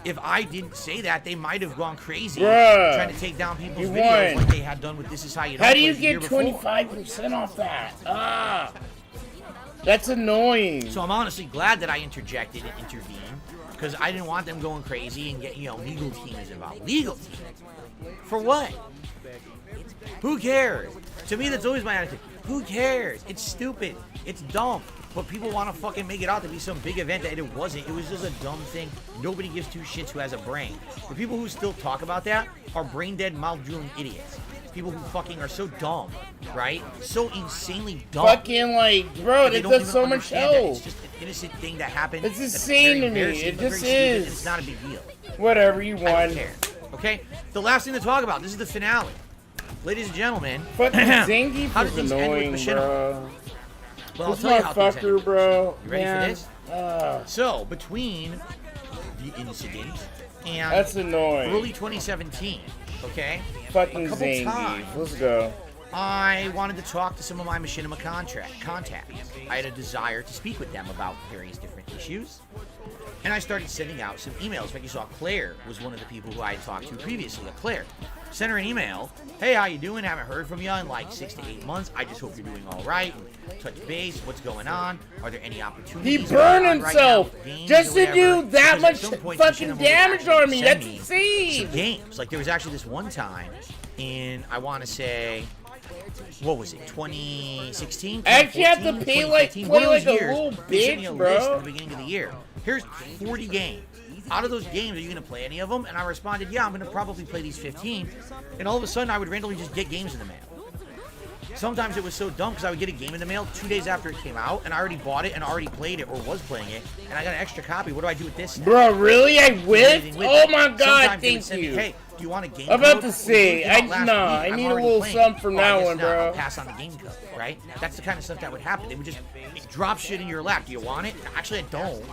If I didn't say that, they might have gone crazy trying to take down people's videos like they had done with This Is How You Know. How do you get 25% off that? Ah, that's annoying. So I'm honestly glad that I interjected and intervened, because I didn't want them going crazy and get, legal team is involved. Legal team? For what? Who cares? To me, that's always my attitude. Who cares? It's stupid. It's dumb. But people want to fucking make it out to be some big event that it wasn't. It was just a dumb thing. Nobody gives two shits who has a brain. The people who still talk about that are brain dead, mouth drooling idiots. People who fucking are so dumb, right? So insanely dumb. Fucking like, bro, that does so much help. It's just an innocent thing that happened. It's insane to me. It just is. It's not a big deal. Whatever, you won. I don't care. Okay? The last thing to talk about. This is the finale. Ladies and gentlemen. Fucking Zangief how did is things end annoying, with Machinima? bro. Well, This I'll tell you how things motherfucker, ended. bro. You ready Man. for this? So, between the incident and That's annoying. early 2017, okay? Fucking a couple Zangief. times, Let's go. I wanted to talk to some of my Machinima contacts. I had a desire to speak with them about various different issues. And I started sending out some emails. In fact, you saw Claire was one of the people who I had talked to previously. Claire, sent her an email. Hey, how you doing? Haven't heard from you in like 6 to 8 months. I just hope you're doing all right. Touch base. What's going on? Are there any opportunities? He burned himself right just to do that Because much at some point, fucking Machinima would damage actually on me. send That's me insane. some games. Like, there was actually this one time in, I want to say, what was it, 2016? I actually have to 2014, pay like 2015, play one of like those a years, little they sent me a bitch, list bro. at the beginning of the year. Here's 40 games. Out of those games, are you going to play any of them? And I responded, yeah, I'm going to probably play these 15. And all of a sudden, I would randomly just get games in the mail. Sometimes it was so dumb because I would get a game in the mail 2 days after it came out, and I already bought it and already played it or was playing it, and I got an extra copy. What do I do with this now? Bro, really? I whiffed? Oh my god, Sometimes they would thank send me, you. hey, do you want a game I'm about code? to say, Well, you came out last week. I I'm need a already little playing. something from Oh, I that guess one, not. bro. I'll pass on the game code, right? That's the kind of stuff that would happen. They would just drop shit in your lap. Do you want it? Actually, I don't.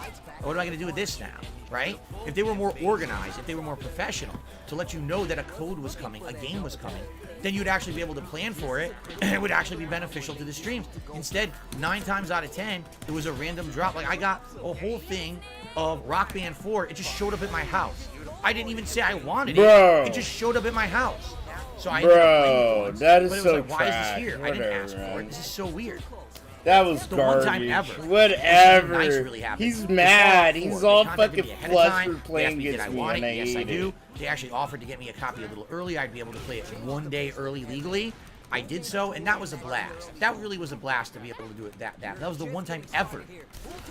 What am I going to do with this now, right? If they were more organized, if they were more professional, to let you know that a code was coming, a game was coming, then you'd actually be able to plan for it, and it would actually be beneficial to the streams. Instead, 9 times out of 10, it was a random drop. Like, I got a whole thing of Rock Band 4. It just showed up at my house. I didn't even say I wanted Bro. it. It just showed up at my house. So I Bro, that is but it was so like, why is trash. this here? I didn't ask for it. This is so weird. That was The garbage. one time ever. Whatever. Nice really happened. He's It's mad. all He's for. all They contacted fucking me ahead of time. flustered They asked playing me, did against I me, want and it? Yes, I hate do. it. They actually offered to get me a copy a little early. I'd be able to play it one day early legally. I did so, and that was a blast. That really was a blast to be able to do it that was the one time ever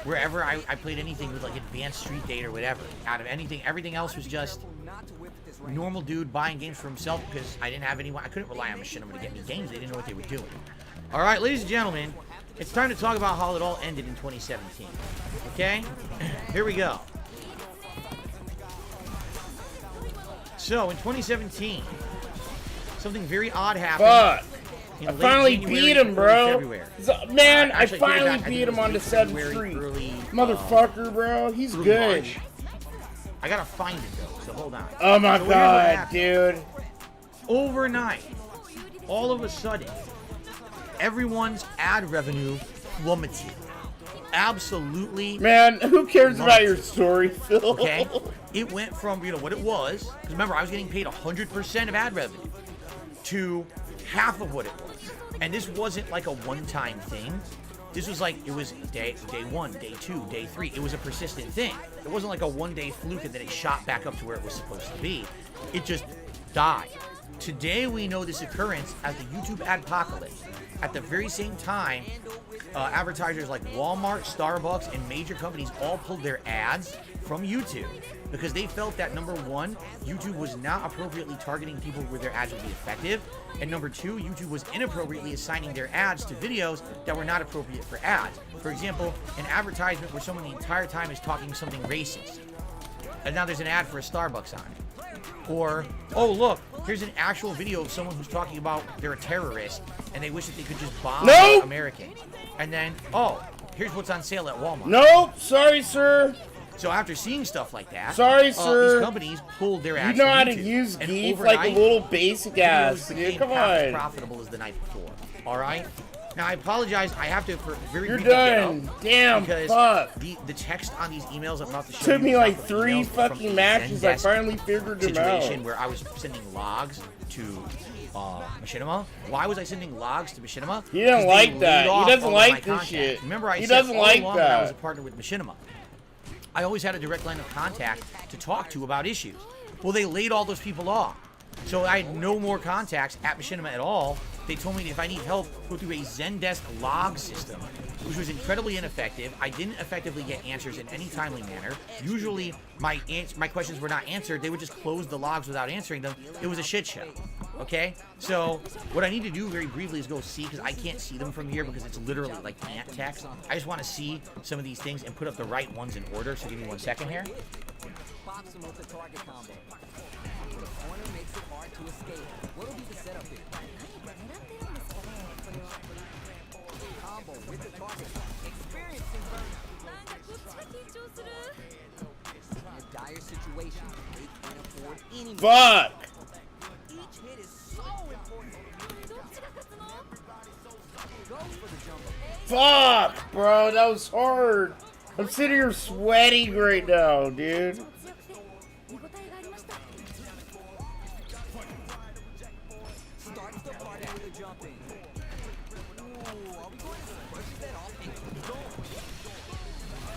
wherever I played anything with like advanced street date or whatever. Out of anything, everything else was just normal dude buying games for himself because I didn't have anyone. I couldn't rely on Machinima to get me games. They didn't know what they were doing. All right, ladies and gentlemen, it's time to talk about how it all ended in 2017. Okay? Here we go. So, in 2017, something very odd happened. Fuck. I late finally January beat him, and bro. February. Man, I Actually, finally I beat think him on the late 7th February, Street. early, Motherfucker, bro. He's early good. March. I gotta find it, though, so hold on. Oh my So here's what god, happened. dude. Overnight, all of a sudden, everyone's ad revenue plummeted. Absolutely. Man, who cares about your story, Phil? Okay? It went from, what it was, because remember, I was getting paid 100% of ad revenue, to half of what it was. And this wasn't like a one-time thing. This was like, it was day 1, day 2, day 3. It was a persistent thing. It wasn't like a one-day fluke and then it shot back up to where it was supposed to be. It just died. Today, we know this occurrence as the YouTube adpocalypse. At the very same time, advertisers like Walmart, Starbucks, and major companies all pulled their ads from YouTube because they felt that, number one, YouTube was not appropriately targeting people where their ads would be effective, and number two, YouTube was inappropriately assigning their ads to videos that were not appropriate for ads. For example, an advertisement where someone the entire time is talking something racist, and now there's an ad for a Starbucks on it. Or, oh look, here's an actual video of someone who's talking about they're a terrorist and they wish that they could just bomb Americans. And then, oh, here's what's on sale at Walmart. Nope, sorry, sir. So after seeing stuff like that, sorry, sir, these companies pulled their ads. You know how from to YouTube. use And GIF like a little basic ass, dude. Come half as on. profitable as the night before. All right. Now I apologize. I have to very You're briefly get done. up Damn, because fuck. the text on these emails I'm about to show Took you me is like not 3 emails from fucking a matches. I Zendesk finally figured them out. situation where I was sending logs to Machinima. Why was I sending logs to Machinima? He didn't like that. He doesn't like this contacts. shit. Remember, I He said doesn't all like along that I was a that. partner with Machinima. I always had a direct line of contact to talk to about issues. Well, they laid all those people off. So I had no more contacts at Machinima at all. They told me if I need help, go through a Zendesk log system, which was incredibly ineffective. I didn't effectively get answers in any timely manner. Usually, my questions were not answered. They would just close the logs without answering them. It was a shit show. Okay? So, what I need to do very briefly is go see, because I can't see them from here because it's literally like ant text. I just want to see some of these things and put up the right ones in order. So give me 1 second here. Box him with the target combo. The corner makes it hard to escape. What'll be the setup here? Combo with the target. Experiencing in a dire situation, they can't afford any more. Fuck. Each hit is so important. Goes for the jumper. Fuck, bro. That was hard. I'm sitting here sweating right now, dude. Starts the party with a jump in. Ooh, are we going to push that off and go?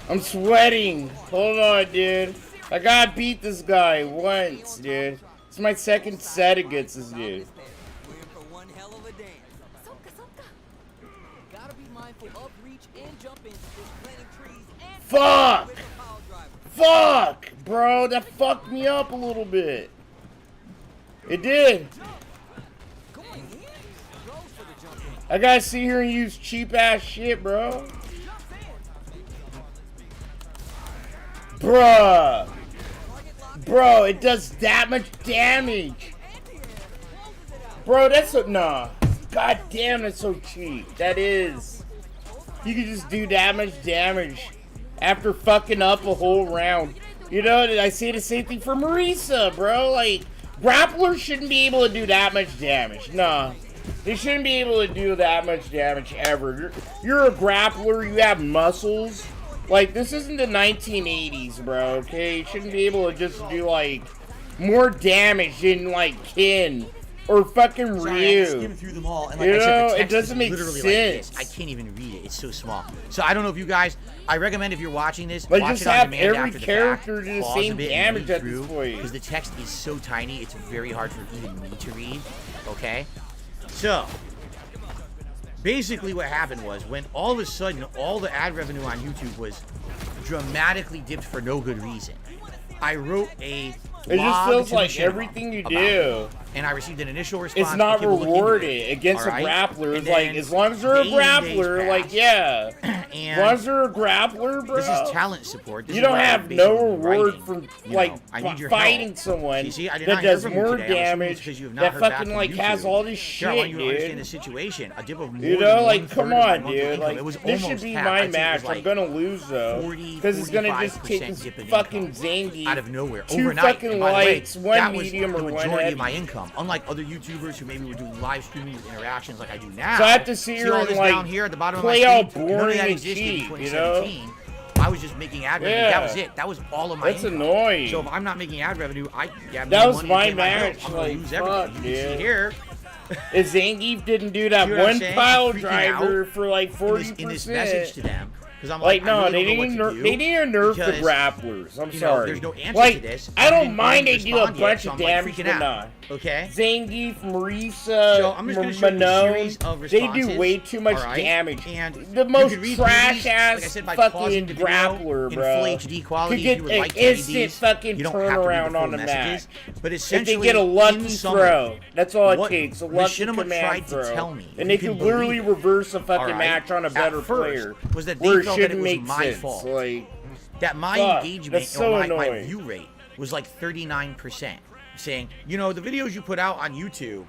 I'm sweating. Hold on, dude. I gotta beat this guy once, dude. It's my second set against this dude. We're in for one hell of a dance. Gotta be mindful of reach and jump in. Planting trees and Fuck! Fuck! Bro, that fucked me up a little bit. It did. I gotta sit here and use cheap ass shit, bro. Bruh. Bro, it does that much damage. Bro, that's so... Nah. God damn, that's so cheap. That is. You can just do that much damage after fucking up a whole round. You know, I say the same thing for Marisa, bro. Like, grapplers shouldn't be able to do that much damage. Nah. They shouldn't be able to do that much damage ever. You're a grappler. You have muscles. Like, this isn't the 1980s, bro, okay? You shouldn't be able to just do, like, more damage than, like, Kin or fucking Ryu. I skimmed through them all, and like you I said, know, the it text doesn't is make literally sense. like this. I can't even read it. It's so small. So I don't know if you guys... I recommend if you're watching this, Like, watch just it on have demand every after the character fact, do the pause same a bit damage and read at this through, point. because the text is so tiny, it's very hard for even me to read. Okay? So, basically what happened was when all of a sudden all the ad revenue on YouTube was dramatically dipped for no good reason, I wrote a It just feels like Machinima everything you do, and I received an initial response. it's not people looking into rewarded it, against a all right? grappler. And It's like, then as long as they're a days and days grappler, like, passed, yeah. and As long as they're a grappler, bro. this is talent support. This you is don't what I'm have no basically reward writing. from, You like, know, I need your fighting help. someone You see, I did that not hear does from you more today. I'm assuming it's damage, because you have not that heard back fucking, from like, has YouTube. all this Here, I want shit, you to understand dude. the situation. A dip of more You know, than like, 1/3 come of my on, monthly dude. income. Like, It was this should almost be half. my I'd say it was match. like I'm gonna lose, though. 40, Because it's gonna just 45% take this dip in fucking income Zangief out of nowhere, 2 overnight. fucking And by the way, lights, 1 that was medium or the 1 majority heavy. of my income. Unlike other YouTubers who maybe were doing live streaming with interactions like I do now. So I have to sit See here all and, this like, down here at the bottom play of my all screen? None of boring that and existed in cheap, you 2017. I was just making ad revenue. Yeah. That was it. That was all of my That's income. annoying. So if I'm not making ad revenue, I have That no was money my to pay my bills. match, I'm gonna like, lose fuck, everything. You can dude. see here. If Zangief didn't do that See what I'm one saying? pile I'm freaking driver out for like 40%. in this message to them. Because I'm Like, like, no, I really they don't know didn't what to do they didn't nerf the because, grapplers. I'm you know, sorry. there's no answer like, to this. I don't didn't mind they do a respond yet, bunch so of I'm, like, damage, freaking but out. not. Okay. Zangief, Marisa, So I'm just gonna show you a series of Manon, they do responses, way too much alright? damage. And The you most could read trash these, like I ass said, by pausing fucking the video grappler, in bro. full HD quality. Could If get you would an like to read instant these, fucking you don't have to read turnaround the on full the messages. match. But If essentially, they get a in lucky summary, throw, that's all it what takes. A lucky Machinima command tried throw. to tell me, And if they you could can literally believe it, reverse a fucking alright, match on a at better first, player. was that they Where it felt that shouldn't it was make my sense. fault. Like, that my fuck, engagement that's so or my annoying. view rate was like 39%. Saying, you know, the videos you put out on YouTube,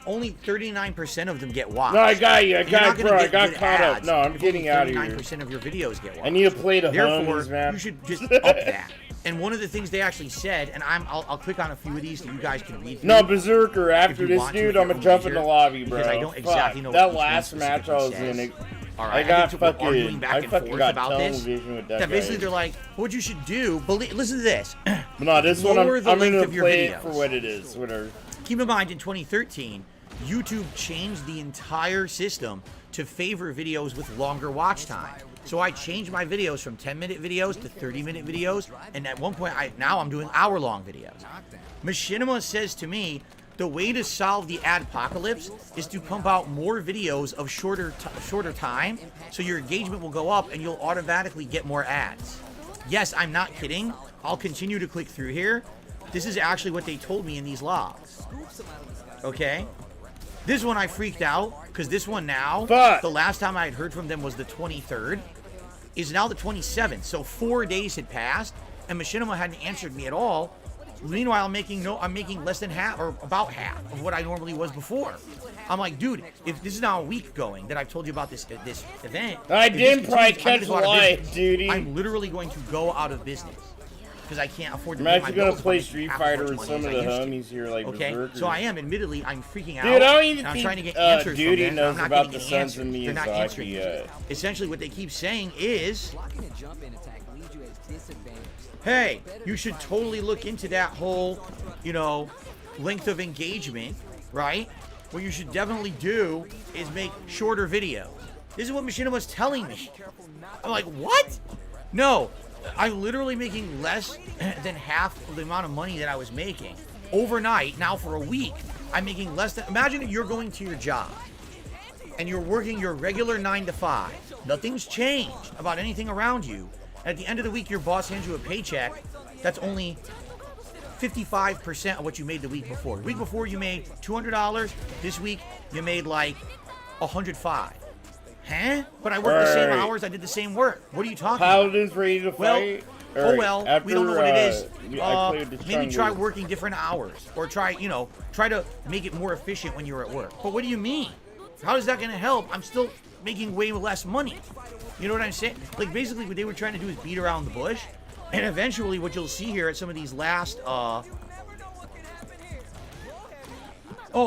only 39% of them get watched. No, I got you. I And you're not got, gonna bro. I get got good caught up. ads No, I'm if getting only out of here. 39% of your videos get watched. I need to play the Therefore, homies, man. you should just up that. And one of the things they actually said, and I'll click on a few of these that you guys can read through. No, Berserker, after you this want to, dude, if I'm you're gonna jump in the leisure, lobby, bro. because I don't exactly know that what each last one match I was in, specifically it, All I right, got think people arguing fucking, back I and fucking forth got about tunnel this. vision with that That basically guy. they're like, what you should do, listen to this. No, this one, Lower the I'm length gonna of your play it videos. for what it is, whatever. Keep in mind, in 2013, YouTube changed the entire system to favor videos with longer watch time. So I changed my videos from 10-minute videos to 30-minute videos, and at one point, now I'm doing hour-long videos. Machinima says to me, the way to solve the adpocalypse is to pump out more videos of shorter time, so your engagement will go up and you'll automatically get more ads. Yes, I'm not kidding. I'll continue to click through here. This is actually what they told me in these logs. Okay? This one I freaked out, because this one now, the last time I had heard from them was the 23rd, is now the 27th. So 4 days had passed, and Machinima hadn't answered me at all. Meanwhile, I'm making less than half, or about half, of what I normally was before. I'm like, dude, if this is now a week going that I've told you about this event, I didn't probably catch live, dude. I'm literally going to go out of business. Because I can't afford to I'm pay my actually gonna bills play by Street half as Fighter much with money some as of I the used to. homies here, like Okay, Berserker. so I am, admittedly, I'm freaking out. Dude, I don't even and I'm think trying to get answers Duty from them, knows and I'm about not the getting Sons answers. of They're not Miyazaki answering. yet. Essentially, what they keep saying is, Blocking a jump in attack leaves you at disadvantage. hey, you should totally look into that whole, length of engagement, right? What you should definitely do is make shorter videos. This is what Machinima was telling me. I'm like, what? No, I'm literally making less than half of the amount of money that I was making overnight. Now for a week, I'm making less than, imagine that you're going to your job and you're working your regular 9 to 5. Nothing's changed about anything around you. At the end of the week, your boss hands you a paycheck that's only 55% of what you made the week before. The week before you made $200. This week you made like $105. Huh? But I worked the same hours. I did the same work. What are you talking about? Paladin's ready to fight. Well, we don't know what it is. I played the Maybe try Chungus. working different hours, or try to make it more efficient when you're at work. But what do you mean? How is that going to help? I'm still making way less money. You know what I'm saying? Like, basically what they were trying to do is beat around the bush. And eventually what you'll see here at some of these last, oh,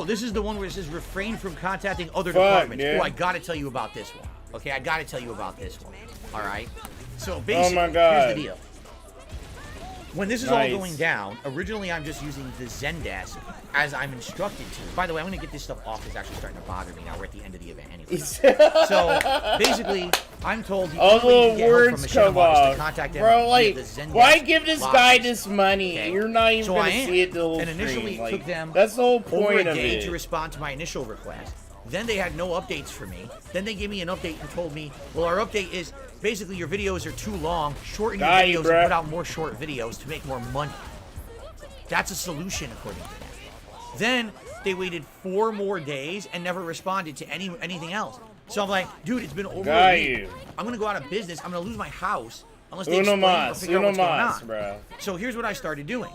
this is the one where it says refrain from contacting other departments. yeah. Oh, I gotta tell you about this one. Okay, I gotta tell you about this one. Alright? So basically, my God. here's the deal. When this is all going down, originally I'm just using the Zendesk as I'm instructed to. By the way, I'm going to get this stuff off. It's actually starting to bother me now. We're at the end of the event anyway. So, basically, I'm told the all only way the to get help from words Machinima come is to off. contact them Bro, via like, the Zendesk why give this guy logins. this money? Okay. You're not even So gonna I am. see it the whole And initially stream. it Like, took them that's the whole over point a of day it. to respond to my initial request. Then they had no updates for me. Then they gave me an update and told me, well, our update is basically your videos are too long. Shorten your videos and put out more short videos to make more money. That's a solution according to them. Then they waited 4 more days and never responded to anything else. So I'm like, dude, it's been over a week. I'm gonna go out of business. I'm gonna lose my house unless they explain or figure out what's going on. Bro. So here's what I started doing.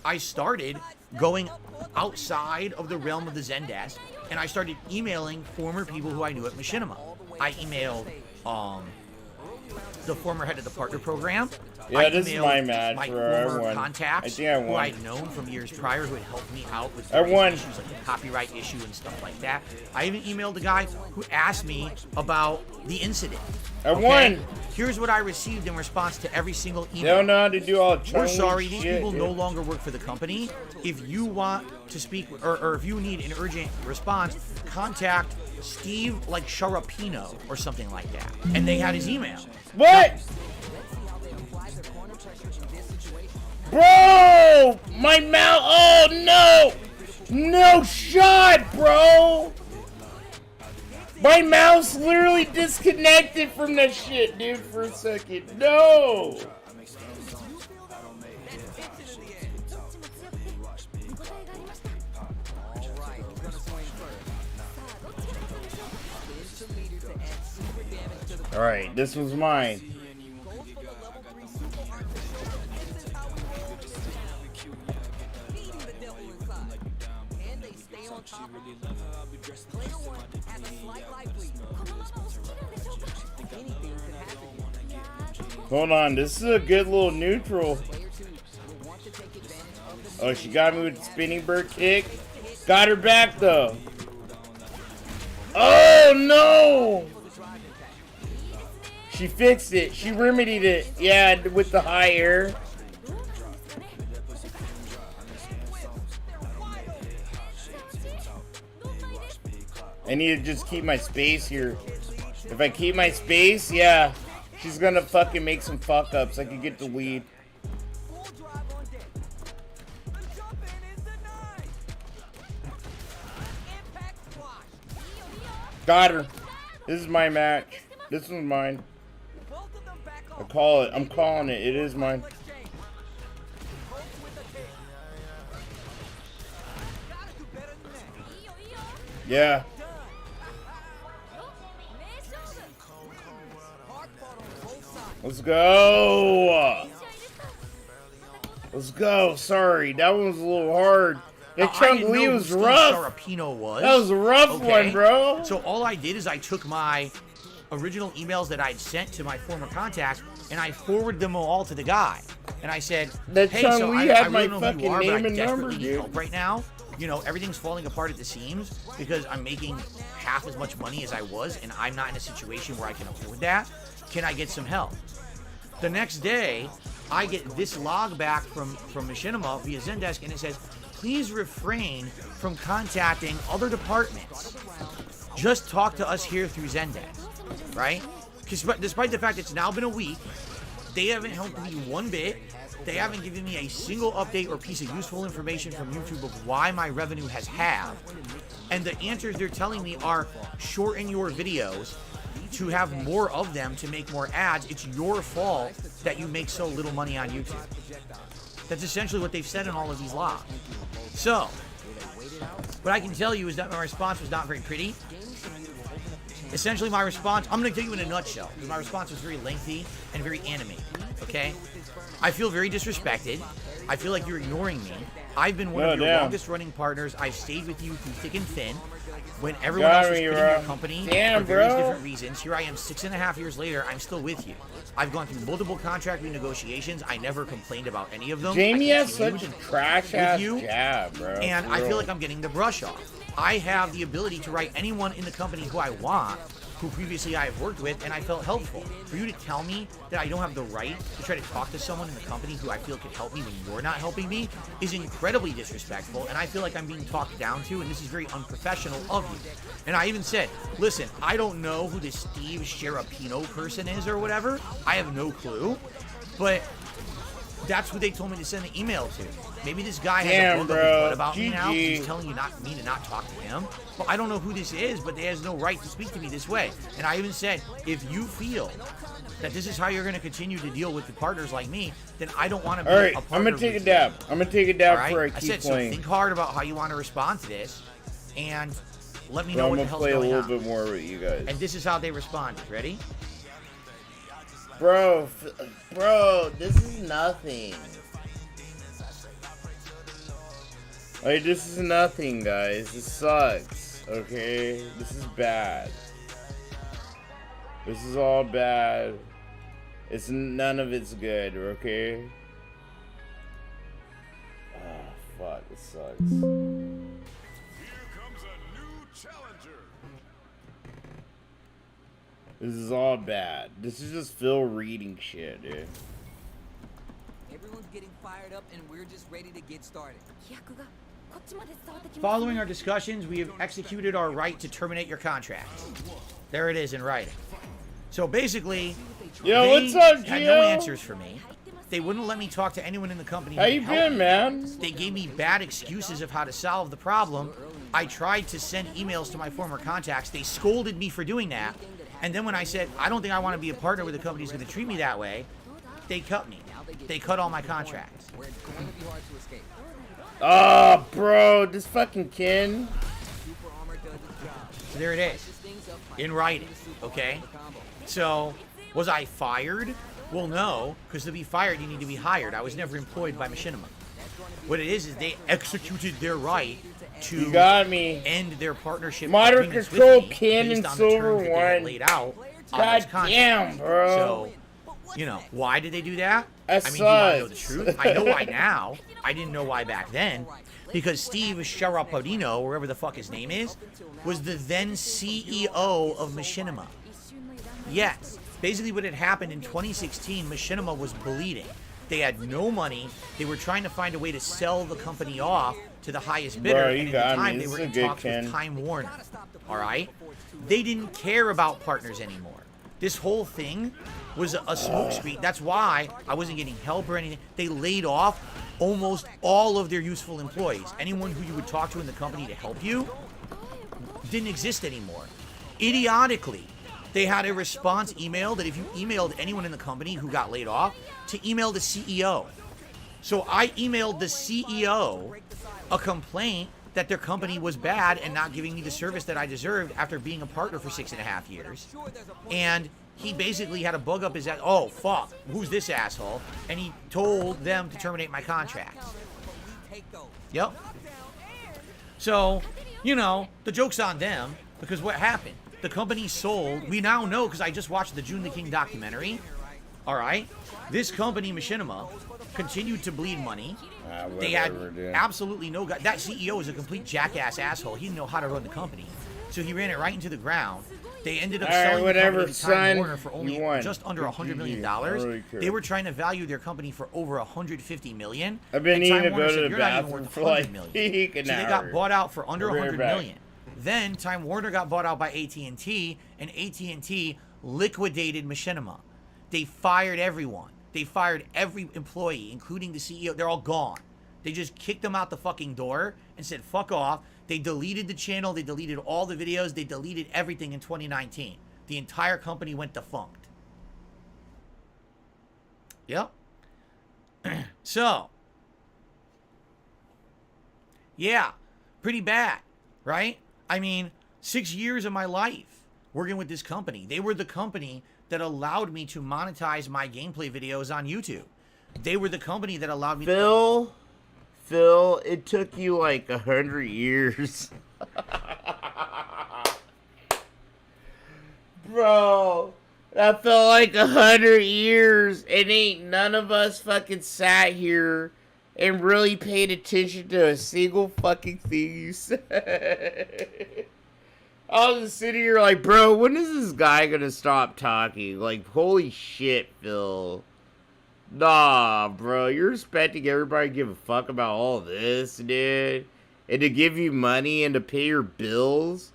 I started going outside of the realm of the Zendesk, and I started emailing former people who I knew at Machinima. I emailed the former head of the partner program. Yeah, this is my match. My former contacts who I'd known from years prior who had helped me out with issues like the copyright issue and stuff like that. I even emailed the guy who asked me about the incident. I won. Here's what I received in response to every single email. They don't know how to do all We're sorry, these people no longer work for the company. If you want to speak, or if you need an urgent response, contact Steve like Sharapino or something like that. And they had his email. What? Bro! My mouth! Oh no! No shot, bro! My mouse literally disconnected from that shit, dude, for a second. No! Alright, this was mine. Hold on, this is a good little neutral. Oh, she got me with the spinning bird kick. Got her back though. Oh no! She fixed it. She remedied it. Yeah, with the high air. I need to just keep my space here. If I keep my space, yeah, she's gonna fucking make some fuck ups. I could get the lead. Got her. This is my match. This one's mine. I call it. I'm calling it. It is mine. Yeah. Let's go. Let's go. Sorry, that one was a little hard. That Chung Lee was rough. That was a rough one, bro. So all I did is I took my original emails that I'd sent to my former contacts and I forwarded them all to the guy. And I said, hey, so I really don't know who you are, but I desperately need help right now. You know, everything's falling apart at the seams because I'm making half as much money as I was and I'm not in a situation where I can afford that. Can I get some help? The next day, I get this log back from Machinima via Zendesk, and it says, please refrain from contacting other departments. Just talk to us here through Zendesk, right? Because despite the fact it's now been a week, they haven't helped me one bit. They haven't given me a single update or piece of useful information from YouTube of why my revenue has halved. And the answers they're telling me are shorten your videos to have more of them to make more ads. It's your fault that you make so little money on YouTube. That's essentially what they've said in all of these logs. So, what I can tell you is that my response was not very pretty. Essentially, my response, I'm going to tell you in a nutshell, because my response was very lengthy and very animated, okay? I feel very disrespected. I feel like you're ignoring me. I've been one of your longest running partners. I've stayed with you through thick and thin. When everyone else was quitting your company for various different reasons, here I am 6.5 years later, I'm still with you. I've gone through multiple contract renegotiations. I never complained about any of them. Jamie has such a trash-ass jab, bro. And I feel like I'm getting the brush off. I have the ability to write anyone in the company who I want, who previously I have worked with, and I felt helpful. For you to tell me that I don't have the right to try to talk to someone in the company who I feel could help me when you're not helping me is incredibly disrespectful, and I feel like I'm being talked down to, and this is very unprofessional of you. And I even said, listen, I don't know who this Steve Sharapino person is or whatever. I have no clue. But That's who they told me to send the email to. Maybe this guy has Damn, a book bro. about me now. GG. He's telling you me to not talk to him. Well, I don't know who this is, but he has no right to speak to me this way. And I even said, if you feel that this is how you're going to continue to deal with the partners like me, then I don't want to be Alright, a partner. I'm gonna take a with dab. you. I'm gonna take a dab All right? before I I keep said, playing. so think hard about how you want to respond to this, and let me So know I'm what the gonna hell's play a going little on. bit more with you guys. And this is how they responded. Ready? Bro, this is nothing. Like, this is nothing, guys. This sucks, okay? This is bad. This is all bad. None of it's good, okay? Ah, fuck, it sucks. This is all bad. This is just Phil reading shit, dude. Everyone's getting fired up and we're just ready to get started. Following our discussions, we have executed our right to terminate your contract. There it is in writing. So basically, Yo, they what's up, had Gio? no answers for me. They wouldn't let me talk to anyone in the company. How who you could help been, me. man? They gave me bad excuses of how to solve the problem. I tried to send emails to my former contacts. They scolded me for doing that. And then when I said, I don't think I want to be a partner with a company who's going to treat me that way, they cut me. They cut all my contracts. Where it's going to be hard to escape. Oh, bro, this fucking Ken. Super Armor does its job. So there it is. In writing, okay? So, was I fired? Well, no, because to be fired, you need to be hired. I was never employed by Machinima. What it is they executed their right to You got me. end their partnership Modern agreements Control with me Ken based and on the Silver terms that they had One. laid out on God this contract. damn, bro. So, you know, why did they do that? That I mean, do you want to know the sucks. truth? I know why now. I didn't know why back then. Because Steve Sharapadino, wherever the fuck his name is, was the then CEO of Machinima. Yes. Basically what had happened in 2016, Machinima was bleeding. They had no money. They were trying to find a way to sell the company off to the highest bidder. Bro, you and at got the me. time, they This were is a in good talks Ken. with Time Warner. All right? They didn't care about partners anymore. This whole thing was a smokescreen. That's why I wasn't getting help or anything. They laid off almost all of their useful employees. Anyone who you would talk to in the company to help you didn't exist anymore. Idiotically, they had a response email that if you emailed anyone in the company who got laid off, to email the CEO. So I emailed the CEO a complaint that their company was bad and not giving me the service that I deserved after being a partner for 6.5 years. And he basically had a bug up his ass. Oh, fuck. Who's this asshole? And he told them to terminate my contract. Yep. So, you know, the joke's on them because what happened? The company sold. We now know because I just watched the June the King documentary. All right. This company, Machinima, continued to bleed money. They had absolutely no guy. That CEO was a complete jackass asshole. He didn't know how to run the company. So he ran it right into the ground. They ended up selling the company to Time Warner for only just under $100 million. Really they were trying to value their company for over $150 million. I've been and needing Time to Warner go to said, the "You're not even bathroom worth for like $100 million." an So they hour. got bought out for under I'll be right $100 back. million. Then Time Warner got bought out by AT&T, and AT&T liquidated Machinima. They fired everyone. They fired every employee, including the CEO. They're all gone. They just kicked them out the fucking door and said, fuck off. They deleted the channel. They deleted all the videos. They deleted everything in 2019. The entire company went defunct. Yep. So, yeah, pretty bad, right? I mean, 6 years of my life working with this company. They were the company that allowed me to monetize my gameplay videos on YouTube. They were the company that allowed me Phil, it took you like 100 years. Bro, that felt like 100 years, and ain't none of us fucking sat here and really paid attention to a single fucking thing you said. I was just sitting here like, bro, when is this guy gonna stop talking? Like, holy shit, Phil. Nah, bro, you're expecting everybody to give a fuck about all this, dude? And to give you money and to pay your bills?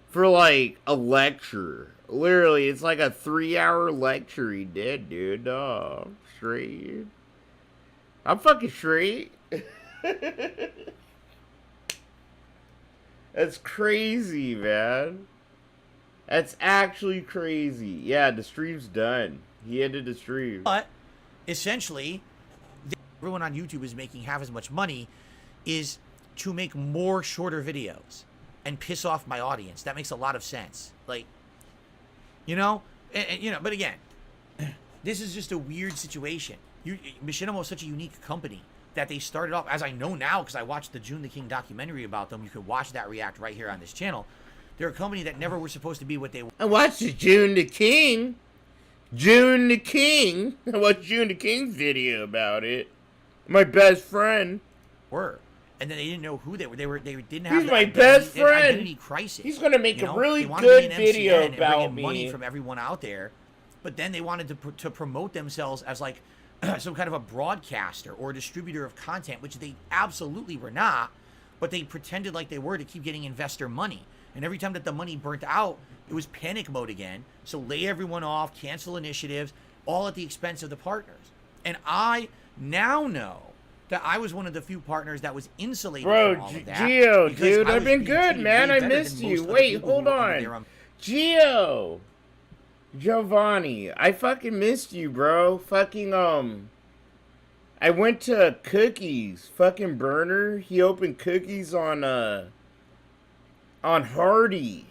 For, like, a lecture. Literally, it's like a 3-hour lecture he did, dude. Nah, straight. I'm fucking straight. That's crazy, man. That's actually crazy. Yeah, the stream's done. He ended the stream. But essentially, everyone on YouTube is making half as much money is to make more shorter videos and piss off my audience. That makes a lot of sense. Like, you know, but again, this is just a weird situation. Machinima is such a unique company that they started off, as I know now because I watched the June the King documentary about them. You can watch that react right here on this channel. They're a company that never were supposed to be what they were. I watched the June the King. June the King. I watched June the King's video about it. My best friend. Were. And then they didn't know who they were. They didn't have. He's my best friend. Identity crisis. He's gonna make a really they wanted to be good an video MCN and bring about in me. money from everyone out there, but then they wanted to promote themselves as like some kind of a broadcaster or a distributor of content, which they absolutely were not. But they pretended like they were to keep getting investor money. And every time that the money burnt out, it was panic mode again. So lay everyone off, cancel initiatives, all at the expense of the partners. And I now know that I was one of the few partners that was insulated from all of that. Gio, dude, I I've was been being good, treated man. way I better missed than you. most other Wait, people hold who were under on. their Gio. Giovanni, I fucking missed you, bro. Fucking, I went to Cookies. Fucking Burner. He opened Cookies on Hardy.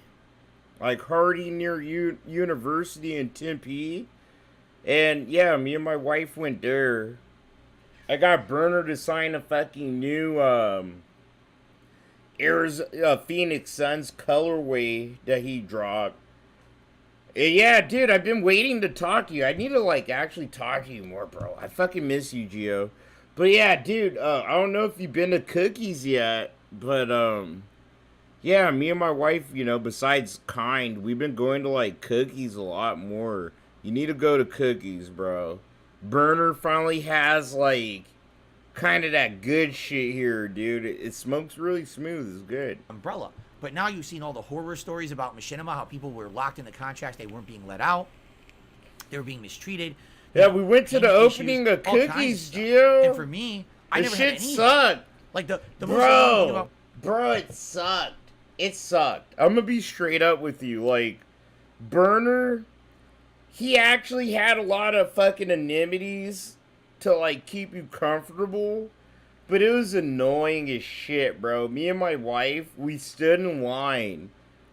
Like Hardy near University in Tempe. And yeah, me and my wife went there. I got Burner to sign a fucking new Phoenix Suns colorway that he dropped. Yeah, dude, I've been waiting to talk to you. I need to like actually talk to you more, bro. I fucking miss you, Gio. But yeah, dude, I don't know if you've been to Cookies yet, but yeah, me and my wife, you know, besides Kind, we've been going to like Cookies a lot more. You need to go to Cookies, bro. Burner finally has like kind of that good shit here, dude. It smokes really smooth. It's good. Umbrella. But now you've seen all the horror stories about Machinima, how people were locked in the contracts, they weren't being let out, they were being mistreated. Yeah, we went to the opening of Cookies, Gio. And for me, I never had any. Shit sucked. Like the most thing about bro, it sucked. It sucked. I'm gonna be straight up with you. Like, Burner, he actually had a lot of fucking amenities to like keep you comfortable. But it was annoying as shit, bro. Me and my wife, we stood in line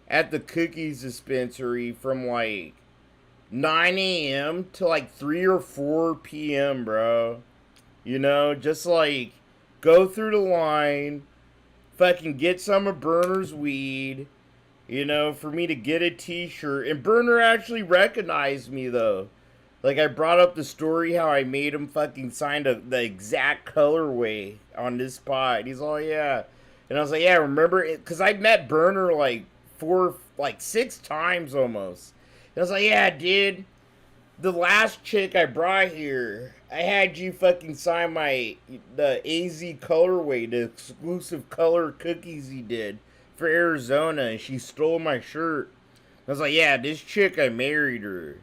at the Cookies dispensary from like 9 a.m. to like 3 or 4 p.m., bro. You know, just like go through the line, fucking get some of Burner's weed, you know, for me to get a t-shirt. And Burner actually recognized me, though. Like, I brought up the story how I made him fucking sign the exact colorway on this spot. He's all, yeah. And I was like, yeah, remember it? Because I met Burner like 6 times almost. And I was like, yeah, dude. The last chick I brought here, I had you fucking sign the AZ colorway, the exclusive color cookies he did for Arizona. And she stole my shirt. I was like, yeah, this chick, I married her.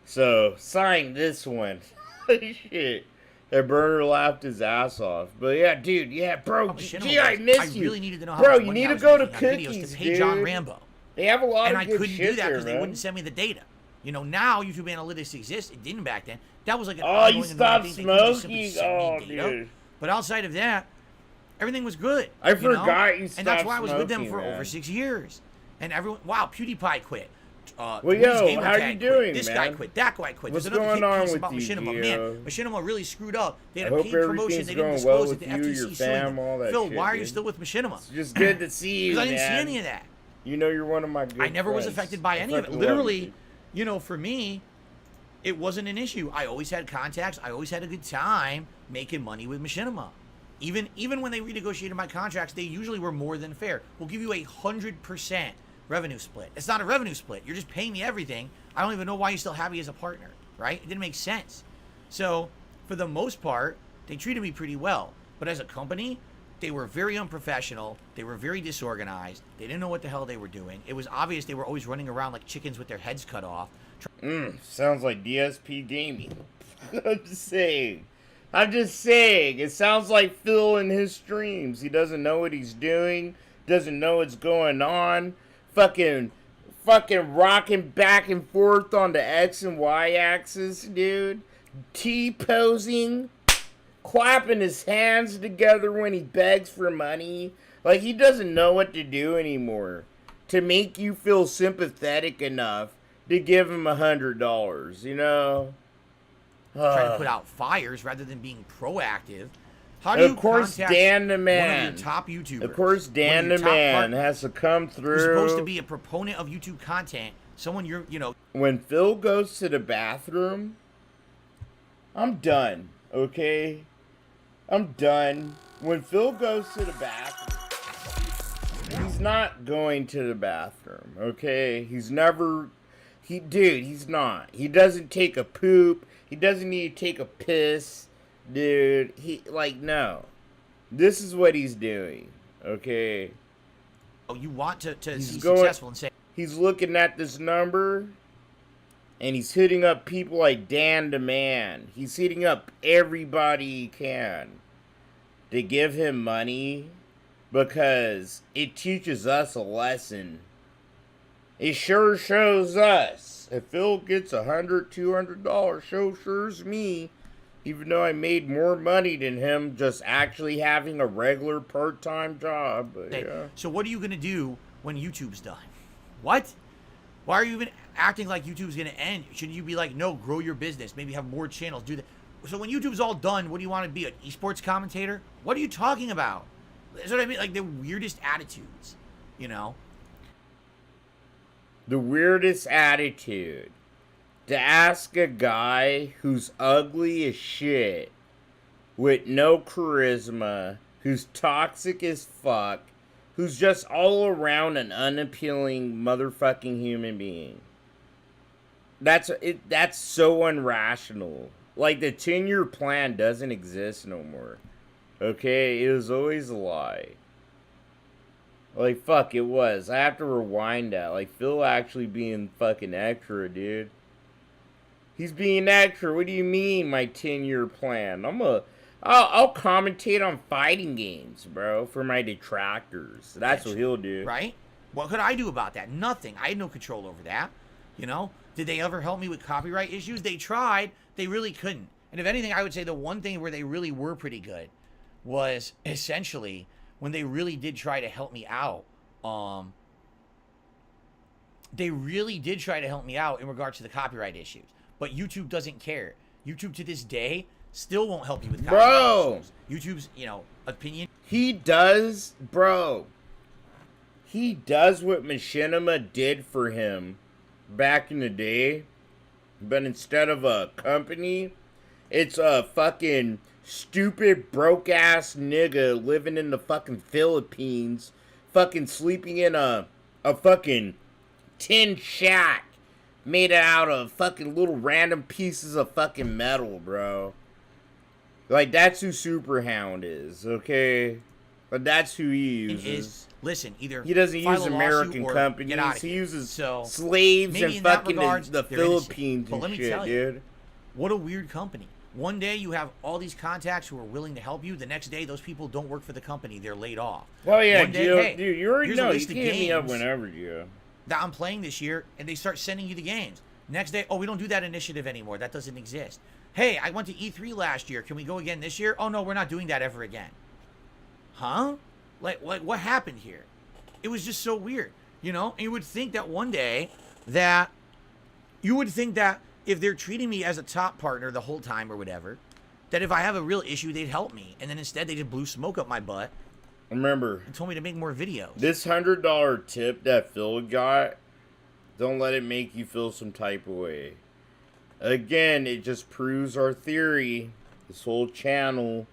So, sign this one. Shit. That Burner laughed his ass off. But yeah, dude, yeah, bro. Gee, I miss you. I really needed to know how bro, much you money need I to was go to making on videos Cookies, to pay dude. John Rambo. They have a lot and of I good couldn't shit do that because there, they man. wouldn't send me the data. You know, now YouTube Analytics exists. It didn't back then. That was like an Oh, you ongoing stopped thing. They couldn't just simply smoking? send me Oh, data. dude. But outside of that, everything was good. I forgot you And that's stopped why I was with them smoking, for man. over 6 years. And everyone, wow, PewDiePie quit. Well, Dwee's yo, Gamer how Tag you quit. doing, This man? guy quit. That guy quit. What's There's another going on hit piece with about you, Machinima. Gio? Man, Machinima really screwed up. They had I a hope paid promotion. everything's They didn't going well disclose it. with The you, FTC your sued fam, them. all that Phil, shit, why are you dude. still with Machinima? It's just good to see you, Because I man. didn't see any of that. You know you're one of my good I never was friends. affected by I any of it. fucking love Literally, you know, for me, it wasn't an issue. I always had contacts. I always had a good time making money with Machinima. Even when they renegotiated my contracts, they usually were more than fair. We'll give you 100% revenue split. It's not a revenue split. You're just paying me everything. I don't even know why you still have me as a partner, right? It didn't make sense. So, for the most part, they treated me pretty well. But as a company, they were very unprofessional. They were very disorganized. They didn't know what the hell they were doing. It was obvious they were always running around like chickens with their heads cut off. Sounds like DSP gaming. I'm just saying. I'm just saying, it sounds like Phil in his streams. He doesn't know what he's doing, doesn't know what's going on. Fucking rocking back and forth on the X and Y axis, dude. T-posing, clapping his hands together when he begs for money. Like, he doesn't know what to do anymore to make you feel sympathetic enough to give him $100, you know? Trying to put out fires rather than being proactive. How do you contact Dan the one Man, of your top YouTubers? Of course, Dan the Man has to come through. Who's supposed to be a proponent of YouTube content. Someone you know. When Phil goes to the bathroom, I'm done, okay? I'm done. When Phil goes to the bathroom, he's not going to the bathroom, okay? He's not. He doesn't take a poop. He doesn't need to take a piss. Dude, no. This is what he's doing, okay? Oh, you want to be successful and say... He's looking at this number, and he's hitting up people like Dan the Man. He's hitting up everybody he can to give him money because it teaches us a lesson. It sure shows us. If Phil gets $100, $200, shows me, even though I made more money than him just actually having a regular part-time job. But, yeah. So what are you going to do when YouTube's done? What? Why are you even acting like YouTube's going to end? Shouldn't you be like, no, grow your business, maybe have more channels, do that? So when YouTube's all done, what do you want to be, an esports commentator? What are you talking about? That's what I mean, like the weirdest attitudes, you know? The weirdest attitude. To ask a guy who's ugly as shit, with no charisma, who's toxic as fuck, who's just all around an unappealing motherfucking human being. That's so irrational. Like, the 10-year plan doesn't exist no more. Okay? It was always a lie. Like, fuck, it was. I have to rewind that. Like, Phil actually being fucking extra, dude. He's being extra. What do you mean, my 10-year plan? I'll commentate on fighting games, bro, for my detractors. That's what he'll do. Right? What could I do about that? Nothing. I had no control over that. You know? Did they ever help me with copyright issues? They tried. They really couldn't. And if anything, I would say the one thing where they really were pretty good was essentially when they really did try to help me out. They really did try to help me out in regards to the copyright issues. But YouTube doesn't care. YouTube to this day still won't help you with copyright issues. YouTube's, opinion. He does, bro. He does what Machinima did for him back in the day. But instead of a company, it's a fucking stupid, broke-ass nigga living in the fucking Philippines, fucking sleeping in a fucking tin shack made out of fucking little random pieces of fucking metal, bro. Like, that's who Superhound is, okay? But that's who he uses. Listen, either he doesn't use American companies. He uses slaves and fucking the Philippines and shit, dude. What a weird company. One day you have all these contacts who are willing to help you. The next day, those people don't work for the company. They're laid off. Oh, yeah, dude, you already know. You can hit me up whenever, Joe. That I'm playing this year, and they start sending you the games. Next day, oh, we don't do that initiative anymore. That doesn't exist. Hey, I went to E3 last year. Can we go again this year? Oh, no, we're not doing that ever again. Huh? Like what happened here? It was just so weird, And you would think that one day that if they're treating me as a top partner the whole time or whatever, that if I have a real issue, they'd help me. And then instead, they just blew smoke up my butt. Remember, and told me to make more videos. This $100 tip that Phil got, don't let it make you feel some type of way. Again, it just proves our theory. This whole channel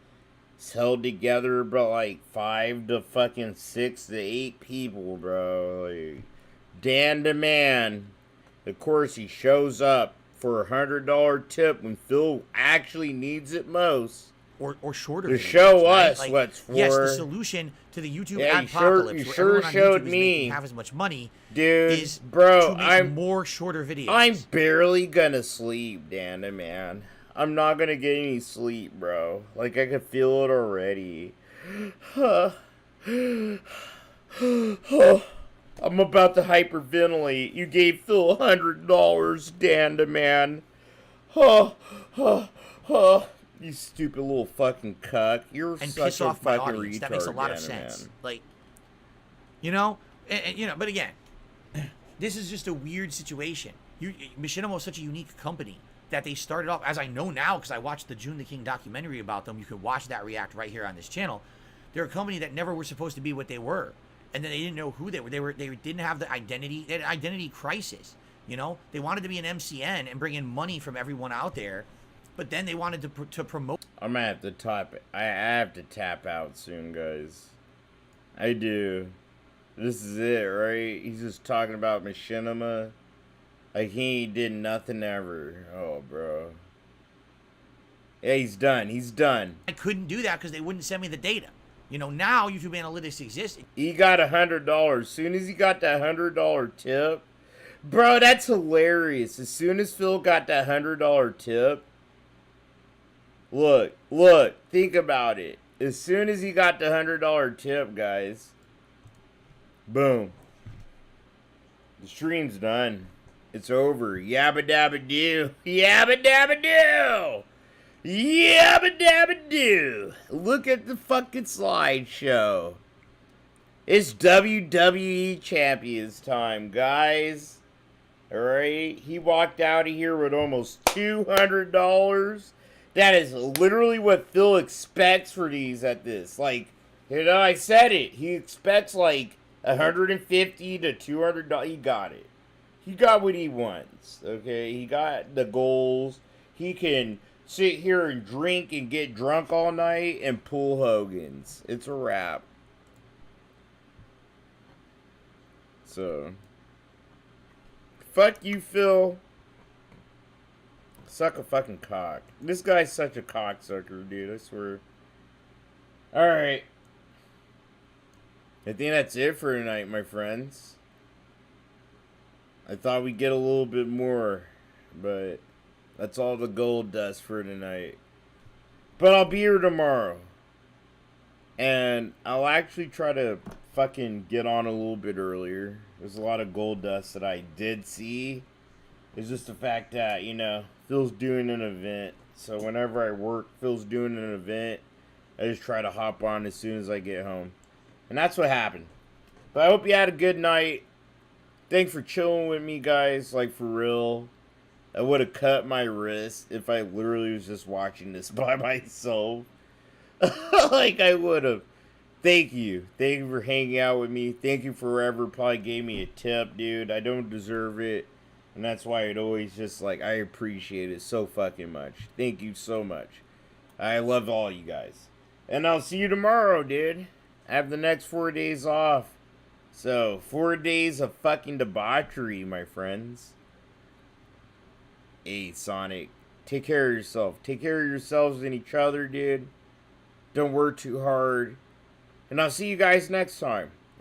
is held together by like 5 to fucking 6 to 8 people, bro. Like, Dan the Man, of course, he shows up for a $100 tip when Phil actually needs it most. Or shorter to videos, show right? us what's for. Yes, the solution to the YouTube apocalypse. You sure showed me. Have as much money, dude. To make more shorter videos. I'm barely gonna sleep, Dan the Man. I'm not gonna get any sleep, bro. Like, I can feel it already. I'm about to hyperventilate. You gave Phil $100, Danda, man. You stupid little fucking cuck. You're and such piss a off my fucking audience. retard, That makes a lot of Danda, sense. man. Like, you know, you know. But again, this is just a weird situation. Machinima is such a unique company that they started off, as I know now because I watched the June the King documentary about them. You can watch that react right here on this channel. They're a company that never were supposed to be what they were, and then they didn't know who they were. They didn't have the identity. They had an identity crisis. You know, they wanted to be an MCN and bring in money from everyone out there, but then they wanted to promote. I'm gonna have to I have to tap out soon, guys. I do. This is it, right? He's just talking about Machinima. Like, he ain't did nothing ever. Oh, bro. Yeah, he's done. He's done. I couldn't do that because they wouldn't send me the data. You know, now YouTube Analytics exists. He got $100. Soon as he got that $100 tip. Bro, that's hilarious. As soon as Phil got that $100 tip. Look. Think about it. As soon as he got the $100 tip, guys. Boom. The stream's done. It's over. Yabba dabba doo. Yabba dabba doo. Yabba dabba doo. Look at the fucking slideshow. It's WWE Champions time, guys. Alright? He walked out of here with almost $200. That is literally what Phil expects for these at this. Like, you know, I said it. He expects like $150 to $200. He got it. He got what he wants, okay? He got the goals. He can sit here and drink and get drunk all night and pull Hogan's. It's a wrap. So, fuck you, Phil. Suck a fucking cock. This guy's such a cocksucker, dude, I swear. Alright. I think that's it for tonight, my friends. I thought we'd get a little bit more, but that's all the gold dust for tonight. But I'll be here tomorrow. And I'll actually try to fucking get on a little bit earlier. There's a lot of gold dust that I did see. It's just the fact that, you know, Phil's doing an event. So whenever I work, Phil's doing an event. I just try to hop on as soon as I get home. And that's what happened. But I hope you had a good night. Thanks for chilling with me, guys. Like, for real. I would have cut my wrist if I literally was just watching this by myself. Like, I would have. Thank you. Thank you for hanging out with me. Thank you for whoever probably gave me a tip, dude. I don't deserve it. And that's why it always just, like, I appreciate it so fucking much. Thank you so much. I love all you guys. And I'll see you tomorrow, dude. I have the next 4 days off. So, 4 days of fucking debauchery, my friends. Hey, Sonic. Take care of yourself. Take care of yourselves and each other, dude. Don't work too hard. And I'll see you guys next time.